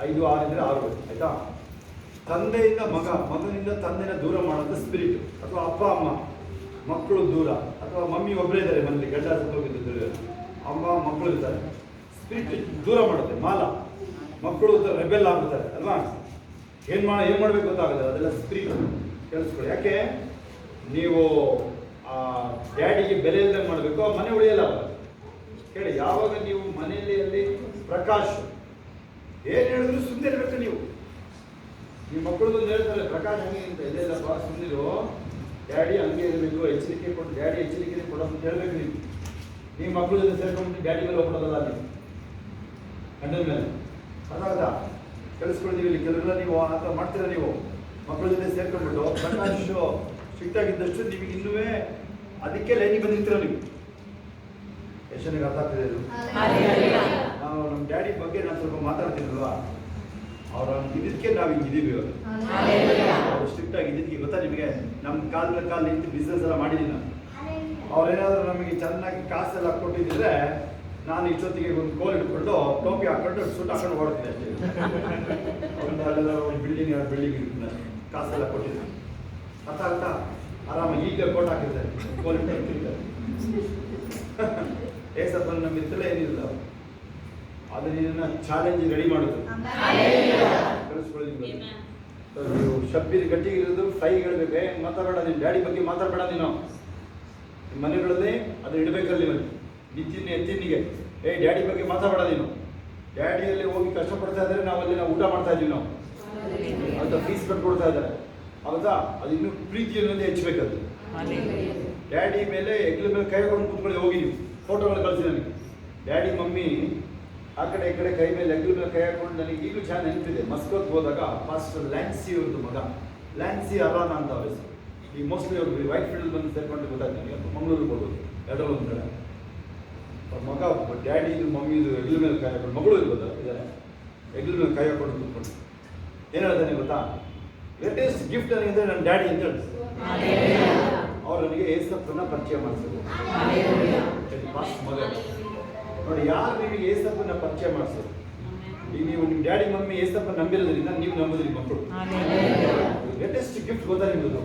5:6 ಇದ್ರೆ 6 ಆಯ್ತಾ. ತಂದೆಯಿಂದ ಮಗನಿಂದ ತಂದೆನ ದೂರ ಮಾಡೋದು ಸ್ಪಿರಿಟ್, ಅಥವಾ ಅಪ್ಪ ಅಮ್ಮ ಮಕ್ಕಳು ದೂರ, ಅಥವಾ ಮಮ್ಮಿ ಒಬ್ಬರೇ ಇದ್ದಾರೆ ಮನೇಲಿ, ಗಂಡ ಹೋಗಿದ್ದು ಅಮ್ಮ ಮಕ್ಕಳು ಇರ್ತಾರೆ, ಸ್ಪಿರಿಟ್ ದೂರ ಮಾಡುತ್ತೆ. ಮಕ್ಕಳು ರೆಬೆಲ್ ಆಗ್ಬಿಡ್ತಾರೆ ಅಲ್ವಾ, ಏನು ಮಾಡಬೇಕು ಗೊತ್ತಾಗಲ್ಲ, ಅದೆಲ್ಲ ಸ್ಪಿರಿಟ್ ಕೇಳಿಸ್ಕೊಳ್ಳಿ. ಯಾಕೆ ನೀವು ಡ್ಯಾಡಿಗೆ ಬೆಲೆ ಇಲ್ಲದೆ ಮಾಡಬೇಕು, ಆ ಮನೆ ಉಳಿಯಲ್ಲ ಅವಾಗ. ಹೇಳಿ, ಯಾವಾಗ ನೀವು ಮನೆಯಲ್ಲಿ ಅಲ್ಲಿ ಪ್ರಕಾಶ್ ಏನು ಹೇಳಿದ್ರು ಸುಮ್ಮನೆ ಇರಬೇಕು. ನೀವು ಮಕ್ಕಳದೊಂದು ಹೇಳ್ತಾರೆ, ಪ್ರಕಾಶ್ ಹಂಗೆ ಅಂತ ಇಲ್ಲಪ್ಪ ಸುಮ್ಮನಿರು, ಡ್ಯಾಡಿ ಹಂಗೆ ಇರಬೇಕು, ಎಚ್ಚರಿಕೆ ಕೊಟ್ಟು ಡ್ಯಾಡಿ ಎಚ್ಚರಿಕೆ ಕೊಡೋದು ಅಂತ ಹೇಳ್ಬೇಕು. ನೀವು ಮಕ್ಕಳ ಜೊತೆ ಸೇರ್ಕೊಂಡು ಡ್ಯಾಡಿ ಮೇಲೆ ಹೋಗ್ಬಿಡೋದಲ್ಲ, ನೀವು ಗಂಡನ ಮೇಲೆ ಅದಾಗದ ಕೇಳಿಸ್ಕೊಳ್ತೀವಿ. ಇಲ್ಲಿ ಕೆಲವೆಲ್ಲ ನೀವು ಆ ಥರ ಮಾಡ್ತೀರ, ನೀವು ಮಕ್ಕಳ ಜೊತೆ ಸೇರ್ಕೊಂಡ್ಬಿಟ್ಟು ಪ್ರಕಾಶ್ ಸ್ಟ್ರಿಕ್ಟ್ ಆಗಿದ್ದಷ್ಟು ನಿಮಗೆ ಇನ್ನೂ ಅದಕ್ಕೆ ಲೈನಿಗೆ ಬಂದಿರ್ತೀರ ನೀವು. ಯಶನಿಗೆ ಅರ್ಥ ಆಗ್ತಿದೆ ಇದು. ನಾವು ನಮ್ಮ ಡ್ಯಾಡಿ ಬಗ್ಗೆ ನಾನು ಸ್ವಲ್ಪ ಮಾತಾಡ್ತೀನಲ್ವಾ, ಅವ್ರ ಇದಕ್ಕೆ ನಾವು ಹಿಂಗಿದ್ದೀವಿ ಇವಾಗ. ಅವ್ರು ಸ್ಟ್ರಿಕ್ಟ್ ಆಗಿದ್ದಕ್ಕೆ ಗೊತ್ತಾ ನಿಮಗೆ, ನಮ್ಮ ಕಾಲ ನಿಂತು ಬಿಸ್ನೆಸ್ ಎಲ್ಲ ಮಾಡಿದ್ದೀನಿ ನಾನು. ಅವ್ರೇನಾದರೂ ನಮಗೆ ಚೆನ್ನಾಗಿ ಕಾಸೆಲ್ಲ ಕೊಟ್ಟಿದ್ದರೆ ನಾನು ಇಷ್ಟೊತ್ತಿಗೆ ಒಂದು ಕೋಲ್ ಇಟ್ಕೊಂಡು ಟೋಪಿ ಹಾಕೊಂಡು ಸುಟ್ಟು ಹಾಕೊಂಡು ಓಡ್ತೀನಿ ಅಷ್ಟೇ. ಅಲ್ಲೆಲ್ಲ ಒಂದು ಬಿಲ್ಡಿಂಗ್ ಕಾಸೆಲ್ಲ ಕೊಟ್ಟಿದ್ದೀನಿ ಅರ್ಥ ಆರಾಮಾಗಿ ಈಗ ಕೋಟ್ ಹಾಕಿರ್ತಾರೆ, ಕೋಲ್ ಇಟ್ಟಿರ್ತಾರೆ. ಸ್ವಲ್ಪ ನಮ್ಮಿತ್ತಲ್ಲ ಏನಿಲ್ಲ, ಅದು ನಿನ್ನ ಚಾಲೆಂಜ್ ರೆಡಿ ಮಾಡೋದು ಕಳಿಸ್ಕೊಳ್ಳಿ. ನೀವು ಶಬ್ಬಿದ ಗಟ್ಟಿಗೆ ಇರೋದು ಫ್ರೈ ಹೇಳ್ಬೇಕು, ಮಾತಾಡಬೇಡ, ನೀನು ಡ್ಯಾಡಿ ಬಗ್ಗೆ ಮಾತಾಡಬೇಡ. ನೀನು ನಿಮ್ಮ ಮನೆಗಳಲ್ಲಿ ಅದು ಇಡಬೇಕಲ್ಲಿ ಎತ್ತಿನಿಗೆ ಡ್ಯಾಡಿ ಬಗ್ಗೆ ಮಾತಾಡಬೇಡ. ನೀನು ಡ್ಯಾಡಿಯಲ್ಲಿ ಹೋಗಿ ಕಷ್ಟಪಡ್ತಾ ಇದ್ದಾರೆ, ನಾವು ಊಟ ಮಾಡ್ತಾ ಇದ್ದೀವಿ, ನಾವು ಅಂತ ಫೀಸ್ ಕಟ್ಕೊಡ್ತಾ ಇದ್ದಾರೆ ಹೌದಾ. ಅದು ಇನ್ನೂ ಪ್ರೀತಿಯನ್ನೊಂದೇ ಹೆಚ್ಚಬೇಕದು. ಡ್ಯಾಡಿ ಮೇಲೆ ಹೆಗ್ಲ ಮೇಲೆ ಕೈ ಹಾಕೊಂಡು ಕೂತ್ಕೊಳ್ಳಿ, ಹೋಗಿ ನೀವು ಫೋಟೋಗಳು ಕಳಿಸಿ ನನಗೆ. ಡ್ಯಾಡಿ ಮಮ್ಮಿ ಆ ಕಡೆ ಈ ಕಡೆ ಕೈ ಮೇಲೆ ಹೆಗ್ಲ ಮೇಲೆ ಕೈ ಹಾಕೊಂಡು ನನಗೆ ಈಗಲೂ ಚೆನ್ನಾಗಿ ನೆನಪಿದೆ. ಮಸ್ಕೋತ್ ಹೋದಾಗ ಪಾಸ್ಟರ್ ಲ್ಯಾನ್ಸಿ ಅವ್ರದ್ದು ಮಗ, ಲ್ಯಾನ್ಸಿ ಅರಾನ ಅಂತ ಅವ್ರ ಹೆಸರು. ಈಗ ಮೋಸ್ಟ್ಲಿ ಅವ್ರಿಗೆ ವೈಟ್ ಫೀಲ್ಡ್ ಬಂದು ಸೇರ್ಕೊಂಡು ಗೊತ್ತಾಯ್ತು ನನಗೆ, ಮಂಗಳೂರಿಗೆ ಹೋಗೋದು ಎರಡರಲ್ಲಿ ಒಂದು ಕಡೆ. ಅವ್ರ ಮಗ ಡ್ಯಾಡಿದು ಮಮ್ಮಿದು ಹೆಗ್ಲ ಮೇಲೆ ಕೈ ಹಾಕೊಂಡು, ಮಗಳು ಇರ್ಬೋದು ಇದ್ದಾರೆ, ಹೆಗ್ಲ ಮೇಲೆ ಕೈ ಹಾಕೊಂಡು ಕೂತ್ಕೊಂಡು ಏನು ಹೇಳ್ತಾನೆ ಗೊತ್ತಾ, ಗ್ರೇಟೆಸ್ಟ್ ಗಿಫ್ಟ್ ನನಗೆ ನನ್ನ ಡ್ಯಾಡಿ ಅಂತ ಹೇಳ್ತಾರೆ. ಅವ್ರು ನನಗೆ ಏಸಪ್ಪನ್ನ ಪರಿಚಯ ಮಾಡಿಸೋದು. ಮಗ ನೋಡಿ, ಯಾರು ನಿಮಗೆ ಏಸಪ್ಪನ್ನ ಪರಿಚಯ ಮಾಡಿಸೋದು? ಈಗ ನೀವು ನಿಮ್ಮ ಡ್ಯಾಡಿ ಮಮ್ಮಿ ಏಸಪ್ಪ ನಂಬಿರೋದ್ರಿಂದ ನೀವು ನಂಬೋದ್ರಿ ಮಕ್ಕಳು. ಗ್ರೇಟೆಸ್ಟ್ ಗಿಫ್ಟ್ ಗೊತ್ತಾ ನಿಮ್ಮದು?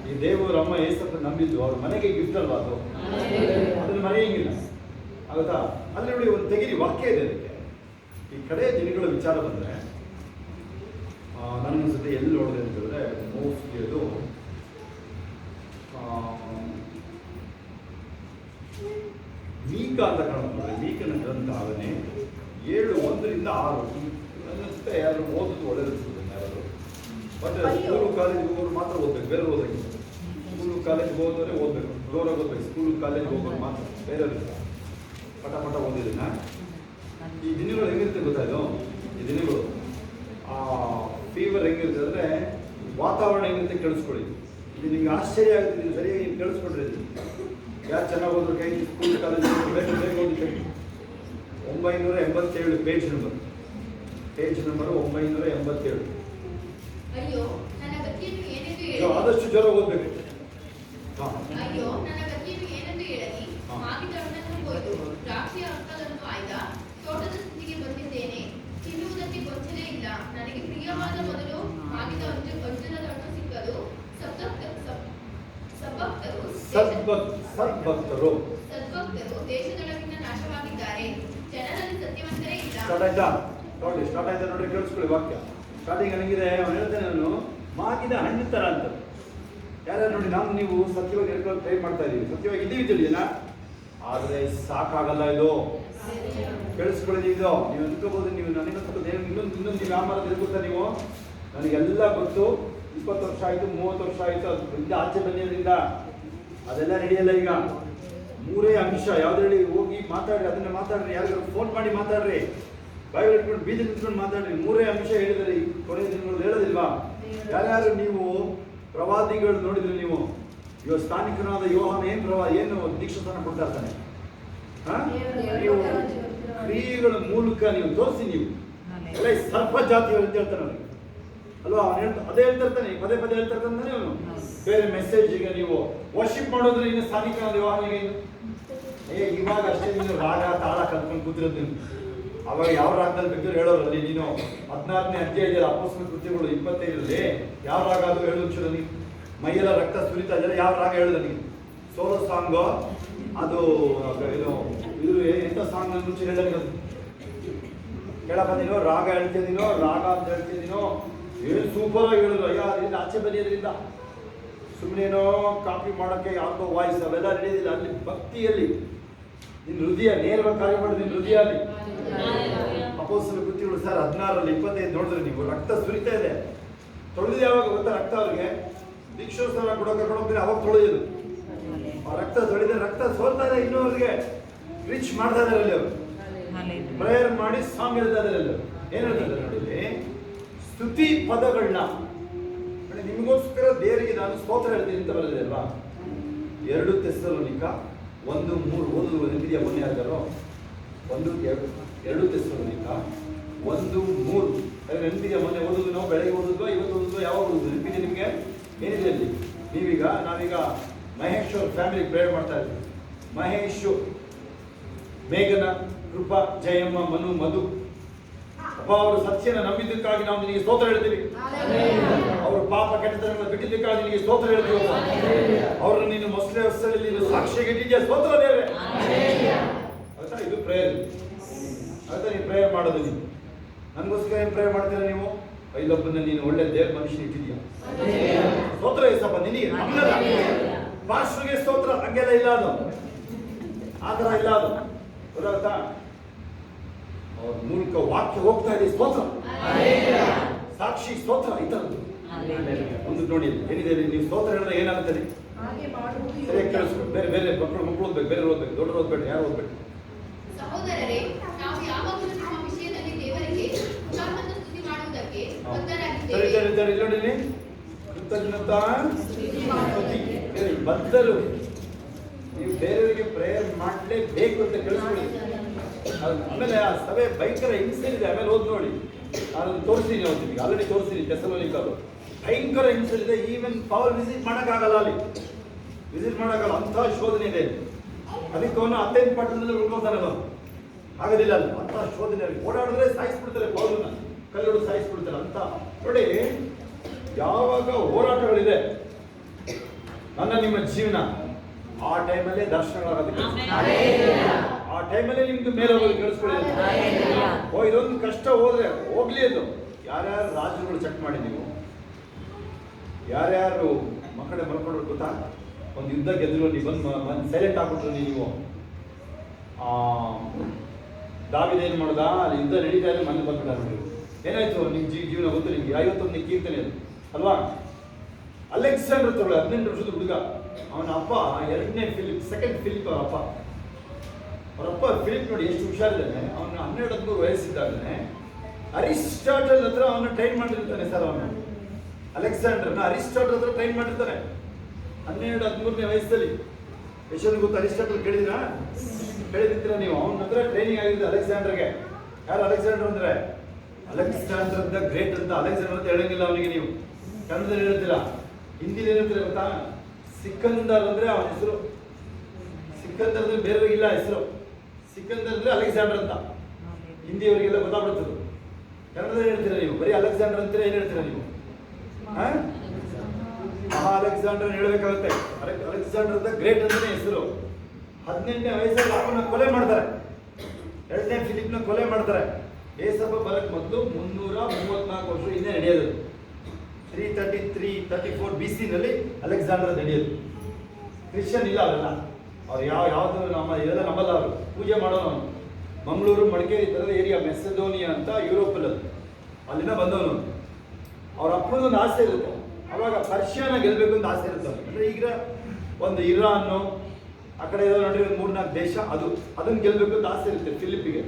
ಈ ದೇವರು ಅಮ್ಮ ಏಸಪ್ಪ ನಂಬಿದ್ದು ಅವ್ರ ಮನೆಗೆ ಗಿಫ್ಟ್ ಅಲ್ವಾ ಅದು, ಅದನ್ನು ಮರೆಯಂಗಿಲ್ಲ ಆಗುತ್ತಾ. ಅಲ್ಲಿ ನೋಡಿ ಒಂದು ತೆಗಿರಿ ವಾಕ್ಯ ಇದೆ ಅದಕ್ಕೆ. ಈ ಕಡೆಯ ದಿನಗಳ ವಿಚಾರ ಬಂದರೆ ನನ್ನ ಜೊತೆ ಎಲ್ಲಿ ನೋಡಿದೆ ಅಂತಂದರೆ ಮೋಸ್ಟ್ಲಿ ಅದು ಮೀಕ ಅಂತ ಕಾಣುತ್ತೆ. ಮೀಕನ ಗ್ರಂಥ ಅವನೇ 7:1-6 ಅನ್ನಿಸುತ್ತೆ. ಯಾರು ಓದೋದು ಒಳ್ಳೆಯದಿರ್ತದೆ ಯಾರಾದರೂ. ಬಟ್ ಸ್ಕೂಲು ಕಾಲೇಜಿಗೆ ಹೋಗೋರು ಮಾತ್ರ ಓದಬೇಕು, ಬೇರೆ ಓದೋಕ್ಕೆ. ಸ್ಕೂಲು ಕಾಲೇಜಿಗೆ ಹೋದರೆ ಓದಬೇಕು, ಜೋರಾಗಿ ಓದಬೇಕು. ಸ್ಕೂಲು ಕಾಲೇಜಿಗೆ ಹೋಗೋರು ಮಾತ್ರ, ಬೇರೆಯವ್ರು ಪಟ ಓದಿದ್ದೀನ. ಈ ದಿನಗಳು ಹೆಂಗಿರುತ್ತೆ ಗೊತ್ತಾಯ್ತು? ಈ ದಿನಗಳು ಫೀವರ್ ಹೆಂಗಿರುತ್ತೆ ಅಂದರೆ ವಾತಾವರಣ ಹೆಂಗಿರುತ್ತೆ ಕೇಳಿಸ್ಕೊಳ್ಳಿ. ಇದು ನಿಮ್ಗೆ ಆಶ್ಚರ್ಯ ಆಗುತ್ತೆ, ನೀವು ಸರಿಯಾಗಿ ನೀವು ಕೇಳಿಸ್ಕೊಂಡ್ರೆ ಯಾರು ಚೆನ್ನಾಗಿ ಹೋದ್ರು ಕೈ ಸ್ಕೂಲ್ ಕಾಲೇಜ್ ಬೇಗ ಬೇಗ ಓದಿದ್ದೆ. 987 ಪೇಜ್ ನಂಬರ್ 987. ಅಯ್ಯೋ ನನ್ನ ಗತಿಯನ್ನು ಏನೆಂದು ನೀವು ಹೇಳಲಿ. ಆದಷ್ಟು ಜ್ವರ ಓದಬೇಕು. ಅಯ್ಯೋ ನನ್ನ ಗತಿಯನ್ನು ಏನೆಂದು ಹೇಳಲಿ. ಮಾಗಿದ ಹಣ್ಣನ್ನು ಕೊಯ್ದು ದ್ರಾಕ್ಷಿಯ ಅಂಕಲನ್ನು ಆಯ್ದ ತೋಟದ ಸ್ಥಿತಿಗೆ ಬಂದಿದ್ದೇನೆ. ತಿನ್ನುವುದಕ್ಕೆ ಗೊಂಚಲೇ ಇಲ್ಲ. ನನಗೆ ಪ್ರಿಯವಾದ ಮೊದಲು ಮಾಗಿದ ಅಂಜನದ ಹಣ್ಣು ಸಿಕ್ಕದು. ಸದ್ಭಕ್ತರು ದೇಶದೊಳಗಿನ ನಾಶವಾಗಿದ್ದಾರೆ. ಜನರಲ್ಲಿ ಸತ್ಯವಂತರೇ ಇಲ್ಲ. ಸ್ಟಾರ್ಟ್ ಆಯ್ತಾ ನೋಡ್ರಿ, ಕೇಳಿಸ್ಕೊಳ್ಳಿ ವಾಕ್ಯ. ಸ್ಟಾರ್ಟಿಂಗ್ ನನಗಿದೆ, ಅವನು ಹೇಳ್ತಾನೆ, ನಾನು ಮಾಗಿದ ಹಣ್ಣು ತರ ಅಂತ. ಯಾರ್ಯಾರು ನೋಡಿ, ನಾವು ನೀವು ಸತ್ಯವಾಗಿ ಹೇಳ್ಕೊಂಡು ಟ್ರೈ ಮಾಡ್ತಾ ಇದೀವಿ, ಸತ್ಯವಾಗಿ ಇದ್ದೀವಿ ತಿಳಿಯಲ್ಲ, ಆದ್ರೆ ಸಾಕಾಗಲ್ಲ ಇದು. ಕೇಳಿಸ್ಕೊಳ್ಳಿ, ಇದು ನೀವು ಅನ್ಕೋಬಹುದು, ನೀವು ನನಗೆ ಇನ್ನೊಂದು ನೀವು ಆಮಾರ ತಿಳ್ಕೊತಾ ನೀವು, ನನಗೆಲ್ಲ ಗೊತ್ತು, 20 ವರ್ಷ ಆಯ್ತು, 30 ವರ್ಷ ಆಯ್ತು, ಅದು ಆಚೆ ಬಂದಿರೋದ್ರಿಂದ ಅದೆಲ್ಲ ನಡೆಯಲ್ಲ. ಈಗ 3 ಅಂಶ ಯಾವ್ದು ಹೇಳಿ, ಹೋಗಿ ಮಾತಾಡ್ರಿ, ಅದನ್ನ ಮಾತಾಡ್ರಿ, ಯಾರಿಗಾರು ಫೋನ್ ಮಾಡಿ ಮಾತಾಡ್ರಿ, ಬಾಯಿ ಇಟ್ಕೊಂಡು ಬೀದಿ ನಿಂತ್ಕೊಂಡು ಮಾತಾಡ್ರಿ. 3 ಅಂಶ ಹೇಳಿದರೆ ಈ ಕೊನೆಯ ದಿನಗಳು ಹೇಳೋದಿಲ್ವಾ? ಯಾರ್ಯಾರು ನೀವು ಪ್ರವಾದಿಗಳು ನೋಡಿದ್ರೆ, ನೀವು ಇವಾಗ ಸ್ಥಾನಿಕನಾದ ಯೋಹಾನ ಏನು ದೀಕ್ಷಾಸ್ಥಾನ ಕೊಡ್ತಾ ಇರ್ತಾನೆ, ನೀವು ಕ್ರಿಯೆಗಳ ಮೂಲಕ ನೀವು ತೋರಿಸಿ, ನೀವು ಎಲ್ಲ ಸರ್ಪ ಜಾತಿಯವರು ಅಂತ ಹೇಳ್ತಾನೆ ಅವನಿಗೆ ಅಲ್ವಾ? ಅವನು ಅದೇ ಹೇಳ್ತಾ ಇರ್ತಾನೆ, ಪದೇ ಹೇಳ್ತಾ ಇರ್ತಾನೆ ಅವನು. ಬೇರೆ ಮೆಸೇಜ್ಗೆ ನೀವು ವರ್ಷಿಪ್ ಮಾಡೋದ್ರೆ ಇನ್ನು ಸ್ಥಾನಿಕನಾದ ಯೋಹಾನಿಗೆ ಇವಾಗ ಅಷ್ಟೇ ನೀನು ರಾಗ ತಾಳ ಕಲ್ತ್ಕೊಂಡು ಕೂತಿರೋದು ನೀನು. ಅವಾಗ ಯಾವ ರಾಗದಲ್ಲಿ ಬೇಕಾದ್ರೆ ಹೇಳೋರಲ್ಲಿ ನೀನು 14ನೇ ಅಧ್ಯಾಯದಲ್ಲಿ ಅಪೊಸ್ತಲ ಕೃತ್ಯಗಳು 25ರಲ್ಲಿ ಯಾವ ರಾಗ ಅದು ಹೇಳೋದು ನೀನು. ಮೈಯೆಲ್ಲ ರಕ್ತ ಸುರಿತಾ ಇದ್ದಾರೆ, ಯಾವ ರಾಗ ಹೇಳೋದು ನೀನು? ಸೋಲೋ ಸಾಂಗು ಅದು ಇದು ಎಂಥ ಸಾಂಗ್ ನನ್ನ ಮುಂಚೆ ಹೇಳೋದು ಕೇಳಪ್ಪ, ನೀನು ರಾಗ ಹೇಳ್ತಿದ್ದೀನೋ, ರಾಗ ಅಂತ ಹೇಳ್ತಿದ್ದೀನೋ, ಏನು ಸೂಪರ್ ಆಗಿ ಹೇಳಿದ್ರು. ಅಯ್ಯ ಅದರಿಂದ ಆಚೆ ಬರೆಯೋದ್ರಿಂದ ಸುಮ್ಮನೇನೋ ಕಾಪಿ ಮಾಡೋಕ್ಕೆ ಯಾವುದೋ ವಾಯ್ಸ್ ಅವೆಲ್ಲ ನಡೆಯೋದಿಲ್ಲ. ಅಲ್ಲಿ ಭಕ್ತಿಯಲ್ಲಿ ನಿನ್ನ ಹೃದಯ ನೇರವಾಗಿ ಕಾರ್ಯ ಮಾಡೋದು, ನಿನ್ನ ಹೃದಯ ಅಲ್ಲಿ. ಅಪೊಸ್ತಲ ಕೃತ್ಯಗಳು 16ರಲ್ಲಿ 25 ನೋಡಿದ್ರೆ ನೀವು, ರಕ್ತ ಸುರಿತಾ ಇದೆ. ತೊಳೆದಿದ್ದು ಯಾವಾಗ ಗೊತ್ತಾ? ರಕ್ತ ಅವ್ರಿಗೆ ದೀಕ್ಷಾಸ್ಥಾನ ಕೊಡೋಕೆ ಅವಾಗ ತೊಳೆಯೋದು. ಆ ರಕ್ತ ತೊಳೆದ ರಕ್ತ ಸೋಲ್ತಾ ಇದೆ, ಇನ್ನೂ ಅವ್ರಿಗೆ ರಿಚ್ ಮಾಡ್ತಾ ಇದಾರೆ ಅಲ್ಲಿ. ಅವರು ಪ್ರೇಯರ್ ಮಾಡಿ ಸಾಂಗ್ ಹೇಳ್ತಾ ಇದಾರೆ ಅಲ್ಲಿ. ಏನ್ ಹೇಳ್ತಾ ಇದ್ದಾರೆ ನೋಡಿ, ಸ್ತುತಿ ಪದಗಳನ್ನ ನಿಮಗೋಸ್ಕರ ದೇವರಿಗೆ ನಾನು ಸ್ತೋತ್ರ ಹೇಳ್ತೀನಿ ಅಂತ ಬರೆದಿದೆ ಅಲ್ವಾ? 2 ಥೆಸಲೋನಿಕ 1:3 ಓದುವ ನೆನಪಿದೆಯಾ? ಮೊನ್ನೆ ಯಾರಿಗಾರೋ 2 ಥೆಸಲೋನಿಕ 1:3 ನೆನಪಿದೆಯಾ? ಮೊನ್ನೆ ಓದುದು ನಾವು, ಬೆಳಗ್ಗೆ ಓದುದು, ಇವತ್ತು ಓದುದು, ಯಾವಾಗ ಓದುದು ನೆನಪಿದೆ ನಿಮಗೆ? ಏನಿದೆ ಅಲ್ಲಿ? ನಾವೀಗ ಮಹೇಶ್ ಅವ್ರ ಫ್ಯಾಮಿಲಿ ಪ್ರೇಯರ್ ಮಾಡ್ತಾ ಇದ್ವಿ. ಮಹೇಶ್, ಮೇಘನ, ಕೃಪಾ, ಜಯಮ್ಮ, ಮನು, ಮಧು, ಅಪ್ಪ ಅವರು ಸತ್ಯನ ನಂಬಿದ್ದಕ್ಕಾಗಿ ನಾವು ನಿನಗೆ ಸ್ತೋತ್ರ ಹೇಳ್ತೀವಿ. ಅವರು ಪಾಪ ಕೆಟ್ಟತನ ಬಿಟ್ಟಿದ್ದಕ್ಕಾಗಿ ನಿನಗೆ ಸ್ತೋತ್ರ ಹೇಳ್ತೀವಿ. ಅವರು ನೀನು ಮೊಸಳೆ ಹೊಸಲ್ಲಿ ನೀನು ಸಾಕ್ಷಿಗೆ ಇಟ್ಟಿದ್ಯಾ, ಸ್ತೋತ್ರ ದೇವರೇ. ಆಯ್ತಾ? ಇದು ಪ್ರೇಯರ್. ಆಯ್ತಾ? ನೀವು ಪ್ರೇಯರ್ ಮಾಡೋದು, ನೀವು ನನಗೋಸ್ಕರ ಏನು ಪ್ರೇಯರ್ ಮಾಡ್ತೀರಾ ನೀವು? ಇಲ್ಲೊಬ್ಬನ ನೀನು ಒಳ್ಳೆ ದೇವ್ರ ಮನುಷ್ಯನ ಇಟ್ಟಿದ್ಯಾ, ಸ್ತೋತ್ರ ಏಸಪ್ಪ ನಿನಗೆ. ನಮ್ಮಲ್ಲ ಪಾಸ್ಟರ್ಗೆ ಸ್ತೋತ್ರ, ಹಂಗೆಲ್ಲ ಇಲ್ಲ, ಅದು ಆ ಥರ ಇಲ್ಲ, ಅದು ಗೊತ್ತಾಗುತ್ತಾ? ಅವ್ರ ಮೂಲಕ ವಾಕ್ಯ ಹೋಗ್ತಾ ಇದೆ, ಸ್ತೋತ್ರ, ಸಾಕ್ಷಿ ಸ್ತೋತ್ರ, ಈ ಥರದ್ದು ಒಂದು ನೋಡಿ ಏನಿದೆ. ನೀವು ಸ್ತೋತ್ರ ಹೇಳಿದ್ರೆ ಏನಾಗುತ್ತದೆ ಸರಿಯಾಗಿ ಕೇಳಿಸ್ಕೊಂಡು. ಬೇರೆ ಮಕ್ಕಳು ಓದ್ಬೇಕು, ಬೇರೆ ಓದ್ಬೇಕು, ದೊಡ್ಡರು ಓದ್ಬೇಡಿ, ಯಾರು ಓದ್ಬೇಕು. ಸಹೋದರರೇ, ನಾವು ಯಾವಾಗಲೂ ನಿಮ್ಮ ವಿಷಯದಲ್ಲಿ ದೇವರಿಗೆ ಕೃತಜ್ಞತಾ ಸ್ತುತಿ ಮಾಡುವುದಕ್ಕೆ ಬದ್ಧರಾಗಿದ್ದೇವೆ. ಬದ್ಧರು. ನೀವು ಬೇರೆಯವರಿಗೆ ಪ್ರೇಯರ್ ಮಾಡಲೇಬೇಕು ಅಂತ ಕೇಳಿಸ್ಕೊಳ್ಳಿ. ಆಮೇಲೆ ಆ ಸಭೆ ಭಯಂಕರ ಹಿಂಸೆ ಇದೆ. ಆಮೇಲೆ ಓದ್ ನೋಡಿ, ನಾನು ತೋರಿಸ್ತೀನಿ, ನಿಮಗೆ ಆಲ್ರೆಡಿ ತೋರಿಸ್ತೀನಿ. ಥೆಸಲೋನಿಕರು ಭಯಂಕರ ಹಿಂಸೆ ಇದೆ. ಈವನ್ ಪವರ್ ವಿಸಿಟ್ ಮಾಡೋಕ್ಕಾಗಲ್ಲ, ಅಲ್ಲಿ ವಿಸಿಟ್ ಮಾಡೋಕ್ಕಾಗಲ್ಲ, ಅಂಥ ಶೋಧನೆ ಇದೆ. ಅದಕ್ಕೆ ಅವನು ಅತ್ಯಂತ ಪಟ್ಟಣದಲ್ಲಿ ಉಳ್ಕೊತಾನೆ, ಆಗೋದಿಲ್ಲ ಅಲ್ಲಿ. ಅಂಥ ಶೋಧನೆ ಓಡಾಡಿದ್ರೆ ಸಾಯಿಸ್ಬಿಡ್ತಾರೆ, ಪೌರನ್ನ ಕಲ್ಲೊಡು ಸಾಯಿಸ್ಬಿಡ್ತಾರೆ ಅಂತ. ನೋಡಿ, ಯಾವಾಗ ಹೋರಾಟಗಳಿದೆ ನನ್ನ ನಿಮ್ಮ ಜೀವನ, ಆ ಟೈಮಲ್ಲೇ ದರ್ಶನಗಳಾಗೋದಕ್ಕೆ, ಆ ಟೈಮಲ್ಲೇ ನಿಮ್ದು ಮೇಲೆ ಹೋಗೋದು ಕೇಳಿಸ್ಕೊಳ್ಳಿ. ಇದೊಂದು ಕಷ್ಟ ಹೋದ್ರೆ ಹೋಗ್ಲಿ. ಅದು ಯಾರ್ಯಾರು ರಾಜರುಗಳು ಚೆಕ್ ಮಾಡಿ, ನೀವು ಯಾರ್ಯಾರು ಮಕ್ಕಳೇ ಮಲ್ಕೊಂಡ್ರು ಗೊತ್ತಾ? ಒಂದು ಯುದ್ಧ ಗೆದ್ರು, ನೀವು ಬಂದು ಸೈಲೆಂಟ್ ಆಗ್ಬಿಟ್ರು. ನೀವು ದಾವಿದ ಏನು ಮಾಡ್ದ? ಅಲ್ಲಿ ಯುದ್ಧ ನಡೀತಾ ಇದ್ರೆ ಮನೆ ಬಂದ್ಬಿಟ್ಟಾರೆ. ಏನಾಯ್ತು ನಿಮ್ಮ ಜೀವನ ಗೊತ್ತು ನಿಮ್ಗೆ? 51ನೇ ಕೀರ್ತನೆ ಅದು ಅಲ್ವಾ? ಅಲೆಕ್ಸಾಂಡರ್ ತಗೊಳ್ಳಿ, 18 ವರ್ಷದ ಹುಡುಗ. ಅವನ ಅಪ್ಪ ಸೆಕೆಂಡ್ ಫಿಲಿಪ್ ಅವರಪ್ಪ ಫಿಲಿಪ್ ನೋಡಿ ಎಷ್ಟು ಹುಷಾರಿದ್ದಾನೆ. ಅವನ 12-13 ವಯಸ್ಸಿದ್ದಾಗಲೇ ಅರಿಸ್ಟಾಟಲ್ ಹತ್ರ ಅವನ್ನ ಟ್ರೈನ್ ಮಾಡಿರ್ತಾನೆ. ಸರ್, ಅವನ ಅಲೆಕ್ಸಾಂಡರ್ನ ಅರಿಸ್ಟಾಟಲ್ ಹತ್ರ ಟ್ರೈನ್ ಮಾಡಿರ್ತಾನೆ. 12-13ನೇ ವಯಸ್ಸಲ್ಲಿ ಯಶೋನ್ ಗೊತ್ತು, ಅರಿಸ್ಟಾಟಲ್ ಕೇಳಿದಿರ ನೀವು? ಅವನ ಹತ್ರ ಟ್ರೈನಿಂಗ್ ಆಗಿದ್ದು ಅಲೆಕ್ಸಾಂಡರ್ಗೆ. ಯಾರು ಅಲೆಕ್ಸಾಂಡರ್ ಅಂದ್ರೆ? ಅಲೆಕ್ಸಾಂಡರ್ ದ ಗ್ರೇಟ್ ಅಂತ. ಅಲೆಕ್ಸಾಂಡರ್ ಅಂತ ಹೇಳಂಗಿಲ್ಲ ಅವನಿಗೆ, ನೀವು ಕನ್ನಡದಲ್ಲಿ ಹೇಳ್ತೀರಾ, ಹಿಂದಿಲಿ ಹೇಳ್ತೀರಾ ಗೊತ್ತಾ? ಸಿಕಂದರ್ ಅಂದ್ರೆ ಅವನ ಹೆಸರು. ಸಿಕಂದರ್ ಅಂದ್ರೆ ಬೇರೆಯವರಿಗಿಲ್ಲ ಹೆಸರು. ಸಿಕಂದರ್ ಅಂದ್ರೆ ಅಲೆಕ್ಸಾಂಡರ್ ಅಂತ ಹಿಂದಿಯವರಿಗೆಲ್ಲ ಗೊತ್ತಾಗ್ಬಿಡ್ತದೆ. ಕನ್ನಡದಲ್ಲಿ ಹೇಳ್ತೀರಾ ನೀವು? ಬರೀ ಅಲೆಕ್ಸಾಂಡರ್ ಅಂತ ಏನ್ ಹೇಳ್ತೀರಾ ನೀವು? ಮಹಾ ಅಲೆಕ್ಸಾಂಡರ್ ಹೇಳ್ಬೇಕಾಗುತ್ತೆ. ಅಲೆಕ್ಸಾಂಡರ್ ದ ಗ್ರೇಟ್ ಅಂತಾನೆ ಹೆಸರು. 18ನೇ ವಯಸ್ಸಲ್ಲಿ ಅವನ ಕೊಲೆ ಮಾಡ್ತಾರೆ. 2ನೇ ಫಿಲಿಪ್ನ ಕೊಲೆ ಮಾಡ್ತಾರೆ. ಏಸಪ್ಪ ಬರಕ್ ಮೊದಲು 334 ವರ್ಷ ಹಿಂದೆ ನಡೆಯೋದು. 333-34 BC ನಲ್ಲಿ ಅಲೆಕ್ಸಾಂಡರ್ ನಡೆಯೋದು. ಕ್ರಿಶ್ಚಿಯನ್ ಇಲ್ಲ ಅವರೆಲ್ಲ. ಅವ್ರು ಯಾವ್ದು ಇದೆಲ್ಲ ನಂಬಲ್ಲ. ಅವರು ಪೂಜೆ ಮಾಡೋನು. ಅವನು ಮಂಗಳೂರು, ಮಡಿಕೇರಿ ಥರದ ಏರಿಯಾ, ಮೆಸೆಡೋನಿಯಾ ಅಂತ ಯುರೋಪಲ್ಲಿ, ಅಲ್ಲಿಂದ ಬಂದವನು. ಅವ್ರ ಅಪ್ಪನೊಂದು ಆಸೆ ಇರುತ್ತೆ, ಅವಾಗ ಪರ್ಷಿಯಾನ ಗೆಲ್ಬೇಕು ಅಂತ ಆಸೆ ಇರುತ್ತೆ. ಅಂದ್ರೆ ಈಗ ಒಂದು ಇರಾನು ಆ ಕಡೆ ಏನೋ ನೋಡ್ರಿ, ಒಂದು 3-4 ದೇಶ, ಅದನ್ನ ಗೆಲ್ಬೇಕು ಅಂತ ಆಸೆ ಇರುತ್ತೆ ಫಿಲಿಪ್ಪಿಗೆ.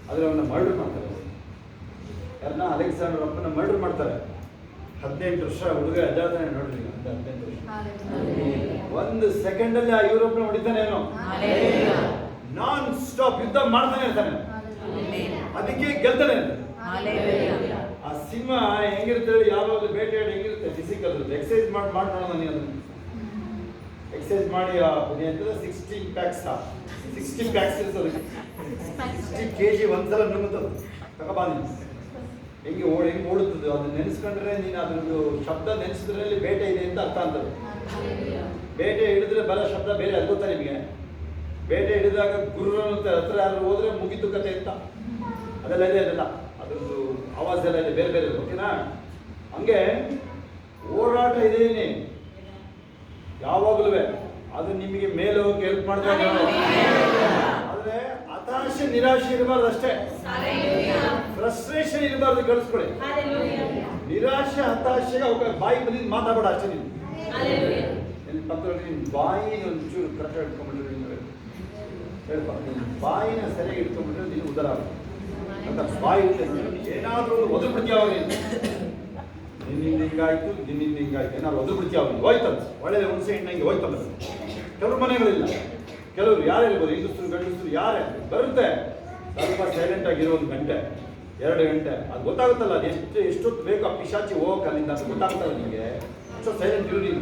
ಆದ್ರೆ ಅವನ್ನ ಮರ್ಡರ್ ಮಾಡ್ತಾರೆ. ಯಾರನ್ನ? ಅಲೆಕ್ಸಾಂಡರ್ ಅಪ್ಪನ ಮರ್ಡರ್ ಮಾಡ್ತಾರೆ. 18 ವರ್ಷ ಹುಡುಗ ಅಜಾತಾನೆ ನೋಡ್ರಿ. 18 ವರ್ಷ 1 ಸೆಕೆಂಡಲ್ಲಿ ಆ ಯುರೋಪ್ನ ಹೊಡಿತಾನೆ. ಏನೋ ನಾನ್ ಸ್ಟಾಪ್ ಯುದ್ಧ ಮಾಡ್ತಾನೆ ಇರ್ತಾನೆ. ಅದಕ್ಕೆ ಗೆಲ್ತಾನೆ. ಆ ಸಿಂಹ ಹೆಂಗಿರುತ್ತೆ ಹೇಳಿ? ಯಾವಾಗಲೂ ಬೇಟೆಯಾಡಿ ಹೆಂಗಿರುತ್ತೆ? ಫಿಸಿಕಲ್ ಎಕ್ಸರ್ಸೈಸ್ ಮಾಡಿ ನೋಡೋಣ ನೀವು. ಅದನ್ನು ಎಕ್ಸರ್ಸೈಸ್ ಮಾಡಿ 16 ಪ್ಯಾಕ್ಸ್ ಇರ್ತದೆ. 60 kg ಒಂದ್ಸಲ ನುಂಗುತ್ತದೆ. ತಗೊಬಂದಿ ಹೆಂಗೆ ಓಡುತ್ತದೆ. ಅದನ್ನ ನೆನೆಸ್ಕೊಂಡ್ರೆ ನೀನು ಅದ್ರದ್ದು ಶಬ್ದ ನೆನೆಸಿದ್ರೆ ಬೇಟೆ ಇದೆ ಅಂತ ಅರ್ಥ ಅಂತದೆ. ಬೇಟೆ ಹಿಡಿದ್ರೆ ಬರೋ ಶಬ್ದ ಬೇರೆ. ಅದು ಗೊತ್ತಾ ನಿಮಗೆ? ಬೇಟೆ ಹಿಡಿದಾಗ ಗುರು ಹತ್ರ ಯಾರು ಹೋದ್ರೆ ಮುಗಿತು ಕತೆ ಅಂತ ಅದೆಲ್ಲ ಇದೆ. ಅದೆಲ್ಲ ಅದ್ರದ್ದು ಆವಾಜ್ ಎಲ್ಲ ಇದೆ, ಬೇರೆ ಬೇರೆ. ಓಕೆನಾ? ಹಂಗೆ ಓಡಾಟ ಇದೇನೆ ಯಾವಾಗಲೂ. ಅದು ನಿಮಗೆ ಮೇಲೆ ಹೋಗಿ ಹೆಲ್ಪ್ ಮಾಡ್ತಾರೆ. ಆದ್ರೆ ಹತಾಶೆ, ನಿರಾಶೆ ಇರಬಾರ್ದು ಅಷ್ಟೇ. ಫ್ರಸ್ಟ್ರೇಷನ್ ಇರಬಾರ್ದು. ಕಳಿಸ್ಕೊಳ್ಳಿ. ನಿರಾಶೆ, ಹತಾಶೆಗೆ ಅವಾಗ ಬಾಯಿ ಬಂದಿದ್ದು ಮಾತಾಡಬೇಡ ಅಷ್ಟೇ. ನೀವು ಪಕ್ಕದಲ್ಲಿ ನಿಮ್ಮ ಬಾಯಿನ ಒಂಚೂರು ಕರೆಕ್ಟಾಗಿ ಇಟ್ಕೊಂಡ್ಬಿಟ್ರೆ, ಹೇಳ್ಬ ನಿಮ್ಮ ಬಾಯಿನ ಸರಿಯಾಗಿ ಇಟ್ಕೊಂಡ್ಬಿಟ್ರೆ ನೀನು ಉದ್ದಾರ ಆಗುತ್ತೆ ಅಂತ. ಬಾಯಿ ಏನಾದರೂ ಒದು ಬಿಡ್ತೀಯ ಅವಾಗ ನಿನ್ನಿಂದ ಹಿಂಗಾಯ್ತು ಏನಾದ್ರು ಒದು ಬಿಡ್ತೀಯ ಅವಾಗ ಹೋಯ್ತದ. ಒಳ್ಳೆ ಹುಣಸೆ ಹಣ್ಣಂಗೆ ಹೋಯ್ತದ. ಕೆಲವ್ರ ಮನೆಗಳಿಲ್ಲ, ಕೆಲವರು ಯಾರು ಇರ್ಬೋದು, ಹೆಂಗಸರು ಗಂಡಸರು ಯಾರೇ ಬರುತ್ತೆ. ಸ್ವಲ್ಪ ಸೈಲೆಂಟ್ ಆಗಿರೋ 1 ಗಂಟೆ 2 ಗಂಟೆ ಅದು ಗೊತ್ತಾಗುತ್ತಲ್ಲ. ಅದು ಎಷ್ಟೊತ್ತು ಬೇಕು ಆ ಪಿಶಾಚಿ ಹೋಗಕ್ಕೆ ಅಲ್ಲಿಂದ ಅಂತ ಗೊತ್ತಾಗುತ್ತಲ್ಲ ನಿಮಗೆ. ಅಷ್ಟೊತ್ತು ಸೈಲೆಂಟ್ ಇರು ನೀನು.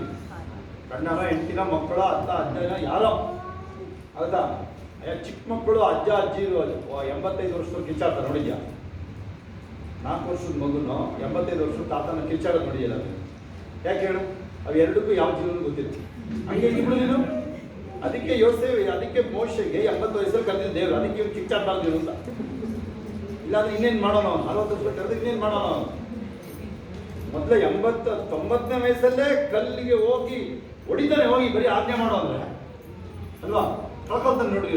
ಗಂಡನ, ಹೆಂಡತಿನ, ಮಕ್ಕಳ, ಅತ್ತ ಅಜ್ಜನ ಯಾರೋ ಹೌದಾ? ಚಿಕ್ಕ ಮಕ್ಕಳು, ಅಜ್ಜ ಅಜ್ಜಿ 85 ವರ್ಷದವ್ರು ಕಿಚ್ಚಾಡ್ತಾರೆ. ನೋಡಿದ್ಯಾ? 4 ವರ್ಷದ ಮಗುನು 85 ವರ್ಷದ ತಾತನ ಕಿಚ್ಚಾಡೋದು ನೋಡಿಯಲ್ಲ? ಯಾಕೆ ಹೇಳು? ಅವು ಎರಡಕ್ಕೂ ಯಾವ ಜೀವನ ಗೊತ್ತಿಲ್ಲ. ಹಂಗೆ ಇಬ್ರು ನೀನು. ಅದಕ್ಕೆ ಯೋಸೇಫ್, ಅದಕ್ಕೆ ಮೋಶೆಗೆ 80 ವಯಸ್ಸಲ್ಲಿ ಕರೆದಿದ್ದ ದೇವರು. ಅದಕ್ಕೆ ಇವ್ರು ಕಿಚ್ಚಾಡ್ಬಾರ್ದು ಅಂತ. ಇಲ್ಲಾಂದ್ರೆ ಇನ್ನೇನು ಮಾಡೋಣ? 40 ವರ್ಷ ಕರೆದ್ರೆ ಇನ್ನೇನು ಮಾಡೋಣ? ಮೊದಲೇ 80-90ನೇ ವಯಸ್ಸಲ್ಲೇ ಕಲ್ಲಿಗೆ ಹೋಗಿ ಹೊಡಿತಾನೆ. ಹೋಗಿ ಬರೀ ಆಜ್ಞೆ ಮಾಡೋ ಅಂದ್ರೆ ಅಲ್ವಾ? ಕಳ್ಕೊಳ್ತಾನೆ ನೋಡಿ.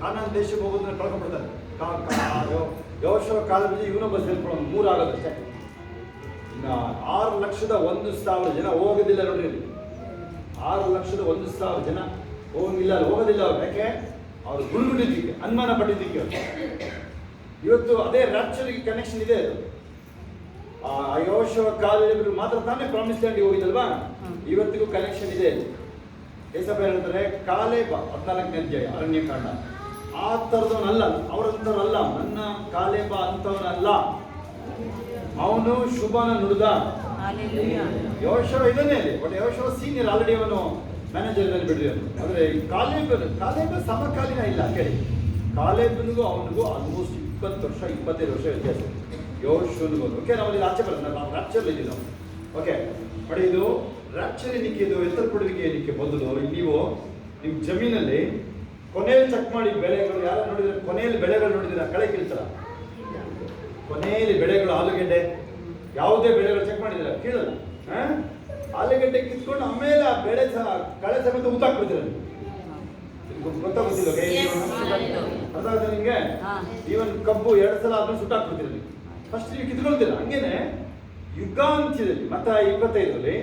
ಕಾನಾನ್ ದೇಶಕ್ಕೆ ಹೋಗೋದನ್ನ ಕಳ್ಕೊಂಡ್ಬಿಡ್ತಾನೆ. ಯೋಶುವ ಕಾಲದಲ್ಲಿ ಇವನೊಬ್ಬ ಸೇರ್ಕೊಳ್ಳೋದು 3 ಆಗೋದಷ್ಟೇ. ಇನ್ನು 6,01,000 ಜನ ಹೋಗೋದಿಲ್ಲ ನೋಡ್ರಿ. 6,01,000 ಜನ ಹೋಗಿಲ್ಲ, ಹೋಗೋದಿಲ್ಲ ಅವ್ರು. ಯಾಕೆ? ಅವ್ರು ಗುಳ್ಗುಟ್ಟಿದ್ದಕ್ಕೆ, ಅನುಮಾನ ಪಟ್ಟಿದ್ದಕ್ಕೆ. ಇವತ್ತು ಅದೇ ರ್ಯಾಪ್ಚರ್ಗೆ ಕನೆಕ್ಷನ್ ಇದೆ. ಅದು ಯೋಶುವ ಕಾಲದಲ್ಲಿ ಮಾತ್ರ ತಾನೇ ಪ್ರಾಮಿಸ್ ಲ್ಯಾಂಡ್ಗೆ ಹೋಗಿದ್ದಲ್ವಾ? ಇವತ್ತಿಗೂ ಕನೆಕ್ಷನ್ ಇದೆ. ಏಸಪ್ಪ ಹೇಳ್ತಾರೆ, ಕಾಲೇಬ 14ನೇ ಅಧ್ಯಾಯ ಅರಣ್ಯಕಾಂಡ, ಆ ಥರದವನಲ್ಲ, ಅವರಂಥವ್ರಲ್ಲ. ನನ್ನ ಕಾಲೇಬ ಅಂಥವನಲ್ಲ, ಅವನು ಶುಭನ ನುಡಿದ. ಯೋಶುವ ಇದನ್ನೇ ಅಲ್ಲಿ. ಬಟ್ ಯೋಶುವ ಸೀನಿಯರ್, ಆಲ್ರೆಡಿ ಅವನು ಮ್ಯಾನೇಜರ್ನಲ್ಲಿ ಬಿಡ್ರಿ ಅವನು. ಆದರೆ ಕಾಲೇಬ ಸಮಕಾಲೀನ ಇಲ್ಲ ಕೇಳಿ. ಕಾಲೇಬನಿಗೂ ಅವನಿಗೂ ಆಲ್ಮೋಸ್ಟ್ 20 ವರ್ಷ 25 ವರ್ಷ ವ್ಯತ್ಯಾಸ. ಯೋಶುವನಿಗೂ. ಓಕೆ, ನಾವು ಇಲ್ಲಿ ಆಚೆ ಬರೋಣ. ನಾವು ರ್ಯಾಪ್ಚರ್ ಇದ್ದೀವಿ ನಾವು. ಓಕೆ ನೋಡಿ, ಇದು ರ್ಯಾಪ್ಚರ್ ಏನಕ್ಕೆ? ಇದು ಎತ್ತರಪಡುವಿಕೆ ಏನಕ್ಕೆ? ಮೊದಲು ನೀವು ನಿಮ್ಮ ಜಮೀನಲ್ಲಿ ಕೊನೆಯಲ್ಲಿ ಚೆಕ್ ಮಾಡಿ ಬೆಳೆಗಳು. ಯಾರು ನೋಡಿದ್ರೆ ಕೊನೆಯಲ್ಲಿ ಬೆಳೆಗಳು ನೋಡಿದ್ರೆ ಕಳೆ ಕೀಳ್ತಾರ? ಕೊನೆಯಲ್ಲಿ ಬೆಳೆಗಳು, ಆಲೂಗೆಡ್ಡೆ, ಯಾವುದೇ ಬೆಳೆಗಳು ಚೆಕ್ ಮಾಡಿದ್ರೆ ಕೀಳಲ್ಲ. ಆಲೂಗೆಡ್ಡೆ ಕಿತ್ಕೊಂಡು ಆಮೇಲೆ ಆ ಬೆಳೆ ಕಳೆ ಸಮೇತ ಊತಾಕ್ಬಿಡ್ತೀರ. ಗೊತ್ತಾಗುತ್ತಿಲ್ಲ ಅರ್ಥ ಆಗುತ್ತೆ ನಿಮಗೆ? ಈವನ್ ಕಬ್ಬು 2 ಸಲ ಆದ್ಮೇಲೆ ಸುಟ್ಟಾಕ್ಬಿಡ್ತೀರ ನೀವು. ಫಸ್ಟ್ ನೀವು ಕಿತ್ಕೊಳ್ತೀರ. ಹಂಗೇನೆ ಯುಗಾಂತ್ಯದಲ್ಲಿ ಮತ್ತ 25ರಲ್ಲಿ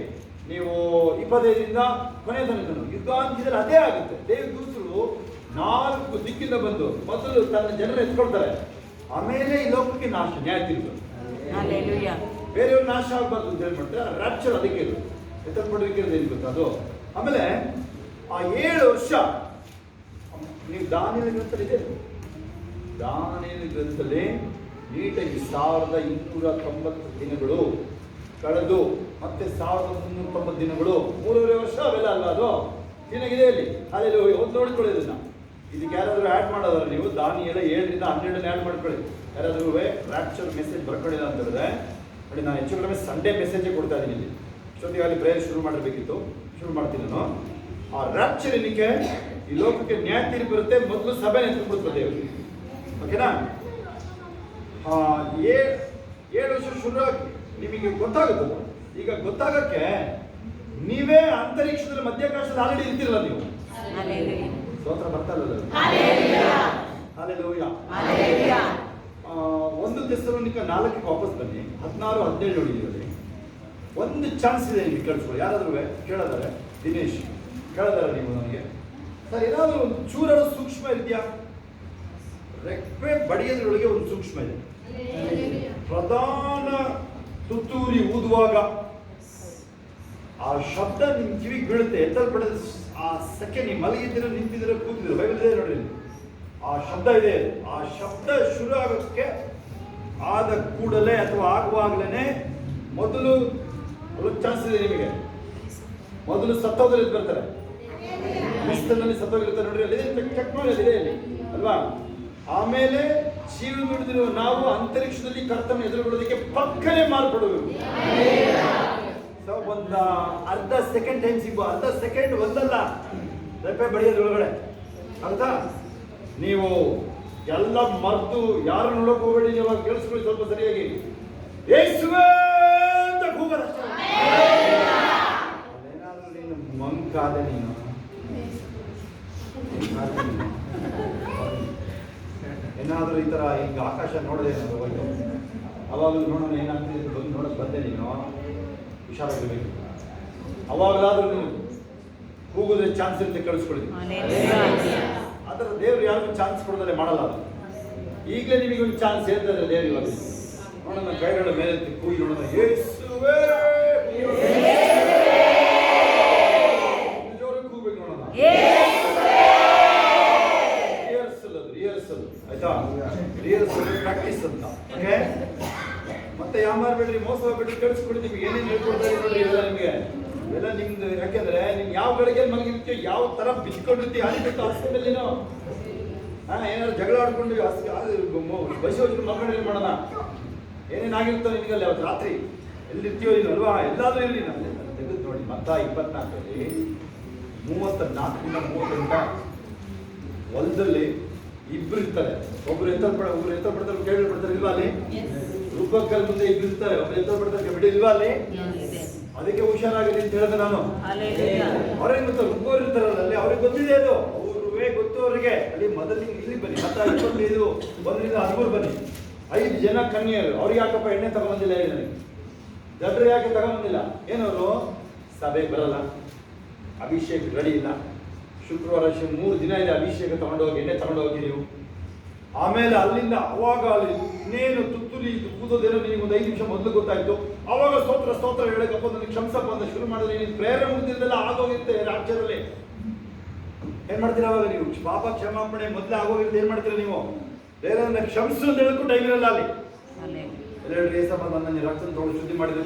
ನೀವು 25ರಿಂದ ಕೊನೆ ತನಕ ಯುಗಾಂತ್ಯದಲ್ಲಿ ಅದೇ ಆಗುತ್ತೆ. ದೇವದೂತರು 4 ದಿಕ್ಕಿಂದ ಬಂದು ಮೊದಲು ತನ್ನ ಜನರ ಎತ್ಕೊಳ್ತಾರೆ. ಆಮೇಲೆ ಈ ಲೋಕಕ್ಕೆ ನಾಶ, ನ್ಯಾಯ ತೀರ್ಪು. ಬೇರೆಯವ್ರು ನಾಶ ಆಗಬಾರ್ದು ಅಂತ ಹೇಳ್ಬಿಟ್ರೆ ರ್ಯಾಪ್ಚರ್ ಅದಕ್ಕೆ ಇದು. ಎತ್ತಲ್ಪಡುವಿಕೆ ಏನು ಗೊತ್ತಾ? ಅದು ಆಮೇಲೆ ಆ 7 ವರ್ಷ ನೀವು ದಾನಿಯೇಲ ಗ್ರಂಥದಲ್ಲಿ ಇದೆ, ದಾನಿಯೇಲ ಗ್ರಂಥದಲ್ಲಿ ನೀಟಾಗಿ 1290 ದಿನಗಳು ಕಳೆದು ಮತ್ತೆ 1390 ದಿನಗಳು 3.5 ವರ್ಷ ಅವೆಲ್ಲ ಅಲ್ಲ, ಅದು ಕ್ಲೀನಾಗಿದೆ ಅಲ್ಲಿ. ಅಲ್ಲಿ ಒಂದು ನೋಡ್ಕೊಳ್ಳಿ ಇದನ್ನ. ಇದಕ್ಕೆ ಯಾರಾದರೂ ಆ್ಯಡ್ ಮಾಡೋದಾದ್ರೆ ನೀವು ದಾನಿಯೇಲ 7ರಿಂದ 12 ಆ್ಯಡ್ ಮಾಡ್ಕೊಳ್ಳಿ. ಯಾರಾದರೂ ರ್ಯಾಪ್ಚರ್ ಮೆಸೇಜ್ ಬರ್ಕೊಳ್ಳಿಲ್ಲ ಅಂತ ಹೇಳಿದ್ರೆ ನೋಡಿ, ನಾನು ಹೆಚ್ಚು ಕಡಿಮೆ ಸಂಡೇ ಮೆಸೇಜೇ ಕೊಡ್ತಾ ಇದ್ದೀನಿ ಇಲ್ಲಿ. ಇಷ್ಟೊತ್ತಿಗೆ ಅಲ್ಲಿ ಪ್ರೇಯರ್ ಶುರು ಮಾಡಿರ್ಬೇಕಿತ್ತು, ಶುರು ಮಾಡ್ತೀನಿ ನಾನು. ಆ ರ್ಯಾಪ್ಚರ್ ಏನಕ್ಕೆ, ಈ ಲೋಕಕ್ಕೆ ನ್ಯಾಯ ತೀರ್ಪು ಬರುತ್ತೆ, ಮೊದಲು ಸಭೆ ನೆನ್ಸ್ಬಿಡ್ತದೆ ದೇವರು. ಓಕೆನಾ? 7 ವರ್ಷ ಶುರು ನಿಮಗೆ ಗೊತ್ತಾಗುತ್ತದೆ. ಈಗ ಗೊತ್ತಾಗಕ್ಕೆ ನೀವೇ ಅಂತರಿಕ್ಷದಲ್ಲಿ ಮಧ್ಯಾಕಾಶದಲ್ಲಿ ಆಲ್ರೆಡಿ ಇರ್ತಿರಲ್ಲ ನೀವು. ಸ್ತೋತ್ರ ಬರ್ತಾ ಇಲ್ಲ. ಹಲ್ಲೆಲೂಯಾ. 1 ಥೆಸಲೋನಿಕ 4ಕ್ಕೆ ವಾಪಸ್ ಬನ್ನಿ. 16-17 ನೋಡಿ. ಇದರಲ್ಲಿ ಒಂದು ಚಾನ್ಸ್ ಇದೆ ನಿಮಗೆ ಕೇಳಿಸ್ಕೊಳ್ಳಿ. ಯಾರಾದ್ರೂ ಕೇಳಿದಾರೆ, ದಿನೇಶ್ ಕೇಳಿದಾರೆ ನೀವು ನನಗೆ, ಸರ್ ಏನಾದರೂ ಒಂದು ಚೂರಾದ್ರೂ ಸೂಕ್ಷ್ಮ ಇದೆಯಾ? ರೆಪ್ಪೆ ಬಡಿಯೋದ್ರೊಳಗೆ ಒಂದು ಸೂಕ್ಷ್ಮ ಇದೆ. ಪ್ರಧಾನ ತುತ್ತೂರಿ ಊದುವಾಗ ಆ ಶಬ್ದ ನಿಮ್ಮ ಕಿವಿಗೆ ಬೀಳುತ್ತೆ. ಎತ್ತಲ್ಪಡದ ಆ ಸೆಕೆಂಡ್ ನೀವು ಮಲಗಿದ್ದೀರ, ನಿಂತಿದ್ದೀರ, ಕೂತಿದ್ದೀರ, ಬೈಬಲ್ ಇದೆ ನೋಡಿ, ಆ ಶಬ್ದ ಇದೆ. ಆ ಶಬ್ದ ಶುರು ಆಗೋಕ್ಕೆ ಆದ ಕೂಡಲೇ ಅಥವಾ ಆಗುವಾಗಲೇ ಮೊದಲು ಚಾನ್ಸ್ ಇದೆ ನಿಮಗೆ. ಮೊದಲು ಸತ್ತೋದ್ರಲ್ಲಿ ಬರ್ತಾರೆ, ಮಿಸ್ತನಲ್ಲಿ ಸತ್ತೋಗಿರ್ತಾರೆ ನೋಡಿ, ಅಲ್ಲಿ ಚೆಕ್ ಮಾಡಿ ಇದೆ ಅಲ್ಲಿ ಅಲ್ವಾ. ಆಮೇಲೆ ಜೀವ ಬಿಡಿದಿರುವ ನಾವು ಅಂತರಿಕ್ಷದಲ್ಲಿ ಕರ್ತನ ಎದುರುಗೊಳ್ಳೋದಕ್ಕೆ ಪಕ್ಕನೆ ಮಾರ್ಪಡಬೇಕು. ಸೊ ಒಂದು ಅರ್ಧ ಸೆಕೆಂಡ್ ಟೈಮ್ ಸಿಗ್ಬೋದು, ಅರ್ಧ ಸೆಕೆಂಡ್ ಒಂದಲ್ಲ, ರೆಪ್ಪೆ ಬಡಿಯೋದ್ರೊಳಗಡೆ ಅರ್ಥ. ನೀವು ಎಲ್ಲ ಮರೆತು ಯಾರು ನೋಡೋಕೆ ಹೋಗಬೇಡಿ. ನೀವು ಕೇಳಿಸ್ಕೊಳ್ಳಿ ಸ್ವಲ್ಪ ಸರಿಯಾಗಿ. ಯೇಸುವೇ ಅಂತ ಕೂಗಲ್ಲ. ಅದೇನಾದ್ರೂ ನೀನು ಮಂಕಾದ, ನೀನು ಏನಾದರೂ ಈ ಥರ ಹಿಂಗೆ ಆಕಾಶ ನೋಡದೆ ಏನಾದ್ರು ಹೋಯ್ತು, ಅವಾಗಲೂ ನೋಡೋಣ ಏನಾಗ್ತಿದೆ ಬಂದು ನೋಡೋಕೆ ಬಂದೆ, ನೀನು ಹುಷಾರಾಗಿರ್ಬೇಕು. ಅವಾಗಲಾದ್ರೂ ನೀವು ಕೂಗೋದ್ರೆ ಚಾನ್ಸ್ ಇರುತ್ತೆ, ಕಳಿಸ್ಕೊಳ್ಳಿ. ಅದರ ದೇವ್ರು ಯಾರಿಗೂ ಚಾನ್ಸ್ ಕೊಡೋದಲ್ಲೇ ಮಾಡಲ್ಲ. ಅದು ಈಗಲೇ ನಿಮಗೆ ಒಂದು ಚಾನ್ಸ್ ಹೇಳ್ತಾರೆ ದೇವ್ರು. ಇವಾಗ ನೋಡೋಣ, ಕೈಗಳ ಮೇಲೆ ಕೂಗಿ ನೋಡೋಣ. ಯೇಸುವೇ ಜೋರಾಗಿ ಕೂಗ್ಬೇಕು ನೋಡೋಣ. ರಿಹರ್ಸಲ್ ಆಯ್ತಾ? ರಿಹರ್ಸಲ್ ಪ್ರಾಕ್ಟೀಸ್ ಅಂತ. ಓಕೆ, ಮತ್ತೆ ಯಾವ ಮಾರ್ಬೇಡ್ರಿ, ಮೋಸ ಹೋಗ್ಬೇಡ್ರಿ, ಕಳಿಸ್ಕೊಡಿ. ನಿಮ್ಗೆ ಏನೇನು ಹೇಳ್ಕೊಡ್ತಾರೆ ನೋಡ್ರಿ ಇವೆಲ್ಲ ನಿಮಗೆ, ಇವೆಲ್ಲ ನಿಮ್ದು. ಯಾಕೆಂದ್ರೆ ನಿಮ್ಗೆ ಯಾವ ಗಳಿಗೆ ಮಲಗಿರ್ತೀವಿ, ಯಾವ ತರ ಬಿಚ್ಕೊಂಡಿರ್ತೀವಿ, ಹಾಲಿಬಿಟ್ಟು ಹಾಸ್ಪಿಟಲ್ ನೀನು ಏನಾದ್ರು ಜಗಳ ಆಡ್ಕೊಂಡು ಬಸ್ ಹೋಗಿ ಮಕ್ಕಳು ಏನು ಮಾಡೋಣ, ಏನೇನಾಗಿರ್ತೋ ನಿಮಗಲ್ಲಿ ಅವತ್ತು ರಾತ್ರಿ ಎಲ್ಲಿರ್ತೀವೋ ನೀನು ಅಲ್ವಾ. ಎಲ್ಲಾದ್ರೂ ಇರಲಿ, ನಾನು ತೆಗೆದು ನೋಡಿ ಮತ್ತಾಯ 24ರಲ್ಲಿ 34-38 ಹೊಲದಲ್ಲಿ ಇಬ್ರು ಇರ್ತಾರೆ. ಒಬ್ರು ಎತ್ತಲ್ಪಡ್ತಾರೆ, ಕೇಳಿಬಿಡ್ತಾರೆ ಇಲ್ವಾ ಅಲ್ಲಿ. ರೂಪಕ್ಕಲ್ ಮುಂದೆ ಇಬ್ರು ಇರ್ತಾರೆ, ಒಬ್ರು ಎತ್ತಲ್ಪಡ್ತಾರೆ, ಬಿಡಿ ಇಲ್ವಾ ಅಲ್ಲಿ. ಅದಕ್ಕೆ ಹುಷಾರಾಗಲಿ ಅಂತ ಹೇಳಿದೆ ನಾನು. ಅವ್ರಿಗೆ ಗೊತ್ತ, ರುಬ್ಬೋರು ಇರ್ತಾರಲ್ಲ ಅಲ್ಲಿ, ಅವ್ರಿಗೆ ಗೊತ್ತಿದೆ ಅದು, ಅವ್ರೇ ಗೊತ್ತು ಅವರಿಗೆ. ಅಲ್ಲಿ ಮೊದಲು ಇಲ್ಲಿ ಬನ್ನಿ, 25 1ರಿಂದ 13 ಬನ್ನಿ. 5 ಜನ ಕನ್ಯೆಯರು, ಅವ್ರಿಗೆ ಯಾಕಪ್ಪ ಎಣ್ಣೆ ತಗೊಂಬಂದಿಲ್ಲ ಹೇಳಿ ನನಗೆ. ದಡ್ರು ಯಾಕೆ ತಗೊಂಬಂದಿಲ್ಲ? ಏನವರು ಸಭೆಗೆ ಬರಲ್ಲ, ಅಭಿಷೇಕ ರೆಡಿ ಇಲ್ಲ. ಶುಕ್ರವಾರ 3 ದಿನ ಇದೆ ಅಭಿಷೇಕ ತಗೊಂಡೋಗಿ, ಎಣ್ಣೆ ತಗೊಂಡೋಗಿ ನೀವು. ಆಮೇಲೆ ಅಲ್ಲಿಂದ ಅವಾಗ ಅಲ್ಲಿ ಇನ್ನೇನು ತುತ್ತೂರಿ ಕೂದೋದೇನೋ ನಿನಗೆ ಒಂದು 5 ನಿಮಿಷ ಮೊದಲು ಗೊತ್ತಾಯ್ತು. ಅವಾಗ ಸ್ತೋತ್ರ ಹೇಳಕಪ್ಪ, ನನಗೆ ಕ್ಷಮಿಸಪ್ಪ ಅಂತ ಶುರು ಮಾಡಿದ್ರೆ ನೀನು ಪ್ರೇರಣೆ ಮುಗಿದಿದ್ದೆಲ್ಲ ಆಗೋಗಿರುತ್ತೆ ರಾಜ್ಯದಲ್ಲಿ. ಏನ್ ಮಾಡ್ತೀರಾ ಅವಾಗ ನೀವು? ಪಾಪ ಕ್ಷಮಾಪಣೆ ಮೊದಲೇ ಆಗೋಗಿರುತ್ತೆ. ಏನ್ ಮಾಡ್ತೀರಾ ನೀವು? ಬೇರೆಯವ್ರನ್ನ ಕ್ಷಮಿಸು ಅಂತ ಹೇಳಕ್ಕೂ ಟೈಮ್ ಇರಲ್ಲ ಅಲ್ಲಿ. ಎಲ್ಲರೂ ಏಸಪ್ಪ ನನ್ನ ರಕ್ತ ತೊಗೊಂಡು ಶುದ್ಧಿ ಮಾಡಿದ್ರೆ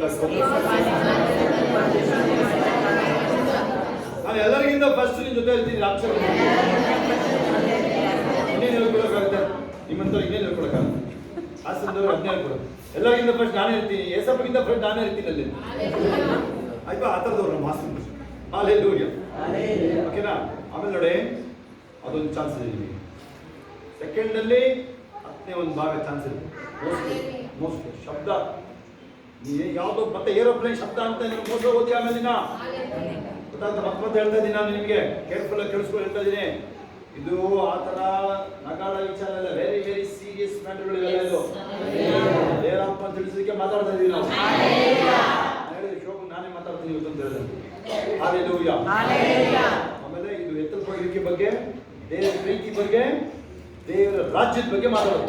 ನಾನು ಎಲ್ಲರಿಗಿಂತ ಫಸ್ಟ್ ನಿನ್ನ ಜೊತೆ ಇರ್ತೀನಿ. ರಾಕ್ಷಸ ಇನ್ನೇನು ಹೇಳ್ಕೊಡಕ್ಕಾಗುತ್ತೆ? ನಿಮ್ಮಂತವ್ರು ಇನ್ನೇನು ಹೇಳ್ಕೊಡಕ್ಕಾಗುತ್ತೆ? ಹಾಸನದವ್ರು 15 ಕೊಡು. ಎಲ್ಲರಿಗಿಂತ ಫಸ್ಟ್ ನಾನೇ ಇರ್ತೀನಿ, ಏಸಪ್ಪಗಿಂತ ಫಸ್ಟ್ ನಾನೇ ಇರ್ತೀನಿ ಅಲ್ಲಿ. ಆಯ್ತಾ? ಆ ಥರದವ್ರು ನಮ್ಮ ಹಾಸನ. ಹಲ್ಲೆಲೂಯಾ. ಓಕೆನಾ? ಆಮೇಲೆ ನೋಡಿ, ಅದೊಂದು ಚಾನ್ಸ್ ಇದೆ ನಿಮಗೆ. ಸೆಕೆಂಡಲ್ಲಿ 10ನೇ ಒಂದು ಭಾಗ ಚಾನ್ಸ್ ಇದೆ. ಮೋಸ್ಟ್ಲಿ ಶಬ್ದ ಯಾವುದೋ ಮತ್ತೆ ಏರೋಪ್ಲೇನ್ ಶಬ್ದ ಅಂತ ನೀವು ಮೋಸ ಓದಿ ಆಮೇಲೆ ಮತ್ತೆ ಹೇಳ್ತಾ ಇದ್ದೀನಿ ನಾನು ನಿಮಗೆ. ಕೇರ್ಫುಲ್ ಆಗಿ ಕೇಳಿಸ್ಕೊಂಡು ಹೇಳ್ತಾ ಇದ್ದೀನಿ. ಇದು ಆ ಥರ ನಗಾಡ ವಿಚಾರ ಎಲ್ಲ, ವೆರಿ ವೆರಿ ಸೀರಿಯಸ್ ಮ್ಯಾಟರ್ಗಳಿವೆಲ್ಲ. ಇದು ದೇವರಪ್ಪ ತಿಳಿಸೋದಕ್ಕೆ ಮಾತಾಡ್ತಾ ಇದ್ದೀವಿ ನಾವು. ಹೇಳಿದ್ರೆ ಶೋಭ ನಾನೇ ಮಾತಾಡ್ತೀನಿ ಇವತ್ತು ಅಂತ ಹೇಳಿದ್ರೆ. ಹಲ್ಲೆಲೂಯಾ. ಆಮೇಲೆ ಇದು ಎತ್ತಲ್ಪಡಿಕೆ ಬಗ್ಗೆ, ದೇವರ ಪ್ರೀತಿ ಬಗ್ಗೆ, ದೇವರ ರಾಜ್ಯದ ಬಗ್ಗೆ ಮಾತಾಡೋದು.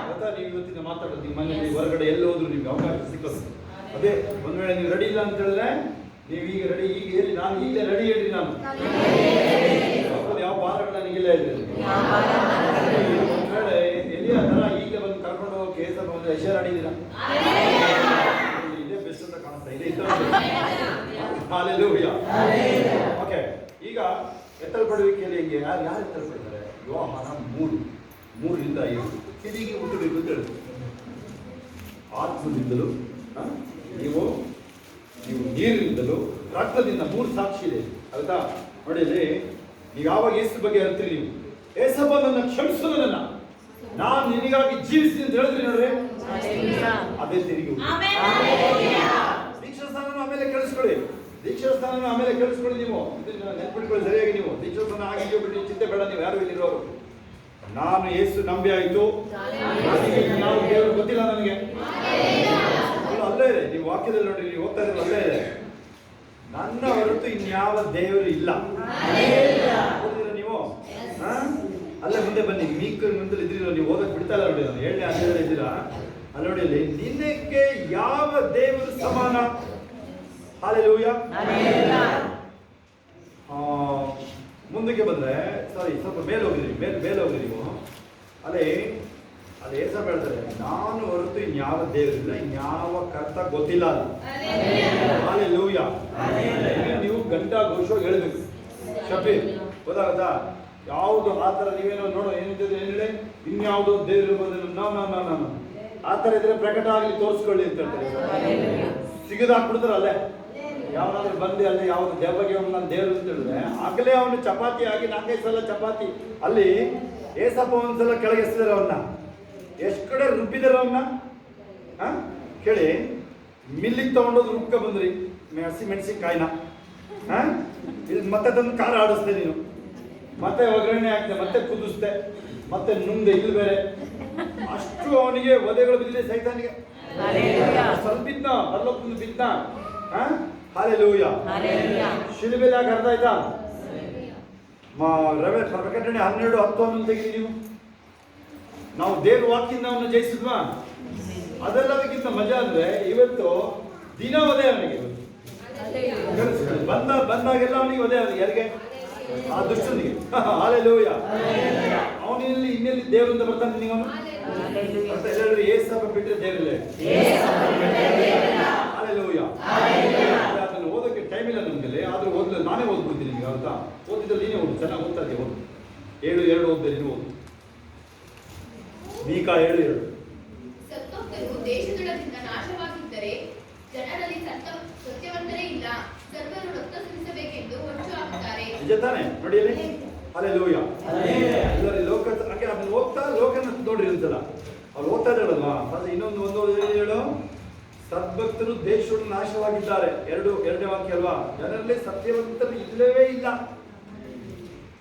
ಗೊತ್ತಾ? ನೀವು ಇವತ್ತಿನ ಮಾತಾಡೋದು ನಿಮ್ಮ ಮನೆಯಲ್ಲಿ ಹೊರಗಡೆ ಎಲ್ಲಿ ಹೋದ್ರು ನಿಮ್ಗೆ ಅವಕಾಶ ಸಿಕ್ಕೋದು. ಅದೇ ಒಂದ್ ವೇಳೆ ನೀವು ರೆಡಿ ಇಲ್ಲ ಅಂತ ಹೇಳಿದ್ರೆ ನೀವೀಗ ರೆಡಿ, ಈಗ ಹೇಳಿ, ನಾನು ಈಗಲೇ ರೆಡಿ ಹೇಳ್ರಿ. ನಾನು ಯಾವ ಭಾರಗಳು ನನಗಿಲ್ಲ ಹೇಳಿ. ಎಲ್ಲಿಯ ಥರ ಈಗ ಬಂದು ಕರ್ಕೊಂಡು ಹೋಗಿ ಕೇಸ ಬಂದು ಹೆಸರು ಆಡಿದ್ದೀರಾ? ಇದೇ ಬೆಸ್ಟ್ ಅಂತ ಕಾಣಿಸ್ತಾ ಇದೆ. ಹಾಲೆಲೂಯಾ. ಓಕೆ, ಈಗ ಎತ್ತಲ್ಪಡುವಿಕೆಯಲ್ಲಿ ಹೆಂಗೆ ಯಾರು ಎತ್ತಲ್ಪಡ್ತಾರೆ? ಯೋಹಾನ 3:3-5 ತಿರುಗಿ ಹುಟ್ಟಬೇಕು ಅಂತ ಹೇಳಿದ್ರು. ಆತ್ಮದಿಂದಲೂ ನೀವು ನೀರಿನಿಂದಲೂ ರಕ್ತದಿಂದ 3 ಸಾಕ್ಷಿ ಇದೆ. ಆಯ್ತಾ? ನೋಡಿ, ಅಲ್ಲಿ ನೀವು ಯಾವಾಗ ಯೇಸು ಬಗ್ಗೆ ಹೇಳ್ತೀರಿ, ನೀವು ಯೇಸಪ್ಪ ನನ್ನ ಕ್ಷಮಿಸು, ನನ್ನನ್ನ ನಾನು ನಿನಗಾಗಿ ಜೀವಿಸಿ ಅಂತ ಹೇಳಿದ್ರಿ ನೋಡ್ರಿ, ಅದೇ ತಿರುಗಿ ದೀಕ್ಷಾ ಸ್ಥಾನ ಆಮೇಲೆ ಕೇಳಿಸ್ಕೊಳ್ಳಿ. ದೀಕ್ಷಾ ಸ್ಥಾನ ಆಮೇಲೆ ಕೇಳಿಸ್ಕೊಳ್ಳಿ. ನೀವು ಇದನ್ನ ನೆನ್ಪಿಟ್ಕೊಳ್ಳಿ ಸರಿಯಾಗಿ. ನೀವು ದೀಕ್ಷಾ ಸ್ಥಾನ ಆಗಿದೆಯೋ ಬಿಟ್ಟು ಚಿಂತೆ ಬೇಡ. ನೀವು ಯಾರು ಇಲ್ಲಿರೋರು, ನಾನು ಯೇಸು ನಂಬಿ ಆಯಿತು, ನಾವು ದೇವರು ಗೊತ್ತಿಲ್ಲ ನನಗೆ. ಅಲ್ಲೇ ಇದೆ, ನೀವು ವಾಕ್ಯದಲ್ಲಿ ನೋಡಿ, ನೀವು ಹೋಗ್ತಾ ಇದ್ರೆ ಅಲ್ಲೇ ಇದೆ, ನನ್ನ ಹೊರತು ಇನ್ಯಾವ ದೇವರು ಇಲ್ಲ. ನೀವು ಅಲ್ಲೇ ಮುಂದೆ ಬನ್ನಿ, ಮೀಕ ಮುಂದೆ ಇದ್ದಿರೋ, ನೀವು ಓದಕ್ ಬಿಡ್ತಾ ಇಲ್ಲ ನೋಡಿ. ನಾನು 7ನೇ ಅಧ್ಯಾಯದಲ್ಲಿ ಇದ್ದೀರಾ, ಅಲ್ಲಿ ನೋಡಿ, ಅಲ್ಲಿ ನಿನಗೆ ಯಾವ ದೇವರು ಸಮಾನ? ಹಾಲೆಲೂಯಾ. ಮುಂದಕ್ಕೆ ಬಂದ್ರೆ, ಸಾರಿ, ಸ್ವಲ್ಪ ಮೇಲೆ ಹೋಗಿದ್ರಿ, ಮೇಲೆ ಹೋಗಿದ್ರಿ ನೀವು. ಅಲ್ಲಿ ಏಸಪ್ಪ ಹೇಳ್ತಾರೆ, ನಾನು ಹೊರತು ಇನ್ಯಾವ ದೇವರಿಲ್ಲ, ಇನ್ಯಾವ ಕರ್ತ ಗೊತ್ತಿಲ್ಲ. ಹಾಲೆಲೂಯಾ. ನೀವು ಗಂಟಾ ಘೋಷವಾಗಿ ಹೇಳ್ಬೇಕು. ಶಬೀರ್ ಗೊತ್ತಾಗತ್ತಾ? ಯಾವುದು ಆ ಥರ ನೀವೇನೋ ನೋಡೋ ಏನಿದೆ, ಏನು ಹೇಳಿ, ಇನ್ಯಾವುದೋ ದೇವರು ಇರ್ಬೋದು, ನಾನು ಆ ಥರ ಇದ್ರೆ ಪ್ರಕಟ ಆಗಲಿ, ತೋರಿಸ್ಕೊಳ್ಳಿ ಅಂತ ಹೇಳ್ತಾರೆ. ಸಿಗದಾಕ್ಬಿಡ್ತಾರೆ ಅಲ್ಲೇ. ಯಾವನಾದ್ರೂ ಬಂದು ಅಲ್ಲಿ ಯಾವ್ದು ದೇವಗೆ ನಾನು ದೇವರು ಅಂತ ಹೇಳಿದ್ರೆ, ಆಗಲೇ ಅವನು ಚಪಾತಿ ಆಗಿ 4-5 ಸಲ ಚಪಾತಿ ಅಲ್ಲಿ ಏಸಪ್ಪ ಒಂದ್ಸಲ ಕೆಳಗೆ ಎಸ್ತಿದಾರೆ ಅವನ್ನ, ಎಷ್ಟು ಕಡೆ ರುಬ್ಬಿದಾರೆ ಅವನ್ನ ಕೇಳಿ. ಮಿಲ್ಲಿಗೆ ತಗೊಂಡೋದು ರುಬ್ಕ ಬಂದ್ರಿ ಮೆಣಸಿನ್ಕಾಯಿನ, ಇಲ್ಲಿ ಮತ್ತೆ ತಂದು ಖಾರ ಆಡಿಸ್ದೆ ನೀನು, ಮತ್ತೆ ಒಗ್ಗರಣೆ ಹಾಕ್ದೆ, ಮತ್ತೆ ಕುದಿಸ್ದೆ, ಮತ್ತೆ ನುಂಗ್ದೆ, ಇಲ್ಲಿ ಬೇರೆ ಅಷ್ಟು ಅವನಿಗೆ ಒದೆಗಳು ಬಿದ್ದಿದೆ ಸೈತಾನಿಗೆ. ಸ್ವಲ್ಪ ಬಿದ್ದ, ಬರ್ಲೊಬ್ಬಂದು ಬಿದ್ದ. ಹಾಲೆಲೂಯಾ. ಶಿಲುಬೆಲಿ ಯಾಕೆ ಅರ್ಥ ಆಯ್ತಾ? ಪ್ರಕಟಣೆ 12:10 ತೆಗೀರಿ ನೀವು. ನಾವು ದೇವ್ರ ವಾಕ್ಯದಿಂದ ಅವನ್ನ ಜಯಿಸಿದ್ವಾ? ಅದೆಲ್ಲದಕ್ಕಿಂತ ಮಜಾ ಅಂದ್ರೆ ಇವತ್ತು ದಿನ ಒದೆ ಅವನಿಗೆ. ಬಂದಾಗೆಲ್ಲ ಅವನಿಗೆ ಒದೆ, ಯಾರಿಗೆ? ಆ ದುಷ್ಟನಿಗೆ. ಹಾಲೆಲೂಯಾ. ಅವನಲ್ಲಿ ಇನ್ನೆಲ್ಲಿ ದೇವರಿಂದ ಬರ್ತಾನೆ ನೀವು? ಎಲ್ಲರೂ ಏಸಪ್ಪ ಬಿಟ್ಟರೆ ದೇವರಿಲ್ಲ. ಹಾಲೆಲೂಯಾ. ಅದನ್ನು ಓದೋಕ್ಕೆ ಟೈಮ್ ಇಲ್ಲ ನಮ್ಗೆ, ಆದ್ರೂ ಓದಲು ನಾನೇ ಓದ್ಬಿಡ್ತೀನಿ ನಿಮಗೆ. ಅರ್ಥ ಓದಿದ್ರೆ ನೀನೇ ಓದು, ಚೆನ್ನಾಗಿ ಓದ್ತಾ ಇದ್ದೀವಿ. ಓದು 7:2 ಓದ್ದೆ, ನೀನು ಓದು. ಮೀಕಾ 7:2. ಸತ್ತೋತ್ತರು ದೇಶದೊಳಗಿಂದ ನಾಶವಾಗಿದ್ದರೆ ಜನರಲ್ಲಿ ಸತ್ಯವಂತರೇ ಇಲ್ಲ, ಸರ್ವರು ರಕ್ತ ಸುರಿಸಬೇಕೆಂದು ಹೊಂಚು ಹಾಕುತ್ತಾರೆ. ನಿಜ ತಾನೆ? ನೋಡಿ ಅಲ್ಲಿ. ಹಾಲೆಲೂಯಾ. ಎಲ್ಲರೂ ಲೋಕ ಹಾಗೆ ಅದನ್ನು ಓದ್ತಾ ಲೋಕನ ನೋಡ್ರಿ ಒಂದ್ಸಲ. ಅವ್ರು ಓದ್ತಾ ಇದ್ದಾಳಲ್ವಾ, ಅದು ಇನ್ನೊಂದು ಹೇಳು, ಸದ್ಭಕ್ತರು ದೇಶವನ್ನು ನಾಶವಾಗಿದ್ದಾರೆ. ಎರಡನೇ ವಾಕ್ಯ ಅಲ್ವಾ? ಜನರಲ್ಲಿ ಸತ್ಯವಂತರು ಇಲ್ಲವೇ ಇಲ್ಲ.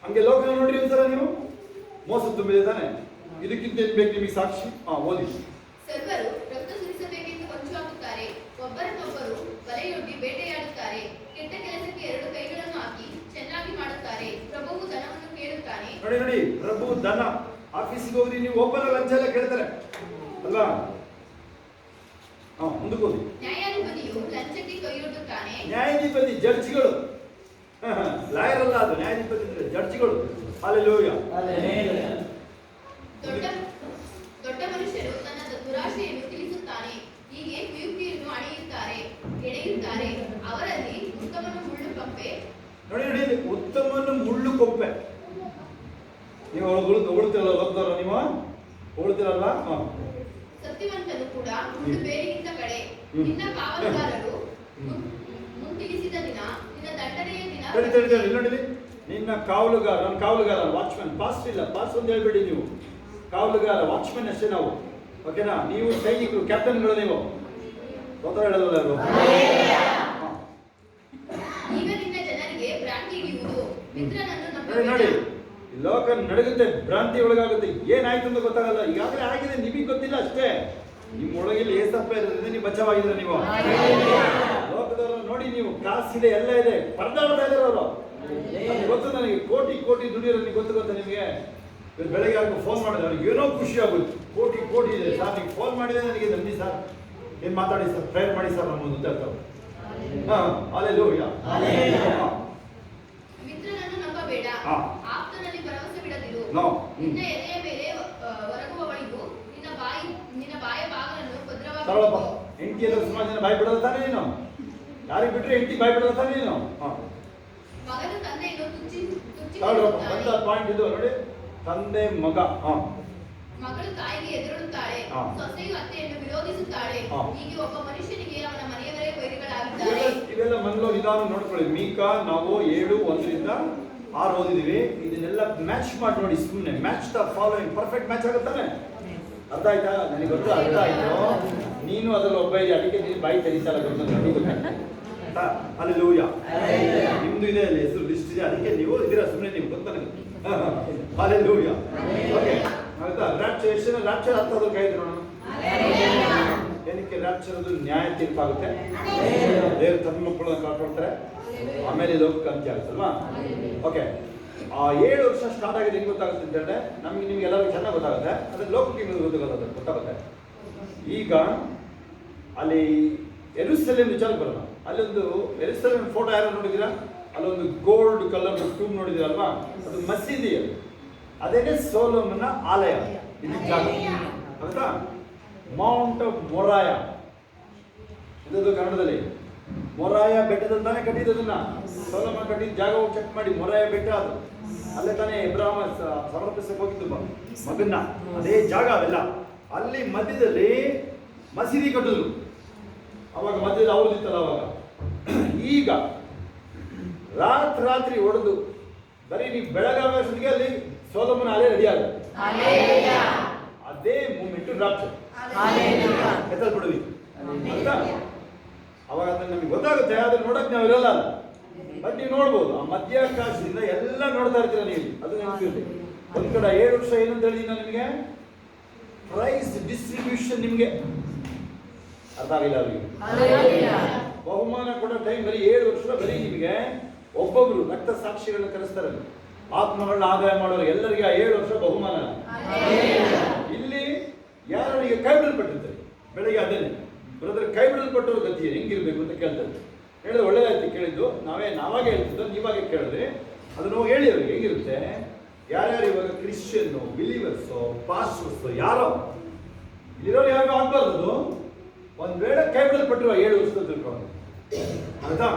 ಹಂಗೆ ಲೋಕನ ನೋಡ್ರಿ ಒಂದ್ಸಲ ನೀವು. ಮೋಸ ತುಂಬಿದೆ ತಾನೆ. ಇದಕ್ಕಿಂತ ಏನ್ ಬೇಕು ನಿಮಗೆ ಸಾಕ್ಷಿ? ಓದಿ. ಸರ್ವರು ರಕ್ತ ಸುರಿಸಬೇಕೆಂದು ಹೊಂಚು ಹಾಕುತ್ತಾರೆ, ಒಬ್ಬರನ್ನೊಬ್ಬರು ಬಲೆಯೊಡ್ಡಿ ಬೇಟೆಯಾಡುತ್ತಾರೆ, ಕೆಟ್ಟ ಕೆಲಸಕ್ಕೆ 2 ಕೈಗಳನ್ನು ಹಾಕಿ ಚೆನ್ನಾಗಿ ಮಾಡುತ್ತಾರೆ. ಪ್ರಭುವು ಧನವನ್ನು ಕೇಳುತ್ತಾನೆ. ನೋಡಿ, ಪ್ರಭು ಧನ. ಆಫೀಸಿಗೆ ಹೋಗ್ರಿ ನೀವು, ಒಬ್ಬನ ಲಂಚ ಎಲ್ಲ ಕೇಳ್ತಾರೆ ಅಲ್ವಾ? ಮುಂದಕ್ಕೆ ಹೋಗಿ. ನ್ಯಾಯಾಧಿಪತಿಯು ಲಂಚಕ್ಕೆ ಕೈಯೊಡ್ಡುತ್ತಾನೆ. ನ್ಯಾಯಾಧಿಪತಿ ಜಡ್ಜಿಗಳು, ಲಾಯರ್ ಅಲ್ಲ ಅದು, ನ್ಯಾಯಾಧಿಪತಿ ಅಂದ್ರೆ ಜಡ್ಜಿಗಳು. ಹಾಲೆಲೂಯಾ. ದೊಡ್ಡ ಮನುಷ್ಯರು ತನ್ನ ದುರಾಶೆಯನ್ನು ತಿಳಿಸುತ್ತಾನೆ, ಹೀಗೆ ಕುಯುಕ್ತಿಯನ್ನು ಎಳೆಯುತ್ತಾರೆ. ಅವರಲ್ಲಿ ಉತ್ತಮನು ಮುಳ್ಳು ಕೊಂಪೆ. ನೋಡಿ, ಉತ್ತಮನು ಮುಳ್ಳು ಕೊಂಪೆ. ನೀವು ಹೊಗಳ್ತಿರಲ್ಲ, ನೀವು ಹೊಗಳ್ತಿರಲ್ಲ. ಸತ್ಯವಂತನು ಕೂಡ ಮುಳ್ಳು ಬೇರಿಗಿಂತ ಕಡೆ. ನಿನ್ನ ಕಾವಲುಗಾರರು ಮುಂತಿಳಿಸಿದ ದಿನ, ನಿನ್ನ ದಂಡನೆಯ ದಿನ. ನೋಡಿ, ನಿನ್ನ ಕಾವಲುಗಾರ ವಾಚ್ಮನ್. ಪಾಸ್ ಇಲ್ಲ, ಪಾಸ್ ಒಂದು ಹೇಳ್ಬೇಡಿ ನೀವು. ಕಾವಲುಗಾರ, ವಾಚ್ಮನ್ ಅಷ್ಟೇ ನಾವು. ಓಕೆನಾ? ನೀವು ಸೈನಿಕರು, ಕ್ಯಾಪ್ಟನ್ಗಳು ನೀವು. ಗೊತ್ತಾ ಹೇಳೋದಲ್ಲ ಅವರು. ಈಗ ನಿನ್ನ ಜನರಿಗೆ ಭ್ರಾಂತಿ ಹಿಡಿಯುವುದು, ಮಿತ್ರನನ್ನು ನೋಡಿ, ಲೋಕ ನಡಗುತ್ತೆ, ಭ್ರಾಂತಿ ಒಳಗಾಗುತ್ತೆ. ಏನಾಯ್ತು ಅಂತ ಗೊತ್ತಾಗಲ್ಲ. ಈಗಾಗಲೇ ಆಗಿದೆ, ನಿಮಗೆ ಗೊತ್ತಿಲ್ಲ ಅಷ್ಟೇ. ನಿಮ್ಮೊಳಗಿಲ್ಲಿ ಏಸಪ್ಪ ಇರೋದ್ರಿಂದ ನೀವು ಬಚಾವಾಗಿದ್ರೆ ನೀವು. ಲೋಕದವರು ನೋಡಿ, ನೀವು ಕಾಸಿದೆ, ಎಲ್ಲ ಇದೆ, ಪರದಾಡ್ತಾ ಇದ್ದಾರೆ ಅವರು. ಗೊತ್ತು ನನಗೆ, ಕೋಟಿ ದುಡಿಯೋರು ಗೊತ್ತು ನಿಮಗೆ. ಬೆಳಗ್ಗೆ ಅವ್ರಿಗೆ ಫೋನ್ ಮಾಡಿದ್ರೆ ಅವ್ರಿಗೆ ಏನೋ ಖುಷಿ ಆಗುತ್ತೆ. ಕೋಟಿ ಇದೆ ಸರ್, ನೀವು ಫೋನ್ ಮಾಡಿದ್ರೆ ನನಗೆ ನಂಬಿ ಸರ್, ಏನು ಮಾತಾಡಿ ಸರ್, ಪ್ರೇಯರ್ ಮಾಡಿ ಸರ್ ನಮ್ಮದು ಅಂತ ಹೇಳ್ತಾರೆ. ಹಲ್ಲೆಲೂಯಾ. ಮಿತ್ರನನ್ನು ನಂಬಬೇಡ, ಹಾ. ಆಪ್ತನಲ್ಲಿ ಭರವಸೆ ಬಿಡದಿರು. No. ನಿನ್ನ ಎದೆಯ ಮೇಲೆ ಒರಗುವವಳಿಗೂ ನಿನ್ನ ಬಾಯ ಬಾಗಿಲನ್ನು ಭದ್ರವಾಗಿ ತಗೊಳಪ್ಪ. ಇಟ್ಟುಕೋ. ಹೆಂಡತಿ ಎಲ್ಲ ಸುಮಾರು ಜನ ಬಾಯ್ ಬಿಡೋದು ತಾನೇ ನೀನು? ಯಾರಿಗೆ ಬಿಟ್ರೆ ಹೆಂಡತಿ ಬಾಯ್ ಬಿಡೋದು ತಾನೇ ನೀನು? ಮಗನು ತಂದೆಯನ್ನು ತಗೊಳಪ್ಪ. ಬಂದ ತುಚ್ಛಿಸುತ್ತಾನೆ. ಪಾಯಿಂಟ್ ಇದು ನೋಡಿ, ತಂದೆ ಮಗ. ಮಗಳು ತಾಯಿಗೆ ಎದುರುತ್ತಾಳೆ, ಹಾ. ಸೊಸೆಯು ಅತ್ತೆಯನ್ನು ವಿರೋಧಿಸುತ್ತಾಳೆ. ಹಾ. ಹೀಗೆ ಒಬ್ಬ ಮನುಷ್ಯನಿಗೆ ಅವನ ಮನೆಯವರೇ ವೈರಿಗಳಾಗಿದ್ದಾರೆ. ಇವೆಲ್ಲ ಮನలో ವಿಧಾನ ನೋಡ್ಕೊಳ್ಳಿ. ಮೀಕಾ ನಾವು 7:1-6 ಓದಿದೀವಿ. ಇದನ್ನೆಲ್ಲ ಮ್ಯಾಚ್ ಮಾಡಿ ನೋಡಿ. ಸುಮ್ಮನೆ match the following perfect match ಆಗುತ್ತಾನೆ. ಅರ್ಥ ಆಯ್ತಾ? ನನಗೆ ಗೊತ್ತು, ಅರ್ಥ ಆಯ್ತು. ನೀನು ಅದರಲ್ಲಿ ಒಬ್ಬ ಇದೆ, ಅದಕ್ಕೆ ನೀನು ಬಾಯಿ ತೆರೀತಲ್ಲ ಗೊತ್ತಾ? ಹಲ್ಲೆಲೂಯಾ. ನಿಮ್ದು ಇದೆ ಅಲ್ಲಿ ಹೆಸರು ಲಿಸ್ಟ್ ಇದೆ, ಅದಕ್ಕೆ ನೀವು ಇದ್ದೀರಾ ಸುಮ್ಮನೆ, ನೀವು ಗೊತ್ತ ನನಗೆ. ಹಲ್ಲೆಲೂಯಾ. ಓಕೆ ಆಯ್ತಾ? ರ್ಯಾಪ್ಚರ್ ಅರ್ಥ ಅದ್ರ ಕೈ ನೋಡೋಣ. ಏನಕ್ಕೆ ರ್ಯಾಪ್ಚರ್? ಅದು ನ್ಯಾಯ ತೀರ್ಪಾಗುತ್ತೆ. ದೇವ್ರ ತನ್ನ ಮಕ್ಕಳನ್ನ ಕಾಪಾಡ್ತಾರೆ, ಆಮೇಲೆ ಲೋಕಕ್ಕೆ ಅಂತ್ಯ ಆಗುತ್ತಲ್ವಾ? ಓಕೆ. ಆ 7 ವರ್ಷ ಸ್ಟಾರ್ಟ್ ಆಗಿದೆ ಹೆಂಗೆ ಗೊತ್ತಾಗುತ್ತೆ ಅಂತ ಹೇಳಿದ್ರೆ, ನಿಮ್ಗೆ ಎಲ್ಲರಿಗೂ ಚೆನ್ನಾಗಿ ಗೊತ್ತಾಗುತ್ತೆ. ಅದ್ರ ಲೋಕಕ್ಕೆ ಗೊತ್ತಾಗುತ್ತೆ. ಈಗ ಅಲ್ಲಿ ಯೆರೂಸಲೇಮ್ ವಿಚಾರಕ್ಕೆ ಬರೋಣ. ಅಲ್ಲೊಂದು ಯೆರೂಸಲೇಮ್ ಫೋಟೋ ಯಾರು ನೋಡಿದ್ದೀರಾ? ಅಲ್ಲೊಂದು ಗೋಲ್ಡ್ ಕಲರ್ ಟ್ಯೂಬ್ ನೋಡಿದ್ದೀರಲ್ವಾ? ಅದು ಮಸೀದಿ. ಅದೇನೆ ಸೊಲೊಮೋನನ ಆಲಯ. ಇದು ಜಾಗ ಆಗುತ್ತಾ? ಮೌಂಟ್ ಆಫ್ ಮೊರಾಯ ಇದದು ಕನ್ನಡದಲ್ಲಿ. ಮೊರಾಯ ಬೆಟ್ಟದಲ್ಲಿ ತಾನೇ ಕಟ್ಟಿದ್ದದನ್ನ. ಸೊಲೊಮೋನ ಕಟ್ಟಿದ ಜಾಗ ಹೋಗಿ ಚೆಕ್ ಮಾಡಿ. ಮೊರಾಯ ಬೆಟ್ಟ ಅದು. ಅಲ್ಲೇ ತಾನೇ ಇಬ್ರಾಹಿಮ ಸಮರ್ಪಿಸಕ್ಕೆ ಹೋಗಿದ್ದು ಮಗನ್ನ. ಅದೇ ಜಾಗ ಅವೆಲ್ಲ. ಅಲ್ಲಿ ಮಧ್ಯದಲ್ಲಿ ಮಸೀದಿ ಕಟ್ಟಿದ್ರು. ಅವಾಗ ಮಧ್ಯದಲ್ಲಿ ಅವ್ರದಿತ್ತಲ್ಲ ಅವಾಗ. ಈಗ ರಾತ್ರಿ ಹೊಡೆದು ಬರೀ ನೀವು ಬೆಳಗಾಗೋಷ್ಟೊತ್ತಿಗೆ ಅಲ್ಲಿ ಸೊಲೊಮೋನ ಆಲಯ ರೆಡಿ ಆಗುತ್ತೆ. ಅದೇ ಮೂಮೆಂಟ್ ರಾತ್ರಿ ಬಿಡುವಿ. ಅವಾಗ ಅದನ್ನ ನಮಗೆ ಗೊತ್ತಾಗುತ್ತೆ. ಅದನ್ನ ನೋಡಕ್ ನಾವು ಇರಲ್ಲ. ಬಟ್ ನೀವು ನೋಡ್ಬೋದು, ಆ ಮಧ್ಯಾಕಾಶದಿಂದ ಎಲ್ಲ ನೋಡ್ತಾ ಇರ್ತೀರ ನೀವು. ಅದು ನೆನಪಿರ್ಲಿ. ಒಂದ್ ಕಡೆ 7 ವರ್ಷ ಏನಂತ ಹೇಳಿದ ನಿಮಗೆ ಪ್ರೈಸ್ ಡಿಸ್ಟ್ರಿಬ್ಯೂಷನ್. ನಿಮಗೆ ಅರ್ಥ ಆಗಿಲ್ಲ ಅವರಿಗೆ. ಬಹುಮಾನ ಕೊಡೋ ಟೈಮ್ ಬರೀ 7 ವರ್ಷ. ಬರೀ ನಿಮಗೆ ಒಬ್ಬೊಬ್ರು ರಕ್ತ ಸಾಕ್ಷಿಗಳನ್ನ ಕರೆಸ್ತಾರೆ, ಆತ್ಮಗಳನ್ನ ಆದಾಯ ಮಾಡೋರು ಎಲ್ಲರಿಗೆ 7 ವರ್ಷ ಬಹುಮಾನ. ಇಲ್ಲಿ ಯಾರಿಗೆ ಕೈ ಬಿಡಲ್ಪಟ್ಟಿರ್ತಾರೆ ಬೆಳಗ್ಗೆ ಅದೇನೆ ಬ್ರದರ್, ಕೈ ಬಿಡಲ್ಪಟ್ಟವ್ರ ಗತಿ ಹೆಂಗಿರ್ಬೇಕು ಅಂತ ಕೇಳ್ತಾರೆ. ಹೇಳಿದ್ರೆ ಒಳ್ಳೇದಾಯ್ತು ಕೇಳಿದ್ದು. ನಾವಾಗೆ ಹೇಳ್ತಿದ್ದೋ, ನೀವಾಗೆ ಕೇಳಿದ್ರೆ ಅದನ್ನ ಹೋಗಿ ಹೇಳಿ ಅವ್ರಿಗೆ ಹೇಗಿರುತ್ತೆ. ಯಾರ್ಯಾರು ಇವಾಗ ಕ್ರಿಶ್ಚಿಯನ್ನು, ಬಿಲೀವರ್ಸು, ಪಾಸ್ಟರ್ಸು ಯಾರೋ ಇಲ್ಲಿರೋರು ಯಾರು ಆಗ್ಬಾರ್ದು. ಒಂದ್ ವೇಳೆ ಕೈ ಬಿಡಲ್ಪಟ್ಟಿರುವ 7 ವರ್ಷದ ತಿಳ್ಕೊಂಡು ಆಯ್ತಾ?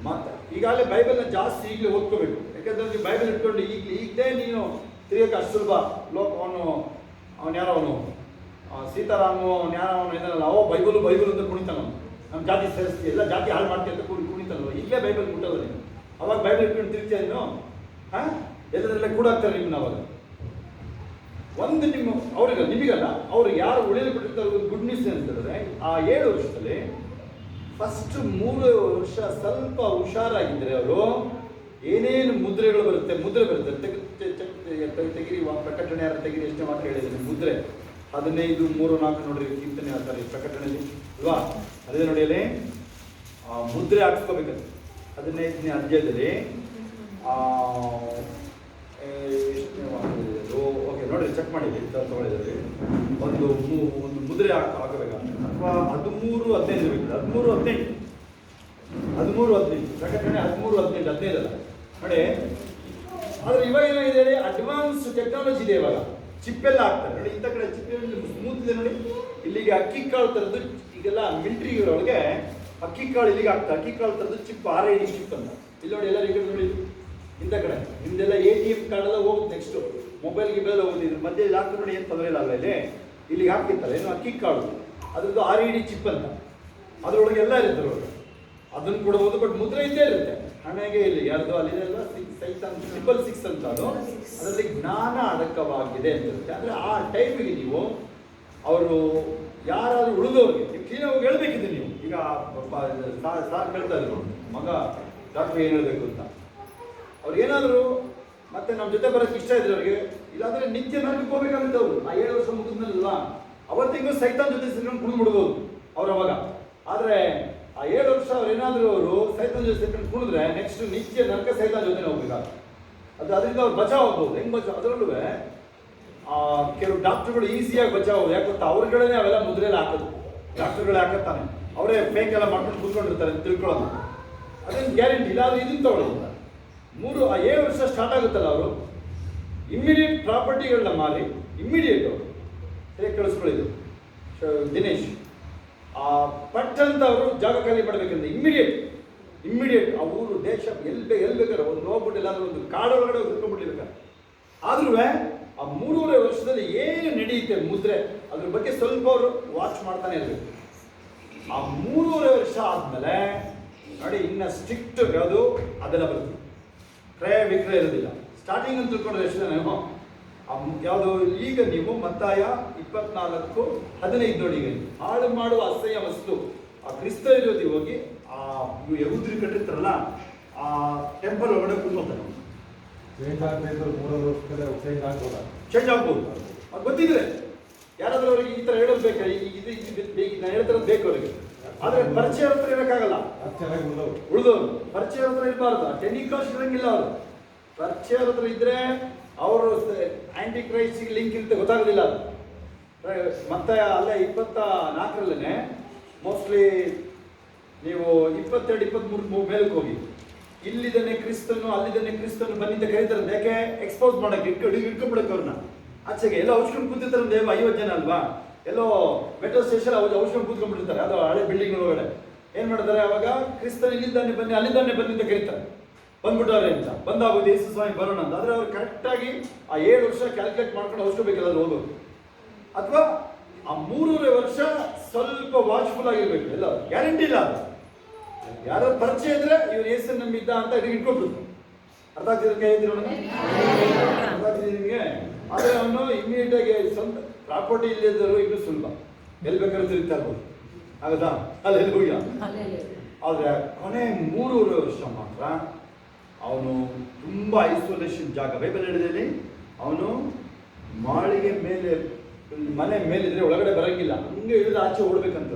ಮತ್ತೆ ಈಗಾಗಲೇ ಬೈಬಲ್ನ ಜಾಸ್ತಿ ಈಗಲೇ ಓದ್ಕೋಬೇಕು. ಯಾಕಂದ್ರೆ ನೀವು ಬೈಬಲ್ ಇಟ್ಕೊಂಡು ಈಗಲೇ ನೀನು ತಿರುಗಕ್ಕೆ ಅಷ್ಟು ಸುಲಭ. ಅವನು ಯಾರೋ ಅವನು ಸೀತಾರಾಮು ಯಾರೋ ಅವನು ಇದನ್ನಲ್ಲ, ಬೈಬಲ್ ಅಂತ ಕುಣಿತಾನ. ನಮ್ಮ ಜಾತಿ ಸೇರಿಸ್ತೀವಿ, ಎಲ್ಲ ಜಾತಿ ಹಾಳು ಮಾಡ್ತೀವಿ ಅಂತ ಕುಣಿತಾನಲ್ಲ. ಈಗಲೇ ಬೈಬಲ್ ಮುಟ್ಟಲ್ಲ ನೀನು. ಅವಾಗ ಬೈಬಲ್ ಇಟ್ಕೊಂಡು ತಿರ್ತೀಯ ನೀನು. ಎಲ್ಲದರಲ್ಲೇ ಕೂಡ ಆಗ್ತಾರೆ ನಿಮ್ಮನ್ನ. ಅವಾಗ ಒಂದು ಅವ್ರಿಗೆ ನಿಮಗಲ್ಲ, ಅವ್ರು ಯಾರು ಉಳಿಯಲ್ಪಟ್ಟಿರ್ತಾರೆ ಒಂದು ಗುಡ್ ನ್ಯೂಸ್ ಅಂತಂದ್ರೆ, ಆ 7 ವರ್ಷದಲ್ಲಿ ಫಸ್ಟ್ 3 ವರ್ಷ ಸ್ವಲ್ಪ ಹುಷಾರಾಗಿದ್ದರೆ ಅವರು ಏನೇನು ಮುದ್ರೆ ಬರುತ್ತೆ. ತೆಗಿರಿ ಪ್ರಕಟಣೆ ಯಾರು ತೆಗಿರಿ ಎಷ್ಟೇ ಮಾತ್ರ ಹೇಳಿದ್ರೆ ಮುದ್ರೆ 15, 3, 4 ನೋಡ್ರಿ ಕೀರ್ತನೆ ಅಂತಾರೆ ಪ್ರಕಟಣೆಯಲ್ಲಿ ಅಲ್ವಾ? ಅದೇ ನೋಡಿ ಅಲ್ಲಿ ಮುದ್ರೆ ಹಾಕ್ಸ್ಕೋಬೇಕಂತ 15ನೇ ಅಧ್ಯಾಯದಲ್ಲಿ. ಓಕೆ ನೋಡ್ರಿ, ಚೆಕ್ ಮಾಡಿದ್ರಿ ತಗೊಳ್ಳಿದ್ರಿ. ಒಂದು ಮುದ್ರೆ ಹಾಕಬೇಕಂತ. ಅಥವಾ 13-15 ಬೇಕು. 13-15 ಪ್ರಕಟಣೆ 13-15 ಅಲ್ಲ ನೋಡಿ. ಆದ್ರೆ ಇವಾಗ ಏನಾಗಿದೆ ಹೇಳಿ, ಅಡ್ವಾನ್ಸ್ ಟೆಕ್ನಾಲಜಿ ಇದೆ. ಇವಾಗ ಚಿಪ್ಪೆಲ್ಲ ಹಾಕ್ತಾರೆ ನೋಡಿ. ಇಂಥ ಕಡೆ ಚಿಪ್ ಸ್ಮೂತ್ ಇದೆ ನೋಡಿ. ಇಲ್ಲಿಗೆ ಅಕ್ಕಿ ಕಾಳು ತರದ್ದು ಈಗೆಲ್ಲ ಮಿಲಿಟರಿ ಒಳಗೆ ಅಕ್ಕಿ ಕಾಳು ಇಲ್ಲಿಗೆ ಹಾಕ್ತಾರೆ. ಅಕ್ಕಿ ಕಾಳು ತರದ್ದು ಚಿಪ್ RID ಚಿಪ್ ಅಂತ. ಇಲ್ಲಿ ನೋಡಿ ಎಲ್ಲರೂ ಈಗ ನೋಡಿ ಇಂಥ ಕಡೆ ನಿಮ್ದೆಲ್ಲ ATM ಕಾರ್ಡ್ ಎಲ್ಲ ಹೋಗುತ್ತೆ. ನೆಕ್ಸ್ಟ್ ಮೊಬೈಲ್ಗೆ ಬೆಲ್ಲ ಹೋಗುತ್ತೆ. ಇದ್ರ ಮಧ್ಯೆ ಹಾಕಿ ನೋಡಿ, ಏನು ತೊಂದರೆ ಇಲ್ಲ ಅಲ್ಲ. ಇಲ್ಲಿಗೆ ಹಾಕಿರ್ತಾರೆ ಏನು ಅಕ್ಕಿ ಕಾಳು, ಅದ್ರದ್ದು RID ಚಿಪ್ ಅಂತ. ಅದ್ರೊಳಗೆ ಎಲ್ಲ ಇರುತ್ತೆ ಒಳಗೆ. ಅದನ್ನು ಕೊಡ್ಬೋದು. ಬಟ್ ಮುದ್ರೆ ಇದ್ದೇ ಇರುತ್ತೆ ಹಣೆಗೆ. ಇಲ್ಲಿ ಯಾರ್ದು ಅಲ್ಲಿದೆಲ್ಲ 666 ಅಂತ. ಅದು ಅದರಲ್ಲಿ ಜ್ಞಾನ ಅಡಕವಾಗಿದೆ ಅಂತ ಇರುತ್ತೆ. ಅಂದರೆ ಆ ಟೈಮಿಗೆ ನೀವು ಅವರು ಯಾರಾದ್ರೂ ಉಳಿದವ್ರಿಗೆ ನೀವು ಕ್ಲೀನಾಗಿ ಹೇಳ್ಬೇಕಿದೆ. ನೀವು ಈಗ ಸಾರ್ ಹೇಳ್ತಾ ಇದ್ರು ಮಗ ಡಾಕ್ಟ್ರ್ ಏನು ಹೇಳಬೇಕು ಅಂತ. ಅವ್ರು ಏನಾದರೂ ಮತ್ತೆ ನಮ್ಮ ಜೊತೆ ಬರೋಕ್ಕೆ ಇಷ್ಟ ಇದ್ರೆ ಅವ್ರಿಗೆ, ಇಲ್ಲಾಂದ್ರೆ ನಿತ್ಯ ನರಕಕ್ಕೆ ಹೋಗ್ಬೇಕಾಗುತ್ತೆ ಅವರು. ಆ 7 ವರ್ಷ ಮುಗಿದ್ಮೇಲಲ್ವಾ, ಅವತ್ತಿಗೂ ಸೈತಾನ್ ಜೊತೆ ಸೇರ್ಕೊಂಡು ಕುಣಿದ್ಬಿಡ್ಬೋದು ಅವ್ರು ಅವಾಗ. ಆದರೆ ಆ 7 ವರ್ಷ ಅವ್ರು ಏನಾದರೂ ಅವರು ಸೈತಾನ್ ಜೊತೆ ಸೇರ್ಕೊಂಡು ಕುಣಿದ್ರೆ ನೆಕ್ಸ್ಟ್ ನಿತ್ಯ ನರಕ ಸೈತಾನ್ ಜೊತೆ ಹೋಗ್ಬೇಕಾಗ. ಅದರಿಂದ ಅವ್ರು ಬಚಾವ್ ಆಗ್ಬೋದು. ಹೆಂಗ್ ಬಚಾವ್? ಅದರಲ್ಲೂ ಕೆಲವು ಡಾಕ್ಟರ್ಗಳು ಈಸಿಯಾಗಿ ಬಚಾವ್. ಯಾಕೆ ಗೊತ್ತಾ? ಅವ್ರುಗಳೇ ಅವೆಲ್ಲ ಮುದ್ರೆಲ್ಲ ಹಾಕೋದು. ಡಾಕ್ಟರ್ಗಳೇ ಹಾಕತ್ತಾನೆ ಅವರೇ ಫೇಕ್ ಎಲ್ಲ ಮಾಡ್ಕೊಂಡು ಕೂತ್ಕೊಂಡಿರ್ತಾರೆ ಅಂತ ತಿಳ್ಕೊಳ್ಳೋದು. ಅದೇನು ಗ್ಯಾರಂಟಿ ಇಲ್ಲ. ಅದು ಇದನ್ನು ತಗೊಳ್ಳಿ. 7 ವರ್ಷ ಸ್ಟಾರ್ಟ್ ಆಗುತ್ತಲ್ಲ, ಅವರು ಇಮ್ಮಿಡಿಯೇಟ್ ಪ್ರಾಪರ್ಟಿಗಳನ್ನ ಮಾರಿ ಇಮ್ಮಿಡಿಯೇಟ್ ಅವರು ಹೇಗೆ ಕಳಿಸ್ಕೊಳ್ಳಿದ್ದು ದಿನೇಶ್ ಪಟ್ ಅಂತ ಅವರು ಜಾಗ ಖಾಲಿ ಮಾಡಬೇಕಂದ್ರೆ ಇಮ್ಮಿಡಿಯೇಟ್ ಆ ಊರು ದೇಶ ಎಲ್ಲಿ ಬೇಕಾದ್ರೆ ಒಂದು ಹೋಗ್ಬಿಟ್ಟು ಎಲ್ಲಾದ್ರೂ ಒಂದು ಕಾಡೊಳಗಡೆ ಹುಡ್ಕೊಂಡ್ಬಿಟ್ಟಿರ್ಬೇಕಾರೆ. ಆದ್ರೂ ಆ 3.5 ವರ್ಷದಲ್ಲಿ ಏನು ನಡೆಯುತ್ತೆ ಮುದ್ರೆ ಅದ್ರ ಬಗ್ಗೆ ಸ್ವಲ್ಪ ಅವರು ವಾಚ್ ಮಾಡ್ತಾನೆ ಇರಬೇಕು. ಆ 3.5 ವರ್ಷ ಆದ್ಮೇಲೆ ನೋಡಿ ಇನ್ನ ಸ್ಟ್ರಿಕ್ಟ್ ಯಾವುದು ಅದೆಲ್ಲ ಬರುತ್ತೆ. ಕ್ರಯ ವಿಕ್ರಯ ಇರೋದಿಲ್ಲ. ಸ್ಟಾರ್ಟಿಂಗ್ ಅಂತ ತಿಳ್ಕೊಂಡ್ರೆ ಎಷ್ಟು ಜನ ಯಾವುದು ಈಗ ನೀವು ಮತ್ತಾಯ 24:15 ನೋಡಿ. ಈಗ ಹಾಳು ಮಾಡುವ ಅಸಹ್ಯ ವಸ್ತು ಆ ಕ್ರಿಸ್ತ ವಿರೋಧಿ ಹೋಗಿ ಆ ಯಹೂದ್ರಿ ಕಟ್ಟಿರ್ತಾರಲ್ಲ ಆ ಟೆಂಪಲ್ ಒಳಗಡೆ ಕೂತ್ಕೊಳ್ತಾನೆ. ಚೇಂಜ್ ಆಗ್ಬೋದು. ಅದು ಗೊತ್ತಿದ್ರೆ ಯಾರಾದ್ರೂ ಅವ್ರಿಗೆ ಈ ಥರ ಹೇಳೋದು ಬೇಕಾ? ನಾನು ಹೇಳ್ತಾರದು ಬೇಕು ಅವರಿಗೆ. ಆದರೆ ಪರಿಚಯ ಹತ್ರ ಇರೋಕ್ಕಾಗಲ್ಲ. ಉಳಿದವರು ಪರಿಚಯ ಹತ್ರ ಇರಬಾರ್ದು. ಟೆನಿಕಾಸ್ಟ್ ಇರಂಗಿಲ್ಲ. ಅವರು ಪರಿಚಯ ಹತ್ರ ಇದ್ರೆ ಅವರು ಆಂಟಿ ಕ್ರೈಸ್ಟಿಗೆ ಲಿಂಕ್ ಇರುತ್ತೆ ಗೊತ್ತಾಗೋದಿಲ್ಲ. ಅದು ಮತ್ತೆ ಅಲ್ಲೇ 24ರಲ್ಲೇ ಮೋಸ್ಟ್ಲಿ ನೀವು 22-23 ಮೇಲಕ್ಕೆ ಹೋಗಿ ಇಲ್ಲಿದ್ದಾನೆ ಕ್ರಿಸ್ತನು ಅಲ್ಲಿದ್ದಾನೆ ಕ್ರಿಸ್ತನು ಬನ್ನಿಂದ ಕರೀತಾರೆ. ಯಾಕೆ? ಎಕ್ಸ್ಪೋಸ್ ಮಾಡಕ್ಕೆ ಇಟ್ಕೊಂಡ್ಬಿಡಕ್ಕೆ ಅವ್ರನ್ನ ಆಚೆಗೆ. ಎಲ್ಲ ಔಷಧ ಕೂತಿರ್ತಾರೆ. 50 ಜನ ಅಲ್ವಾ? ಎಲ್ಲೋ ಮೆಟ್ರೋ ಸ್ಟೇಷನ್ ಔಷಧ ಕೂತ್ಕೊಂಡ್ಬಿಟ್ಟಿರ್ತಾರೆ. ಅದು ಹಳೆ ಬಿಲ್ಡಿಂಗ್ ಒಳಗಡೆ ಏನು ಮಾಡ್ತಾರೆ? ಅವಾಗ ಕ್ರಿಸ್ತನು ಇಲ್ಲಿದ್ದಾನೆ ಬನ್ನಿ ಅಲ್ಲಿದ್ದಾನೆ ಬನ್ನಿ ಅಂತ ಕರೀತಾರೆ. ಬಂದ್ಬಿಟ್ಟವ್ರೆ ಅಂತ ಬಂದಾಗೋದು ಯೇಸು ಸ್ವಾಮಿ ಬರೋಣ ಅಂತ. ಆದರೆ ಅವ್ರು ಕರೆಕ್ಟಾಗಿ ಆ 7 ವರ್ಷ ಕ್ಯಾಲ್ಕುಲೇಟ್ ಮಾಡ್ಕೊಂಡು ಔಷಧಬೇಕಲ್ಲ ಅದು ಹೋಗೋದು. ಅಥವಾ ಆ 3.5 ವರ್ಷ ಸ್ವಲ್ಪ ವಾಚ್ಫುಲ್ ಆಗಿರ್ಬೇಕು. ಎಲ್ಲ ಗ್ಯಾರಂಟಿ ಇಲ್ಲ. ಅದು ಯಾರೋ ಪರಿಚಯ ಇದ್ರೆ ಇವ್ರು ಯೇಸು ನಂಬಿದ್ದ ಅಂತ ಇಟ್ಕೊಬಿಡುದು. ಅರ್ಥ ಆಗ್ತಿದ್ರೆ ಕೈ ಎತ್ತಿರೋಣ. ಅರ್ಥ ಆಗ್ತಿದೆ ನಿಮಗೆ? ಆದರೆ ಅವನು ಇಮಿಡಿಯೇಟ್ ಆಗಿ ಸ್ವಂತ ಪ್ರಾಪರ್ಟಿ ಇಲ್ಲದಿದ್ದರು ಇನ್ನೂ ಸುಲಭ ಎಲ್ಲಿ ಬೇಕಾದ್ರೂ ತಿರುಗ್ತಾ ಇರ್ಬೋದು. ಆಗದಾ? ಅಲ್ಲಿ ಹೋಗಿ. ಆದರೆ ಕೊನೆ 3.5 ವರ್ಷ ಮಾತ್ರ ಅವನು ತುಂಬ ಐಸೋಲೇಷನ್ ಜಾಗ. ಬೈಬಲ್ ಹೇಳಿದಲ್ಲಿ ಅವನು ಮಾಳಿಗೆ ಮೇಲೆ ಮನೆ ಮೇಲಿದ್ರೆ ಒಳಗಡೆ ಬರಂಗಿಲ್ಲ. ಹಂಗೆ ಇಳಿದು ಆಚೆ ಓಡ್ಬೇಕಂತ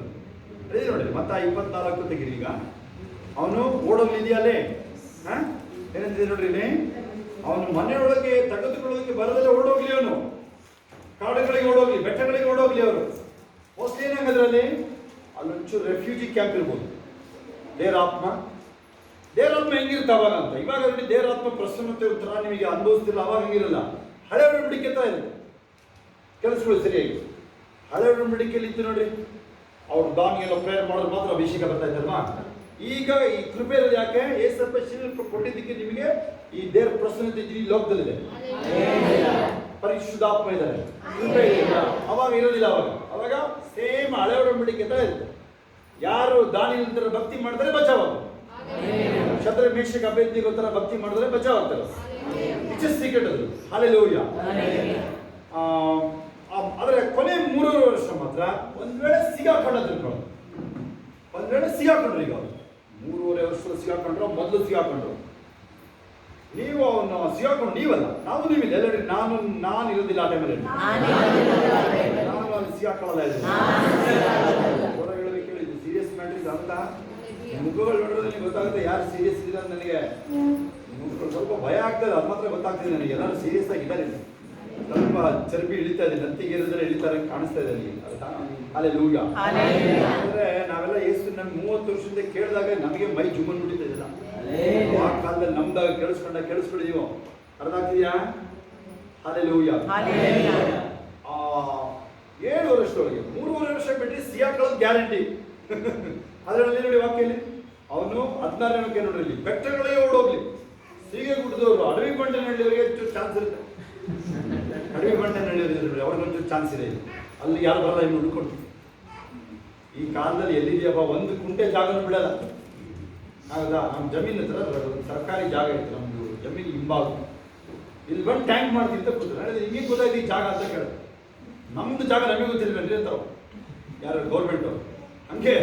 ನೋಡಿ. ಮತ್ತೆ 24 ತೆಗೀರಿ. ಈಗ ಅವನು ಓಡೋಗಿದೆಯಲ್ಲೇ ಏನಂತಿದೆ ನೋಡ್ರಿ. ಅವನು ಮನೆಯೊಳಗೆ ತೆಗೆದುಕೊಳ್ಳೋದಕ್ಕೆ ಬರದಲ್ಲೇ ಓಡೋಗ್ಲಿ. ಅವನು ಕಾಡುಗಳಿಗೆ ಓಡೋಗ್ಲಿ, ಬೆಟ್ಟಗಳಿಗೆ ಓಡೋಗ್ಲಿ. ಅವರು ಮೋಸ್ಟ್ಲಿ ಏನಾಗದ್ರಲ್ಲಿ ಅಲ್ಲೊಂಚೂರು ರೆಫ್ಯೂಜಿ ಕ್ಯಾಂಪ್ ಇರ್ಬೋದು. ದೇವರಾತ್ಮ ಹೆಂಗಿರುತ್ತೆ ಅವಾಗ ಅಂತ. ಇವಾಗ ನೋಡಿ ದೇವರಾತ್ಮ ಪ್ರಸನ್ನತೆ ಉತ್ತರ ನಿಮಗೆ ಅನುಭವಿಸ್ತಿಲ್ಲ. ಅವಾಗ ಹಂಗಿರಲ್ಲ. ಹಳೆ ಒಡಂಬಡಿಕೆತಾ ಇರುತ್ತೆ ಕೆಲಸಗಳು ಸರಿಯಾಗಿ. ಹಳೆ ಒಡಂಬಡಿಕೆಯಲ್ಲಿ ಇತ್ತು ನೋಡ್ರಿ. ಅವ್ರು ದಾನಿಗೆಲ್ಲ ಪ್ರೇಯರ್ ಮಾಡೋದು ಮಾತ್ರ ಅಭಿಷೇಕ ಬರ್ತಾ ಇದ್ದಲ್ವಾ? ಈಗ ಈ ಕೃಪೆ ಇರೋದು ಯಾಕೆ? ಏಸಪ್ಪ ಶಿಲ್ಪ ಕೊಟ್ಟಿದ್ದಕ್ಕೆ ನಿಮಗೆ ಈ ದೇವರ ಪ್ರಸನ್ನತೆ ಈ ಲೋಕದಲ್ಲಿದೆ. ಪರಿಶುದ್ಧಾತ್ಮ ಇದ್ದಾರೆ, ಕೃಪೆ ಇದೆ. ಅವಾಗ ಇರೋದಿಲ್ಲ. ಅವಾಗ ಸೇಮ್ ಹಳೆ ಒಡಂಬಡಿಕೆ ತರ ಇರುತ್ತೆ. ಯಾರು ದಾನಿಯಲ್ ಭಕ್ತಿ ಮಾಡಿದ್ರೆ ಬಚಾವಾಗ, ಶತ್ರ ಮೇಷಕ ಅಭ್ಯರ್ಥಿಗೋ ತರ ಭಕ್ತಿ ಮಾಡಿದ್ರೆ ಬಚಾವಾಗ್ತಾರೆ. ಇಟ್ಸ್ ಸೀಕ್ರೆಟ್ ಅದು. ಹಲ್ಲೆಲೂಯಾ. ಆದರೆ ಕೊನೆ 3.5 ವರ್ಷ ಮಾತ್ರ ಒಂದ್ ವೇಳೆ ಸಿಗಾಕೊಂಡ ತಿಳ್ಕೊಳ್ಳೋದು. ಒಂದ್ ವೇಳೆ ಸಿಗಾಕೊಂಡ್ರು. ಈಗ ಅವರು 3.5 ವರ್ಷದಲ್ಲಿ ಸಿಗಾಕೊಂಡ್ರು. ಮೊದಲು ಸಿಗಾಕೊಂಡ್ರು. ನೀವು ಅವನು ಸಿಗಾಕೊಂಡು ನೀವಲ್ಲ, ನಾವು ನೀವಿಲ್ಲ. ಎಲ್ಲರಿ ನಾನು ಇರೋದಿಲ್ಲ ಆ ಟೈಮಲ್ಲಿ. ನಾನು ಅಲ್ಲಿ ಸಿಗಾಕೊಳ್ಳಲ್ಲ. ಹೊರ ಹೇಳಬೇಕು ಹೇಳಿದ್ದು ಸೀರಿಯಸ್ ಮ್ಯಾಟ್ರಿಸ್ ಅಂತ. ಮುಖಗಳು ನೋಡೋದು ನಿಮಗೆ ಗೊತ್ತಾಗುತ್ತೆ ಯಾರು ಸೀರಿಯಸ್ ಇಲ್ಲ. ನನಗೆ ಸ್ವಲ್ಪ ಭಯ ಆಗ್ತದೆ. ಅದು ಮಾತ್ರ ಗೊತ್ತಾಗ್ತದೆ ನನಗೆ. ಎಲ್ಲರೂ ಸೀರಿಯಸ್ ಆಗಿದ್ದಾರೆ. ಸ್ವಲ್ಪ ಚರ್ಬಿ ಇಳಿತಾ ಇದೆ, ನಂತಿಗೇರಿದ್ರೆ ಇಳಿತಾರೆ ಕಾಣಿಸ್ತಾ ಇದೆ ನನಗೆ. ಹಲ್ಲೆಲೂಯಾ. ಅಂದ್ರೆ ನಾವೆಲ್ಲ ಯೇಸು ನಮ್ಗೆ 30 ವರ್ಷದಿಂದ ಕೇಳಿದಾಗ ನಮಗೆ ಮೈ ಜುಮ್ಮನ್ ಬಿಟ್ಟಿದ್ದಿಲ್ಲ. ಆ ಕಾಲದಲ್ಲಿ ನಮ್ದಾಗ ಕೇಳಿಸ್ಕೊಂಡಿದೀವೋ. ಅರ್ಥ ಆಗ್ತಿದ್ಯಾ? ಹಲ್ಲೆಲೂಯಾ. 7 ವರ್ಷದೊಳಗೆ 3.5 ವರ್ಷ ಬಿಟ್ಟು ಸಿಯಾಕೊಳ್ಳೋದು ಗ್ಯಾರಂಟಿ. ಅದರಲ್ಲಿ ನೋಡಿ ವಾಕ್ಯಲ್ಲಿ ಅವನು 16ನೇ ನೋಡ್ರಿ. ಬೆಟ್ಟಗಳೇ ಓಡೋಗ್ಲಿ. ಸೀಗೆ ಗುಡ್ಡದವರು ಅಡವಿ ಬಂಡೆನಹಳ್ಳಿಯವರಿಗೆ ಹೆಚ್ಚು ಚಾನ್ಸ್ ಇರುತ್ತೆ. ಅಡವಿ ಬಂಡೆನಹಳ್ಳಿಯವರಿಗೆ ಅವ್ರಿಗೊಂಚೂರು ಚಾನ್ಸ್ ಇದೆ. ಅಲ್ಲಿ ಯಾರು ಬರಲ್ಲ ಇನ್ನು ಹುಡ್ಕೊಂಡು. ಈ ಕಾಲದಲ್ಲಿ ಎಲ್ಲಿದೆಯಪ್ಪ ಒಂದು ಕುಂಟೆ ಜಾಗನೂ ಬಿಡಲ್ಲ. ಹೌದಾ? ನಮ್ಮ ಜಮೀನು ಹತ್ರ ಸರ್ಕಾರಿ ಜಾಗ ಇತ್ತು. ನಮ್ಮದು ಜಮೀನು ಹಿಂಭಾಗ. ಇಲ್ಲಿ ಬಂದು ಟ್ಯಾಂಕ್ ಮಾಡ್ತೀನಿ ಅಂತ ಕೂತಾರೆ. ನಿಮಗೆ ಗೊತ್ತಾಯ್ತು ಈ ಜಾಗ ಅಂತ ಕೇಳಿದೆ. ನಮ್ಮದು ಜಾಗ ನಮಗೆ ಗೊತ್ತಿಲ್ವೇನ್ರಿ ಅಂತಾವ ಯಾರು ಗೌರ್ಮೆಂಟು. ಹಂಗೆ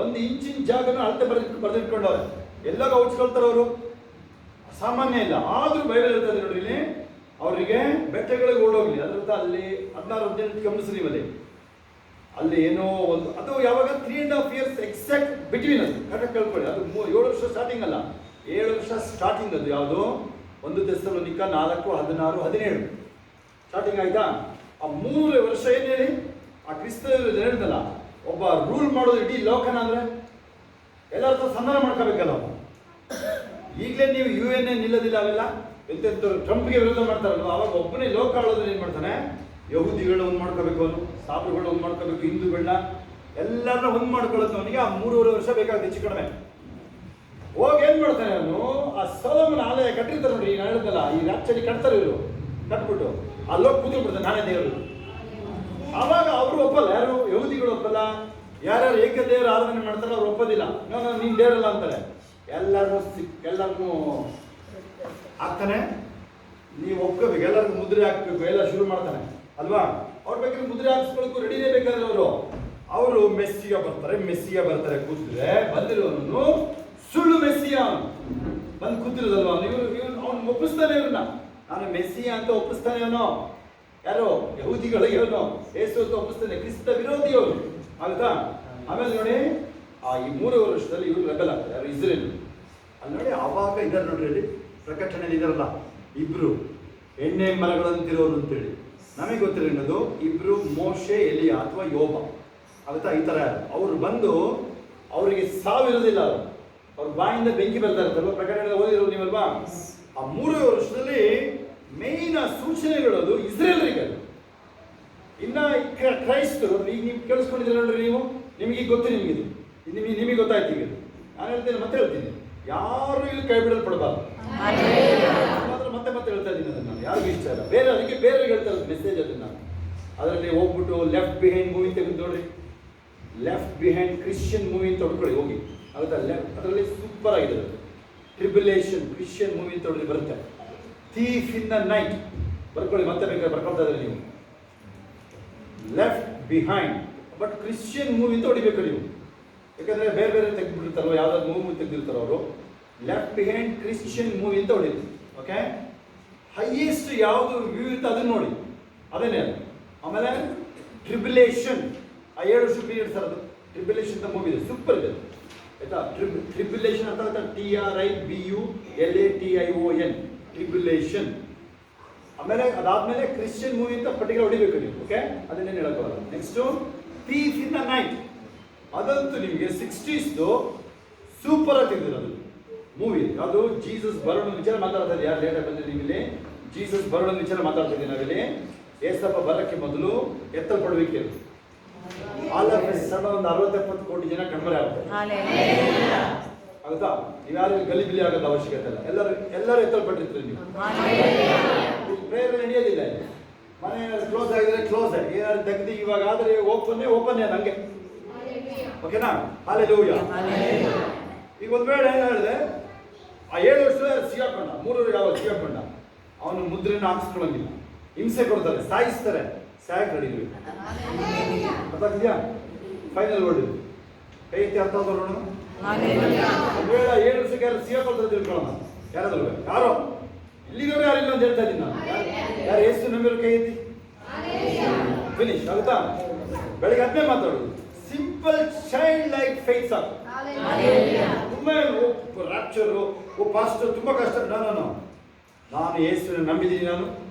1 ಇಂಚಿನ ಜಾಗನ ಅಳತೆ ಬರೆದಿಟ್ಕೊಂಡವ್ರೆ. ಎಲ್ಲಾಗ ಉಚ್ಕೊಳ್ತಾರೆ ಅವರು. ಸಾಮಾನ್ಯ ಇಲ್ಲ. ಆದ್ರೂ ಬೈಬಲ್ ಇರ್ತದೆ ನೋಡ್ರಿ ಇಲ್ಲಿ. ಅವರಿಗೆ ಬೆಟ್ಟಗಳಿಗೆ ಓಡೋಗ್ಲಿ. ಅದ್ರದ್ದು ಅಲ್ಲಿ 16 ಗಮನಿಸ್ರಿ. ಅಲ್ಲಿ ಏನೋ ಒಂದು ಅದು ಯಾವಾಗ 3.5 years ಎಕ್ಸಾಕ್ಟ್ ಬಿಟ್ವೀನ್. ಅದು ಕರೆಕ್ಟ್ ಕೇಳ್ಕೊಳ್ಳಿ. ಅದು 7 ವರ್ಷ ಸ್ಟಾರ್ಟಿಂಗ್ ಅಲ್ಲ, 7 ವರ್ಷ ಸ್ಟಾರ್ಟಿಂಗ್. ಅದು ಯಾವುದು 1 ಥೆಸಲೋನಿಕ 4:16, 17 ಸ್ಟಾರ್ಟಿಂಗ್ ಆಯ್ತಾ? ಆ 3 ವರ್ಷ ಏನು ಹೇಳಿ ಆ ಕ್ರಿಸ್ತ ಹೇಳಿದಲ್ಲ ಒಬ್ಬ ರೂಲ್ ಮಾಡೋದು ಇಡೀ ಲೋಕನ ಅಂದರೆ ಎಲ್ಲರ ಹತ್ರ ಸಂಧಾನ ಮಾಡ್ಕೋಬೇಕಲ್ಲ ಅವನು. ಈಗಲೇ ನೀವು UN ನಿಲ್ಲೋದಿಲ್ಲ ಅವೆಲ್ಲ ಎಂತೆಂಥವ್ರು ಟ್ರಂಪ್ಗೆ ವಿರೋಧ ಮಾಡ್ತಾರಲ್ವ, ಅವಾಗ ಒಬ್ಬನೇ ಲೋಕ ಆಳೋದನ್ನ ಏನು ಮಾಡ್ತಾನೆ, ಯಹೂದಿಗಳನ್ನ ಒಂದು ಮಾಡ್ಕೋಬೇಕು, ಅವನು ಸಾಬುಗಳನ್ನ ಒಂದು ಮಾಡ್ಕೋಬೇಕು, ಹಿಂದೂಗಳನ್ನ ಎಲ್ಲರನ್ನ ಒಂದು ಮಾಡ್ಕೊಳ್ಳೋದು ಅವನಿಗೆ ಆ 3.5 ವರ್ಷ ಬೇಕಾಗುತ್ತೆ ಹೆಚ್ಚು ಕಡಿಮೆ. ಹೋಗಿ ಏನು ಮಾಡ್ತಾನೆ ಅವನು, ಆ ಸೊಲೊಮೋನ ಆಲಯ ಕಟ್ಟಿರ್ತಾರೆ ನೋಡಿ, ನಾನು ಹೇಳಿದ್ನಲ್ಲ, ಈ ರಾಜ್ಯದಲ್ಲಿ ಕಟ್ತಾರೆ ಇವರು, ಕಟ್ಬಿಟ್ಟು ಅಲ್ಲೋಗಿ ಕೂತ್ಬಿಡ್ತಾನೆ, ನಾನೇ ದೇವರು. ಆವಾಗ ಅವರು ಒಪ್ಪಲ್ಲ, ಯಾರು ಯಹೂದಿಗಳು ಒಪ್ಪಲ್ಲ, ಯಾರ್ಯಾರು ಏಕದೇವರ ಆರಾಧನೆ ಮಾಡ್ತಾರೆ ಅವ್ರು ಒಪ್ಪೋದಿಲ್ಲ, ನೀನು ದೇವರಲ್ಲ ಅಂತಾರೆ. ಎಲ್ಲರನ್ನೂ ಹಾಕ್ತಾನೆ, ನೀವು ಒಪ್ಕೋಬೇಕು, ಎಲ್ಲರಿಗೂ ಮುದ್ರೆ ಹಾಕ್ಬೇಕು, ಎಲ್ಲ ಶುರು ಮಾಡ್ತಾನೆ ಅಲ್ವಾ. ಅವ್ರ ಬೇಕಾದ್ರೆ ಮುದ್ರೆ ಹಾಕ್ಸ್ಕೊಳಕ್ಕೂ ರೆಡಿನೇ ಬೇಕಾದ್ರೆ ಅವರು ಮೆಸ್ಸಿಗೆ ಬರ್ತಾರೆ ಕೂತಿದ್ರೆ ಬಂದಿರೋನು ಸುಳ್ಳು ಮೆಸ್ಸಿಯ ಬಂದು ಕೂತಿರೋದಲ್ವ, ಅವ್ನು ಒಪ್ಪಿಸ್ತಾನೆ ಇವ್ರನ್ನ, ನಾನು ಮೆಸ್ಸಿಯ ಅಂತ ಒಪ್ಪಿಸ್ತಾನೆ ಅವನು. ಯಾರು ಯಹೂದಿಗಳಿಗೆ ಅವನು ಯೇಸು ಅಂತ ಒಪ್ಪಿಸ್ತಾನೆ, ಕ್ರಿಸ್ತ ವಿರೋಧಿ ಅವನು ಆಗುತ್ತಾ. ಆಮೇಲೆ ನೋಡಿ ಈ 3 ವರ್ಷದಲ್ಲಿ ಇವರು ರೆಬೆಲ್ ಆಗ್ತಾರೆ, ಯಾರು ಇಸ್ರೇಲ್. ಅಲ್ಲಿ ನೋಡಿ ಆವಾಗ ಇದ್ದಾರೆ ನೋಡ್ರಿ, ಅಲ್ಲಿ ಪ್ರಕಟಣೆಯಲ್ಲಿ ಇದಾರಲ್ಲ ಇಬ್ರು ಎಣ್ಣೆ ಮರಗಳಂತಿರೋರು ಅಂತೇಳಿ, ನಮಗೆ ಗೊತ್ತಿರೋದು ಇಬ್ರು ಮೋಶೆ ಎಲಿಯ ಅಥವಾ ಯೋಬ ಆಗುತ್ತಾ. ಈ ಥರ ಅವರು ಬಂದು ಅವರಿಗೆ ಸಾವಿರೋದಿಲ್ಲ, ಅವ್ರ ಬಾಯಿಂದ ಬೆಂಕಿ ಬರ್ತಾ ಇರ್ತಾರಲ್ವ, ಪ್ರಕಟಣೆ ಓದಿರೋರು ನೀವಲ್ವಾ. ಆ 3 ವರ್ಷದಲ್ಲಿ ಮೇಯ್ನ್ ಸೂಚನೆಗಳದು ಇಸ್ರೇಲರಿಗೆ. ಇನ್ನ ಕ್ರೈಸ್ತರು ಈಗ ನೀವು ಕೇಳಿಸ್ಕೊಂಡಿದ್ದೀರ ನೋಡ್ರಿ, ನಿಮಗೆ ಗೊತ್ತು, ನಿಮಗೆ ಗೊತ್ತಾಯ್ತು. ಈಗ ನಾನು ಹೇಳ್ತೇನೆ, ಮತ್ತೆ ಹೇಳ್ತೀನಿ, ಯಾರು ಇಲ್ಲಿ ಕೈ ಬಿಡಲ್ಪಡಬಾರ್ದು. ಮತ್ತೆ ಹೇಳ್ತಾ ಇದ್ದೀನಿ ಅದನ್ನು, ನಾನು ಯಾರಿಗೂ ಇಷ್ಟ ಇಲ್ಲ, ಅದಕ್ಕೆ ಬೇರೆ ಹೇಳ್ತಾ ಇರೋದು ಮೆಸೇಜ್ ಅದನ್ನು. ಅದರಲ್ಲಿ ಹೋಗ್ಬಿಟ್ಟು ಲೆಫ್ಟ್ ಬಿಹೈಂಡ್ ಮೂವಿ ತೆಗೆದು ನೋಡ್ರಿ, ಲೆಫ್ಟ್ ಬಿಹೈಂಡ್ ಕ್ರಿಶ್ಚಿಯನ್ ಮೂವಿ ಅಂತ ಹೊಡ್ಕೊಳ್ಳಿ ಹೋಗಿ, ಆಗುತ್ತಾ. ಅದರಲ್ಲಿ ಸೂಪರ್ ಆಗಿದೆ ಅದು, ಟ್ರಿಬ್ಯುಲೇಷನ್ ಕ್ರಿಶ್ಚಿಯನ್ ಮೂವಿ ಅಂತ ಹೊಡ್ರಿ ಬರುತ್ತೆ. ಥೀಫ್ ಇನ್ ದ ನೈಟ್ ಬರ್ಕೊಳ್ಳಿ, ಮತ್ತೆ ಬೇಕಾದ್ರೆ ಬರ್ಕೊಳ್ತಾ ಇದ್ರಿ ನೀವು. Left behind but Christian movie ಅಂತ ಹೊಡಿಬೇಕು ನೀವು, ಯಾಕಂದರೆ ಬೇರೆ ತೆಗೆದುಬಿಟ್ಟಿರ್ತಾರೋ, ಯಾವ್ದಾದ್ರು ಮೂವಿ ತೆಗೆದಿರ್ತಾರೋ ಅವರು. ಲೆಫ್ಟ್ ಬಿಹೈಂಡ್ ಕ್ರಿಶ್ಚಿಯನ್ ಮೂವಿ ಅಂತ ಹೊಡಿದ್ರು. ಓಕೆ, ಹೈಯೆಸ್ಟ್ ಯಾವುದು ವ್ಯೂ ಇರುತ್ತೆ ಅದನ್ನು ನೋಡಿ, ಅದೇನೇ ಅದು. ಆಮೇಲೆ ಟ್ರಿಬ್ಯುಲೇಷನ್, ಆ 7 ವರ್ಷ ಪೀರಿಯಡ್ ಸರ್, ಅದು ಟ್ರಿಬ್ಯುಲೇಷನ್ ಅಂತ ಮೂವಿ ಇದೆ, ಸೂಪರ್ ಇದೆ ಆಯ್ತಾ. ಟ್ರಿಬ್ಯುಲೇಷನ್ ಅಂತ TRIBULATION ಟ್ರಿಬ್ಯುಲೇಷನ್. ಆಮೇಲೆ ಅದಾದ್ಮೇಲೆ ಕ್ರಿಶ್ಚಿಯನ್ ಮೂವಿ ಅಂತ ಪರ್ಟಿಕ್ಯುಲರ್ ಹೊಡಿಬೇಕು ನೀವು. ಓಕೆ, ಅದನ್ನೇನು ಹೇಳೋಕ್ಕಾಗಲ್ಲ. Next thief in the night, ಅದಂತೂ ನಿಮಗೆ 60s ಸೂಪರ್ ಆಗಿ ತೆಗೆದಿರೋದು ಮೂವಿ. ಅದು ಜೀಸಸ್ ಬರೋಣ ವಿಚಾರ ಮಾತಾಡ್ತಾ ಇದ್ದೀವಿ, ಯಾರು ಲೇಟಾಗಿ ಬಂದಿದ್ದೀವಿ ನಿಮ್ಮಲ್ಲಿ, ಜೀಸಸ್ ಬರೋಣ ವಿಚಾರ ಮಾತಾಡ್ತಾ ಇದ್ದೀವಿ ನಾವಿಲ್ಲಿ. ಏಸಪ್ಪ ಬರೋಕ್ಕೆ ಮೊದಲು ಎತ್ತಲ್ಪಡಬೇಕೆ, ಆಲ್ ಆಫ್ ಸಡನ್ ಒಂದು 60-70 ಕೋಟಿ ಜನ ಕಣ್ಮರೆ ಆಗ್ತಾರೆ ಆಗುತ್ತಾ. ನೀವು ಯಾರು ಗಲಿಬಿಲಿ ಆಗೋದು ಅವಶ್ಯಕತೆ ಇಲ್ಲ, ಎಲ್ಲರೂ ಎತ್ತಲ್ಪಟ್ಟಿರ್ತೀರಿ ನೀವು. ಪ್ರೇಯರ್ ನಡೆಯೋದಿಲ್ಲ, ಮನೆ ಕ್ಲೋಸ್ ಆಗಿದ್ರೆ ಕ್ಲೋಸ್ ಆಗಿ, ಏನಾದ್ರು ತೆಗೆದು ಇವಾಗ ಆದರೆ ಓಪನ್ನೇ ಅದು ಹಂಗೆ. ಓಕೆನಾ, ಹಲ್ಲೆಲೂಯಾ. ಈಗ ಒಂದು ವೇಳೆ ಏನು ಹೇಳಿದೆ, ಆ 7 ವರ್ಷ ಸಿಗಾಕೊಂಡ, 3 ಯಾವ ಸಿಗಾಕೊಂಡ, ಅವನು ಮುದ್ರೆನ ಹಾಕ್ಸ್ಕೊಳ್ಳೋಂಗಿಲ್ಲ, ಹಿಂಸೆ ಕೊಡ್ತಾರೆ, ಸಾಯಿಸ್ತಾರೆ, ಸಾಯಕ್ಕೆ ರೆಡಿ ಇರಬೇಕು. ಗೊತ್ತಾಗಿದೆಯಾ? ಫೈನಲ್ ವರ್ಡ್ ಕೈ ಎತ್ತಿ ಅರ್ಥ ಆದವರು ನೋಡೋಣ. ಒಂದು ವೇಳೆ 7 ವರ್ಷಕ್ಕೆ ಯಾರು ಸಿಗಾಕೊಳ್ತಾರೆ ತಿಳ್ಕೊಳ್ಳೋಣ, ಯಾರಾದ್ರು ಯಾರೋ ಇಲ್ಲಿಗವರು ಯಾರಿಲ್ಲ ಅಂತ ಹೇಳ್ತಾ ಇದ್ದೀನಿ ನಾನು. ಯಾರು ಎಷ್ಟು ನಂಬಿರೋ ಕೈ ಎತ್ತಿ, ಫಿನಿಶ್ ಆಗುತ್ತಾ. ಬೆಳಗ್ಗೆ ಅದನ್ನೇ ಮಾತಾಡೋದು, ಸಿಂಪಲ್ ಚೈಲ್ಡ್ ಲೈಕ್ ಫೇತ್ ಸಾಕು. ತುಂಬ ರಾಪ್ಚರು ಪಾಸ್ಟರ್ ತುಂಬ ಕಷ್ಟ. ನಾನು ಯೇಸುವಿನ ನಂಬಿದ್ದೀನಿ,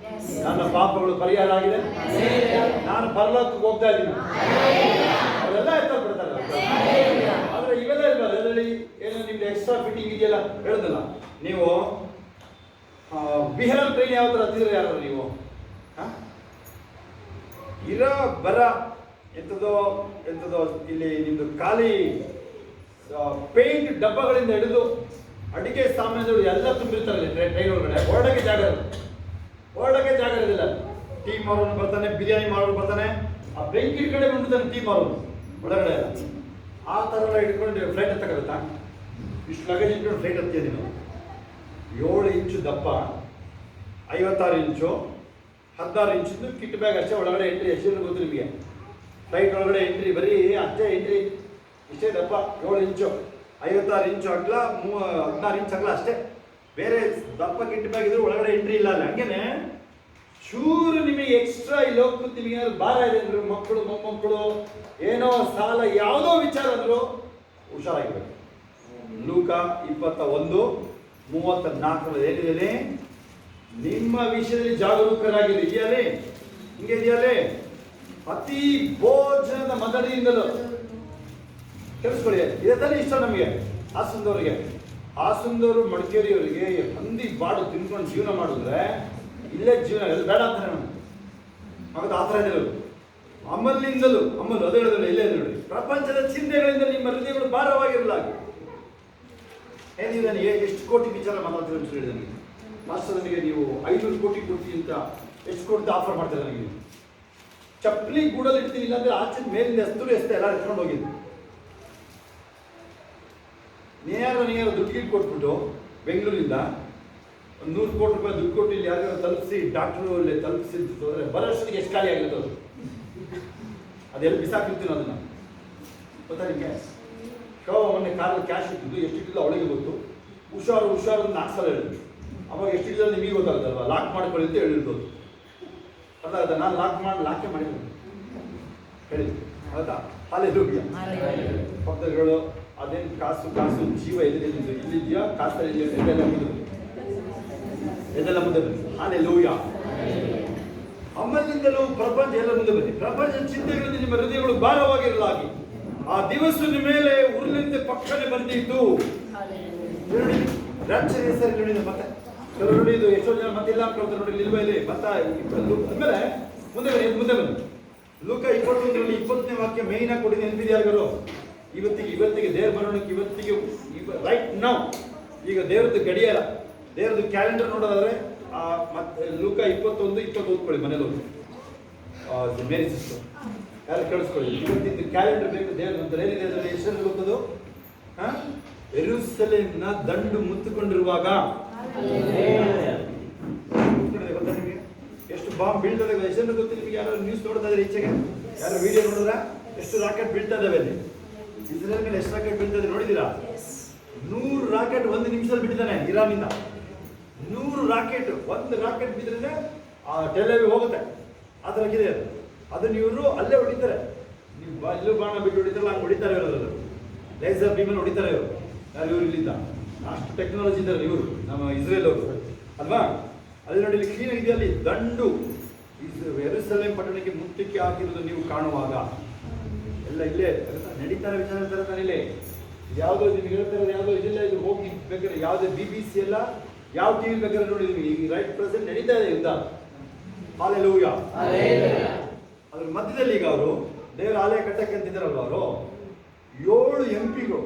ನನ್ನ ಪಾಪಗಳು ಪರಿಹಾರ ಆಗಿದೆ, ನಾನು ಪರಲೋಕಕ್ಕೆ ಹೋಗ್ತಾ ಇದ್ದೀನಿ, ಅವರೆಲ್ಲ ಎತ್ತಲ್ಪಡ್ತಾರೆ. ಆದರೆ ಇವೆಲ್ಲ ಇರ್ಬಾರ್ದು, ಅದರಲ್ಲಿ ಏನೋ ನಿಮ್ದು ಎಕ್ಸ್ಟ್ರಾ ಫಿಟ್ಟಿಂಗ್ ಇದೆಯಲ್ಲ ಹೇಳುದಲ್ಲ. ನೀವು ಬಿಹಾರ ಟ್ರೈನ್ ಯಾವ ಥರ ಹತ್ತಿದ್ರೆ ಯಾರು ನೀವು ಇರೋ ಬರ ಎಂಥದೋ ಇಲ್ಲಿ ನಿಮ್ಮದು ಖಾಲಿ ಪೇಂಟ್ ಡಬ್ಬಗಳಿಂದ ಹಿಡಿದು ಅಡಿಗೆ ಸಾಮಾನ್ಯಗಳು ಎಲ್ಲ ತುಂಬಿರ್ತಾರೆ ಟ್ರೈನ್ ಒಳಗಡೆ. ಹೊರಡಕ್ಕೆ ಜಾಗ ಇರೋದಿಲ್ಲ. ಟೀ ಮಾರೋನು ಬರ್ತಾನೆ, ಬಿರಿಯಾನಿ ಮಾಡೋರು ಬರ್ತಾನೆ, ಆ ಬೆಂಕಿ ಕಡೆ ಬಂದ್ಬಿಡ್ತಾನೆ ಟೀ ಮಾರೋನು ಒಳಗಡೆ ಎಲ್ಲ. ಆ ಥರ ಎಲ್ಲ ಇಟ್ಕೊಂಡು ಫ್ಲೈಟ್ ಹತ್ತಕ್ಕಾಗತ್ತಾ? ಇಷ್ಟು ಲಗೇಜ್ ಇಟ್ಕೊಂಡು ಫ್ಲೈಟ್ ಹತ್ತೀಯ ನೀನು. 7 ಇಂಚು ದಪ್ಪ, 56 ಇಂಚು, 16 ಇಂಚಿಂದು ಕಿಟ್ ಬ್ಯಾಗ್ ಅಷ್ಟೇ. ಒಳಗಡೆ ಎಂಟ್ರಿ ಎಷ್ಟು ಗೊತ್ತು ನಿಮಗೆ? ಫ್ಲೈಟ್ ಒಳಗಡೆ ಎಂಟ್ರಿ ಬರೀ ಅಷ್ಟೇ ಎಂಟ್ರಿ, ಇಷ್ಟೇ ದಪ್ಪ, 7 ಇಂಚು, 56 ಇಂಚು ಅಗಲ, 16 ಇಂಚು ಅಗಲ ಅಷ್ಟೇ. ಬೇರೆ ದಪ್ಪ ಕಿಟ್ ಬ್ಯಾಗ್ ಇದ್ರೆ ಒಳಗಡೆ ಎಂಟ್ರಿ ಇಲ್ಲ ಅಲ್ಲ. ಹಂಗೇನೆ ಚೂರು ನಿಮಗೆ ಎಕ್ಸ್ಟ್ರಾ ಇಲ್ಲಿ ಹೋಗ್ತು, ನಿಮಗೆ ಭಾರ ಇದೆ ಅಂದರು, ಮಕ್ಕಳು ಮೊಮ್ಮಕ್ಕಳು ಏನೋ ಸಾಲ ಯಾವುದೋ ವಿಚಾರ ಅಂದರು, ಹುಷಾರಾಗಿರ್ಬೇಕು. ಲೂಕ 21:34 ಏನಿದೆ? ನಿಮ್ಮ ವಿಷಯದಲ್ಲಿ ಜಾಗರೂಕರಾಗಿದೆ. ಇದೆಯಲ್ಲೇ? ಹಿಂಗೆ ಇದೆಯಲ್ಲೇ? ಅತಿ ಭೋಜನದ ಮದಡಿಯಿಂದಲೂ ಕೇಳಿಸ್ಕೊಳ್ಳಿ, ಇದೇ ತಾನೇ ಇಷ್ಟ ನಮಗೆ ಹಾಸನದವ್ರಿಗೆ. ಹಾಸನದವರು ಮಡಿಕೇರಿಯವರಿಗೆ ಹಂದಿ ಬಾಡು ತಿನ್ಕೊಂಡು ಜೀವನ ಮಾಡಿದ್ರೆ ಇಲ್ಲೇ ಜೀವನ ಎಲ್ಲ ಬೇಡ ಅಂತಾರೆ ನಮ್ಗೆ. ಹಾಗಾದ್ರೆ ಆ ಥರ ಇರೋದು ಅಮಲಿಂದಲೂ ಅದೇ ಹೇಳೋದಿಲ್ಲ, ಇಲ್ಲೇ ನೋಡಿ, ಪ್ರಪಂಚದ ಚಿಂತೆಗಳಿಂದ ನಿಮ್ಮ ಹೃದಯಗಳು ಭಾರವಾಗಿರಲಾಗಿ. ನೀವು ನನಗೆ ಎಷ್ಟು ಕೋಟಿ ವಿಚಾರ ಮಾತಾಡ್ತೀರ ಅಂತ ಹೇಳಿದೆ ನನಗೆ. ಮಾಸ್ಟರ್ ನನಗೆ ನೀವು 500 ಕೋಟಿ ಕೊಡ್ತೀವಿ ಅಂತ ಎಷ್ಟು ಕೋಟಿ ಆಫರ್ ಮಾಡ್ತಾರೆ ನನಗೆ. ಚಪ್ಪಲಿ ಗೂಡಲ್ಲಿ ಇಡ್ತೀನಿ, ಇಲ್ಲಾಂದ್ರೆ ಆಚೆ ಮೇಲಿಂದ ಎಸ್ತೆ ಎಲ್ಲ ಎತ್ಕೊಂಡು ಹೋಗಿದ್ದು. ನನಗೆ ದುಡ್ಡು ಕೊಟ್ಬಿಟ್ಟು ಬೆಂಗಳೂರಿಂದ ಒಂದು 100 ಕೋಟಿ ರೂಪಾಯಿ ದುಡ್ಡು ಕೊಟ್ಟು ಇಲ್ಲಿ ಯಾರಿಗಾರು ತಲುಪಿಸಿ ಡಾಕ್ಟ್ರು ಅಲ್ಲಿ ತಲುಪಿಸಿ ಹೋದರೆ ಬರೋಷ್ಟೊತ್ತಿಗೆ ಎಷ್ಟು ಖಾಲಿ ಆಗಿರುತ್ತೆ ಅದು. ಅದೆಲ್ಲ ಬಿಸಾಕಿರ್ತೀನಿ ಅದನ್ನ, ಗೊತ್ತಾ ನಿಮಗೆ? ಮೊನ್ನೆ ಕಾರಲ್ಲಿ ಕ್ಯಾಶ್ ಇಟ್ಟಿದ್ದು ಎಷ್ಟು ಇಟ್ಟಿಲ್ಲ ಅವಳಿಗೆ ಗೊತ್ತು. ಹುಷಾರು ಅಂತ 4 ಸಲ ಹೇಳಿದ್ರು. ಅವಾಗ ಎಷ್ಟು ಇಟ್ಟಿಲ್ಲ ನಿಮಗೆ ಗೊತ್ತಾಗುತ್ತಲ್ವ, ಲಾಕ್ ಮಾಡ್ಕೊಳ್ಳಿ ಅಂತ ಹೇಳಿರ್ಬೋದು. ಅರ್ಥ ನಾನು ಲಾಕೆ ಮಾಡಿದ್ದೀನಿ ಹೇಳಿ, ಹೌದಾ? ಅಲ್ಲೇ ದುಡ್ಡು ಭಕ್ತರುಗಳು ಅದೇನು ಕಾಸು ಜೀವ ಇಲ್ಲಿದೆಯಾ, ಕಾಸಲ್ಲಿ ಇದೆಲ್ಲ ಮುಂದೆ ಬನ್ನಿ. ಅಲ್ಲೇ ಲೂಯ ಅಮ್ಮನಿಂದಲೂ ಪ್ರಪಂಚ ಎಲ್ಲ ಮುಂದೆ ಬನ್ನಿ. ಪ್ರಪಂಚದ ಚಿಂತೆಗಳಲ್ಲಿ ನಿಮ್ಮ ಹೃದಯಗಳು ಭಾರವಾಗಿರಲಾಗಿ ಆ ದಿವಸ ನಿಮ್ಮ ಮೇಲೆ ಉರುಳಿಂದ ಪಕ್ಷನೆ ಬಂದಿತ್ತು. ರಾಜ್ಯ ಹೆಸರು ನೋಡಿ, ಮತ್ತೆ ನೋಡಿ ಇದು ಎಷ್ಟೋ ಜನ ಮತ್ತೆ ಇಲ್ಲ ಅನ್ಕೊಳ್ತಾರೆ ನೋಡಿ, ನಿಲ್ವ ಇಲ್ಲಿ ಮತ್ತೆ ಆಮೇಲೆ ಮುಂದೆ ಬನ್ನಿ. ಲೂಕ 21 20ನೇ ವಾಕ್ಯ ಮೇಯ್ನ್ ಆಗಿ ಕೊಟ್ಟಿದ್ದು ನೆನಪಿದೆ ಯಾರಿಗಾರು? ಇವತ್ತಿಗೆ ದೇವ್ರ ಬರೋಣಕ್ಕೆ ಇವತ್ತಿಗೆ ರೈಟ್ ನಾವು ಈಗ ದೇವ್ರದ್ದು ಗಡಿಯಾರ, ದೇವ್ರದ್ದು ಕ್ಯಾಲೆಂಡರ್ ನೋಡೋದಾದ್ರೆ ಮತ್ತೆ ಲೂಕ 21 20 ಓದ್ಕೊಳ್ಳಿ ಮನೇಲಿ ಹೋಗಿ. ಮೇರಿ ಸಿಸ್ಟರ್ ಯಾರು ಕೇಳಿಸ್ಕೊಳ್ಳಿ, ಇವತ್ತಿದ್ದು ಕ್ಯಾಲೆಂಡರ್ ಬೇಕು ದೇವ್ರ ಅಂತ ಏನಿದೆ ಅದರಲ್ಲಿ ಎಷ್ಟು ಗೊತ್ತದು? ಯೆರೂಸಲೇಮಿನ ದಂಡು ಮುತ್ತುಕೊಂಡಿರುವಾಗ ಗೊತ್ತಾ ನಿಮಗೆ? ಎಷ್ಟು ಬಾಂಬ್ ಬೀಳ್ತದೆ ಎಷ್ಟು ಗೊತ್ತಿಲ್ಲ ನಿಮಗೆ? ಯಾರು ನ್ಯೂಸ್ ನೋಡ್ತಾ ಇದ್ರೆ ಈಚೆಗೆ, ಯಾರು ವಿಡಿಯೋ ನೋಡಿದ್ರ ಎಷ್ಟು ರಾಕೆಟ್ ಬೀಳ್ತಾ ಇದಾವೆ ಅಲ್ಲಿ ಇಸ್ರೇಲ್ ಮೇಲೆ ಎಷ್ಟು ರಾಕೆಟ್ ಬೀಳ್ತದೆ ನೋಡಿದ್ದೀರಾ? 100 ರಾಕೆಟ್ 1 ನಿಮಿಷದಲ್ಲಿ ಬಿಟ್ಟಿದ್ದಾನೆ ಇರಾನಿಂದ. 100 ರಾಕೆಟ್, 1 ರಾಕೆಟ್ ಬಿದ್ದರೆ ಆ ಟೆಲ್ ಹೋಗುತ್ತೆ. ಆ ಥರಕ್ಕಿದೆ ಅದು. ಅದನ್ನು ಇವರು ಅಲ್ಲೇ ಹೊಡಿತಾರೆ. ನೀವು ಇಲ್ಲೂ ಬಾಣ ಬಿಟ್ಟು ಹೊಡಿತಾರಲ್ಲ, ಹಂಗೆ ಹೊಡಿತಾರೆ ಇರೋದು. ಲೇಸರ್ ಬೀಮಲ್ಲಿ ಹೊಡಿತಾರೆ ಇವರು. ಯಾರು ಇವರು ಇಲ್ಲಿಂದ ಅಷ್ಟು ಟೆಕ್ನಾಲಜಿ ಇದ್ದಾರೆ ಇವರು, ನಮ್ಮ ಇಸ್ರೇಲ್ ಅವರು ಅಲ್ವಾ? ಅಲ್ಲಿ ನೋಡಿ, ಇಲ್ಲಿ ಕ್ಲೀನ್ ಆಗಿದೆ. ಅಲ್ಲಿ ದಂಡು ಯೆರೂಸಲೇಮ್ ಪಟ್ಟಣಕ್ಕೆ ಮುತ್ತಿಗೆ ಹಾಕಿರೋದು ನೀವು ಕಾಣುವಾಗ ಎಲ್ಲ ಇಲ್ಲೇ ನಡೀತಾರೆ ವಿಚಾರ ಹೇಳ್ತಾರೆ ತಾನೆ. ಇಲ್ಲೇ ಯಾವುದೋ ನಿಮ್ಗೆ ಹೇಳ್ತಾರೆ, ಯಾವುದೋ ಇದಿಲ್ಲ, ಇದು ಹೋಗಿ ಬೇಕಾದ್ರೆ ಯಾವುದೇ BBC ಎಲ್ಲ ಯಾವ TV ಬೇಕಾದ್ರೆ ನೋಡಿದೀವಿ. ಈಗ ರೈಟ್ ಪ್ರೆಸೆಂಟ್ ನಡೀತಾ ಇದೆ ಯುದ್ಧ. ಹಾಲೆಲೂಯಾ. ಅದ್ರ ಮಧ್ಯದಲ್ಲಿ ಈಗ ಅವರು ದೇವರ ಆಲಯ ಕಟ್ಟಕ್ಕೆ ಅಂತಿದ್ದಾರಲ್ವ, ಅವರು 7 MP ಗಳು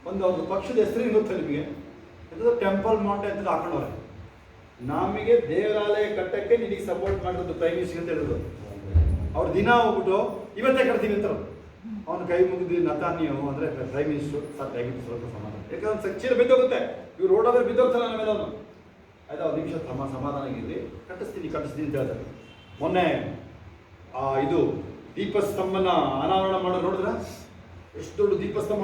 ಒಂದು ಅವ್ರ ಪಕ್ಷದ ಹೆಸರು ಗೊತ್ತ ನಿಮಗೆ? ಟೆಂಪಲ್ ಮೌಂಟ್ ಅಂತ ಹಾಕೊಂಡವ್ರೆ. ನಮಗೆ ದೇವರಾಲಯ ಕಟ್ಟಕ್ಕೆ ನಿನಗೆ ಸಪೋರ್ಟ್ ಮಾಡಿರೋದು ಪ್ರೈಮ್ ಮಿನಿಸ್ಟರ್ ಅಂತ ಹೇಳಿದ್ರು. ಅವ್ರು ದಿನ ಹೋಗ್ಬಿಟ್ಟು ಇವತ್ತೇ ಕಟ್ತೀವಿ ಅಂತ ಅವನು ಕೈ ಮುಗಿದು ನತಾನ್ಯವು ಅಂದರೆ ಪ್ರೈಮ್ ಮಿನಿಸ್ಟರ್ ಸರ್ ದಯವಿಟ್ಟು ಸ್ವಲ್ಪ ಸಮಾಧಾನ, ಯಾಕಂದ್ರೆ ಸಚ್ಚಿರ ಬಿದ್ದೋಗುತ್ತೆ. ಇವ್ರು ಓಡೋದ್ರೆ ಬಿದ್ದೋಗ್ತಾನೆ ನಮ್ಮೆಲ್ಲ. ಆಯ್ತಾ, 1 ನಿಮಿಷ ಸಮಾಧಾನ ಆಗಿರಲಿ, ಕಟ್ಟಿಸ್ತೀನಿ ಅಂತ ಹೇಳ್ತಾರೆ. ಮೊನ್ನೆ ಇದು ದೀಪಸ್ತಂಭನ ಅನಾವರಣ ಮಾಡೋದು ನೋಡಿದ್ರ? ಎಷ್ಟು ದೊಡ್ಡ ದೀಪಸ್ತಂಭ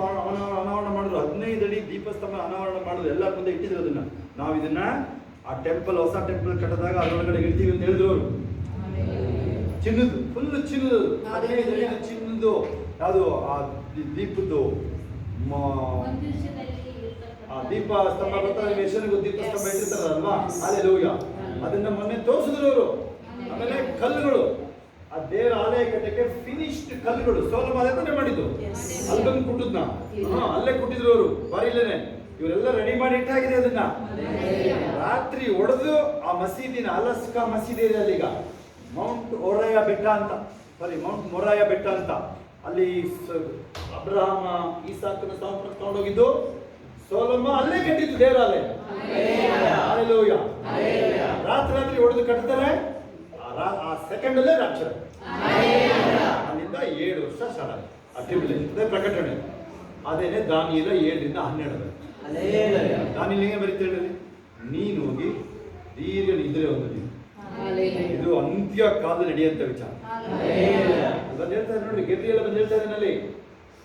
ಅನಾವರಣ ಮಾಡಿದ್ರು. 15 ಅಡಿ ದೀಪಸ್ತಂಭ ಅನಾವರಣ ಮಾಡಿದ್ರು. ಎಲ್ಲರ ಮುಂದೆ ಇಟ್ಟಿದ್ರು ಅದನ್ನ. ನಾವು ಇದನ್ನ ಆ ಟೆಂಪಲ್, ಹೊಸ ಟೆಂಪಲ್ ಕಟ್ಟಿದಾಗ ಅದರೊಳಗಡೆ ಇಡ್ತೀವಿ ಅಂತ ಹೇಳಿದ್ರು ಅವರು. ಚಿನ್ನದು, ಫುಲ್ ಚಿನ್ನದು, 15 ಅಡಿ ಚಿನ್ನದು. ಯಾವುದು ಆ ದೀಪದ್ದು ದೀಪ ಸ್ತಂಭ ಬರ್ತಾರೆ, ವೇಷನಿಗೂ ದೀಪ ಸ್ತಂಭ ಇಟ್ಟಿರ್ತಾರಲ್ವಾ, ಹಾಲೆಲೂಯಾ. ಅದನ್ನ ಮೊನ್ನೆ ತೋರಿಸಿದ್ರು ಅವರು. ಆಮೇಲೆ ಕಲ್ಲುಗಳು, ಆ ದೇವರ ಆಲಯ ಕಟ್ಟಕ್ಕೆ ಫಿನಿಶ್ಡ್ ಕಲ್ಲುಗಳು ಸೊಲೊಮೋನ ತಾನೇ ಮಾಡಿದ್ದು. ಅಲ್ಲೊಂದು ಕುಟ್ಟಿದ್ನ, ಅಲ್ಲೇ ಕುಟ್ಟಿದ್ರು ಅವರು ಬಾರಿಲೇನೆ. ಇವರೆಲ್ಲ ರೆಡಿ ಮಾಡಿ ಇಟ್ಟಾಗಿದೆ ಅದನ್ನ. ರಾತ್ರಿ ಒಡೆದು ಆ ಮಸೀದಿನ, ಅಲಸ್ಕಾ ಮಸೀದಿ ಇದೆ ಅಲ್ಲಿ ಈಗ, ಮೌಂಟ್ ಮೊರಾಯ ಬೆಟ್ಟ ಅಂತ, ಅಲ್ಲಿ ಅಬ್ರಹಾಮ ಈಸಾಕನ ತಗೊಂಡೋಗಿದ್ದು ಸೊಲೊಮೋನ ಅಲ್ಲೇ ಕಟ್ಟಿದ್ದು ದೇವರಾಲಯ. ಹಾಲೆಲೂಯಾ. ರಾತ್ರಿ ಹೊಡೆದು ಕಟ್ತಾರೆ. ಆ ಸೆಕೆಂಡ್ ಅಲ್ಲೇ ರಾಕ್ಷರ. ಅಲ್ಲಿಂದ 7 ವರ್ಷ ಸ್ಟಾರ್ಟ್ ಆ ಟ್ರಿಬ್ಯುಲೇಷನ್. ಅದೇ ಪ್ರಕಟಣೆ. ಅದೇನೆ ದಾನಿಯೇಲ 7ರಿಂದ 12. ದಾನಿಯೇಲ ಹೇಗೆ ಬರೀತೀರಿ? ನೀನು ಹೋಗಿ ದೀರ್ಘ ನಿದ್ರೆ ಹೊಂದಿದ್ದೀನಿ. ಇದು ಅಂತ್ಯ ಕಾಲ ನಡೆಯುವಂತ ವಿಚಾರ. ಬಂದು ಹೇಳ್ತಾರೆ ನೋಡಿ, ಗೆಬ್ರಿಯೆಲ್ ಬಂದು ಹೇಳ್ತಾ ಇದ್ದಾನಲ್ಲಿ,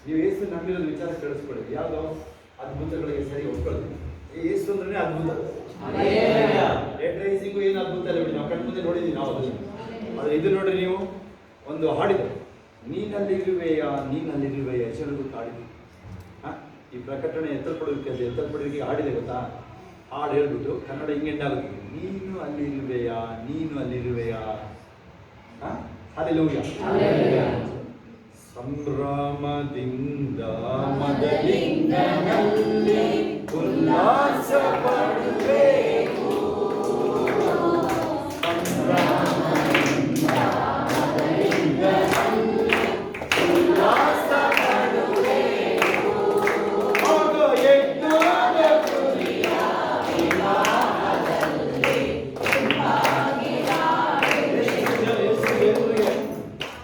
ನೀವು ಯೇಸು ನಂಬಿರೋದು ವಿಚಾರ ಕೇಳಿಸ್ಕೊಳ್ಳಿ. ಯಾವ್ದೋ ಅದ್ಭುತಗಳಿಗೆ ಸರಿ ಒಪ್ಕೊಳ್ಳಿ. ಯೇಸು ಅಂದ್ರೆ ಅದ್ಭುತ. ರೇಟ್ ರೈಸಿಂಗು ಏನು ಅದ್ಭುತ ಇಲ್ಲ ಬಿಡಿ, ನಾವು ಕಣ್ಮುಂದೆ ನೋಡಿದ್ದೀವಿ ನಾವು ಅದನ್ನು. ಆದರೆ ಇದು ನೋಡ್ರಿ, ನೀವು ಒಂದು ಹಾಡಿದೆ, ನೀನಲ್ಲಿರುವೆಯ ಹೆಸರು ಹಾಡಿದ್ವಿ. ಈ ಪ್ರಕಟಣೆ ಎತ್ತಲ್ಪಡೋದಕ್ಕೆ ಹಾಡಿದೆ ಗೊತ್ತಾ? ಹಾಡು ಹೇಳ್ಬಿಟ್ಟು ಕನ್ನಡ ಹಿಂಗೆ ಎಂಡಾಗುತ್ತೆ, ನೀನು ಅಲ್ಲಿರುವೆಯಾ. ಸಂಭ್ರಮದಿಂದ ಮದಲಿಂಗನಲ್ಲಿ ಉಲ್ಲಾಸ ಪಡುವೆವು. ಸಂಭ್ರಮದಿಂದ ಮದಲಿಂಗನಲ್ಲಿ ಉಲ್ಲಾಸ ಪಡುವೆವು. ಆಗ ಯಜ್ಞದ ಕುರಿಯ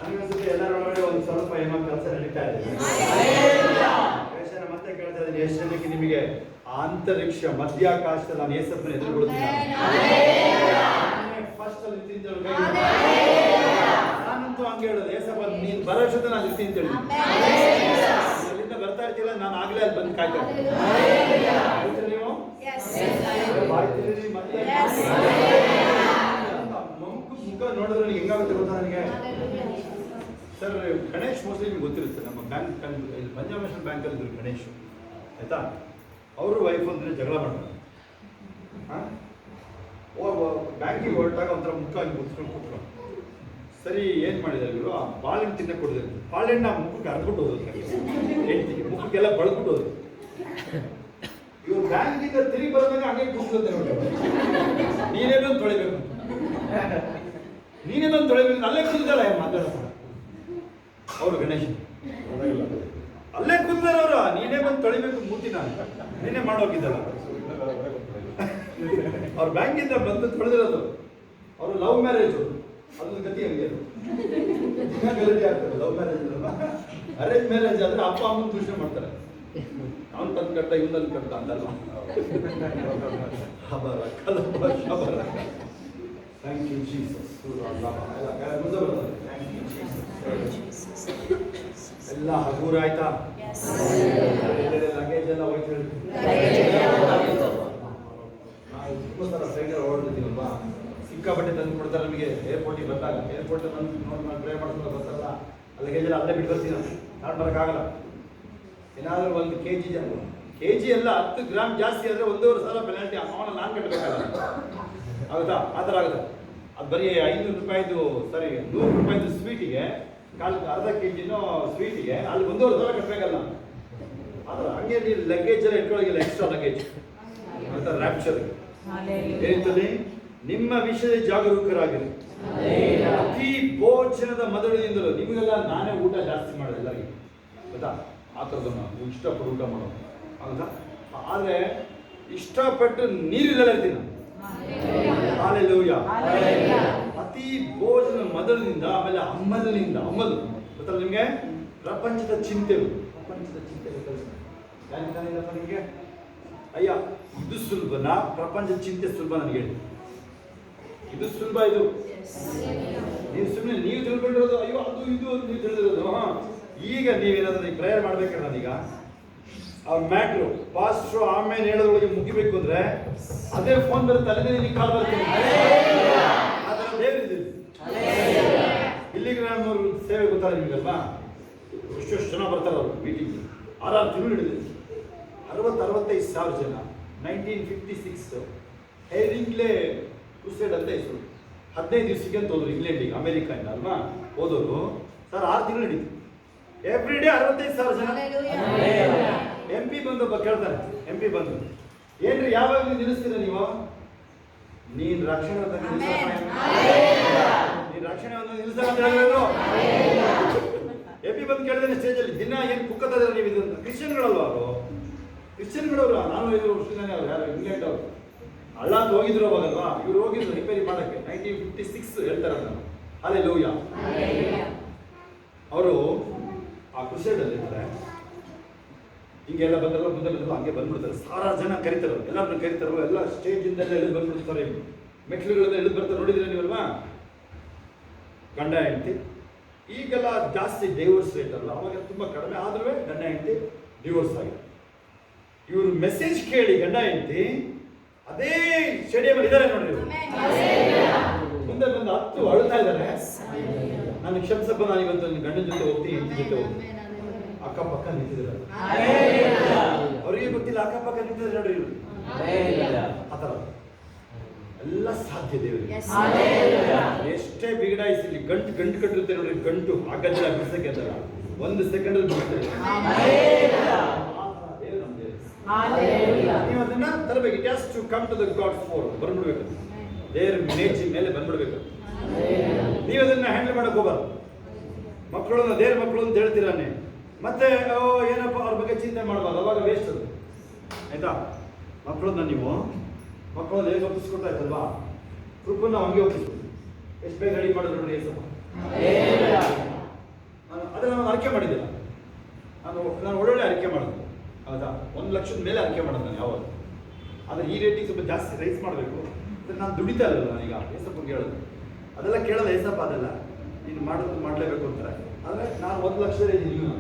ವಿವಾಹದಲ್ಲಿ ಎಲ್ಲರೊಳಗಡೆ ಒಂದು ಸ್ವಲ್ಪ ಏನೋ ಕೆಲಸ ನಡೀತಾ ಇದೆ. ಮತ್ತೆ ಕೇಳ್ತಾ ಇದ್ದೀನಿ, ಎಷ್ಟು ಜನಕ್ಕೆ ನಿಮಗೆ ಅಂತರಿಕ್ಷ ಮಧ್ಯಾಕಾಶದಲ್ಲಿ ನಾನು ಯೇಸಪ್ಪನ ಎದುರುಗೊಳ್ತೀನಿ? ಫಸ್ಟ್ ಅಲ್ಲಿ ತಿಂತೇಳು ಕೈ. ನಾನಂತೂ ಹಂಗೆ ಹೇಳೋದು, ಯೇಸಪ್ಪ ನೀನು ಬರೋಷ್ಟೊತ್ತು ನಾನು ಇರ್ತೀನಿ ಅಂತ ಹೇಳಿ. ಅಲ್ಲಿಂದ ಬರ್ತಾ ಇರ್ತಿಲ್ಲ, ನಾನು ಆಗ್ಲೇ ಅಲ್ಲಿ ಬಂದು ಕಾಯ್ತಾ ಇರ್ತೀನಿ. ನೀವು ಮತ್ತೆ ಮುಖ ನೋಡಿದ್ರೆ ನನಗೆ ಹೆಂಗಾಗುತ್ತೆ ಗೊತ್ತಾ ನನಗೆ? ಸರ್ ಗಣೇಶ್ ಮೋಸ್ಟ್ಲಿ ನಿಮ್ಗೆ ಗೊತ್ತಿರುತ್ತೆ, ನಮ್ಮ ಬ್ಯಾಂಕ್ ಇಲ್ಲಿ ಪಂಜಾಬ್ ನ್ಯಾಷನಲ್ ಬ್ಯಾಂಕಲ್ಲಿ ಇದ್ರು ಗಣೇಶ್, ಆಯ್ತಾ? ಅವರು ವೈಫ್ ಅಂದರೆ ಜಗಳ ಮಾಡ್ತಾರೆ. ಬ್ಯಾಂಕಿಗೆ ಹೊರಟಾಗ ಒಂಥರ ಮುಖ ಹಿಂಗೆ ಮುಚ್ಕೊಂಡು ಕೂತ್ಕೊಂಡು, ಸರಿ ಏನು ಮಾಡಿದ್ದಾರೆ ಇವರು? ಆ ಬಾಳೆಹಣ್ಣು ತಿನ್ನಕ್ಕೆ ಕೊಡಿದ್ರು. ಬಾಳೆಹಣ್ಣು ಆ ಮುಖಕ್ಕೆ ಹರಿದ್ಬಿಟ್ಟು ಹೋದ್ರು, ಹೆಂಡತಿಗೆ ಮುಖಕ್ಕೆಲ್ಲ ಬಳದ್ಬಿಟ್ಟು ಹೋದ್ರು. ಇವ್ರು ಬ್ಯಾಂಕಿಂದ ತಿರುಗಿ ಬರೋದಾಗ ಹಂಗೆ ಕೂತ್ಕೊಳ್ತಾರೆ ನೋಡಿ, ನೀನೇನೊಂದು ತೊಳಿಬೇಕು, ನೀನೇನೊಂದು ತೊಳಿಬೇಕು, ಅಲ್ಲೇ ಕೂತಿದ್ದಲ್ಲ ಮಾತಾಡೋದು ಅವರು ಗಣೇಶ್, ಅಲ್ಲೇ ಕೂತಾರ ಅವರು, ನೀನೇ ಬಂದು ತೊಳಿಬೇಕು ಮೂತಿ, ನಾನು ನೀನೇ ಮಾಡೋಗಿದ್ದಲ್ಲ. ಅವ್ರ ಬ್ಯಾಂಕಿಂದ ಬಂದು ತೊಳೆದಿರೋದು. ಅವರು ಲವ್ ಮ್ಯಾರೇಜು, ಅದ್ರ ಗತಿ ಹಂಗೆ ಗಲತಿ ಆಗ್ತದೆ. ಲವ್ ಮ್ಯಾರೇಜ್ ಅಲ್ವಾ? ಅರೇಂಜ್ ಮ್ಯಾರೇಜ್ ಆದ್ರೆ ಅಪ್ಪ ಅಮ್ಮನ ದೂಷಣೆ ಮಾಡ್ತಾರೆ, ಅವನು ತಂದು ಕಟ್ಟ ಇವನಲ್ಲಿ ಕಟ್ಟ ಅಂತಲ್ವ. Thank you Jesus. ಎಲ್ಲ ಹಗೂರ ಆಯ್ತಾ? ಲಗೇಜ್ ಎಲ್ಲ ಹೋಯ್ತು ಹೇಳ್ತೀನಿ. ತುಂಬ ಸಲ ಫ್ಲೈಟಲ್ಲಿ ಓಡಿರ್ತೀವಲ್ವಾ, ಸಿಕ್ಕಾಪಟ್ಟೆ ತಂದು ಕೊಡ್ತಾರೆ ನಮಗೆ ಏರ್ಪೋರ್ಟಿಗೆ ಬಂದಾಗ. ಏರ್ಪೋರ್ಟ್ ಬಂದು ನೋಡಿ ನಾನು ಟ್ರೈ ಮಾಡ್ಕೊಂಡು ಬರ್ತಾರಲ್ಲ, ಲಗೇಜ್ ಎಲ್ಲ ಅಲ್ಲೇ ಬಿಟ್ಟು ಬರ್ತೀನಿ ನಾನು ಬರೋಕ್ಕಾಗಲ್ಲ. ಏನಾದರೂ ಒಂದು KG ಎಲ್ಲ 10 ಗ್ರಾಮ್ ಜಾಸ್ತಿ ಆದರೆ 1.5 ಸಾವಿರ ಪೆನಾಲ್ಟಿ ಅವನ ನಾನು ಕಟ್ಟಬೇಕಾಗಲ್ಲ, ಆಗುತ್ತಾ? ಆ ಥರ ಆಗುತ್ತೆ. ಅದು ಬರೀ 500 ರೂಪಾಯಿದು, ಸರಿ 100 ರೂಪಾಯಿದು ಸ್ವೀಟಿಗೆ, ಅರ್ಧ KG ಸ್ವೀಟಿಗೆ ಅಲ್ಲಿ 1.5 ಸಾವಿರ ಕಟ್ಟಬೇಕಲ್ಲ. ಆದ್ರೆ ಹಂಗೆ ನೀವು ಲಗೇಜ್ ಎಲ್ಲ ಇಟ್ಕೊಳ್ಳೋಗಿಲ್ಲ, ಎಕ್ಸ್ಟ್ರಾ ಲಗೇಜ್ ಅಂತ. ರ್ಯಾಪ್ಚರ್ ಹೇಳ್ತದೆ, ನಿಮ್ಮ ವಿಷಯದ ಜಾಗರೂಕರಾಗಿರಿ. ಅತಿ ಭೋಜನದ ಮೊದಲಿನಿಂದಲೂ ನಿಮಗೆಲ್ಲ ನಾನೇ ಊಟ ಜಾಸ್ತಿ ಮಾಡೋದು ಎಲ್ಲರಿಗೆ, ಗೊತ್ತಾ? ಆ ಥರದ್ದು ನಾವು ಇಷ್ಟಪಟ್ಟು ಊಟ ಮಾಡೋದು, ಹೌದಾ? ಆದರೆ ಇಷ್ಟಪಟ್ಟು ನೀರಿಲ್ಲಲ್ಲ ಇರ್ತೀನಿ. ಹಾಲೆಲೂಯ. ಅತಿ ಭೋಜನ ಮೊದಲಿನಿಂದ, ಆಮೇಲೆ ಅಮ್ಮಲಿನಿಂದ. ಅಮ್ಮಲು ಗೊತ್ತಲ್ಲ ನಿಮಗೆ? ಪ್ರಪಂಚದ ಚಿಂತೆಗಳು. ಯಾರಿಲ್ಲಪ್ಪ ನಿಮಗೆ? ಅಯ್ಯ ಇದು ಸುಲಭನಾ? ಪ್ರಪಂಚದ ಚಿಂತೆ ಸುಲಭ ನನಗೆ ಹೇಳಿ. ಇದು ಸುಲಭ. ಇದು ನೀವು ಸುಮ್ಮನೆ ನೀವು ತಿಳ್ಕೊಂಡಿರೋದು, ಅಯ್ಯೋ ಅದು ಇದು ಅಂತ ನೀವು ತಿಳಿದಿರೋದು. ಈಗ ನೀವೇನಾದ್ರೂ ಪ್ರೇಯರ್ ಮಾಡ್ಬೇಕಲ್ಲ, ನಾನೀಗ ಆ ಮ್ಯಾಟ್ರು ಪಾಸ್ಟ್ರು ಆಮೇಲೆ ಹೇಳೋದ್ರೊಳಗೆ ಮುಗಿಬೇಕು ಅಂದ್ರೆ ಅದೇ ಫೋನ್ ಬರುತ್ತೆ, ಅಲ್ಲೇ ನಿನಗೆ ಕಾಲ್ ಬರ್ತೀನಿ. ಆ ಥರ ದೇವರಿದ್ದೀವಿ. ಇಲ್ಲಿಗೆ ನಮ್ಮವ್ರ ಸೇವೆ ಗೊತ್ತಾರೆ ನಿಮಗಲ್ವಾ? ಎಷ್ಟೆಷ್ಟು ಜನ ಬರ್ತಾರೆ ಅವರು ಮೀಟಿಂಗ್. 6 ತಿಂಗಳು ಹಿಡಿದಿದೆ. 60-65 ಸಾವಿರ ಜನ. 1956 ಹೇರಿಂಗ್ಲೇ ಕ್ರೂಸೇಡ್ ಅಂತ ಹೆಸರು. 15 ದಿವಸಕ್ಕೆ ಅಂತ ಹೋದ್ರು ಇಂಗ್ಲೆಂಡಿಗೆ, ಅಮೆರಿಕಾಯಿಂದ ಅಲ್ವಾ ಹೋದವರು. ಸರ್ 6 ತಿಂಗಳು ಹಿಡಿತು. ಎವ್ರಿ ಡೇ 65 ಸಾವಿರ ಜನ. MP ಬಂದು ಕೇಳ್ತಾರೆ, MP ಬಂದು, ಏನ್ರಿ ಯಾವಾಗ ನಿಲ್ಲಿಸ್ತೀರ ನೀವು? ನೀನ್ ರಕ್ಷಣೆ ನಿಲ್ಲಿಸ ಅಂತ ಹೇಳಿದ್ರು. MP ಬಂದು ಕೇಳಿದ್ರೆ ಸ್ಟೇಜಲ್ಲಿ, ದಿನ ಏನು ಕುಕ್ಕತ್ತಿದ್ರೆ ನೀವು ಇದು ಅಂತ. ಕ್ರಿಶ್ಚಿಯನ್ಗಳಲ್ವ ಅವರು? ಕ್ರಿಶ್ಚಿಯನ್ಗಳವ್ರು. ನಾನು 5 ವರ್ಷದಿಂದಾನೆ ಅವ್ರು, ಯಾರು ಇಂಗ್ಲೆಂಡ್ ಅವರು ಹಳ್ಳ ಅಂತ ಹೋಗಿದ್ರು ಅವಾಗಲ್ವಾ? ಇವ್ರು ಹೋಗಿದ್ರು ರಿಪೇರಿ ಮಾಡೋಕ್ಕೆ. 1956 ಹೇಳ್ತಾರೆ ನಾನು. ಹಾಲೆಲೂಯಾ. ಅವರು ಆ ಕ್ರೂಸೇಡಲ್ಲಿ ಇರ್ತಾರೆ. ಹಿಂಗೆಲ್ಲ ಬಂದಲ್ಲ, ಮುಂದೆ ಬಂದಲ್ಲ, ಹಂಗೆ ಬಂದ್ಬಿಡ್ತಾರೆ. 1000 ಜನ ಕರೀತಾರೆ, ಎಲ್ಲರನ್ನ ಕರೀತಾರೋ, ಎಲ್ಲ ಸ್ಟೇಜಿಂದೆಲ್ಲ ಎಳೆದು ಬಂದ್ಬಿಡ್ತಾರೆ, ಮೆಟ್ಲುಗಳಿಂದ ಎಳೆದು ಬರ್ತಾರೆ. ನೋಡಿದ್ರೆ ನೀವಲ್ವಾ? ಗಂಡ ಹೆಂಡತಿ. ಈಗೆಲ್ಲ ಜಾಸ್ತಿ ಡೈವೋರ್ಸ್ ರೇಟ್ ಅಲ್ಲ, ಅವಾಗ ತುಂಬ ಕಡಿಮೆ. ಆದ್ರೂ ಗಂಡ ಹೆಂಡತಿ ಡಿವೋರ್ಸ್ ಆಗಿದೆ. ಇವರು ಮೆಸೇಜ್ ಕೇಳಿ ಗಂಡ ಹೆಂಡತಿ ಅದೇ ಸ್ಟೇಡಿಯಂ ಇದ್ದಾರೆ ನೋಡ್ರಿ. ಮುಂದೆ ಬಂದು 10 ಅಳ್ತಾ ಇದ್ದಾರೆ. ನಾನು ಕ್ಷಮಿಸಪ್ಪ, ನಾನೀಗಂತ ಗಂಡನ ಜೊತೆ ಹೋಗ್ತೀನಿ, ಹೆಂಡತಿ ಜೊತೆ ಹೋಗ್ತೀನಿ. ಅಕ್ಕಪಕ್ಕ ನಿಂತಿದ್ದಾರೆ. ಅವರಿಗೆ ಗೊತ್ತಿಲ್ಲ, ಅಕ್ಕಪಕ್ಕ ನಿಂತಿದ್ದಾರೆ ನೋಡ್ರಿ ಇವರು. ಆ ಥರ ಎಲ್ಲ ಸಾಧ್ಯ ದೇವರಿಗೆ. ಎಷ್ಟೇ ಬಿಗಡಾಯಿಸಲಿ, ಗಂಟು ಕಟ್ಟಿರುತ್ತೆ ನೋಡ್ರಿ, ಗಂಟು ಆ ಗದ್ದಲ ಬಿಡಿಸಕ್ಕೆ ಅಂತಲ್ಲ. 1 ಸೆಕೆಂಡಲ್ಲಿ ಬಿಡ್ತೇವೆ. ನೀವು ಅದನ್ನ ತರಬೇಕು. It has to come to the God's fore, ಬಂದ್ಬಿಡ್ಬೇಕು, ದೇವ್ರ ಮೇಲೆ ಬಂದ್ಬಿಡ್ಬೇಕು. ನೀವು ಅದನ್ನ ಹ್ಯಾಂಡಲ್ ಮಾಡಕ್ ಹೋಗಬಾರ್ದು. ಮಕ್ಕಳನ್ನ ದೇವ್ರ ಮಕ್ಕಳು ಅಂತ ಹೇಳ್ತೀರಾನೆ, ಮತ್ತೆ ಏನಪ್ಪ ಅವ್ರ ಬಗ್ಗೆ ಚಿಂತೆ ಮಾಡಬಾರ್ದು, ಅವಾಗ ವೇಸ್ಟ್ ಅದು, ಆಯ್ತಾ? ಮಕ್ಕಳನ್ನ ನೀವು ಮಕ್ಕಳನ್ನ ಹೇಗೆ ಒಪ್ಪಿಸ್ಕೊಟ್ಟಾಯ್ತಲ್ವಾ, ಕೃಪನ್ನ ಹಂಗೆ ಒಪ್ಪಿಸ್ಕೊಟ್ಟು ಎಷ್ಟು ಬೇಗ ರೆಡಿ ಮಾಡಿದ್ರು ನೋಡಿ ಏಸಪ್ಪ. ಅದನ್ನ ನಾನು ಅರಿಕೆ ಮಾಡಿದ್ದಿಲ್ಲ, ನಾನು ಒಳ್ಳೊಳ್ಳೆ ಅರಿಕೆ ಮಾಡಿದೆ, ಹೌದಾ? 1 ಲಕ್ಷದ ಮೇಲೆ ಅರಿಕೆ ಮಾಡೋದು ನಾನು ಯಾವಾಗ. ಆದರೆ ಈ ರೇಟಿಗೆ ಸ್ವಲ್ಪ ಜಾಸ್ತಿ ರೈಸ್ ಮಾಡಬೇಕು, ನಾನು ದುಡಿತಾ ಇರಲಿಲ್ಲ. ನಾನೀಗ ಏಸಪ್ಪಗೆ ಹೇಳೋದು ಅದೆಲ್ಲ ಕೇಳೋದು, ಏಸಪ್ಪ ಅದೆಲ್ಲ ನೀನು ಮಾಡೋದು ಮಾಡಲೇಬೇಕು ಅಂತಾರೆ. ಆದರೆ ನಾನು 1 ಲಕ್ಷದಲ್ಲೇ ಇದ್ದೀನಿ, ನೀವು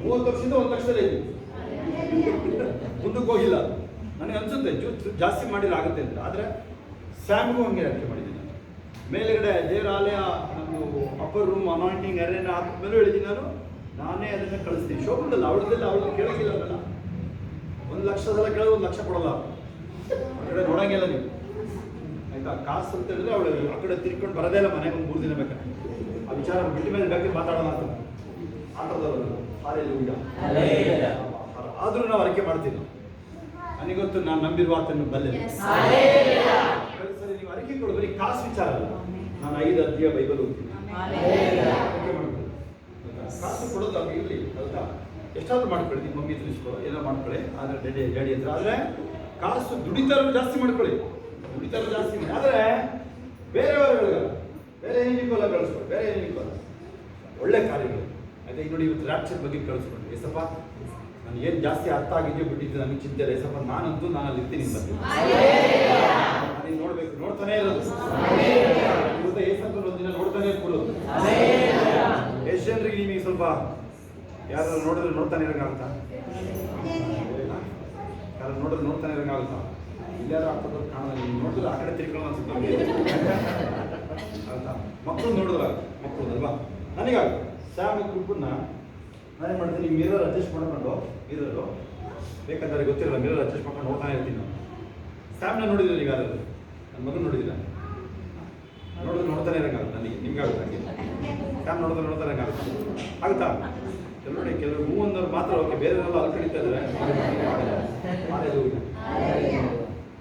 30 ವರ್ಷದಿಂದ 1 ಲಕ್ಷದಲ್ಲೇ ಇದ್ದೀನಿ, ಮುಂದಕ್ಕೆ ಹೋಗಿಲ್ಲ. ನನಗೆ ಅನ್ಸುತ್ತೆ ಜಾಸ್ತಿ ಮಾಡಿದ್ರೆ ಆಗುತ್ತೆ ಅಂತ. ಆದರೆ ಸ್ಯಾಮ್ಗೂ ಹಂಗೆ ಅರಿಕೆ ಮಾಡಿದ್ದೀನಿ. ಮೇಲೆಗಡೆ ದೇವರ ಆಲಯ ನಮ್ಮದು ಅಪ್ಪರ್ ರೂಮ್ ಅನಾಯಿಂಟಿಂಗ್ ಅರೇನ ಹಾಕಿದ್ಮೇಲೂ ಹೇಳಿದ್ದೀನಿ ನಾನೇ ಅದನ್ನು ಕಳಿಸ್ತೀನಿ. ಶೋಭದಲ್ಲ ಅವಳು ಕೇಳೋಕ್ಕಿಲ್ಲ. ಅದಲ್ಲ 1 ಲಕ್ಷದೆಲ್ಲ ಕೇಳೋದು 1 ಲಕ್ಷ ಕೊಡಲ್ಲ, ಆ ಕಡೆ ನೋಡಂಗಿಲ್ಲ ನೀವು, ಆಯ್ತಾ? ಕಾಸು ಅಂತ ಹೇಳಿದ್ರೆ ಅವಳು ಆ ಕಡೆ ತಿರ್ಕೊಂಡು ಬರೋದೇ ಇಲ್ಲ, ಮನೆಗೆ ಒಂದು 3 ದಿನ ಬೇಕಾದ್ರೆ. ಆ ವಿಚಾರ ಬಿಟ್ಟ ಮೇಲೆ ಬೇಕಾದ್ರೆ ಮಾತಾಡೋಣ ಅಂತ ಆ ಥರದವರು ಆದರೂ ನಾವು ಅರಿಕೆ ಮಾಡ್ತೀವಿ. ನನಗೊತ್ತು ನಾನು ನಂಬಿರುವ ಆತನ್ನು ಬಲ್ಲೆ. ಸರಿ, ನೀವು ಅರಿಕೆ ಕೊಡು, ಬರೀ ಕಾಸು ವಿಚಾರ ಅಲ್ಲ. ನಾನು 5 ಅಧ್ಯಾಯ ಬೈಬಲ್ ಹೋಗ್ತೀನಿ, ಅರಿಕೆ ಮಾಡ್ತೀನಿ. ಕಾಸು ಕೊಡೋದು ಅದು ಇರಲಿ, ಹೌದಾ? ಎಷ್ಟಾದ್ರೂ ಮಾಡ್ಕೊಳ್ಳಿ, ನಿಮ್ಮ ಮಮ್ಮಿ ತಿಳಿಸ್ಕೊಳ್ಳೋ, ಏನೋ ಮಾಡ್ಕೊಳ್ಳಿ, ಆದರೆ ಡ್ಯಾಡಿ ಹತ್ರ. ಆದರೆ ಕಾಸು ದುಡಿತಾರು ಜಾಸ್ತಿ ಮಾಡ್ಕೊಳ್ಳಿ, ದುಡಿತಾರು ಜಾಸ್ತಿ ಮಾಡಿ. ಆದರೆ ಬೇರೆಯವರುಗಳಿಗಲ್ಲ, ಬೇರೆ ಏನಿಗೋಲ್ಲ ಕಳಿಸ್ಕೊಳ್ಳಿ, ಬೇರೆ ಏನಿಗೋಲ್ಲ, ಒಳ್ಳೆ ಕಾರ್ಯಗಳು. ಆಯ್ತಾ? ಈಗ ನೋಡಿ, ಇವತ್ತು ರ್ಯಾಪ್ಚರ್ ಬಗ್ಗೆ ಕಳಿಸ್ಕೊಂಡು, ಏಸಪ್ಪ ನನಗೆ ಏನು ಜಾಸ್ತಿ ಅರ್ಥ ಆಗಿದ್ದೆ ಬಿಟ್ಟಿದ್ದು ನನಗೆ ಚಿಂತೆ ಇಲ್ಲ ಏಸಪ್ಪ, ನಾನಂತೂ ನಾನು ಅಲ್ಲಿ ಇರ್ತೀನಿ, ಬಂದು ನನಗೆ ನೋಡ್ಬೇಕು, ನೋಡ್ತಾನೆ ಇರೋದು. ಇವತ್ತು ಏಸಪ್ಪ ಒಂದಿನ ನೋಡ್ತಾನೆ ಇರ್ಬೋದು. ಎಷ್ಟು ಜನರಿಗೆ ನಿಮಗೆ ಸ್ವಲ್ಪ ಯಾರು ನೋಡಿದ್ರೆ ನೋಡ್ತಾನೆ ಇರೋಂಗಾಗುತ್ತಾ? ಯಾರು ನೋಡಿದ್ರೆ ನೋಡ್ತಾನೆ ಇರೋಂಗಾಗುತ್ತಾ? ಇಲ್ಲಾರು ಹಾಕೋದು ಕಾಣೋದು, ನೀವು ನೋಡಿದ್ರೆ ಆ ಕಡೆ ತಿರ್ಕೊಳ್ಳೋ ಅನ್ಸುತ್ತೆ, ಆಗುತ್ತಾ? ಮಕ್ಕಳು ನೋಡಿದ್ರ ಮಕ್ಕಳು ಅಲ್ವಾ? ನನಗಾಗ ಸ್ಯಾಮ್ ಗ್ರೂಪನ್ನ ನಾನೇನು ಮಾಡ್ತೀನಿ, ಮಿರರ್ ಅಡ್ಜಸ್ಟ್ ಮಾಡ್ಕೊಂಡು, ಮಿರರು ಬೇಕಂದ್ರೆ ಗೊತ್ತಿರಲ್ಲ, ಮಿರರ್ ಅಡ್ಜಸ್ಟ್ ಮಾಡ್ಕೊಂಡು ನೋಡ್ತಾನೆ ಇರ್ತೀನಿ ನಾನು. ಸ್ಯಾಮ್ನ ನೋಡಿದ್ರೆ ಈಗ ಯಾರು ನನ್ನ ಮಗನ ನೋಡಿದಿಲ್ಲ, ನೋಡಿದ್ರೆ ನೋಡ್ತಾನೆ ಇರೋಂಗಾಗುತ್ತೆ ನನಗೆ, ನಿಮ್ಗಾಗುತ್ತೆ ಹಂಗೆ. ಸ್ಯಾಮ್ ನೋಡಿದ್ರೆ ನೋಡ್ತಾನೆ ಆಗುತ್ತೆ, ಆಗುತ್ತಾ? ನೋಡಿ, ಕೆಲವರು ಹೂ ಒಂದವ್ರು ಮಾತ್ರ ಓಕೆ, ಬೇರೆಯವರೆಲ್ಲ ಅಲ್ಲಿ ಕಡಿತಾ ಇದ್ದಾರೆ.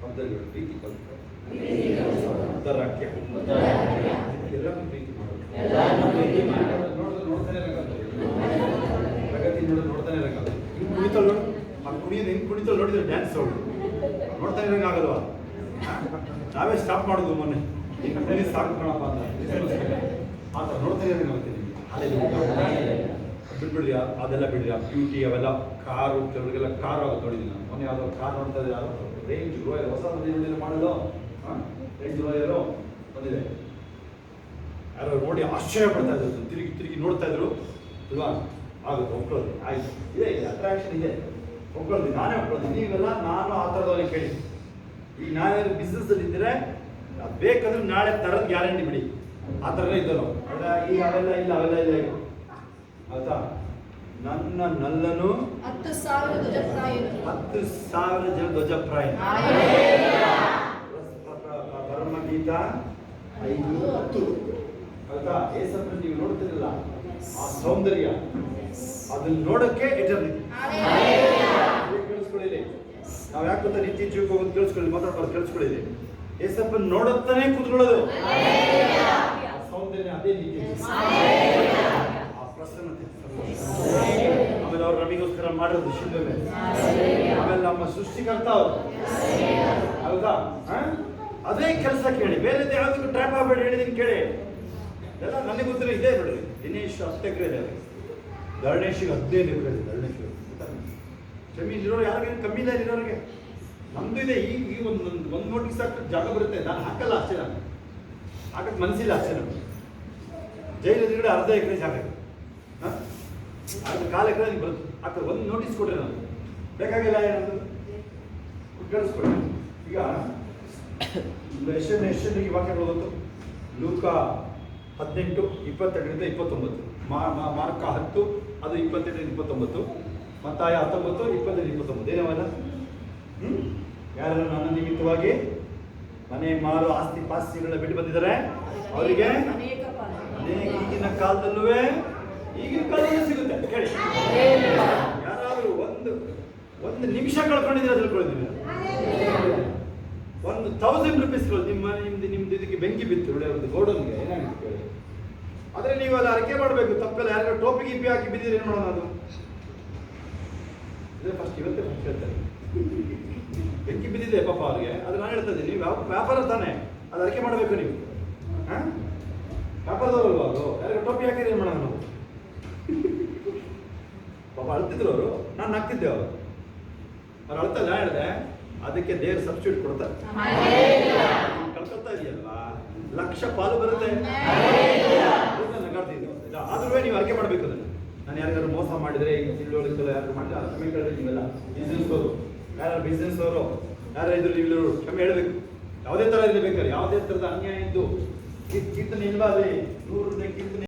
ಪದ್ಧತಿಗಳು, ಪ್ರೀತಿ ಕಲ್ತ್ಕೊ, ಉದ್ದಾರಕ್ಕೆ ಎಲ್ಲರೂ ಪ್ರೀತಿ ಮಾಡೋದು, ನೋಡಿದ್ರೆ ನೋಡ್ತಾನೆ ಇರೋಂಗಾಗುತ್ತೆ, ಪ್ರಗತಿ ನೋಡಿದ್ರೆ ನೋಡ್ತಾನೆ ಇರೋಂಗಾಗುತ್ತೆ. ಹಿಂಗೆ ಕುಣಿತಲ್ ನೋಡು, ಆ ಕುಣಿಯೋದು ಹೆಂಗೆ ಕುಣಿತಲ್ ನೋಡಿದ್ರೆ ಡ್ಯಾನ್ಸ್ ನೋಡು, ನೋಡ್ತಾನೆ ಇರೋಂಗಾಗಲ್ವಾ? ನಾವೇ ಸ್ಟಾಪ್ ಮಾಡೋದು ಮೊನ್ನೆ, ಈಗ ಕುಣಿ ಸಾಕು ಕಣಪ್ಪ ಅಂತ, ಆ ಥರ ನೋಡ್ತಾನೆ ಇರೋಂಗಾಗುತ್ತೆ ನಿಮಗೆ. ಬಿಟ್ಬಿಡ್ರಿ, ಅದೆಲ್ಲ ಬಿಡ್ರಿ, ಆ ಬ್ಯೂಟಿ ಅವೆಲ್ಲ. ಕಾರು ಕೆಲವರಿಗೆಲ್ಲ ಕಾರು ಆಗುತ್ತೆ ನೋಡಿದ್ದೀನಿ ನಾನು. ಮೊನ್ನೆ ಯಾವುದೋ ಕಾರ್ ನೋಡ್ತಾ ಇದ್ದೆ, ಯಾರು ರೇಂಜ್ ರೋಯರ್ ಹೊಸ ಮಂದಿ ಮಾಡಲು, ರೇಂಜ್ ರೋಯರು ಬಂದಿದೆ. ಯಾರೋ ನೋಡಿ ಆಶ್ಚರ್ಯ ಪಡ್ತಾ ಇದ್ರು, ತಿರುಗಿ ನೋಡ್ತಾ ಇದ್ರು ಅಲ್ವಾ? ಆಗುತ್ತೆ, ಒಪ್ಕೊಳ್ಳೋದು, ಆಯ್ತು, ಇದೆ ಅಟ್ರಾಕ್ಷನ್ ಇದೆ, ಒಪ್ಕೊಳ್ಳೋದು, ನಾನೇ ಒಪ್ಕೊಳ್ಳೋದು. ನೀವೆಲ್ಲ ನಾನು ಆ ಥರದವ್ರಿಗೆ ಕೇಳಿ, ಈಗ ನಾವೇನು ಬಿಸ್ನೆಸ್ಸಲ್ಲಿ ಇದ್ದರೆ ಬೇಕಂದ್ರೆ ನಾಳೆ ತರೋದು ಗ್ಯಾರಂಟಿ ಬಿಡಿ, ಆ ಥರನೇ ಇದ್ದವು. ಈಗ ಅವೆಲ್ಲ ಇಲ್ಲ, ಅವೆಲ್ಲ ಇಲ್ಲ ಈಗ, ಆಯ್ತಾ? ನನ್ನ ನಲ್ಲನು 10,000 ಜನ ಧ್ವಜಪ್ರಾಯ. ಪರಮಗೀತ 5:10. ಆಯ್ತಾ? ಏಸಪ್ಪ ನೀವು ನೋಡ್ತಿರಲ್ಲ ಆ ಸೌಂದರ್ಯ, ಅದನ್ನ ನೋಡಕ್ಕೆ ಎಟರ್ನಿಟಿ. ಕೇಳಿಸ್ಕೊಳ್ಳಿ, ನಾವು ಯಾಕೆ ಗೊತ್ತಾ ನಿತ್ಯ ಜೀವಕ್ಕೆ ಹೋಗೋದು ಕೇಳಿಸ್ಕೊಳ್ಳಿ, ಮಾತಾಡ್ಬಾರ್ದು, ಕೇಳಿಸ್ಕೊಳ್ಳಿ. ಏಸಪ್ಪನ ನೋಡುತ್ತಾನೆ ಕೂತ್ಕೊಳ್ಳೋದು, ಸೌಂದರ್ಯ ಅದೇ ನಿತ್ಯ ಆ ಪ್ರಸನ್ನತೆ. ಆಮೇಲೆ ಅವ್ರು ನಮಗೋಸ್ಕರ ಮಾಡಿರೋದು ಶಿಲ್ವೆ ಮೇಲೆ, ಆಮೇಲೆ ನಮ್ಮ ಸೃಷ್ಟಿಕರ್ತ ಅವರು, ಹೌದಾ? ಅದೇ ಕೆಲಸ ಕೇಳಿ, ಬೇರೆ ಯಾವುದಕ್ಕೂ ಟ್ರ್ಯಾಪ್ ಆಗಬೇಡಿ, ಹೇಳಿದೀನಿ ಕೇಳಿ. ಎಲ್ಲ ನನಗೆ ಗೊತ್ತಿರೋ ಇದೇ ಬಿಡ್ರಿ. ದಿನೇಶ್ 10 ಎಕರೆ ಇದೆ, ಧರಣೇಶಿಗೆ 15 ಎಕರೆ ಇದೆ. ಧರಣೇಶ್ವರ ಜಮೀನು ಇರೋರು ಯಾರಿಗೇನು ಕಮ್ಮಿ ಇದೆ ಇರೋರಿಗೆ, ನಮ್ದು ಇದೆ. ಈಗ ಒಂದು ನೋಟಿಸ್ ಹಾಕಕ್ಕೆ ಜಾಗ ಬರುತ್ತೆ, ನಾನು ಹಾಕಲ್ಲ ಅಷ್ಟೇ, ನಾನು ಹಾಕಕ್ಕೆ ಮನಸ್ಸಿಲ್ಲ ಅಷ್ಟೇ. ನಮ್ಗೆ ಜೈಲು ಎದುರುಗಡೆ 1/2 ಎಕರೆ ಜಾಗ ಇದೆ, ಅದು 1/4 ಎಕರೆ ನಿಮ್ಗೆ ಬರುತ್ತೆ. ಹಾಕ್ತಾರೆ, ಒಂದು ನೋಟಿಸ್ ಕೊಡ್ರಿ, ನಾನು ಬೇಕಾಗಿಲ್ಲ ಏನದು ಕೇಳಿಸ್ಕೊಡಿ. ಈಗ ಎಷ್ಟೆಂಡಿಗೆ ವಾಕ್ಯಗಳು ಗೊತ್ತು? ಲೂಕ 18:22-29, ಮಾರ್ಕ 10 ಅದು 28-29, ಮತ್ತಾಯ 19:28-29. ಏನವಲ್ಲ? ಯಾರು ನನ್ನ ನಿಮಿತ್ತವಾಗಿ ಮನೆ ಮಾರು ಆಸ್ತಿ ಪಾಸ್ತಿಗಳನ್ನ ಬಿಟ್ಟು ಬಂದಿದ್ದಾರೆ ಅವರಿಗೆ ಅನೇಕ ಈಗಿನ ಕಾಲದಲ್ಲೂ ಈಗಿನ ಕಾಲದಲ್ಲಿ ಸಿಗುತ್ತೆ ಕೇಳಿ. ಯಾರಾದ್ರೂ ಒಂದು ನಿಮಿಷ ಕಳ್ಕೊಂಡಿದ್ರೆ ತಿಳ್ಕೊಂಡಿದ್ದೀವಿ. 1,000 ರೂಪೀಸ್ಗಳು ನಿಮ್ದು ಇದಕ್ಕೆ ಬೆಂಕಿ ಬಿತ್ತು ಒಳ್ಳೆ ಒಂದು ಗೋಡನ್ಗೆ ಏನಾಗುತ್ತೆ ಕೇಳಿ. ಆದ್ರೆ ನೀವು ಅಲ್ಲಿ ಅರಕೆ ಮಾಡಬೇಕು. ತಪ್ಪೆಲ್ಲ ಯಾರು ಟೋಪಿ ಗಿಪ್ಪಿ ಹಾಕಿ ಬಿದ್ದಿದ್ರೆ ಏನು ಮಾಡೋಣ? ಅದು ಇವತ್ತೇ ಫಸ್ಟ್ ಹೇಳ್ತಾರೆ. ಬೆಂಕಿ ಬಿದ್ದಿದೆ ಪಾಪ ಅವ್ರಿಗೆ. ಅದು ನಾನು ಹೇಳ್ತದೆ, ನೀವು ವ್ಯಾಪಾರ ತಾನೆ, ಅದು ಅರಕೆ ಮಾಡಬೇಕು ನೀವು. ವ್ಯಾಪಾರದವರಲ್ವಾ ಅದು? ಯಾರಿಗೂ ಟೋಪಿ ಹಾಕಿದ್ರೆ ಏನು ಮಾಡೋಣ ನಾವು? ಪಾಪ ಅಳ್ತಿದ್ರು ಅವರು, ನಾನು ನಗ್ತಿದ್ದೆ ಅವರು. ಅವ್ರು ಅಳ್ತಲ್ಲ, ನಾನು ಹೇಳಿದೆ ಅದಕ್ಕೆ ದೇವ್ರ ಸಬ್ಸ್ಟಿಟ್ಯೂಟ್ ಕೊಡ್ತಾರೆ. ಕಳ್ಕೊಳ್ತಾ ಇದೆಯಲ್ವಾ, ಲಕ್ಷ ಪಾಲು ಬರುತ್ತೆ. ನಗಾಡ್ತಿದ್ದೆ. ಆದ್ರೂ ನೀವು ಅರಕೆ ಮಾಡಬೇಕು ಅದನ್ನು. ನಾನು ಯಾರಿಗಾದ್ರು ಮೋಸ ಮಾಡಿದ್ರೆ, ಈಗ ತಿಳುವಳಿಕೆಲ್ಲ ಯಾರು ಮಾಡಿದ್ರೆ ಅದು ಕ್ಷಮೆ ಕೇಳಬೇಕು. ನೀವೆಲ್ಲ ಬಿಸ್ನೆಸ್ ಅವರು ಯಾರು ಇದ್ರು ನೀವು ಕ್ಷಮೆ ಹೇಳಬೇಕು. ಯಾವುದೇ ಥರ ಇರಬೇಕಾದ್ರೆ, ಯಾವುದೇ ಥರದ ಅನ್ಯಾಯ ಇದ್ದು ಕೀರ್ತನೆ ಇಲ್ವಾ ಅಲ್ಲಿ 100 ಕೀರ್ತನೆ